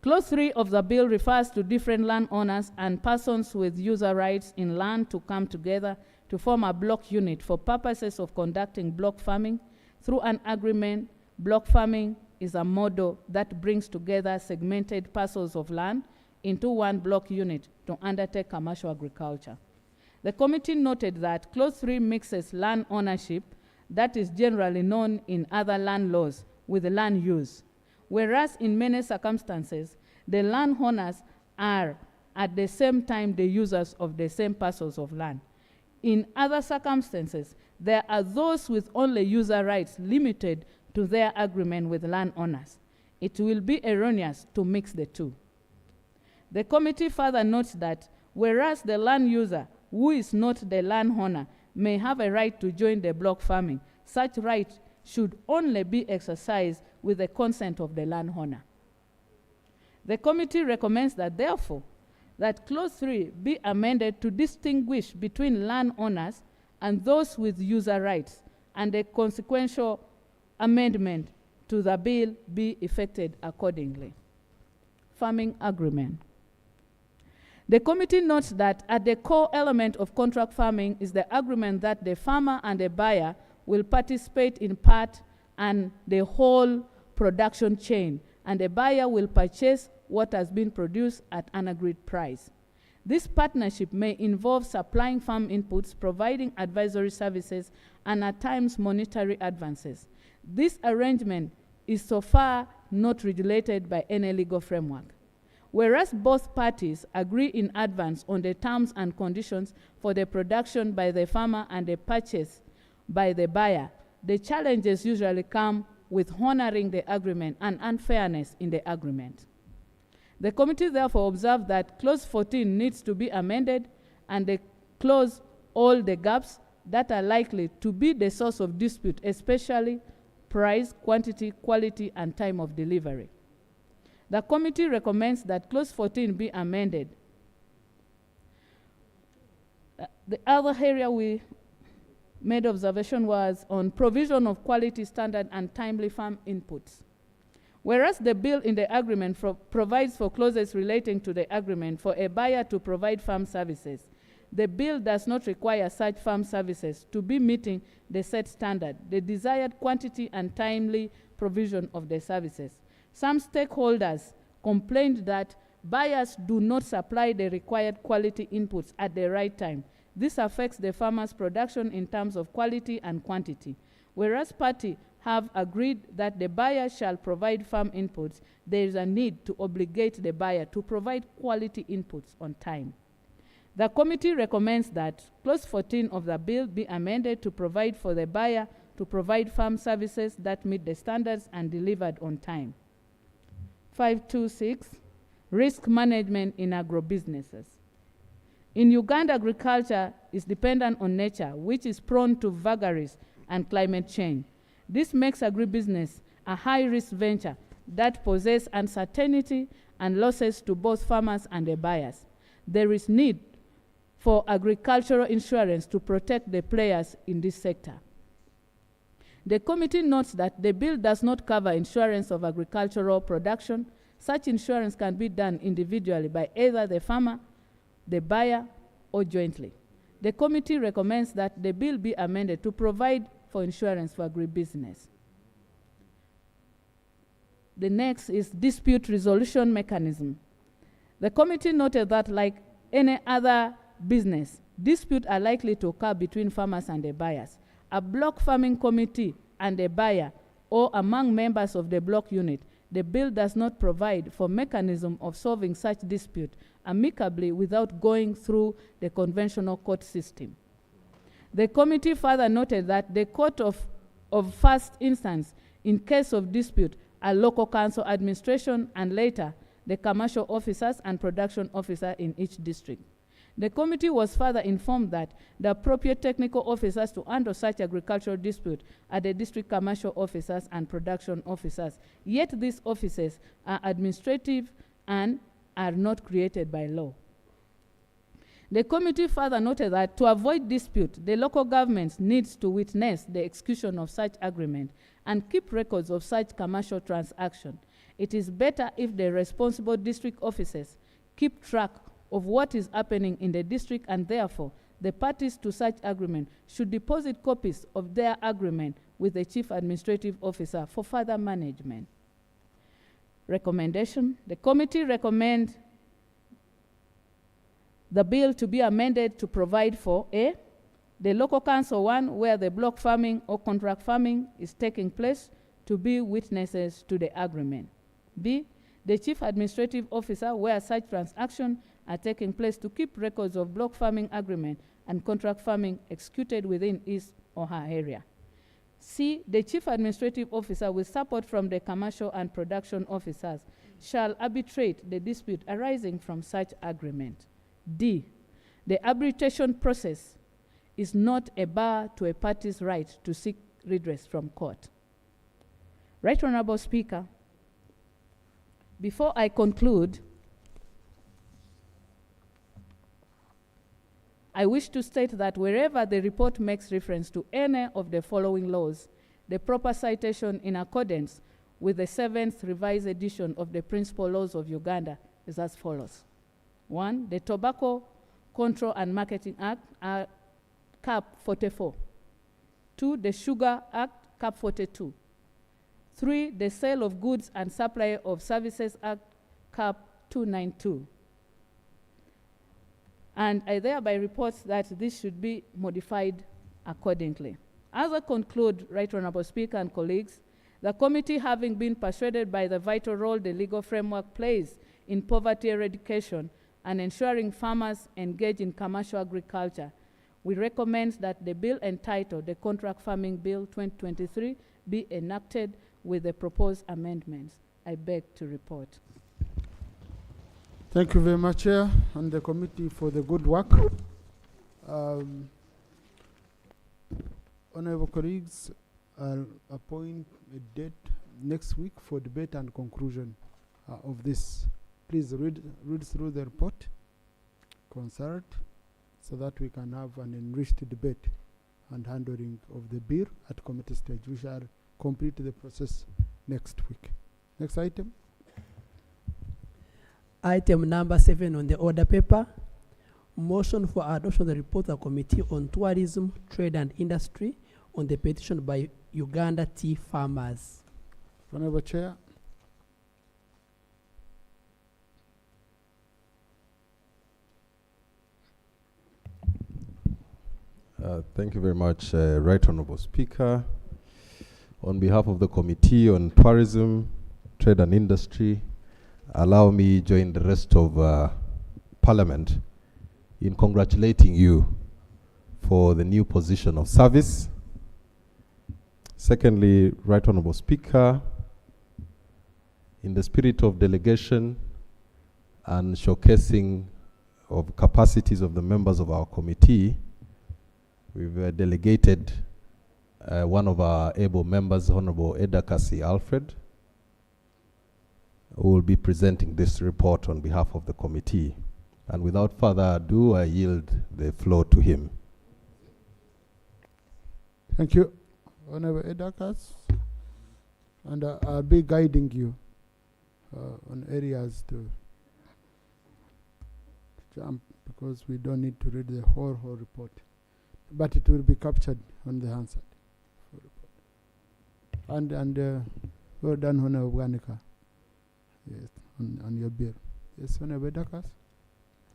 A: Clause 3 of the bill refers to different landowners and persons with user rights in land to come together to form a block unit for purposes of conducting block farming. Through an agreement, block farming is a model that brings together segmented parcels of land into one block unit to undertake commercial agriculture. The committee noted that Clause 3 mixes land ownership, that is generally known in other land laws, with land use, whereas in many circumstances, the landowners are at the same time the users of the same parcels of land. In other circumstances, there are those with only user rights limited to their agreement with landowners. It will be erroneous to mix the two. The committee further notes that whereas the land user, who is not the landowner, may have a right to join the block farming, such right should only be exercised with the consent of the landowner. The committee recommends that, therefore, that Clause 3 be amended to distinguish between landowners and those with user rights, and a consequential amendment to the bill be effected accordingly. Farming agreement. The committee notes that at the core element of contract farming is the agreement that the farmer and the buyer will participate in part and the whole production chain, and the buyer will purchase what has been produced at an agreed price. This partnership may involve supplying farm inputs, providing advisory services, and at times monetary advances. This arrangement is so far not regulated by any legal framework. Whereas both parties agree in advance on the terms and conditions for the production by the farmer and the purchase by the buyer, the challenges usually come with honoring the agreement and unfairness in the agreement. The committee therefore observed that Clause 14 needs to be amended and they close all the gaps that are likely to be the source of dispute, especially price, quantity, quality, and time of delivery. The committee recommends that Clause 14 be amended. The other area we made observation was on provision of quality standard and timely farm inputs. Whereas the bill in the agreement provides for clauses relating to the agreement for a buyer to provide farm services, the bill does not require such farm services to be meeting the set standard, the desired quantity and timely provision of the services. Some stakeholders complained that buyers do not supply the required quality inputs at the right time. This affects the farmers' production in terms of quality and quantity. Whereas parties have agreed that the buyer shall provide farm inputs, there is a need to obligate the buyer to provide quality inputs on time. The committee recommends that Clause 14 of the bill be amended to provide for the buyer to provide farm services that meet the standards and delivered on time. 526, risk management in agro-businesses. In Uganda, agriculture is dependent on nature, which is prone to vagaries and climate change. This makes agribusiness a high-risk venture that poses uncertainty and losses to both farmers and the buyers. There is need for agricultural insurance to protect the players in this sector. The committee notes that the bill does not cover insurance of agricultural production. Such insurance can be done individually by either the farmer, the buyer, or jointly. The committee recommends that the bill be amended to provide for insurance for agribusiness. The next is dispute resolution mechanism. The committee noted that, like any other business, disputes are likely to occur between farmers and the buyers. A block farming committee and the buyer, or among members of the block unit, the bill does not provide for mechanism of solving such dispute amicably without going through the conventional court system. The committee further noted that the court of first instance in case of dispute are local council administration and later the commercial officers and production officer in each district. The committee was further informed that the appropriate technical officers to handle such agricultural dispute are the district commercial officers and production officers, yet these offices are administrative and are not created by law. The committee further noted that to avoid dispute, the local government needs to witness the execution of such agreement and keep records of such commercial transaction. It is better if the responsible district officers keep track of what is happening in the district, and therefore the parties to such agreement should deposit copies of their agreement with the chief administrative officer for further management. Recommendation: the committee recommends the bill to be amended to provide for A, the local council one where the block farming or contract farming is taking place to be witnesses to the agreement. B, the chief administrative officer where such transactions are taking place to keep records of block farming agreement and contract farming executed within his or her area. C, the chief administrative officer with support from the commercial and production officers shall arbitrate the dispute arising from such agreement. D, the arbitration process is not a bar to a party's right to seek redress from court. Right Honorable Speaker, before I conclude, I wish to state that wherever the report makes reference to any of the following laws, the proper citation in accordance with the 7th revised edition of the Principal Laws of Uganda is as follows. 1, the Tobacco Control and Marketing Act, Cap 44. 2, the Sugar Act, Cap 42. 3, the Sale of Goods and Supply of Services Act, Cap 292. And I thereby report that this should be modified accordingly. As I conclude, Right Honorable Speaker and colleagues, the committee, having been persuaded by the vital role the legal framework plays in poverty eradication and ensuring farmers engage in commercial agriculture, we recommend that the bill entitled the Contract Farming Bill 2023 be enacted with the proposed amendments. I beg to report.
C: Thank you very much, Chair, and the committee for the good work. Honorable colleagues, I'll appoint a date next week for debate and conclusion of this. Please read through the report, consult, so that we can have an enriched debate and handling of the bill at committee stage. We shall complete the process next week. Next item.
Q: Item number 7 on the order paper. Motion for adoption of the report of the Committee on Tourism, Trade and Industry on the petition by Uganda tea farmers.
C: Honorable Chair.
G: Thank you very much, Right Honourable Speaker. On behalf of the Committee on Tourism, Trade and Industry, allow me join the rest of Parliament in congratulating you for the new position of service. Secondly, Right Honourable Speaker, in the spirit of delegation and showcasing of capacities of the members of our committee, we've delegated one of our able members, Honorable Edakasi Alfred, who will be presenting this report on behalf of the committee. And without further ado, I yield the floor to him.
C: Thank you, Honorable Edakas. And I'll be guiding you on areas to jump, because we don't need to read the whole report. But it will be captured on the Hansard. And well done, Honorable Wanika. Yes, on your bill. Yes, Honorable Dakas.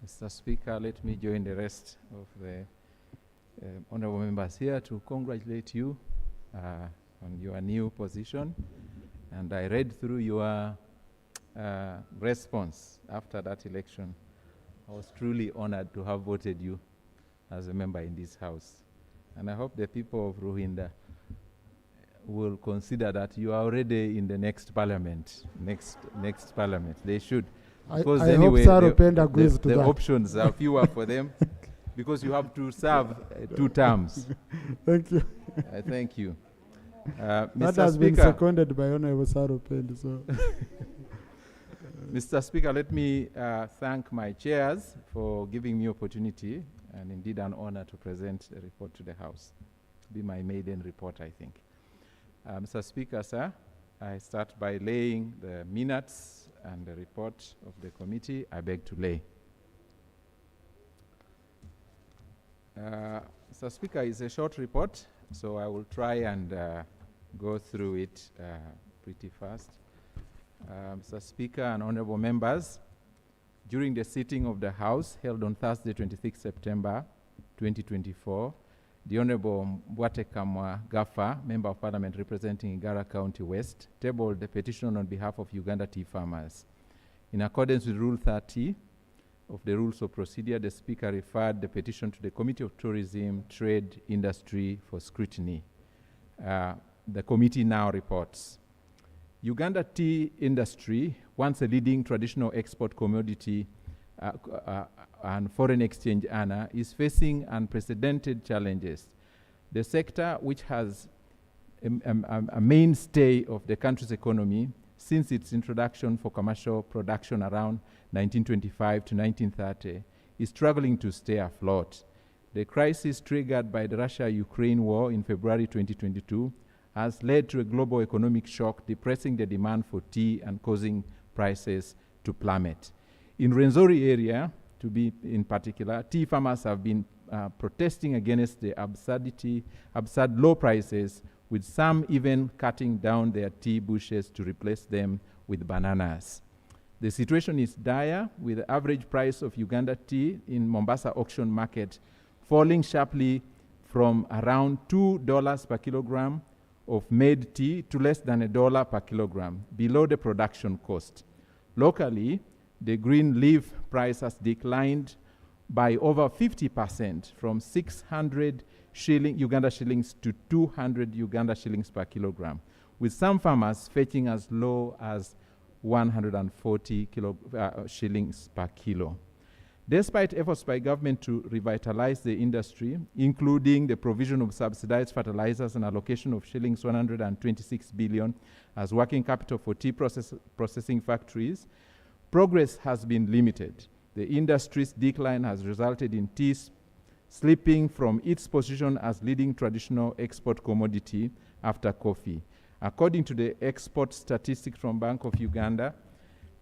K: Mr. Speaker, let me join the rest of the honorable members here to congratulate you on your new position. And I read through your response after that election. I was truly honored to have voted you as a member in this house. And I hope the people of Ruhinda will consider that you are already in the next parliament, next parliament. They should. Because
C: I
K: anyway,
C: hope Saropenda agrees to
K: the
C: that.
K: options are fewer for them because you have to serve 2 terms.
C: Thank you.
K: Thank you.
C: That
K: Mr.
C: has been
K: Speaker,
C: seconded by Honorable Saropenda. So.
K: Mr. Speaker, let me thank my chairs for giving me opportunity, and indeed an honor to present a report to the House. It'll be my maiden report, I think. Mr. Speaker, sir, I start by laying the minutes and the report of the committee. I beg to lay. Mr. Speaker, it's a short report, so I will try and go through it pretty fast. Mr. Speaker and honorable members, during the sitting of the House held on Thursday, 26 September 2024, the Honorable Mbwatekamwa Gafa, Member of Parliament representing Igara County West, tabled the petition on behalf of Uganda tea farmers. In accordance with Rule 30 of the Rules of Procedure, the Speaker referred the petition to the Committee of Tourism, Trade, Industry for scrutiny. The committee now reports. Uganda tea industry, once a leading traditional export commodity and foreign exchange earner, is facing unprecedented challenges. The sector, which has a mainstay of the country's economy since its introduction for commercial production around 1925 to 1930, is struggling to stay afloat. The crisis triggered by the Russia-Ukraine war in February 2022 has led to a global economic shock, depressing the demand for tea and causing prices to plummet. In Rwenzori area, to be in particular, tea farmers have been protesting against the absurd low prices, with some even cutting down their tea bushes to replace them with bananas. The situation is dire, with the average price of Uganda tea in Mombasa auction market falling sharply from around $2 per kilogram of made tea to less than $1 per kilogram, below the production cost. Locally, the green leaf price has declined by over 50%, from 600 Uganda shillings to 200 Uganda shillings per kilogram, with some farmers fetching as low as 140 shillings per kilo. Despite efforts by government to revitalize the industry, including the provision of subsidized fertilizers and allocation of shillings 126 billion as working capital for tea processing factories, progress has been limited. The industry's decline has resulted in tea slipping from its position as leading traditional export commodity after coffee. According to the export statistics from Bank of Uganda,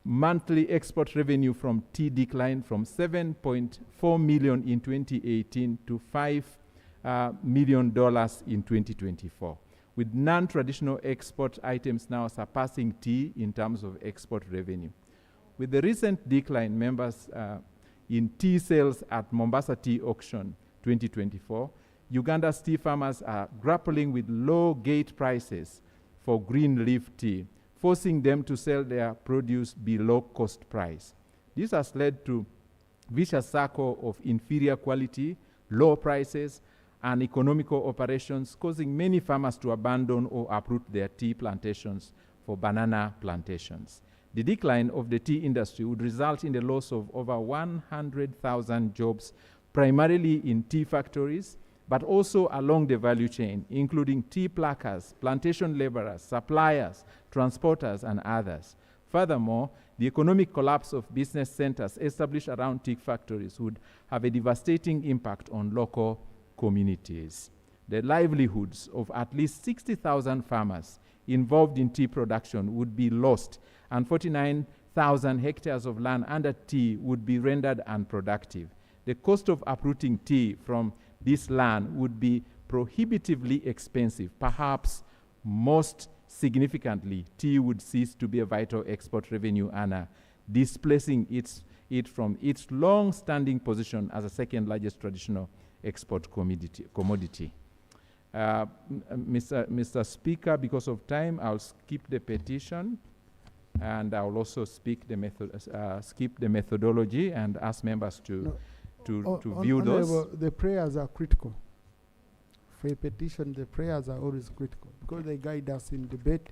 K: monthly export revenue from tea declined from 7.4 million in 2018 to $5 million in 2024, with non-traditional export items now surpassing tea in terms of export revenue. With the recent decline, members in tea sales at Mombasa Tea Auction 2024, Uganda's tea farmers are grappling with low gate prices for green leaf tea, forcing them to sell their produce below cost price. This has led to vicious circle of inferior quality, low prices, and economical operations, causing many farmers to abandon or uproot their tea plantations for banana plantations. The decline of the tea industry would result in the loss of over 100,000 jobs, primarily in tea factories, but also along the value chain, including tea pluckers, plantation laborers, suppliers, transporters, and others. Furthermore, the economic collapse of business centers established around tea factories would have a devastating impact on local communities. The livelihoods of at least 60,000 farmers involved in tea production would be lost, and 49,000 hectares of land under tea would be rendered unproductive. The cost of uprooting tea from this land would be prohibitively expensive. Perhaps most significantly, tea would cease to be a vital export revenue earner, displacing it from its long-standing position as the second largest traditional export commodity. Mr. Speaker, because of time, I'll skip the petition, and I'll also skip the methodology and ask members to view those.
C: The prayers are critical. For a petition, the prayers are always critical because they guide us in debate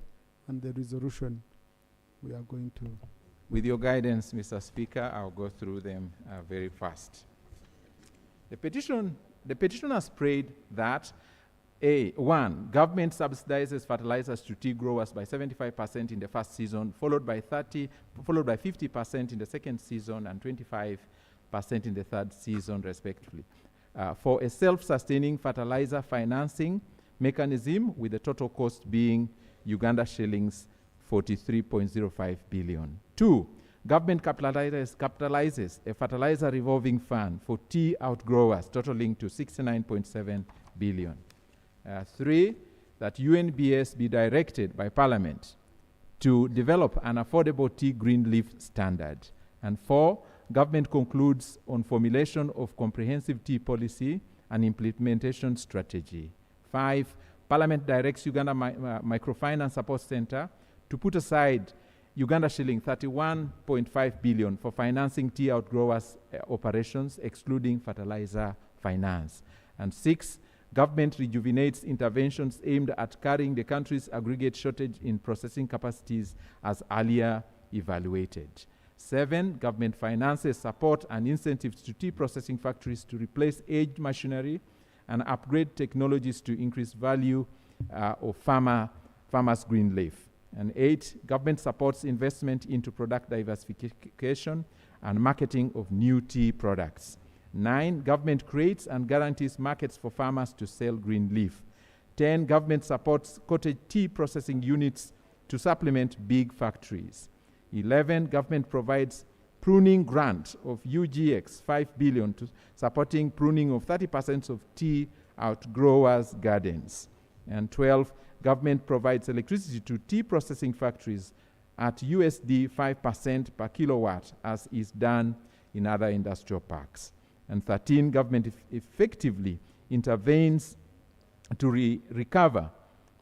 C: and the resolution we are going to.
K: With your guidance, Mr. Speaker, I'll go through them very fast. The petitioners prayed that one, government subsidizes fertilizers to tea growers by 75% in the first season, followed by 50% in the second season, and 25% in the third season, respectively. For a self-sustaining fertilizer financing mechanism, with the total cost being Uganda shillings 43.05 billion. Two, government capitalizes a fertilizer revolving fund for tea outgrowers, totaling to 69.7 billion. Three, that UNBS be directed by Parliament to develop an affordable tea green leaf standard. And four, government concludes on formulation of comprehensive tea policy and implementation strategy. Five, Parliament directs Uganda Microfinance Support Center to put aside Uganda shilling 31.5 billion for financing tea outgrowers operations, excluding fertilizer finance. And six, government rejuvenates interventions aimed at carrying the country's aggregate shortage in processing capacities as earlier evaluated. Seven, government finances support and incentives to tea processing factories to replace aged machinery and upgrade technologies to increase value of farmers' green leaf. And eight, government supports investment into product diversification and marketing of new tea products. 9, government creates and guarantees markets for farmers to sell green leaf. 10, government supports cottage tea processing units to supplement big factories. 11, government provides pruning grant of UGX 5 billion to supporting pruning of 30% of tea outgrowers' gardens. And 12, government provides electricity to tea processing factories at USD 5% per kilowatt, as is done in other industrial parks. And 13, government effectively intervenes to recover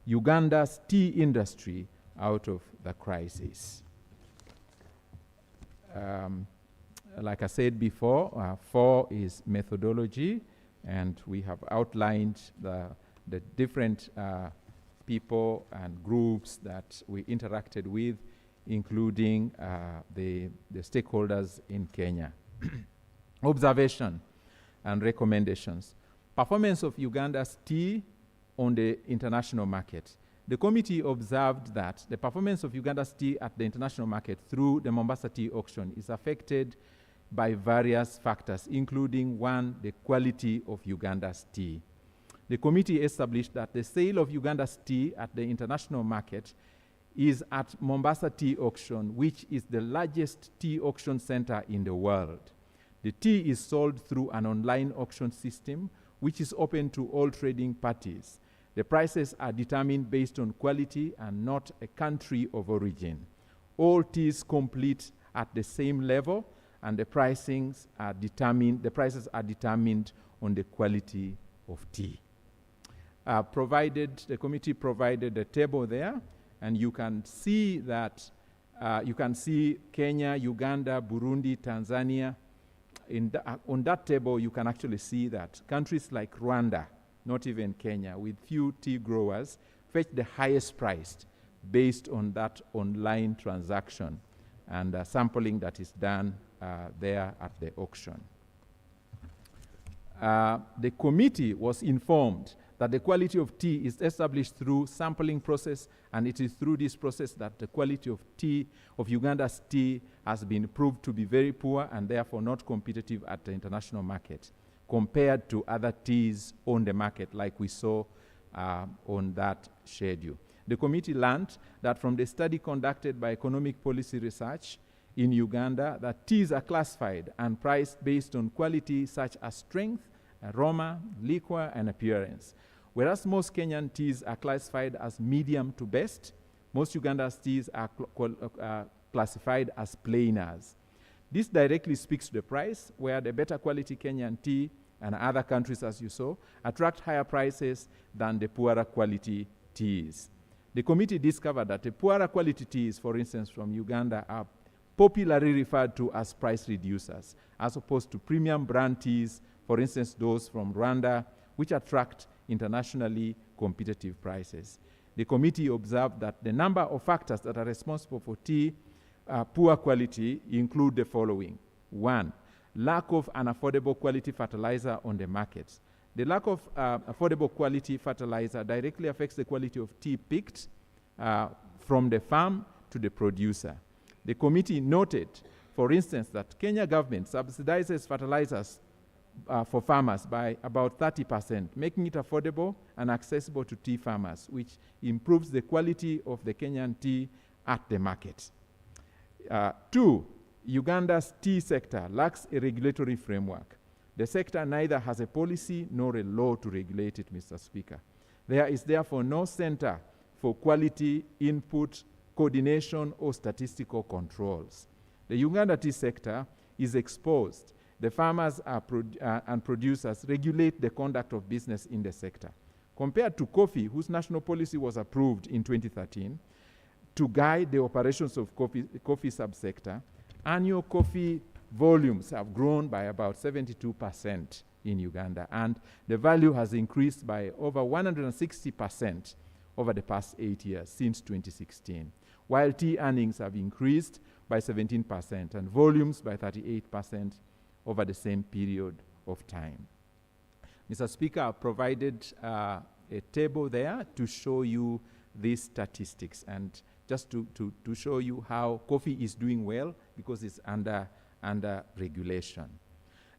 K: Uganda's tea industry out of the crisis. Like I said before, 4 is methodology, and we have outlined the different people and groups that we interacted with, including the stakeholders in Kenya. Observation and recommendations. Performance of Uganda's tea on the international market. The committee observed that the performance of Uganda's tea at the international market through the Mombasa Tea Auction is affected by various factors, including 1, the quality of Uganda's tea. the committee established that the sale of Uganda's tea at the international market is at Mombasa Tea Auction, which is the largest tea auction center in the world. The tea is sold through an online auction system, which is open to all trading parties. The prices are determined based on quality and not a country of origin. All teas complete at the same level, and the prices are determined on the quality of tea. The committee provided a table there, and you can see that you can see Kenya, Uganda, Burundi, Tanzania. On that table, you can actually see that countries like Rwanda, not even Kenya, with few tea growers, fetch the highest price based on that online transaction and sampling that is done there at the auction. The committee was informed that the quality of tea is established through sampling process, and it is through this process that the quality of tea, of Uganda's tea, has been proved to be very poor and therefore not competitive at the international market compared to other teas on the market like we saw on that schedule. The committee learned that from the study conducted by Economic Policy Research in Uganda, that teas are classified and priced based on quality such as strength, aroma, liquor, and appearance. Whereas most Kenyan teas are classified as medium to best, most Uganda's teas are classified as plainers. This directly speaks to the price, where the better quality Kenyan tea and other countries, as you saw, attract higher prices than the poorer quality teas. The committee discovered that the poorer quality teas, for instance, from Uganda, are popularly referred to as price reducers, as opposed to premium brand teas, for instance, those from Rwanda, which attract internationally competitive prices. The committee observed that the number of factors that are responsible for tea poor quality include the following. 1, lack of an affordable quality fertilizer on the market. The lack of affordable quality fertilizer directly affects the quality of tea picked from the farm to the producer. The committee noted, for instance, that Kenya government subsidizes fertilizers for farmers by about 30%, making it affordable and accessible to tea farmers, which improves the quality of the Kenyan tea at the market. 2, Uganda's tea sector lacks a regulatory framework. The sector neither has a policy nor a law to regulate it, Mr. Speaker. There is therefore no center for quality input, coordination, or statistical controls. The Uganda tea sector is exposed. The farmers and producers regulate the conduct of business in the sector. Compared to coffee, whose national policy was approved in 2013 to guide the operations of coffee subsector, annual coffee volumes have grown by about 72% in Uganda, and the value has increased by over 160% over the past 8 years, since 2016, while tea earnings have increased by 17% and volumes by 38% over the same period of time. Mr. Speaker, I've provided a table there to show you these statistics and just to show you how coffee is doing well because it's under regulation.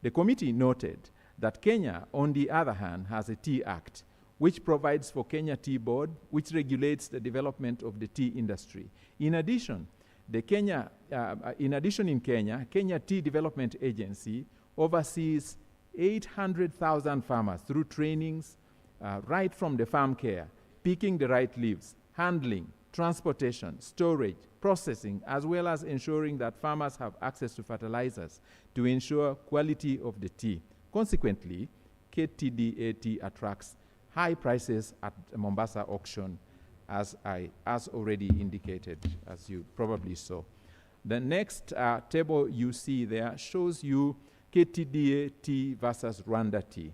K: The committee noted that Kenya, on the other hand, has a Tea Act, which provides for Kenya Tea Board, which regulates the development of the tea industry. In addition, in Kenya, Kenya Tea Development Agency oversees 800,000 farmers through trainings right from the farm care, picking the right leaves, handling, transportation, storage, processing, as well as ensuring that farmers have access to fertilizers to ensure quality of the tea. Consequently, KTDA tea attracts high prices at the Mombasa auction, as already indicated, as you probably saw. The next table you see there shows you KTDA tea versus Rwanda tea.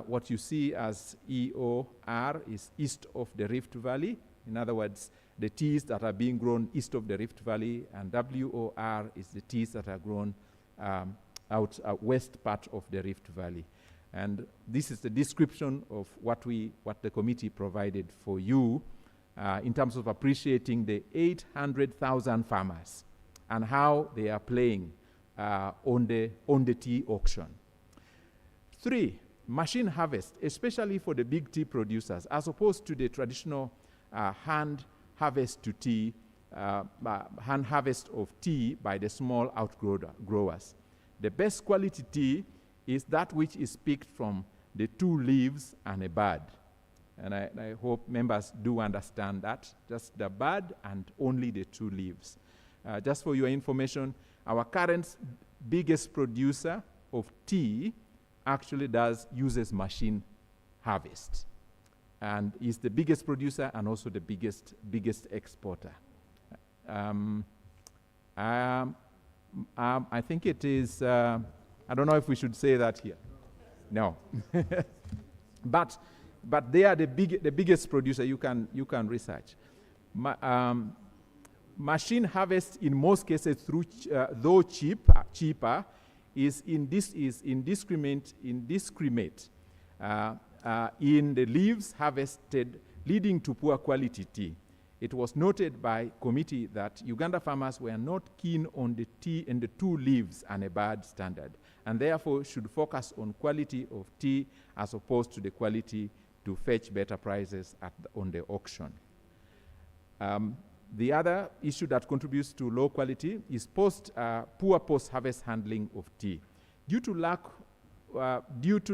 K: What you see as EOR is east of the Rift Valley. In other words, the teas that are being grown east of the Rift Valley, and WOR is the teas that are grown west part of the Rift Valley. And this is the description of what the committee provided for you in terms of appreciating the 800,000 farmers and how they are playing on the tea auction. 3, machine harvest, especially for the big tea producers, as opposed to the traditional hand harvest to tea, hand harvest of tea by the small outgrowers. The best quality tea is that which is picked from the 2 leaves and a bud. And I hope members do understand that. Just the bud and only the 2 leaves. Just for your information, our current biggest producer of tea actually uses machine harvest, and is the biggest producer and also the biggest exporter. I think it is, I don't know if we should say that here. No. but they are the biggest producer. You can research. Machine harvest in most cases, through though cheaper, is indiscriminate in the leaves harvested, leading to poor quality tea. It was noted by committee that Uganda farmers were not keen on the tea and the 2 leaves and a bud standard, and therefore should focus on quality of tea as opposed to the quality to fetch better prices on the auction. The other issue that contributes to low quality is poor post-harvest handling of tea. Due to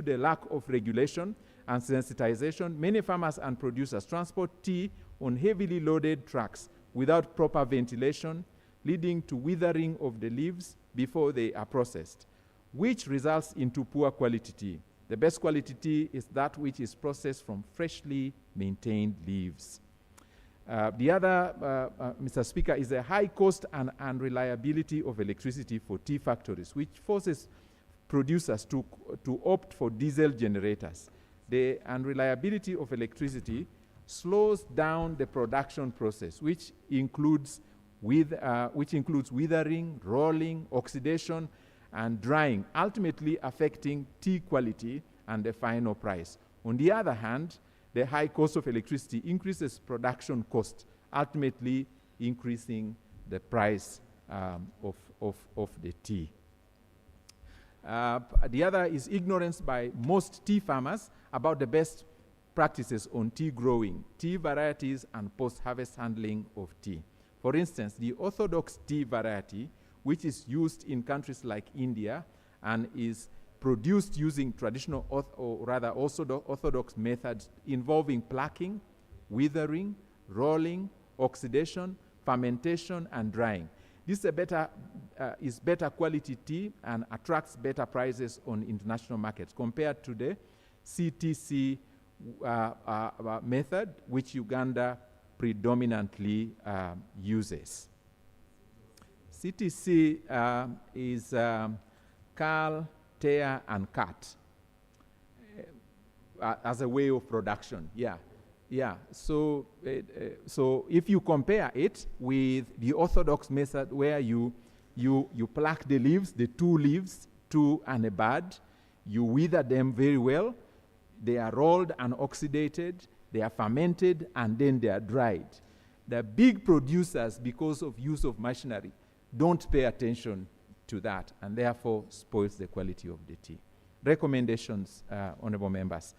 K: the lack of regulation and sensitization, many farmers and producers transport tea on heavily loaded trucks without proper ventilation, leading to withering of the leaves before they are processed, which results into poor quality tea. The best quality tea is that which is processed from freshly maintained leaves. The other, Mr. Speaker, is the high cost and unreliability of electricity for tea factories, which forces producers to opt for diesel generators. The unreliability of electricity slows down the production process, which includes withering, rolling, oxidation, and drying, ultimately affecting tea quality and the final price. On the other hand, the high cost of electricity increases production cost, ultimately increasing the price of the tea. The other is ignorance by most tea farmers about the best practices on tea growing, tea varieties, and post-harvest handling of tea. For instance, the orthodox tea variety, which is used in countries like India and is produced using traditional or rather orthodox methods involving plucking, withering, rolling, oxidation, fermentation, and drying. This is better quality tea and attracts better prices on international markets compared to the CTC method, which Uganda predominantly uses. CTC is curl, tear, and cut as a way of production. So if you compare it with the orthodox method, where you pluck the leaves, the 2 leaves, 2 and a bud, you wither them very well. They are rolled and oxidated, they are fermented, and then they are dried. The big producers, because of use of machinery, don't pay attention to that, and therefore spoils the quality of the tea. Recommendations, honorable members.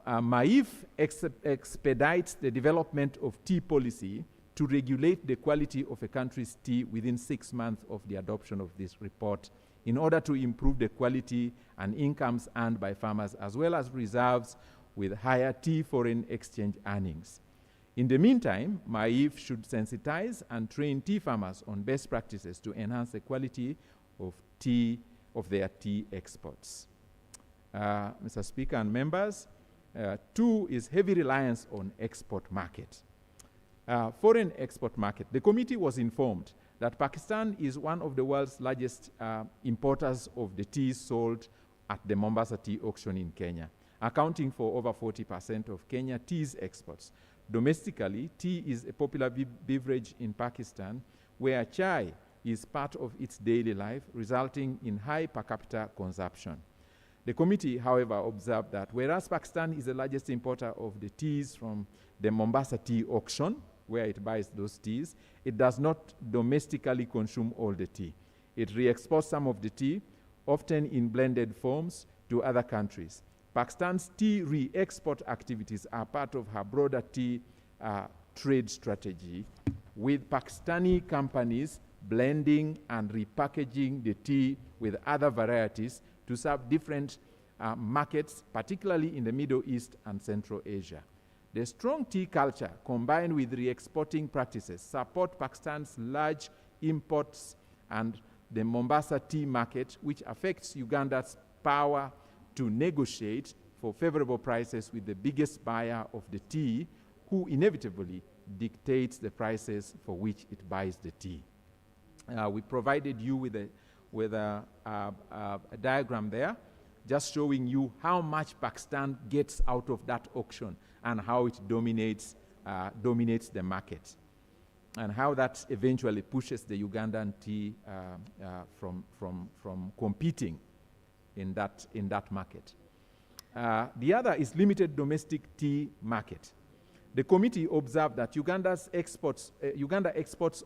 K: MAIF expedites the development of tea policy to regulate the quality of a country's tea within 6 months of the adoption of this report, in order to improve the quality and incomes earned by farmers, as well as reserves with higher tea foreign exchange earnings. In the meantime, MAIF should sensitize and train tea farmers on best practices to enhance the quality of their tea exports. Mr. Speaker and members, 2 is heavy reliance on export market. Foreign export market. The committee was informed that Pakistan is one of the world's largest importers of the tea sold at the Mombasa Tea Auction in Kenya, accounting for over 40% of Kenya tea's exports. Domestically, tea is a popular beverage in Pakistan, where chai is part of its daily life, resulting in high per capita consumption. The committee, however, observed that whereas Pakistan is the largest importer of the teas from the Mombasa Tea Auction, where it buys those teas, it does not domestically consume all the tea. It re-exports some of the tea, often in blended forms, to other countries. Pakistan's tea re-export activities are part of her broader tea trade strategy, with Pakistani companies blending and repackaging the tea with other varieties to serve different markets, particularly in the Middle East and Central Asia. The strong tea culture, combined with re-exporting practices, support Pakistan's large imports and the Mombasa tea market, which affects Uganda's power to negotiate for favorable prices with the biggest buyer of the tea, who inevitably dictates the prices for which it buys the tea. We provided you with a diagram there, just showing you how much Pakistan gets out of that auction and how it dominates the market, and how that eventually pushes the Ugandan tea from competing in that market. The other is limited domestic tea market. The committee observed that Uganda exports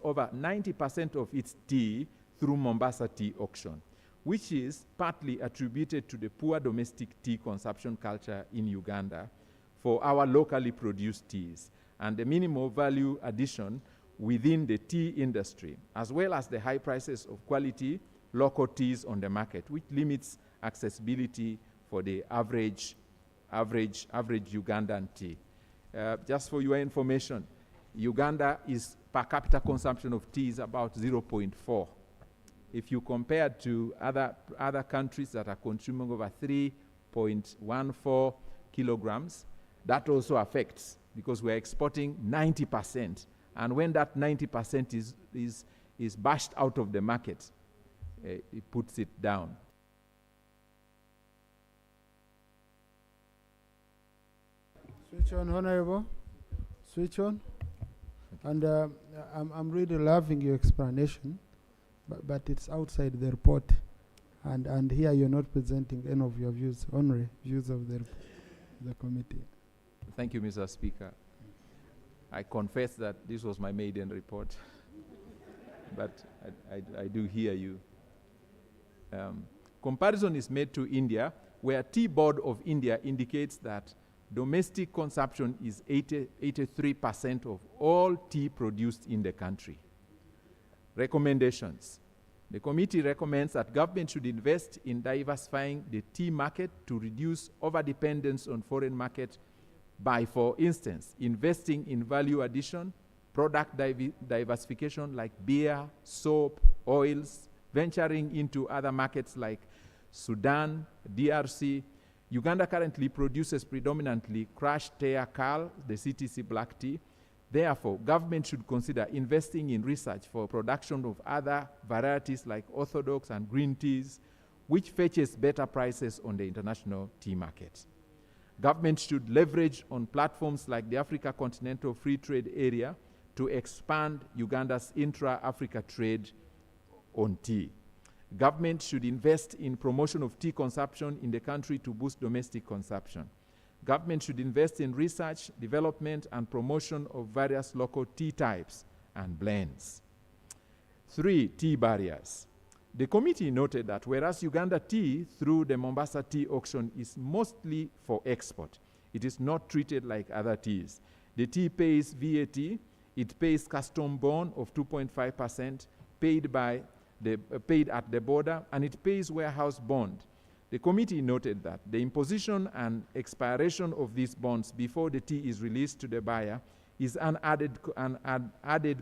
K: over 90% of its tea through Mombasa tea auction, which is partly attributed to the poor domestic tea consumption culture in Uganda for our locally produced teas, and the minimal value addition within the tea industry, as well as the high prices of quality local teas on the market, which limits accessibility for the average Ugandan tea. Just for your information, Uganda is per capita consumption of tea is about 0.4. If you compare to other countries that are consuming over 3.14 kilograms, that also affects, because we're exporting 90%. And when that 90% is bashed out of the market, it puts it down.
C: Switch on, Honorable. Switch on. And I'm really loving your explanation, but it's outside the report. And here you're not presenting any of your views, only views of the committee.
K: Thank you, Mr. Speaker. I confess that this was my maiden report, but I do hear you. Comparison is made to India, where Tea Board of India indicates that domestic consumption is 83% of all tea produced in the country. Recommendations. The committee recommends that government should invest in diversifying the tea market to reduce overdependence on foreign market by, for instance, investing in value addition, product diversification like beer, soap, oils, venturing into other markets like Sudan, DRC. Uganda currently produces predominantly crushed teakal, the CTC black tea. Therefore, government should consider investing in research for production of other varieties like orthodox and green teas, which fetches better prices on the international tea market. Government should leverage on platforms like the Africa Continental Free Trade Area to expand Uganda's intra-Africa trade on tea. Government should invest in promotion of tea consumption in the country to boost domestic consumption. Government should invest in research, development, and promotion of various local tea types and blends. 3, tea barriers. The committee noted that whereas Uganda tea through the Mombasa tea auction is mostly for export, it is not treated like other teas. The tea pays VAT, it pays custom bond of 2.5% paid at the border, and it pays warehouse bond. The committee noted that the imposition and expiration of these bonds before the tea is released to the buyer is an added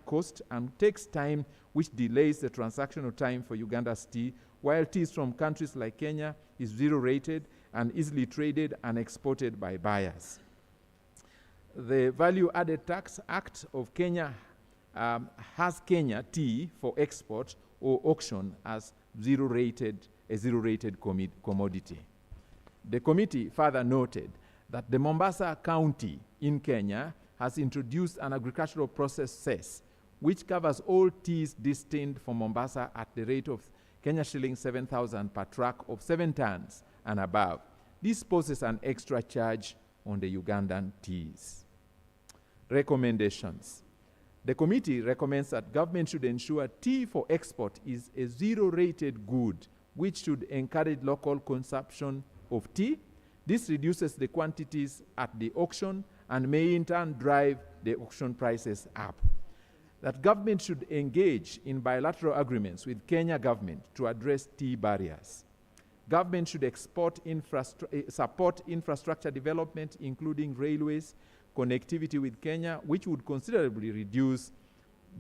K: cost and takes time, which delays the transactional time for Uganda's tea, while teas from countries like Kenya is zero-rated and easily traded and exported by buyers. The Value Added Tax Act of Kenya has Kenya tea for export or auction as a zero-rated commodity. The committee further noted that the Mombasa County in Kenya has introduced an agricultural process cess, which covers all teas destined for Mombasa at the rate of Kenya shilling 7,000 per truck of 7 tons and above. This poses an extra charge on the Ugandan teas. Recommendations. The committee recommends that government should ensure tea for export is a zero-rated good, which should encourage local consumption of tea, This reduces the quantities at the auction and may in turn drive the auction prices up. That government should engage in bilateral agreements with Kenya government to address tea barriers. Government should support infrastructure development, including railways, connectivity with Kenya, which would considerably reduce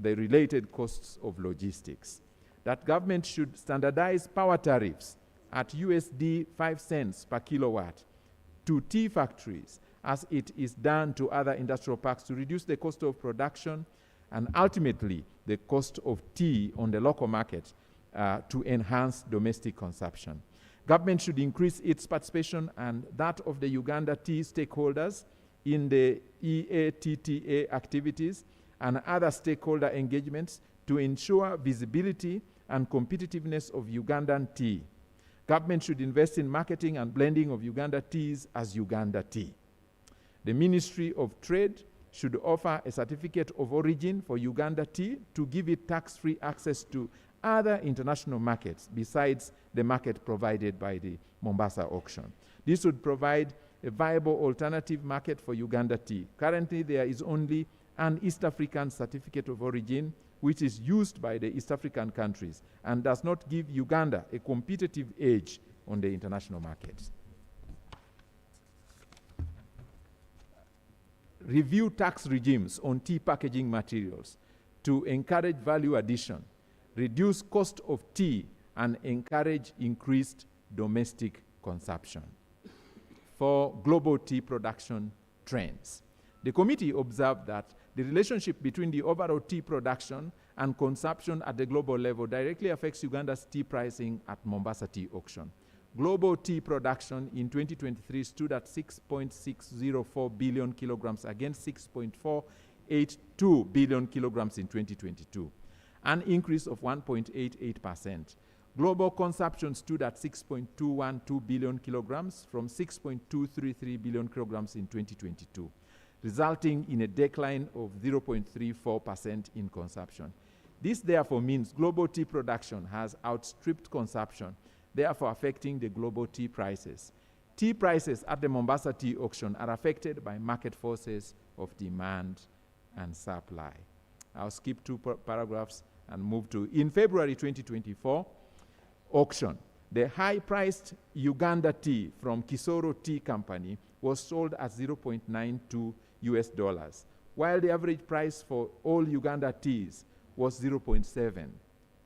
K: the related costs of logistics. That government should standardize power tariffs at USD 5 cents per kilowatt to tea factories, as it is done to other industrial parks, to reduce the cost of production and ultimately the cost of tea on the local market to enhance domestic consumption. Government should increase its participation and that of the Uganda tea stakeholders in the EATTA activities and other stakeholder engagements to ensure visibility and competitiveness of Ugandan tea. Government should invest in marketing and blending of Uganda teas as Uganda tea. The Ministry of Trade should offer a certificate of origin for Uganda tea to give it tax-free access to other international markets besides the market provided by the Mombasa auction. This would provide a viable alternative market for Uganda tea. Currently, there is only an East African certificate of origin, which is used by the East African countries and does not give Uganda a competitive edge on the international markets. Review tax regimes on tea packaging materials to encourage value addition, reduce cost of tea, and encourage increased domestic consumption. For global tea production trends, the committee observed that the relationship between the overall tea production and consumption at the global level directly affects Uganda's tea pricing at Mombasa tea auction. Global tea production in 2023 stood at 6.604 billion kilograms against 6.482 billion kilograms in 2022, an increase of 1.88%. Global consumption stood at 6.212 billion kilograms from 6.233 billion kilograms in 2022, resulting in a decline of 0.34% in consumption. This therefore means global tea production has outstripped consumption, therefore affecting the global tea prices. Tea prices at the Mombasa tea auction are affected by market forces of demand and supply. I'll skip two paragraphs and move to, in February 2024 auction, the high-priced Uganda tea from Kisoro Tea Company was sold at $0.92 US, while the average price for all Uganda teas was 0.7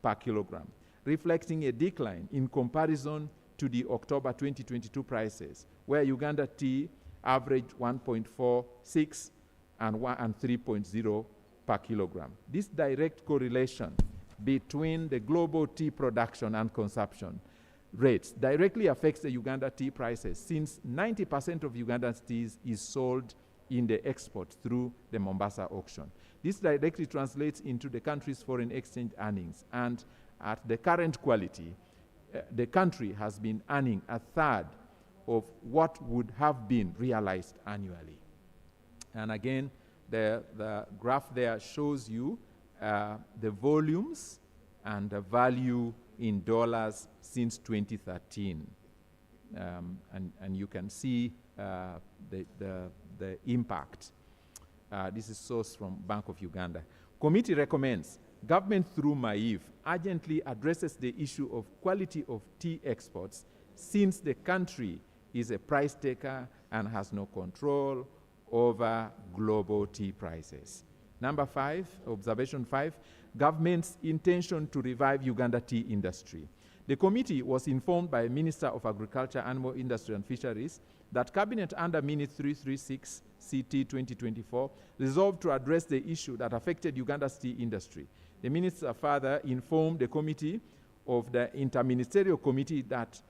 K: per kilogram, reflecting a decline in comparison to the October 2022 prices, where Uganda tea averaged 1.46 and 3.0 per kilogram. This direct correlation between the global tea production and consumption rates directly affects the Uganda tea prices, since 90% of Uganda's teas is sold in the export through the Mombasa auction. This directly translates into the country's foreign exchange earnings, and at the current quality, the country has been earning a third of what would have been realized annually. And again, the graph there shows you the volumes and the value in dollars since 2013. And you can see the impact. This is sourced from Bank of Uganda. Committee recommends government through MAIF urgently addresses the issue of quality of tea exports, since the country is a price taker and has no control over global tea prices. Number 5, observation 5, government's intention to revive Uganda tea industry. The committee was informed by Minister of Agriculture, Animal Industry and Fisheries that Cabinet under Minute 336 CT 2024 resolved to address the issue that affected Uganda's tea industry. The minister further informed the committee of the interministerial committee that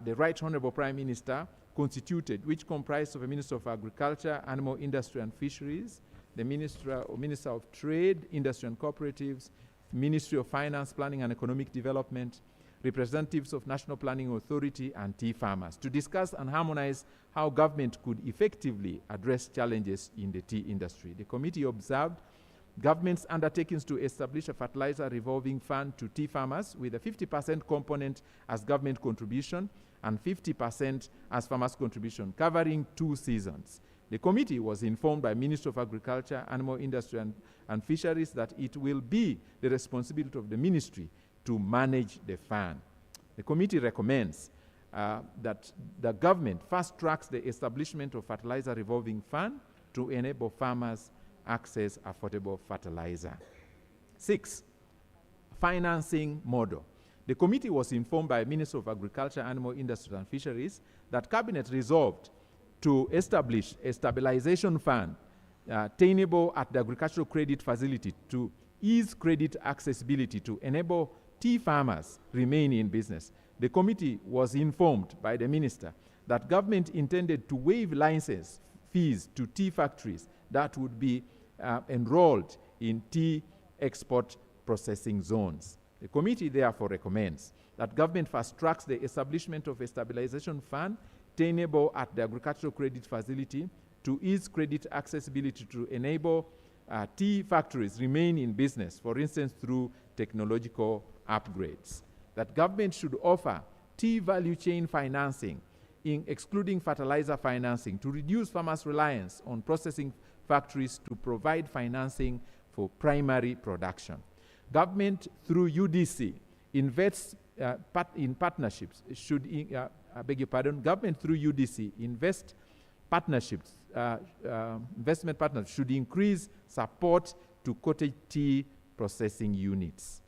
K: the Right Honorable Prime Minister constituted, which comprised of a Minister of Agriculture, Animal Industry and Fisheries, the Minister of Trade, Industry and Cooperatives, Ministry of Finance, Planning and Economic Development, representatives of National Planning Authority and tea farmers, to discuss and harmonize how government could effectively address challenges in the tea industry. The committee observed Government's undertakings to establish a fertilizer revolving fund to tea farmers with a 50% component as government contribution and 50% as farmers' contribution, covering 2 seasons. The committee was informed by Minister of Agriculture, Animal Industry and Fisheries that it will be the responsibility of the ministry to manage the fund. The committee recommends that the government fast tracks the establishment of fertilizer revolving fund to enable farmers access affordable fertilizer. 6, financing model. The committee was informed by Minister of Agriculture, Animal Industry and Fisheries that Cabinet resolved to establish a stabilization fund attainable at the agricultural credit facility to ease credit accessibility to enable tea farmers remain in business. The committee was informed by the minister that government intended to waive license fees to tea factories that would be enrolled in tea export processing zones. The committee therefore recommends that government fast tracks the establishment of a stabilization fund attainable at the agricultural credit facility to ease credit accessibility to enable tea factories remain in business, for instance, through technological upgrades. That government should offer tea value chain financing, excluding fertilizer financing, to reduce farmers' reliance on processing factories to provide financing for primary production. Government through UDC invests in partnerships government through UDC investment partners should increase support to cottage tea processing units.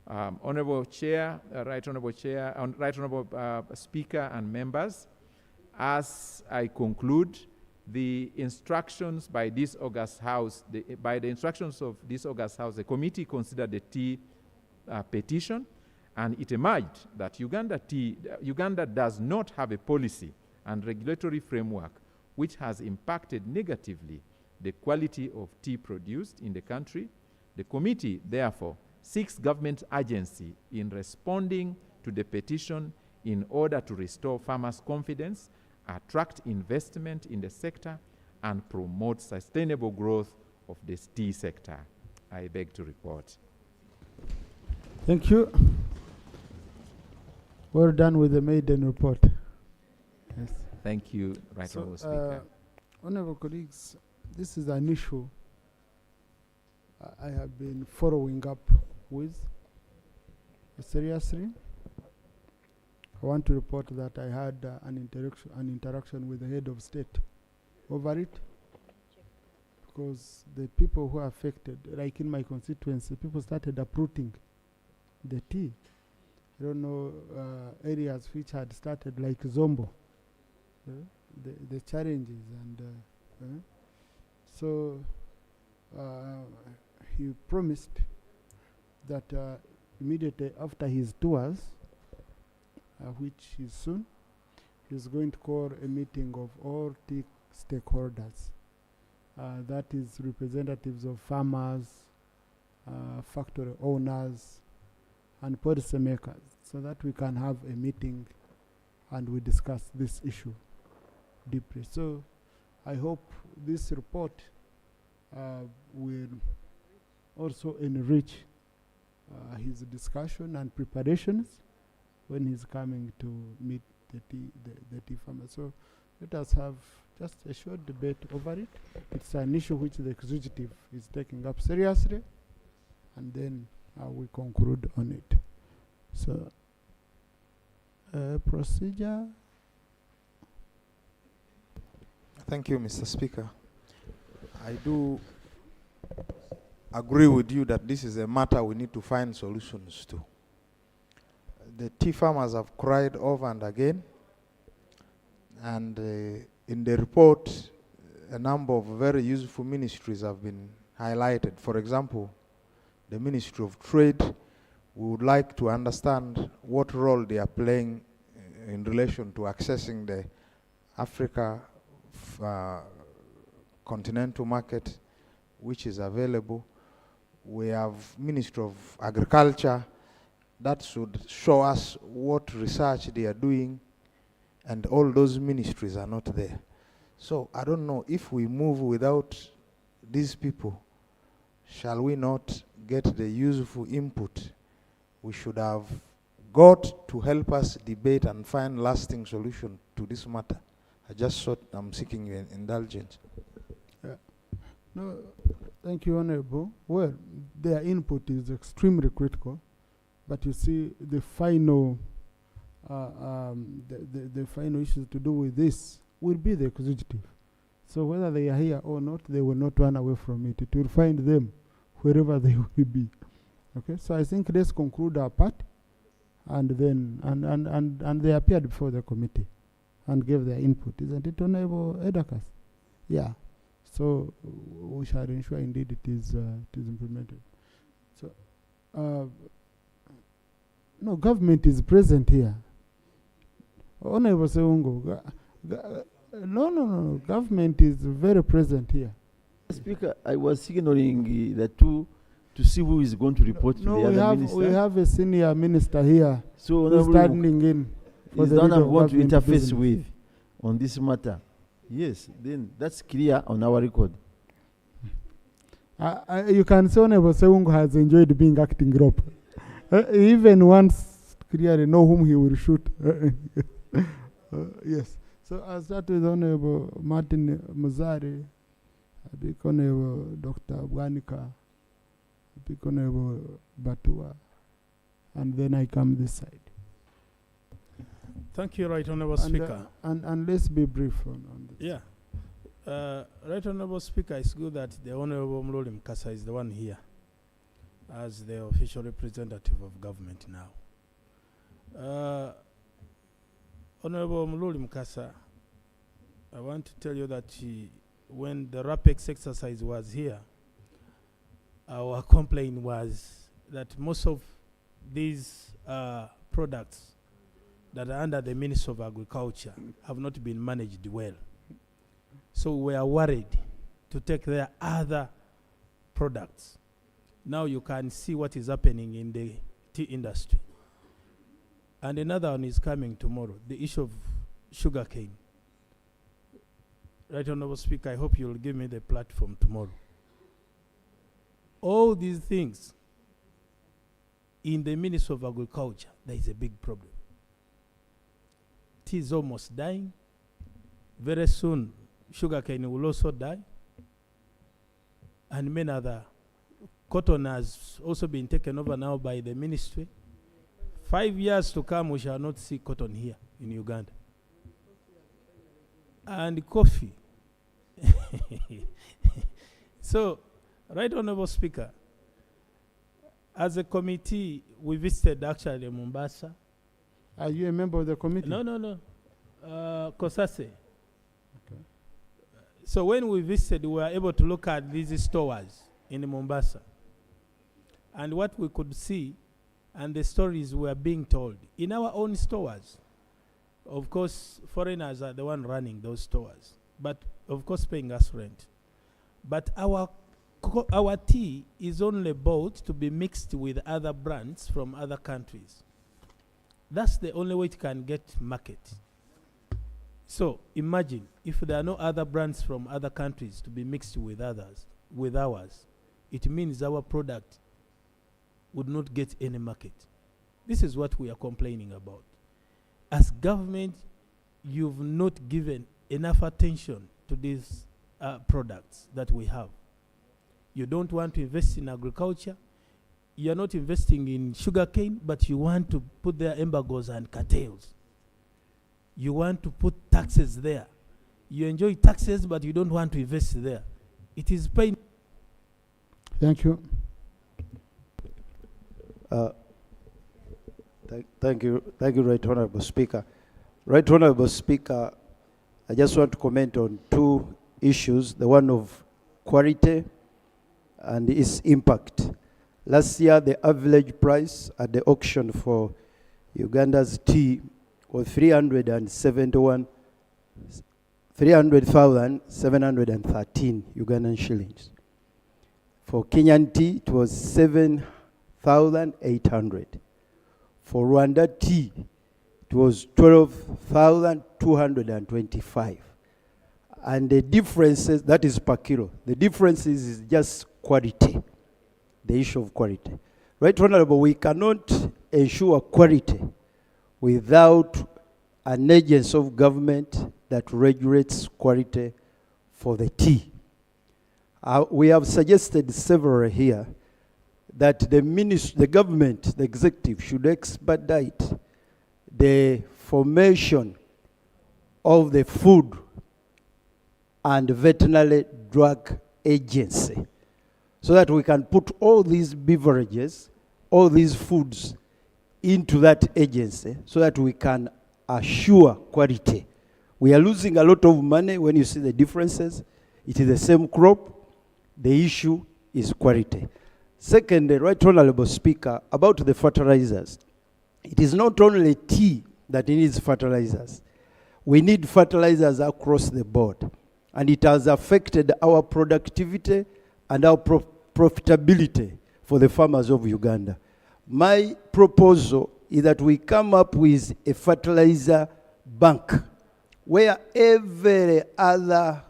K: Honorable Chair, Right Honorable Speaker and members, as I conclude, the instructions by this August House, by the instructions of this August House, the committee considered the tea petition, and it emerged that Uganda does not have a policy and regulatory framework which has impacted negatively the quality of tea produced in the country. The committee, therefore, seeks government agency in responding to the petition in order to restore farmers' confidence, attract investment in the sector, and promote sustainable growth of the tea sector. I beg to report.
C: Thank you. Well done with the maiden report. Yes.
K: Thank you, Right Honourable Speaker.
C: Honourable colleagues, this is an issue I have been following up with seriously. I want to report that I had an interaction with the head of state over it, because the people who are affected, like in my constituency, people started uprooting the tea. I don't know areas which had started like Zombo, the challenges, and so he promised that immediately after his tours, which is soon, he's going to call a meeting of all tea stakeholders. That is representatives of farmers, factory owners, and policy makers, so that we can have a meeting and we discuss this issue deeply. So I hope this report will also enrich his discussion and preparations when he's coming to meet the tea farmers. So let us have just a short debate over it. It's an issue which the executive is taking up seriously, and then we conclude on it. So, procedure.
L: Thank you, Mr. Speaker. I do agree with you that this is a matter we need to find solutions to. The tea farmers have cried over and again, and in the report, a number of very useful ministries have been highlighted. For example, the Ministry of Trade. We would like to understand what role they are playing in relation to accessing the Africa continental market, which is available. We have Ministry of Agriculture that should show us what research they are doing, and all those ministries are not there. So I don't know if we move without these people, shall we not get the useful input we should have got to help us debate and find lasting solution to this matter? I just thought I'm seeking your indulgence.
C: Yeah. No, thank you, Honorable. Well, their input is extremely critical, but you see, the final issues to do with this will be the executive. So whether they are here or not, they will not run away from it. It will find them wherever they will be. Okay, so I think let's conclude our part, and then and they appeared before the committee and gave their input. Isn't it, Honorable Edakas? Yeah. So we shall ensure indeed it is implemented. So no, government is present here. Honorable Seungo, no, government is very present here.
I: Speaker, I was signaling the two to see who is going to report to the other minister.
C: We have a senior minister here,
I: so
C: who's standing in for the
I: one I'm going to interface
C: business
I: with on this matter. Yes, then that's clear on our record.
C: You can say Honorable Seungo has enjoyed being acting rope. He even once clearly know whom he will shoot. Yes. So I'll start with Honorable Martin Muzari, Honorable Dr. Bwanika, Honorable Batua, and then I come this side.
B: Thank you, Right Honorable Speaker.
C: And let's be brief on this.
B: Yeah. Right Honorable Speaker, it's good that the Honorable Mloli Mkasa is the one here as the official representative of government now. Honorable Mloli Mkasa, I want to tell you that when the RAPEX exercise was here, our complaint was that most of these products that are under the Ministry of Agriculture have not been managed well. So we are worried to take their other products. Now you can see what is happening in the tea industry. And another one is coming tomorrow, the issue of sugarcane. Right Honorable Speaker, I hope you will give me the platform tomorrow. All these things, in the Ministry of Agriculture, there is a big problem. Tea is almost dying. Very soon, sugarcane will also die. And many other. Cotton has also been taken over now by the ministry. 5 years to come, we shall not see cotton here in Uganda. And coffee. So, Right Honorable Speaker, as a committee, we visited actually Mombasa.
C: Are you a member of the committee?
B: No. Kosase. Okay. So when we visited, we were able to look at these stores in Mombasa. And what we could see, and the stories were being told, in our own stores. Of course, foreigners are the one running those stores, but of course paying us rent. But our tea is only bought to be mixed with other brands from other countries. That's the only way it can get market. So imagine if there are no other brands from other countries to be mixed with ours, it means our product would not get any market. This is what we are complaining about. As government, you've not given enough attention to these products that we have. You don't want to invest in agriculture. You're not investing in sugarcane, but you want to put their embargoes and cartels. You want to put taxes there. You enjoy taxes, but you don't want to invest there. It is pain.
C: Thank you.
R: Thank you, Right Honorable Speaker. Right Honorable Speaker, I just want to comment on two issues, the one of quality and its impact. Last year, the average price at the auction for Uganda's tea was 300,713 Ugandan shillings. For Kenyan tea, it was 7,800. For Rwanda tea, it was 12,225. And the differences, that is per kilo, the differences is just quality.
V: the issue of quality. Right Honorable, we cannot ensure quality without an agency of government that regulates quality for the tea. We have suggested several here that the government, the executive, should expedite the formation of the Food and Veterinary Drug Agency so that we can put all these beverages, all these foods into that agency so that we can assure quality. We are losing a lot of money when you see the differences. It is the same crop. The issue is quality. Second, Right Honorable Speaker, about the fertilizers. It is not only tea that needs fertilizers. We need fertilizers across the board. And it has affected our productivity and our profitability for the farmers of Uganda. My proposal is that we come up with a fertilizer bank where every other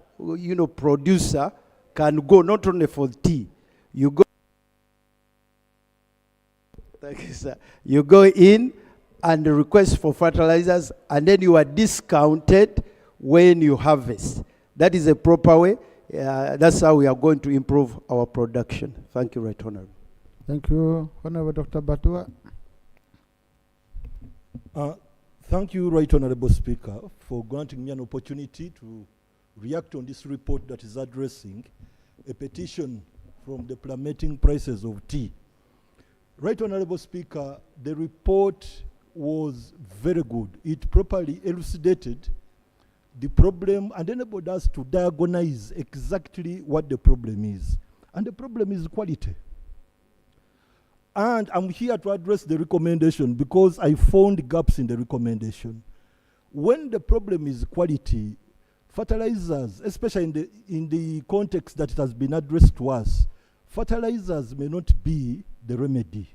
V: producer can go, not only for tea. You go, thank you, sir. You go in and request for fertilizers, and then you are discounted when you harvest. That is a proper way. That's how we are going to improve our production. Thank you, Right Honorable.
C: Thank you, Honorable Dr. Batua.
H: Thank you, Right Honorable Speaker, for granting me an opportunity to react on this report that is addressing a petition from the plummeting prices of tea. Right Honorable Speaker, the report was very good. It properly elucidated the problem and enabled us to diagnose exactly what the problem is. And the problem is quality. And I'm here to address the recommendation because I found gaps in the recommendation. When the problem is quality, fertilizers, especially in the context that it has been addressed to us, fertilizers may not be the remedy.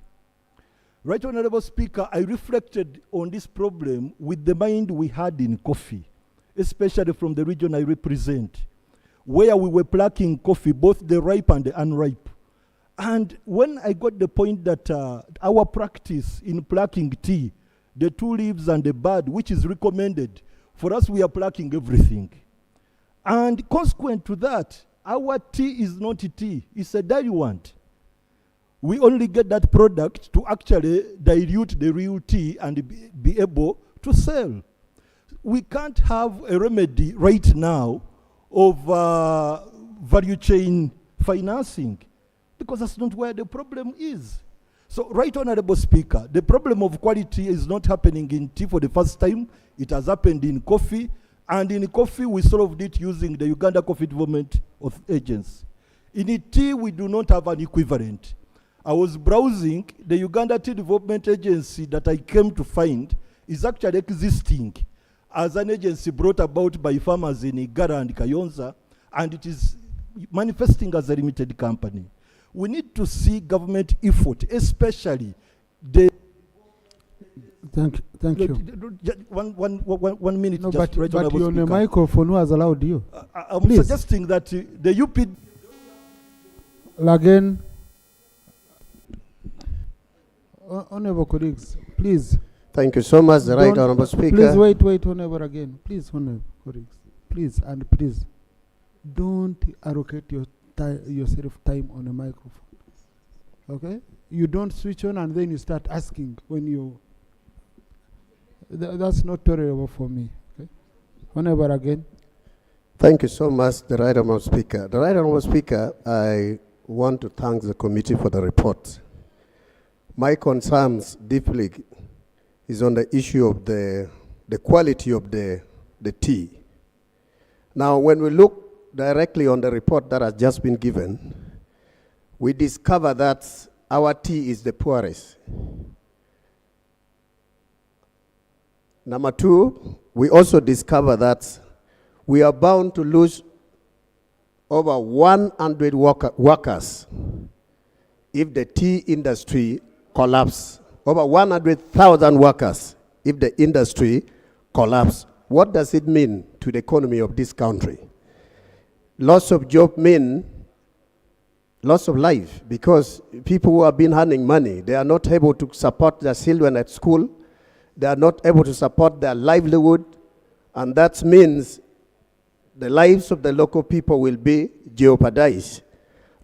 H: Right Honorable Speaker, I reflected on this problem with the mind we had in coffee, especially from the region I represent, where we were plucking coffee, both the ripe and the unripe. And when I got the point that our practice in plucking tea, the two leaves and the bud, which is recommended, for us we are plucking everything. And consequent to that, our tea is not tea, it's a diluent. We only get that product to actually dilute the real tea and be able to sell. We can't have a remedy right now of value chain financing because that's not where the problem is. So, Right Honorable Speaker, the problem of quality is not happening in tea for the first time. It has happened in coffee. And in coffee, we solved it using the Uganda Coffee Development Agency. In tea, we do not have an equivalent. I was browsing the Uganda Tea Development Agency that I came to find is actually existing as an agency brought about by farmers in Igara and Kayonza, and it is manifesting as a limited company. We need to see government effort, especially the...
C: Thank you.
H: One minute.
C: No,
H: just
C: but you're on a microphone. Who has allowed you?
H: I'm suggesting that the UP...
C: Again, honorable colleagues, please.
T: Thank you so much, the Right Honorable Speaker.
C: Please wait, honorable again. Please, honorable colleagues. Please, and please, don't allocate yourself time on a microphone. Okay? You don't switch on and then you start asking when you... that's not tolerable for me. Okay? Honorable again.
T: Thank you so much, the Right Honorable Speaker. The Right Honorable Speaker, I want to thank the committee for the report. My concerns deeply is on the issue of the quality of the tea. Now, when we look directly on the report that has just been given, we discover that our tea is the poorest. Number two, we also discover that we are bound to lose over 100 workers if the tea industry collapses. Over 100,000 workers if the industry collapses. What does it mean to the economy of this country? Loss of job mean loss of life, because people who have been earning money, they are not able to support their children at school. They are not able to support their livelihood. And that means the lives of the local people will be jeopardized.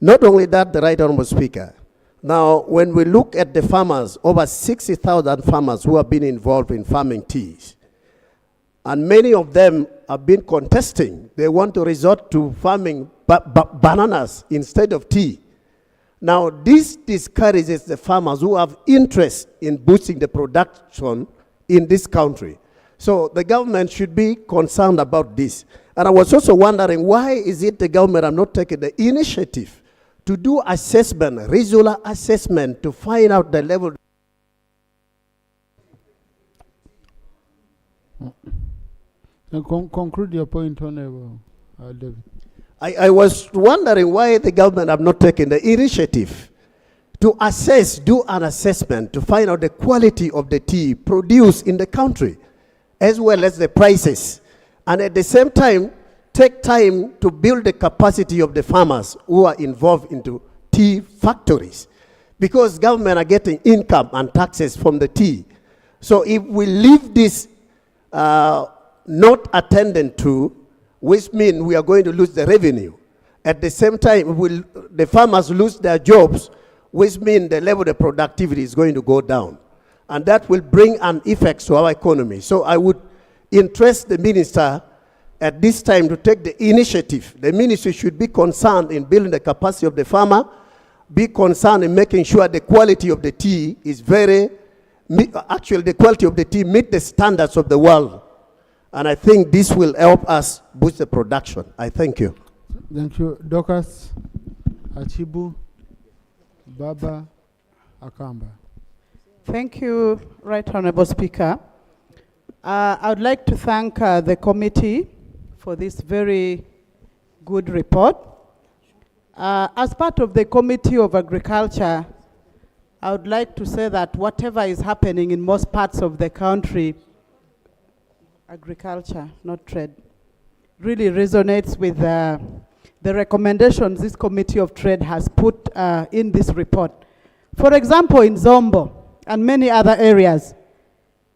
T: Not only that, the Right Honorable Speaker, now when we look at the farmers, over 60,000 farmers who have been involved in farming teas, and many of them have been contesting. They want to resort to farming bananas instead of tea. Now, this discourages the farmers who have interest in boosting the production in this country. So the government should be concerned about this. And I was also wondering, why is it the government are not taking the initiative to do assessment, regular assessment, to find out the level.
C: Conclude your point, Honorable David.
T: I was wondering why the government have not taken the initiative to assess, do an assessment to find out the quality of the tea produced in the country, as well as the prices. And at the same time, take time to build the capacity of the farmers who are involved into tea factories. Because government are getting income and taxes from the tea. So if we leave this not attended to, which means we are going to lose the revenue. At the same time, the farmers lose their jobs, which means the level of productivity is going to go down. And that will bring an effect to our economy. So I would interest the minister at this time to take the initiative. The ministry should be concerned in building the capacity of the farmer, be concerned in making sure the quality of the tea is actually the quality of the tea meet the standards of the world. And I think this will help us boost the production. I thank you.
C: Thank you. Dorcas, Achibu, Baba, Akamba.
N: Thank you, Right Honorable Speaker. I would like to thank the committee for this very good report. As part of the Committee of Agriculture, I would like to say that whatever is happening in most parts of the country, agriculture, not trade, really resonates with the recommendations this Committee of Trade has put in this report. For example, in Zombo and many other areas,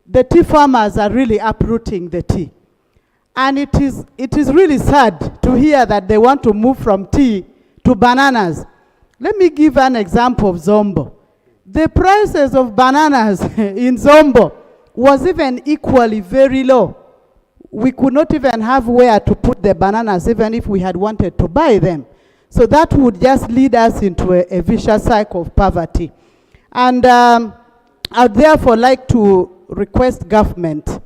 N: the tea farmers are really uprooting the tea. And it is really sad to hear that they want to move from tea to bananas. Let me give an example of Zombo. The prices of bananas in Zombo was even equally very low. We could not even have where to put the bananas, even if we had wanted to buy them. So that would just lead us into a vicious cycle of poverty. And I'd therefore like to request government,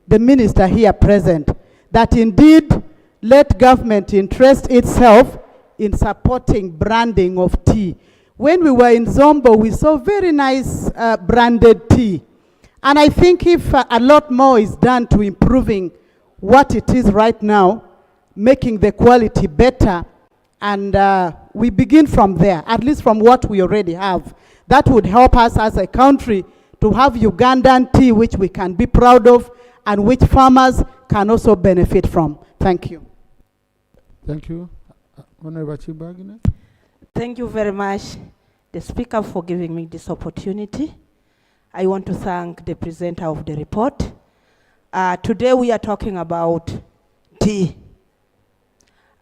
N: the minister here present, that indeed let government interest itself in supporting branding of tea. When we were in Zombo, we saw very nice branded tea. And I think if a lot more is done to improving what it is right now, making the quality better, and we begin from there, at least from what we already have. That would help us as a country to have Ugandan tea, which we can be proud of, and which farmers can also benefit from. Thank you.
C: Thank you. Honorable Chibagina.
P: Thank you very much, the Speaker, for giving me this opportunity. I want to thank the presenter of the report. Today we are talking about tea.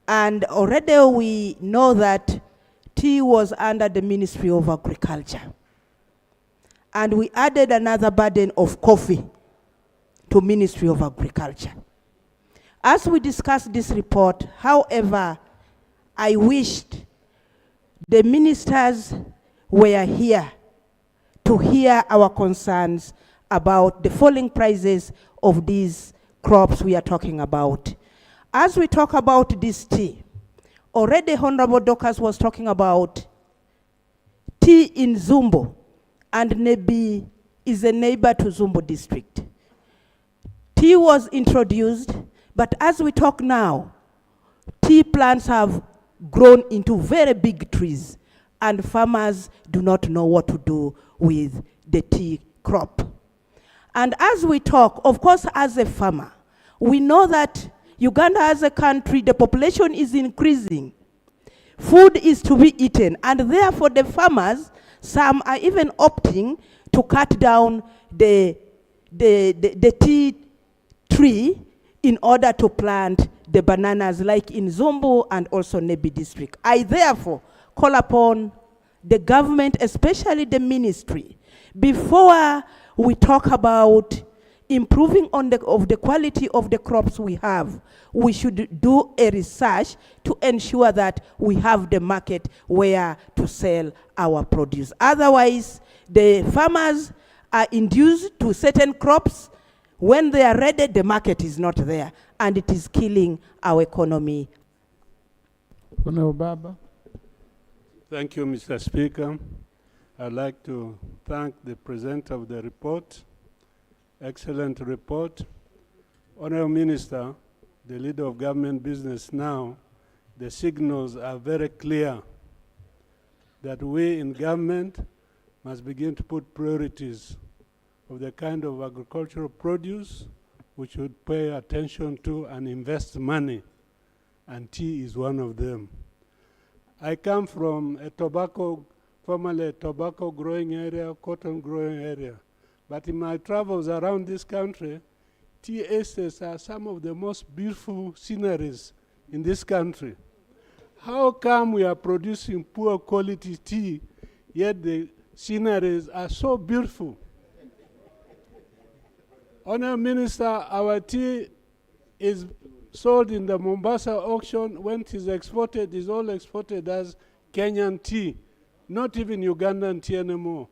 P: And already we know that tea was under the Ministry of Agriculture. And we added another burden of coffee to Ministry of Agriculture. As we discussed this report, however, I wished the ministers were here to hear our concerns about the falling prices of these crops we are talking about. As we talk about this tea, already Honorable Dorcas was talking about tea in Zumbo, and Nebi is a neighbor to Zumbo district. Tea was introduced, but as we talk now, tea plants have grown into very big trees, and farmers do not know what to do with the tea crop. And as we talk, of course, as a farmer, we know that Uganda as a country, the population is increasing. Food is to be eaten, and therefore the farmers, some are even opting to cut down the tea tree in order to plant the bananas, like in Zombo and also Nebi district. I therefore call upon the government, especially the ministry, before we talk about improving on the quality of the crops we have, we should do a research to ensure that we have the market where to sell our produce. Otherwise, the farmers are induced to certain crops. When they are ready, the market is not there, and it is killing our economy.
C: Honorable Baba.
O: Thank you, Mr. Speaker. I'd like to thank the presenter of the report. Excellent report. Honorable Minister, the leader of government business now, the signals are very clear that we in government must begin to put priorities of the kind of agricultural produce we should pay attention to and invest money, and tea is one of them. I come from a formerly a tobacco growing area, cotton growing area. But in my travels around this country, tea estates are some of the most beautiful sceneries in this country. How come we are producing poor quality tea, yet the sceneries are so beautiful? Honourable Minister, our tea is sold in the Mombasa auction. When it is exported, it's all exported as Kenyan tea, not even Ugandan tea anymore.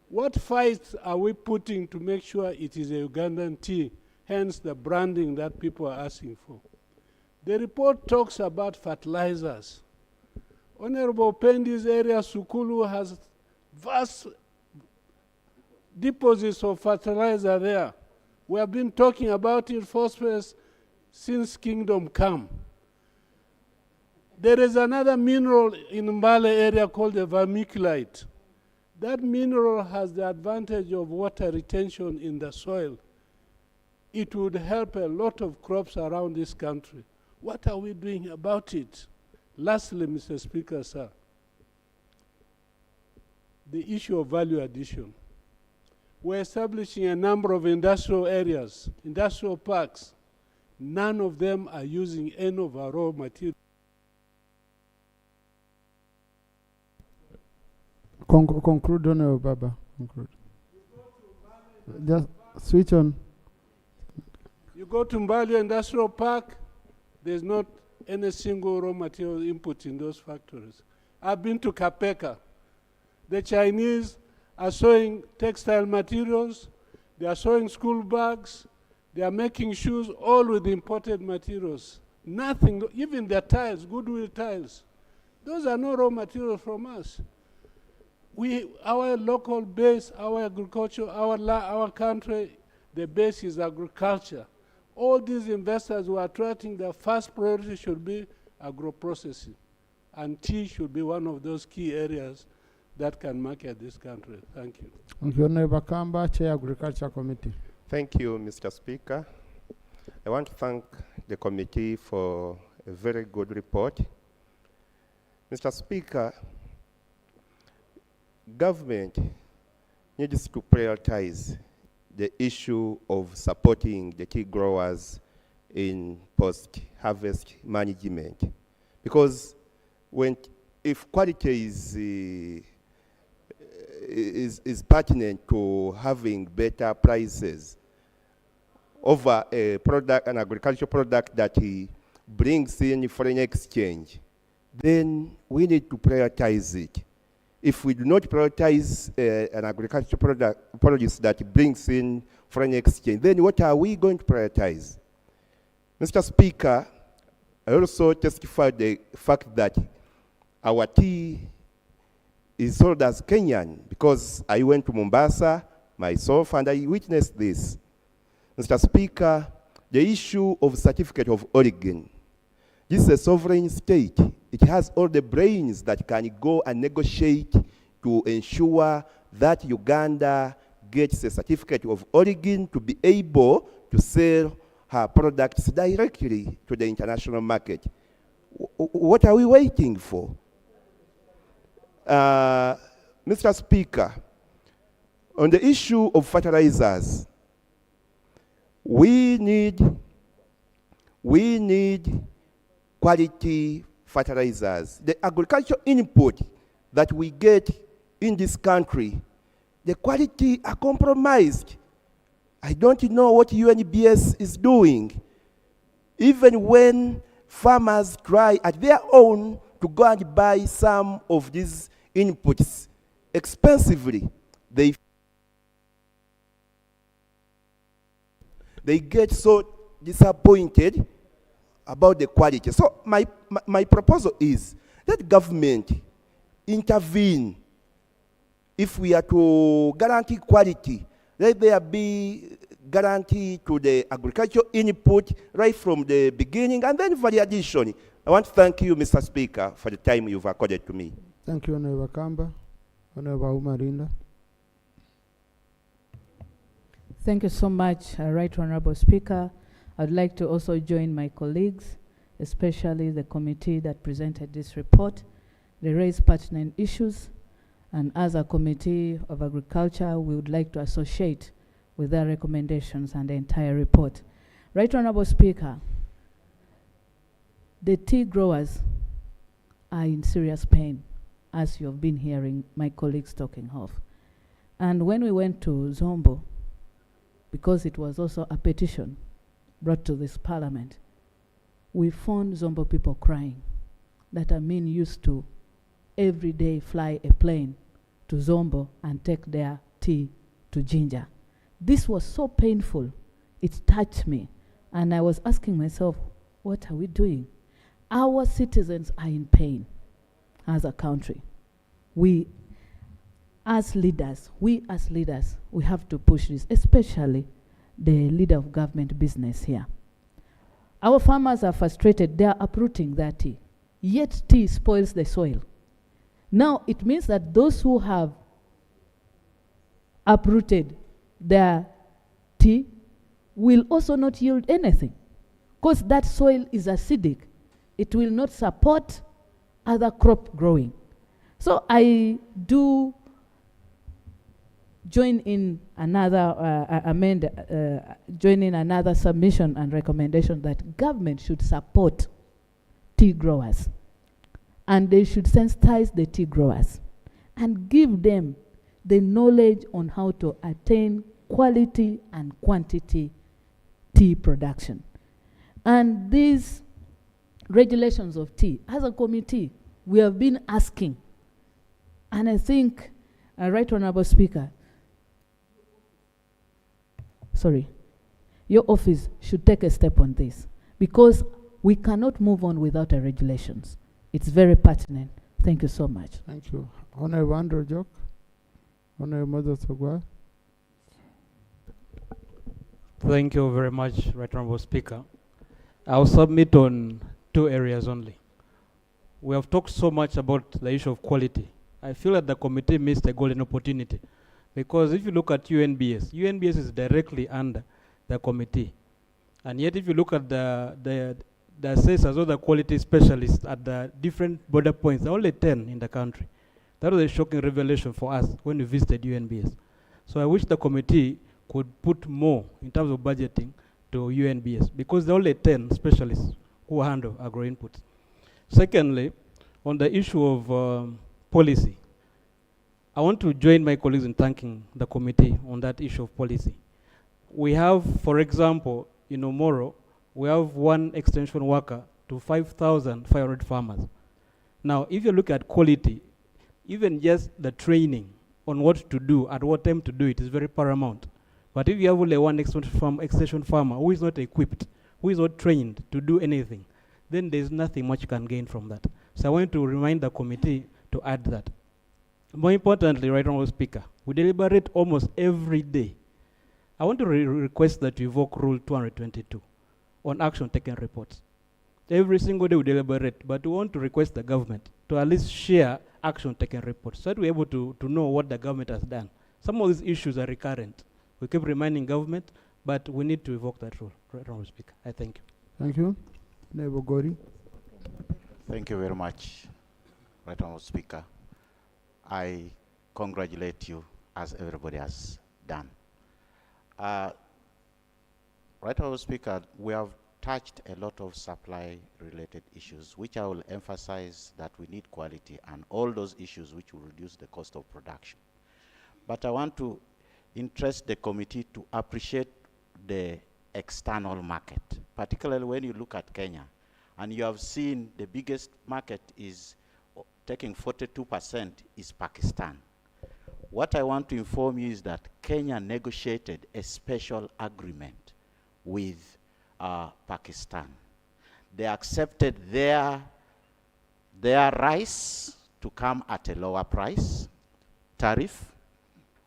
O: What fights are we putting to make sure it is a Ugandan tea, hence the branding that people are asking for? The report talks about fertilizers. Honorable Pendi's area, Sukulu, has vast deposits of fertilizer there. We have been talking about it, phosphorus, since Kingdom Come. There is another mineral in Mbale area called the vermiculite. That mineral has the advantage of water retention in the soil. It would help a lot of crops around this country. What are we doing about it? Lastly, Mr. Speaker, sir, the issue of value addition. We're establishing a number of industrial areas, industrial parks. None of them are using any of our raw material.
C: Conclude, Honorable Baba. Conclude. Just switch on.
O: You go to Mbali Industrial Park, there's not any single raw material input in those factories. I've been to Kapeka. The Chinese are sewing textile materials, they are sewing school bags, they are making shoes, all with imported materials. Nothing, even their tiles, Goodwill tiles. Those are no raw materials from us. Our local base, our agriculture, our country, the base is agriculture. All these investors who are attracting, their first priority should be agro-processing. And tea should be one of those key areas that can market this country. Thank you.
C: Thank you, Honorable Kamba, Chair, Agriculture Committee.
U: Thank you, Mr. Speaker. I want to thank the committee for a very good report. Mr. Speaker, government needs to prioritize the issue of supporting the tea growers in post-harvest management. Because if quality is pertinent to having better prices over a product, an agricultural product that brings in foreign exchange, then we need to prioritize it. If we do not prioritize an agricultural produce that brings in foreign exchange, then what are we going to prioritize? Mr. Speaker, I also testified the fact that our tea is sold as Kenyan because I went to Mombasa myself and I witnessed this. Mr. Speaker, the issue of certificate of origin. This is a sovereign state. It has all the brains that can go and negotiate to ensure that Uganda gets a certificate of origin to be able to sell her products directly to the international market. What are we waiting for? Mr. Speaker, on the issue of fertilizers, we need quality fertilizers. The agricultural input that we get in this country, the quality are compromised. I don't know what UNBS is doing. Even when farmers try at their own to go and buy some of these inputs expensively, they get so disappointed about the quality. So my proposal is that government intervene. If we are to guarantee quality, let there be guarantee to the agricultural input right from the beginning, and then for the addition. I want to thank you, Mr. Speaker, for the time you've accorded to me.
C: Thank you, Honorable Kamba. Honorable Umarinda.
A: Thank you so much, Right Honorable Speaker. I'd like to also join my colleagues, especially the committee that presented this report. They raised pertinent issues, and as a Committee of Agriculture, we would like to associate with their recommendations and the entire report. Right Honorable Speaker, the tea growers are in serious pain, as you have been hearing my colleagues talking of. And when we went to Zombo, because it was also a petition brought to this parliament, we found Zombo people crying that are being used to every day fly a plane to Zombo and take their tea to Jinja. This was so painful, it touched me, and I was asking myself, what are we doing? Our citizens are in pain as a country. We as leaders, we have to push this, especially the leader of government business here. Our farmers are frustrated, they are uprooting their tea, yet tea spoils the soil. Now it means that those who have uprooted their tea will also not yield anything, because that soil is acidic. It will not support other crop growing. So I do join in another another submission and recommendation that government should support tea growers, and they should sensitize the tea growers and give them the knowledge on how to attain quality and quantity tea production. And these regulations of tea, as a committee, we have been asking, and I think, Right Honorable Speaker, your office should take a step on this, because we cannot move on without the regulations. It's very pertinent. Thank you so much.
C: Thank you. Honorable Andrew Jok. Honorable Moses Ogwa.
D: Thank you very much, Right Honorable Speaker. I'll submit on 2 areas only. We have talked so much about the issue of quality. I feel that the committee missed a golden opportunity, because if you look at UNBS is directly under the committee. And yet if you look at the assessors or the quality specialists at the different border points, there are only 10 in the country. That was a shocking revelation for us when we visited UNBS. So I wish the committee could put more in terms of budgeting to UNBS, because there are only 10 specialists who handle agro inputs. Secondly, on the issue of policy, I want to join my colleagues in thanking the committee on that issue of policy. We have, for example, in Omoro, we have 1 extension worker to 5,500 farmers. Now, if you look at quality, even just the training on what to do, at what time to do it, is very paramount. But if you have only 1 extension farmer who is not equipped, who is not trained to do anything, then there's nothing much can gain from that. So I want to remind the committee to add that. More importantly, Right Honorable Speaker, we deliberate almost every day. I want to request that you evoke Rule 222 on action taken reports. Every single day we deliberate, but we want to request the government to at least share action taken reports so that we're able to know what the government has done. Some of these issues are recurrent. We keep reminding government, but we need to evoke that rule, Right Honorable Speaker. I thank you.
C: Thank you. Neighbor Gori.
J: Thank you very much, Right Honourable Speaker. I congratulate you as everybody has done. Right Honourable Speaker, we have touched a lot of supply-related issues, which I will emphasize that we need quality and all those issues which will reduce the cost of production. But I want to interest the committee to appreciate the external market, particularly when you look at Kenya, and you have seen the biggest market is taking 42% is Pakistan. What I want to inform you is that Kenya negotiated a special agreement with Pakistan. They accepted their rice to come at a lower price, tariff,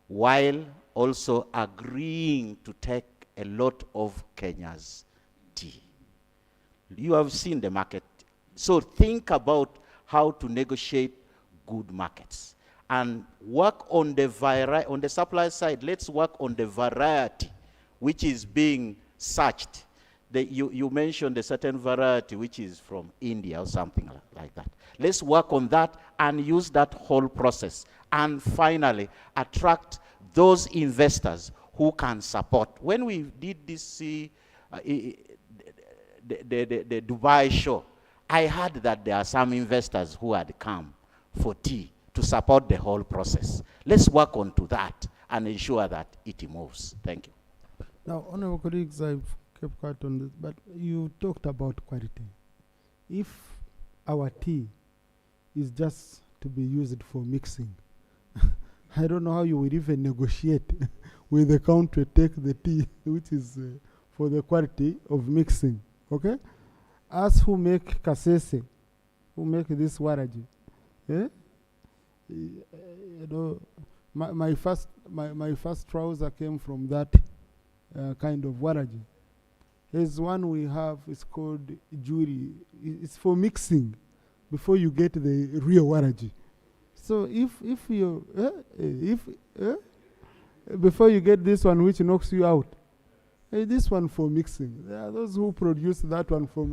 J: while also agreeing to take a lot of Kenya's tea. You have seen the market. So think about how to negotiate good markets and work on the supply side. Let's work on the variety which is being searched. You mentioned a certain variety which is from India or something like that. Let's work on that and use that whole process. And finally, attract those investors who can support. When we did this, the Dubai show, I heard that there are some investors who had come for tea to support the whole process. Let's work on to that and ensure that it moves. Thank you.
C: Now, honorable colleagues, I've kept quiet on this, but you talked about quality. If our tea is just to be used for mixing, I don't know how you would even negotiate with the country take the tea, which is for the quality of mixing, okay? Us who make kasese, who make this waraji, you know, my first trouser came from that kind of waraji. There's one we have, it's called juri. It's for mixing before you get the real waraji. So if you before you get this one which knocks you out, this one for mixing. There are those who produce that one for,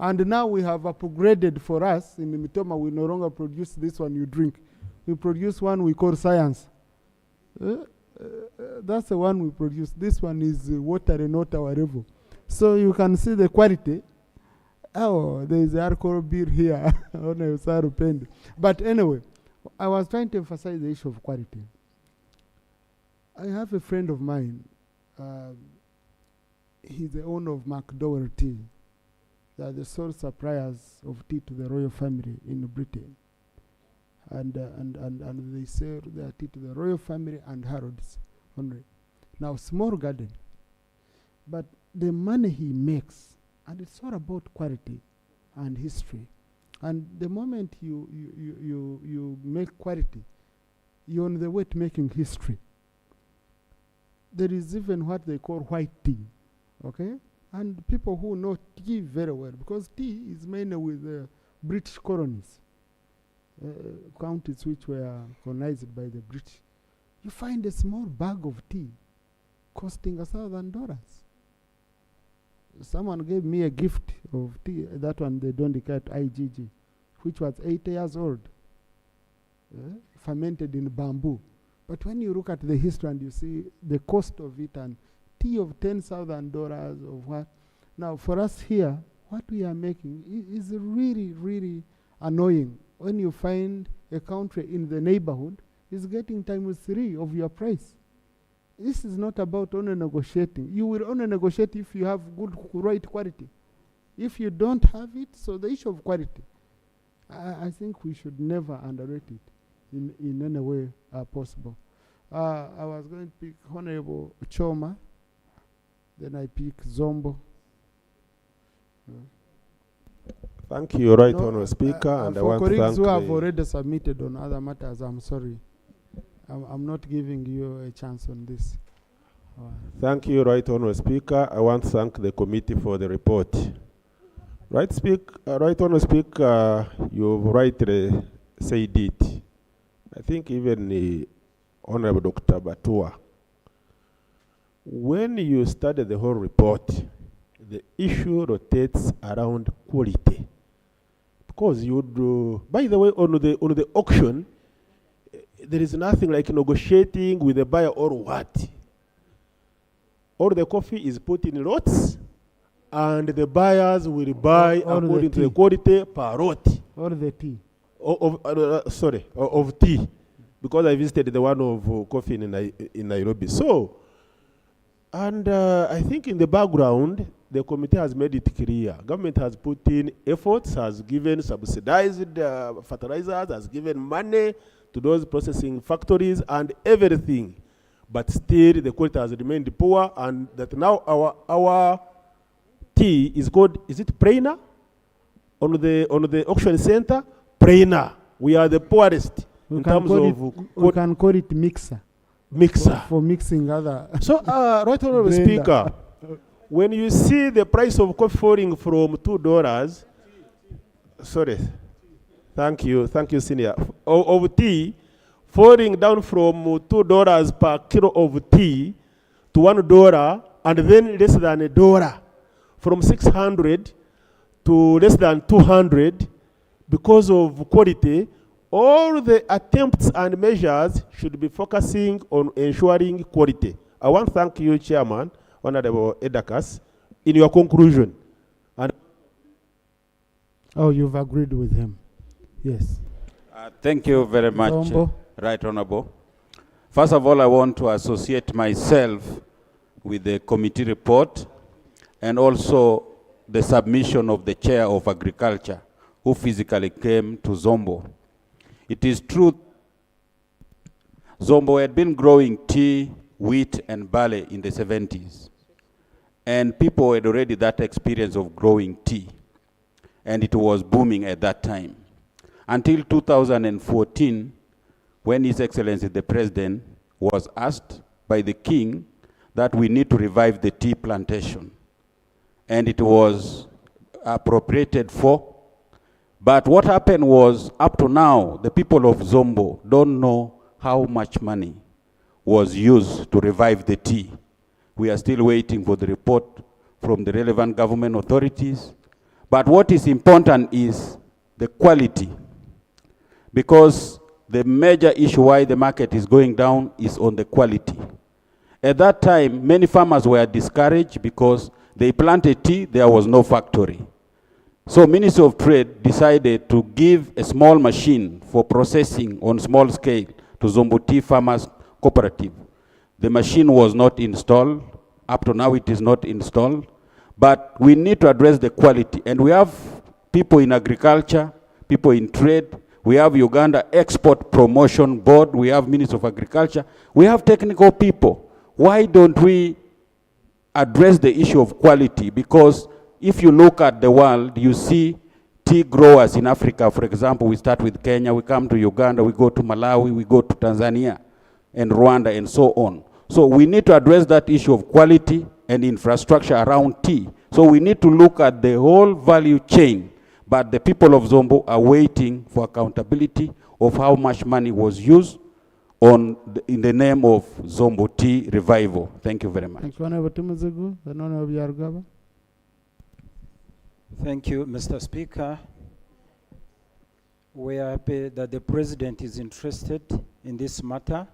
C: and now we have upgraded for us in the Mitoma. We no longer produce this one you drink. We produce one we call science. That's the one we produce. This one is water and not our level. So you can see the quality. Oh, there is alcohol beer here. But anyway, I was trying to emphasize the issue of quality. I have a friend of mine. He's the owner of McDowell Tea. They are the sole suppliers of tea to the royal family in Britain. And they sell their tea to the royal family and Harrods only. Now, small garden. But the money he makes, and it's all about quality and history. And the moment you make quality, you're on the way to making history. There is even what they call white tea, okay? And people who know tea very well, because tea is mainly with the British colonies, counties which were colonized by the British. You find a small bag of tea costing $1,000. Someone gave me a gift of tea, that one they don't declare IGG, which was 8 years old, fermented in bamboo. But when you look at the history and you see the cost of it, and tea of $10,000 of what, now for us here, what we are making is really, really annoying. When you find a country in the neighborhood is getting ×3 of your price. This is not about only negotiating. You will only negotiate if you have good, right quality. If you don't have it, so the issue of quality, I think we should never underrate it in any way possible. I was going to pick Honorable Choma, then I pick Zombo.
F: Thank you, Right Honourable Speaker, and I want to thank
C: colleagues who have already submitted on other matters, I'm sorry. I'm not giving you a chance on this.
F: Thank you, Right Honourable Speaker. I want to thank the committee for the report. Right Honourable Speaker, you've rightly said it. I think even the Honourable Dr. Batua, when you study the whole report, the issue rotates around quality. course, you would. By the way, on the auction, there is nothing like negotiating with the buyer or what. All the coffee is put in lots, and the buyers will buy according to the quality per lot.
C: Or the tea.
F: Of tea, because I visited the one of coffee in Nairobi. So, and I think in the background, the committee has made it clear. Government has put in efforts, has given subsidized fertilizers, has given money to those processing factories and everything. But still, the quality has remained poor, and that now our tea is called, is it Praina? On the auction center, Praina. We are the poorest in terms of.
C: We can call it mixer.
F: Mixer.
C: For mixing other.
F: So, Right Honorable Speaker, when you see the price of coffee falling from $2, sorry, thank you, Senior, of tea, falling down from $2 per kilo of tea to $1, and then less than $1, from 600 to less than 200, because of quality, all the attempts and measures should be focusing on ensuring quality. I want to thank you, Chairman, Honorable Edakas, in your conclusion. And
C: oh, you've agreed with him. Yes.
J: Thank you very much, Right Honorable. First of all, I want to associate myself with the committee report and also the submission of the Chair of Agriculture, who physically came to Zombo. It is true, Zombo had been growing tea, wheat, and barley in the 70s. And people had already that experience of growing tea. And it was booming at that time. Until 2014, when His Excellency the President was asked by the King that we need to revive the tea plantation. And it was appropriated for. But what happened was, up to now, the people of Zombo don't know how much money was used to revive the tea. We are still waiting for the report from the relevant government authorities. But what is important is the quality, because the major issue why the market is going down is on the quality. At that time, many farmers were discouraged because they planted tea, there was no factory. So Ministry of Trade decided to give a small machine for processing on small scale to Zombo Tea Farmers Cooperative. The machine was not installed. Up to now it is not installed. But we need to address the quality. And we have people in agriculture, people in trade. We have Uganda Export Promotion Board. We have Ministry of Agriculture. We have technical people. Why don't we address the issue of quality? Because if you look at the world, you see tea growers in Africa, for example, we start with Kenya, we come to Uganda, we go to Malawi, we go to Tanzania and Rwanda and so on. So we need to address that issue of quality and infrastructure around tea. So we need to look at the whole value chain, but the people of Zombo are waiting for accountability of how much money was used in the name of Zombo Tea Revival. Thank you very much.
C: Thank you, Honorable Tumuzugu. The Honorable Yargaba.
M: Thank you, Mr. Speaker. We are happy that the President is interested in this matter,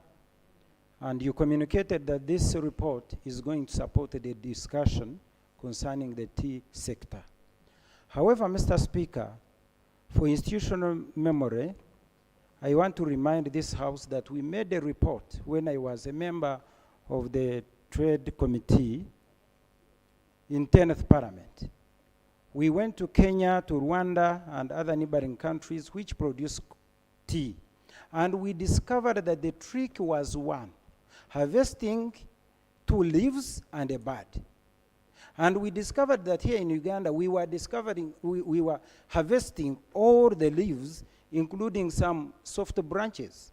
M: and you communicated that this report is going to support the discussion concerning the tea sector. However, Mr. Speaker, for institutional memory, I want to remind this House that we made a report when I was a member of the Trade Committee in 10th Parliament. We went to Kenya, to Rwanda, and other neighboring countries which produce tea. And we discovered that the trick was one, harvesting 2 leaves and a bud. And we discovered that here in Uganda, we were harvesting all the leaves, including some soft branches.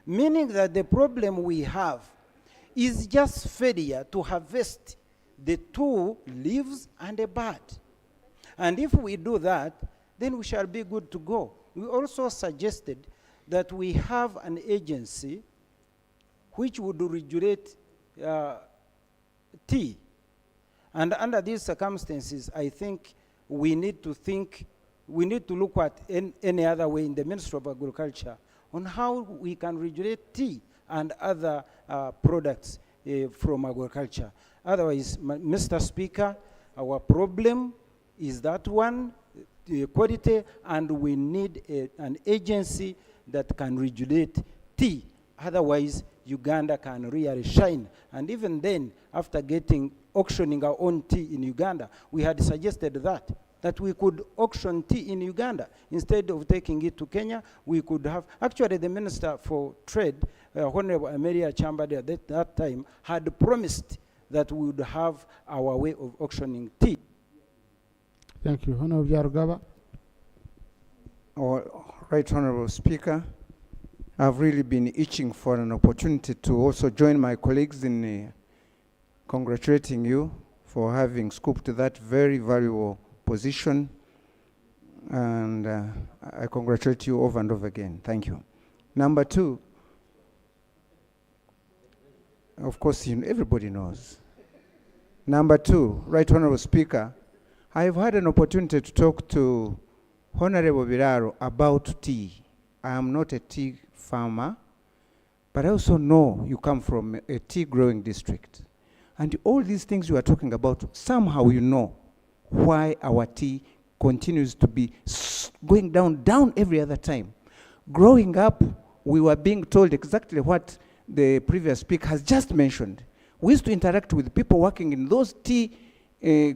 M: Meaning that the problem we have is just failure to harvest the 2 leaves and a bud. And if we do that, then we shall be good to go. We also suggested that we have an agency which would regulate tea. And under these circumstances, I think we need to think we need to look at any other way in the Ministry of Agriculture on how we can regulate tea and other products from agriculture. Otherwise, Mr. Speaker, our problem is that one, the quality, and we need an agency that can regulate tea. Otherwise, Uganda can really shine. And even then, after auctioning our own tea in Uganda, we had suggested that we could auction tea in Uganda. Instead of taking it to Kenya, we could have, actually the Minister for Trade, Honorable Amelia Chambadi at that time, had promised that we would have our way of auctioning tea.
C: Thank you. Honorable Yarugaba.
E: Right Honorable Speaker, I've really been itching for an opportunity to also join my colleagues in congratulating you for having scooped that very valuable position, and I congratulate you over and over again. Thank you. Number two, of course, everybody knows. Number two, Right Honorable Speaker, I've had an opportunity to talk to Honorable Biraro about tea. I am not a tea farmer, but I also know you come from a tea growing district. And all these things you are talking about, somehow you know why our tea continues to be going down every other time. Growing up, we were being told exactly what the previous speaker has just mentioned. We used to interact with people working in those tea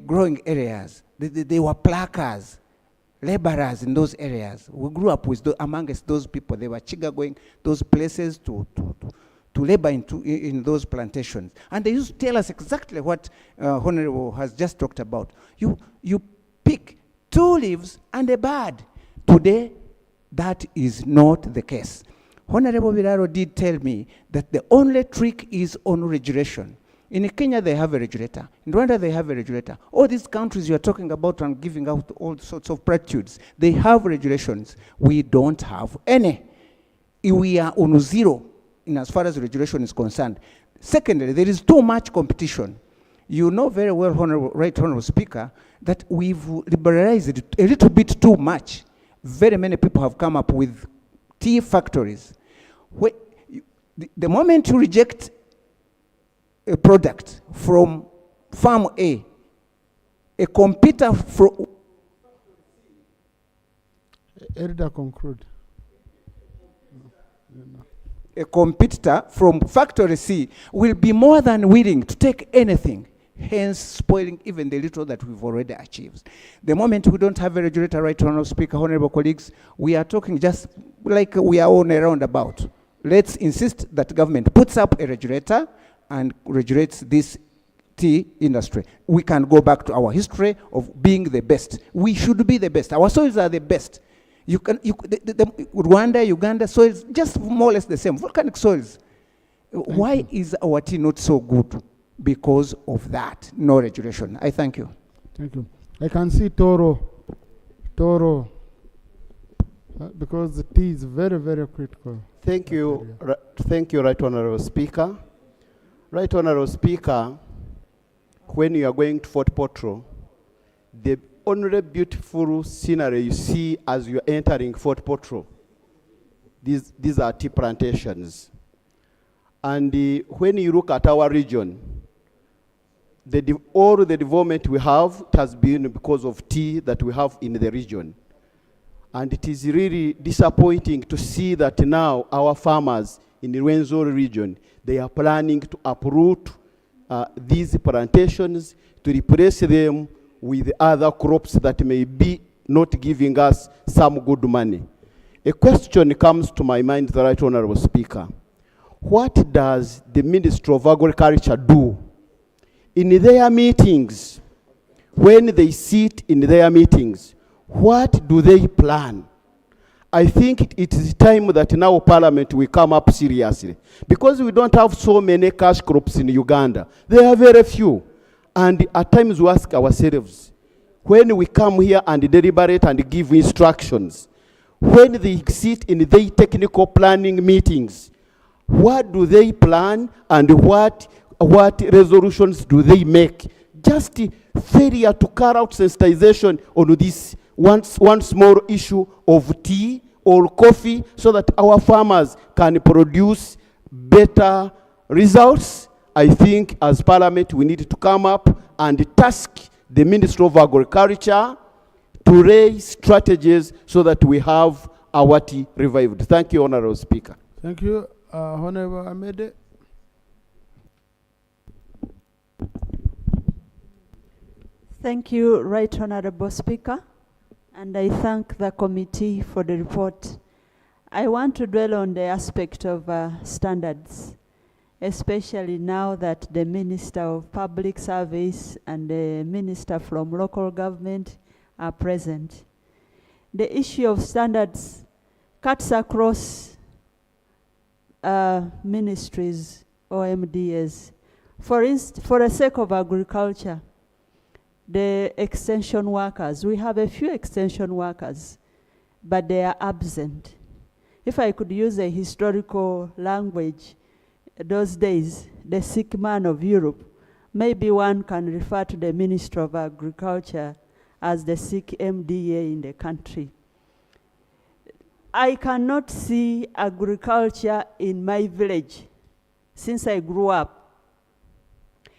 E: growing areas. They were pluckers, laborers in those areas. We grew up with amongst those people. They were chiga going those places to labor in those plantations. And they used to tell us exactly what Honorable has just talked about. You pick 2 leaves and a bud. Today, that is not the case. Honorable Biraro did tell me that the only trick is on regulation. In Kenya, they have a regulator. In Rwanda, they have a regulator. All these countries you are talking about and giving out all sorts of platitudes, they have regulations. We don't have any. We are on zero in as far as regulation is concerned. Secondly, there is too much competition. You know very well, Right Honorable Speaker, that we've liberalized it a little bit too much. Very many people have come up with tea factories. The moment you reject a product from farm A, a competitor from...
C: Elder, conclude.
E: A competitor from factory C will be more than willing to take anything, hence spoiling even the little that we've already achieved. The moment we don't have a regulator, Right Honorable Speaker, honorable colleagues, we are talking just like we are on a roundabout. Let's insist that government puts up a regulator and regulates this tea industry. We can go back to our history of being the best. We should be the best. Our soils are the best. Rwanda, Uganda soils, just more or less the same, volcanic soils. Why is our tea not so good? Because of that, no regulation. I thank you.
C: Thank you. I can see Toro, because the tea is very, very critical.
S: Thank you, thank you, Right Honorable Speaker. Right Honorable Speaker, when you are going to Fort Portal, the only beautiful scenery you see as you are entering Fort Portal, these are tea plantations. And when you look at our region, all the development we have, it has been because of tea that we have in the region. And it is really disappointing to see that now our farmers in the Rwenzori region, they are planning to uproot these plantations to replace them with other crops that may be not giving us some good money. A question comes to my mind, the Right Honorable Speaker. What does the Ministry of Agriculture do in their meetings? When they sit in their meetings, what do they plan? I think it is time that now Parliament will come up seriously, because we don't have so many cash crops in Uganda. There are very few. And at times we ask ourselves, when we come here and deliberate and give instructions, when they sit in the technical planning meetings, what do they plan and what resolutions do they make? Just failure to carry out sensitization on this one small issue of tea or coffee so that our farmers can produce better results, I think as Parliament we need to come up and task the Ministry of Agriculture to raise strategies so that we have our tea revived. Thank you, Honorable Speaker.
C: Thank you, Honorable Amede.
G: Thank you, Right Honorable Speaker, and I thank the committee for the report. I want to dwell on the aspect of standards, especially now that the Minister of Public Service and the Minister from local government are present. The issue of standards cuts across ministries or MDAs. For the sake of agriculture, the extension workers, we have a few extension workers, but they are absent. If I could use a historical language, those days, the sick man of Europe, maybe one can refer to the Minister of Agriculture as the sick MDA in the country. I cannot see agriculture in my village since I grew up.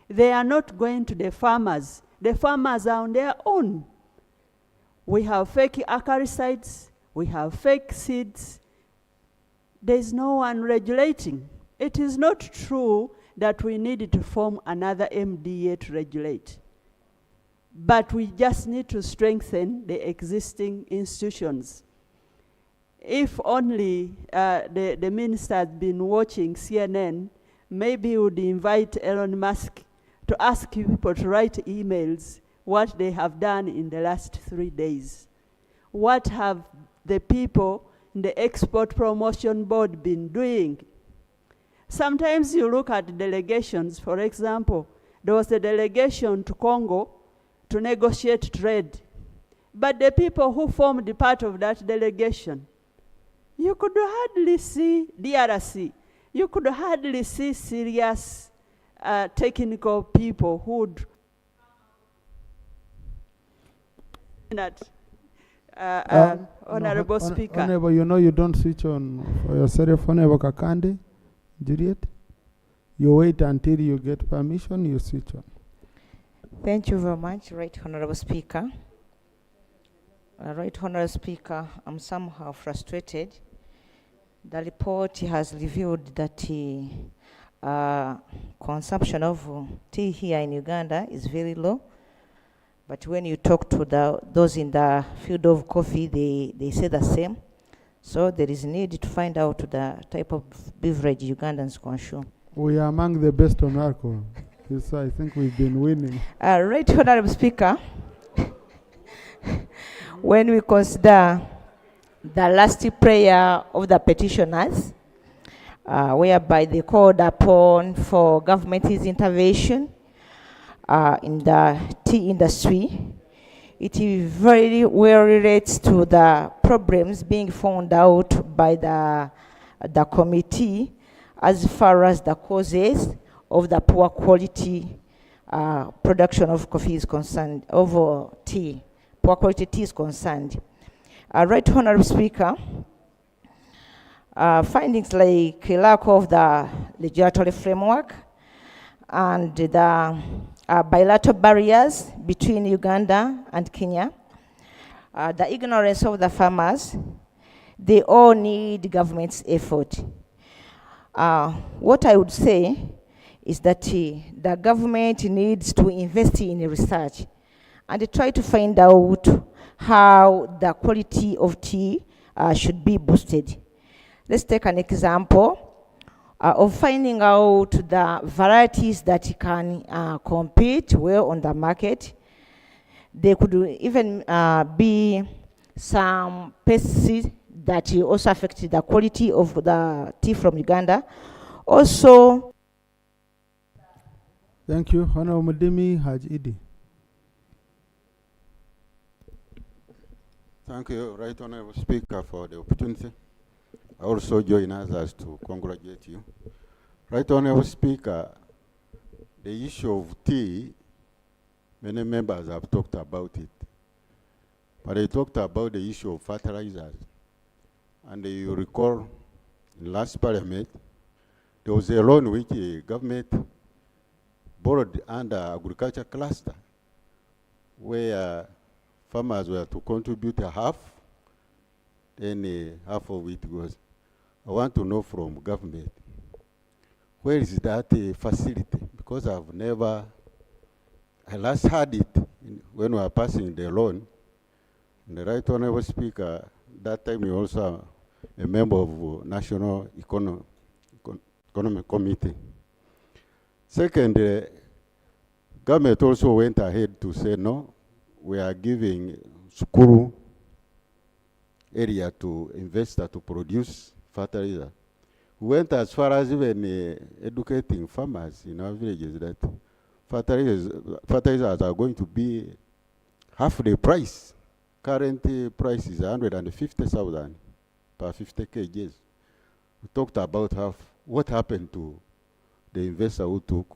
G: They are not going to the farmers. The farmers are on their own. We have fake acaricides, we have fake seeds. There is no one regulating. It is not true that we need to form another MDA to regulate. But we just need to strengthen the existing institutions. If only the minister had been watching CNN, maybe he would invite Elon Musk to ask people to write emails what they have done in the last 3 days. What have the people in the Export Promotion Board been doing? Sometimes you look at delegations. For example, there was a delegation to Congo to negotiate trade. But the people who formed the part of that delegation, you could hardly see DRC. You could hardly see serious technical people who would Honorable Speaker.
C: Honorable, you know you don't switch on for yourself, Honorable Kakande, Juliet. You wait until you get permission, you switch on.
Q: Thank you very much, Right Honorable Speaker. Right Honorable Speaker, I'm somehow frustrated. The report has revealed that consumption of tea here in Uganda is very low. But when you talk to those in the field of coffee, they say the same. So there is need to find out the type of beverage Ugandans consume.
C: We are among the best on alcohol. So I think we've been winning.
Q: Right Honorable Speaker, when we consider the last prayer of the petitioners, whereby they called upon for government's intervention in the tea industry, it very well relates to the problems being found out by the committee as far as the causes of the poor quality production of coffee is concerned, of tea, poor quality tea is concerned. Right Honorable Speaker, findings like lack of the regulatory framework and the bilateral barriers between Uganda and Kenya, the ignorance of the farmers, they all need government's effort. What I would say is that the government needs to invest in research and try to find out how the quality of tea should be boosted. Let's take an example of finding out the varieties that can compete well on the market. There could even be some pesticides that also affect the quality of the tea from Uganda. Also,
C: thank you, Honorable Mudimi Haji Idi.
W: Thank you, Right Honorable Speaker, for the opportunity. I also join others to congratulate you. Right Honorable Speaker, the issue of tea, many members have talked about it. But I talked about the issue of fertilizers. And you recall in last parliament, there was a loan which the government borrowed under agriculture cluster, where farmers were to contribute a half, then half of it goes. I want to know from government, where is that facility? Because I last had it when we were passing the loan. And the Right Honorable Speaker, that time you also a member of National Economic Committee. Second, government also went ahead to say, no, we are giving Sukuru area to investor to produce fertilizer. We went as far as even educating farmers in our villages that fertilizers are going to be half the price. Current price is 150,000 per 50 kgs. We talked about what happened to the investor who took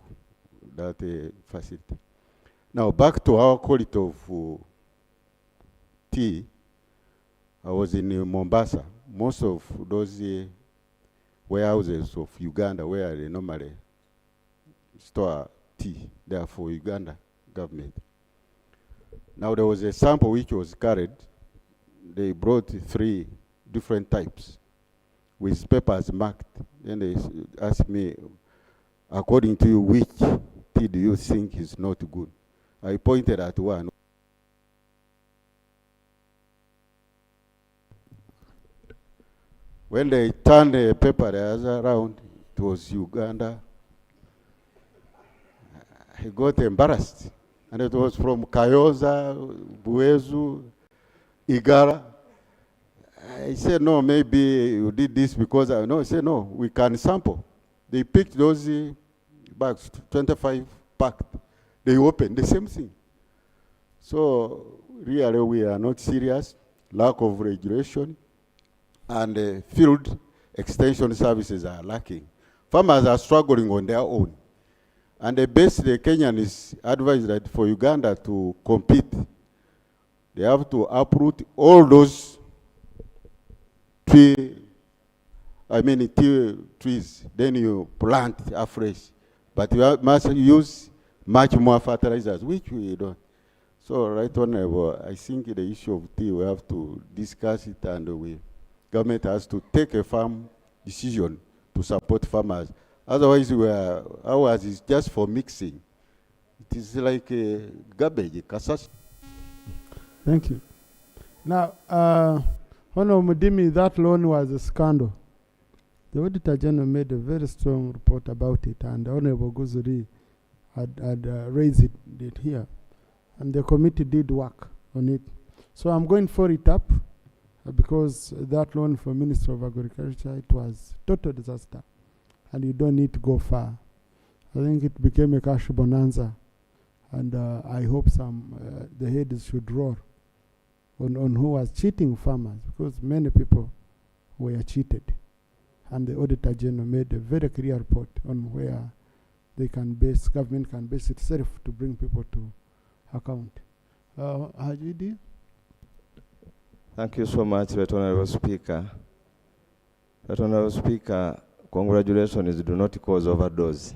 W: that facility. Now back to our quality of tea. I was in Mombasa. Most of those warehouses of Uganda where they normally store tea, they are for Uganda government. Now there was a sample which was carried. They brought 3 different types with papers marked. Then they asked me, according to you, which tea do you think is not good? I pointed at one. When they turned the paper the other around, it was Uganda. I got embarrassed. And it was from Kayoza, Buezu, Igara. I said, no, maybe you did this because I know. I said, no, we can sample. They picked those bags, 25 packed. They opened the same thing. So really we are not serious, lack of regulation, and field extension services are lacking. Farmers are struggling on their own. And the Kenyan is advised that for Uganda to compete, they have to uproot all those trees, then you plant afresh. But you must use much more fertilizers, which we don't. So right on, I think the issue of tea, we have to discuss it, and government has to take a firm decision to support farmers. Otherwise, ours is just for mixing. It is like garbage.
C: Thank you. Now, Honorable Mudimi, that loan was a scandal. The Auditor General made a very strong report about it, and Honorable Guzuri had raised it here. And the committee did work on it. So I'm going for it up, because that loan for Minister of Agriculture, it was total disaster. And you don't need to go far. I think it became a cash bonanza. And I hope the heads should roar on who was cheating farmers, because many people were cheated. And the Auditor General made a very clear report on where government can base itself to bring people to account. Hajidi?
I: Thank you so much, Right Honorable Speaker. Right Honorable Speaker, congratulations do not cause overdose.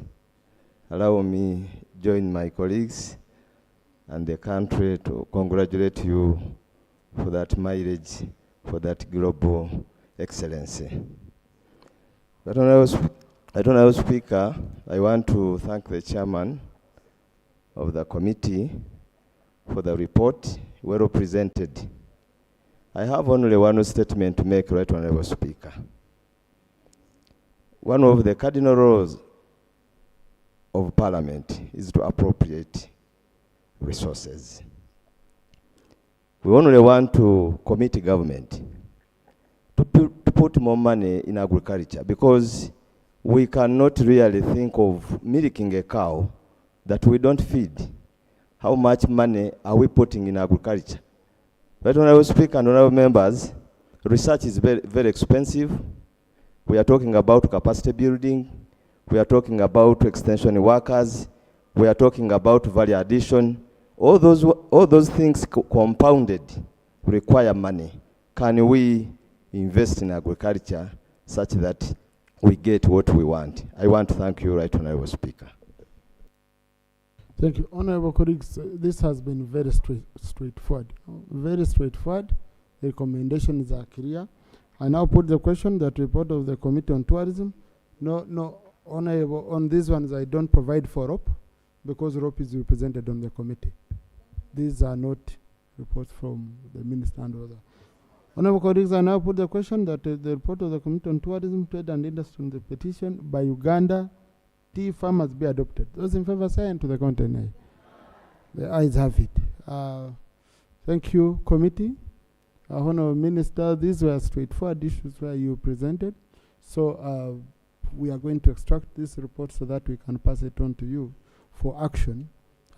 I: Allow me join my colleagues and the country to congratulate you for that mileage, for that global excellency. Right Honorable Speaker, I want to thank the chairman of the committee for the report, well presented. I have only one statement to make, Right Honorable Speaker. One of the cardinal roles of Parliament is to appropriate resources. We only want to commit government to put more money in agriculture, because we cannot really think of milking a cow that we don't feed. How much money are we putting in agriculture? But when I will speak, and honorable members, research is very, very expensive. We are talking about capacity building. We are talking about extension workers. We are talking about value addition. All those things compounded require money. Can we invest in agriculture such that we get what we want? I want to thank you, Right Honorable Speaker.
C: Thank you. Honorable colleagues, this has been very straightforward. Very straightforward. The recommendations are clear. I now put the question that report of the Committee on Tourism. No, Honorable, on these ones I don't provide for ROP because ROP is represented on the committee. These are not reports from the Minister and others. Honorable colleagues, I now put the question that the report of the Committee on Tourism, Trade and Industry on the petition by Uganda tea farmers be adopted. Those in favor say and to the contrary. The ayes have it. Thank you, committee. Honorable Minister, these were straightforward issues where you presented. So we are going to extract this report so that we can pass it on to you for action.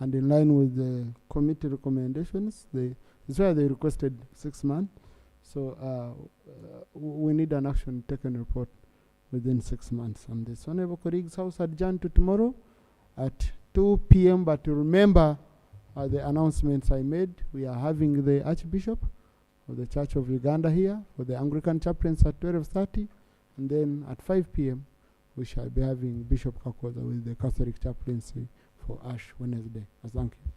C: And in line with the committee recommendations, that's why they requested 6 months. So we need an action taken report within 6 months on this. Honorable colleagues, House adjourned to tomorrow at 2 p.m. But remember the announcements I made. We are having the Archbishop of the Church of Uganda here for the Anglican chaplains at 12:30. And then at 5 p.m. we shall be having Bishop Kakoza with the Catholic chaplaincy for Ash Wednesday. Thank you.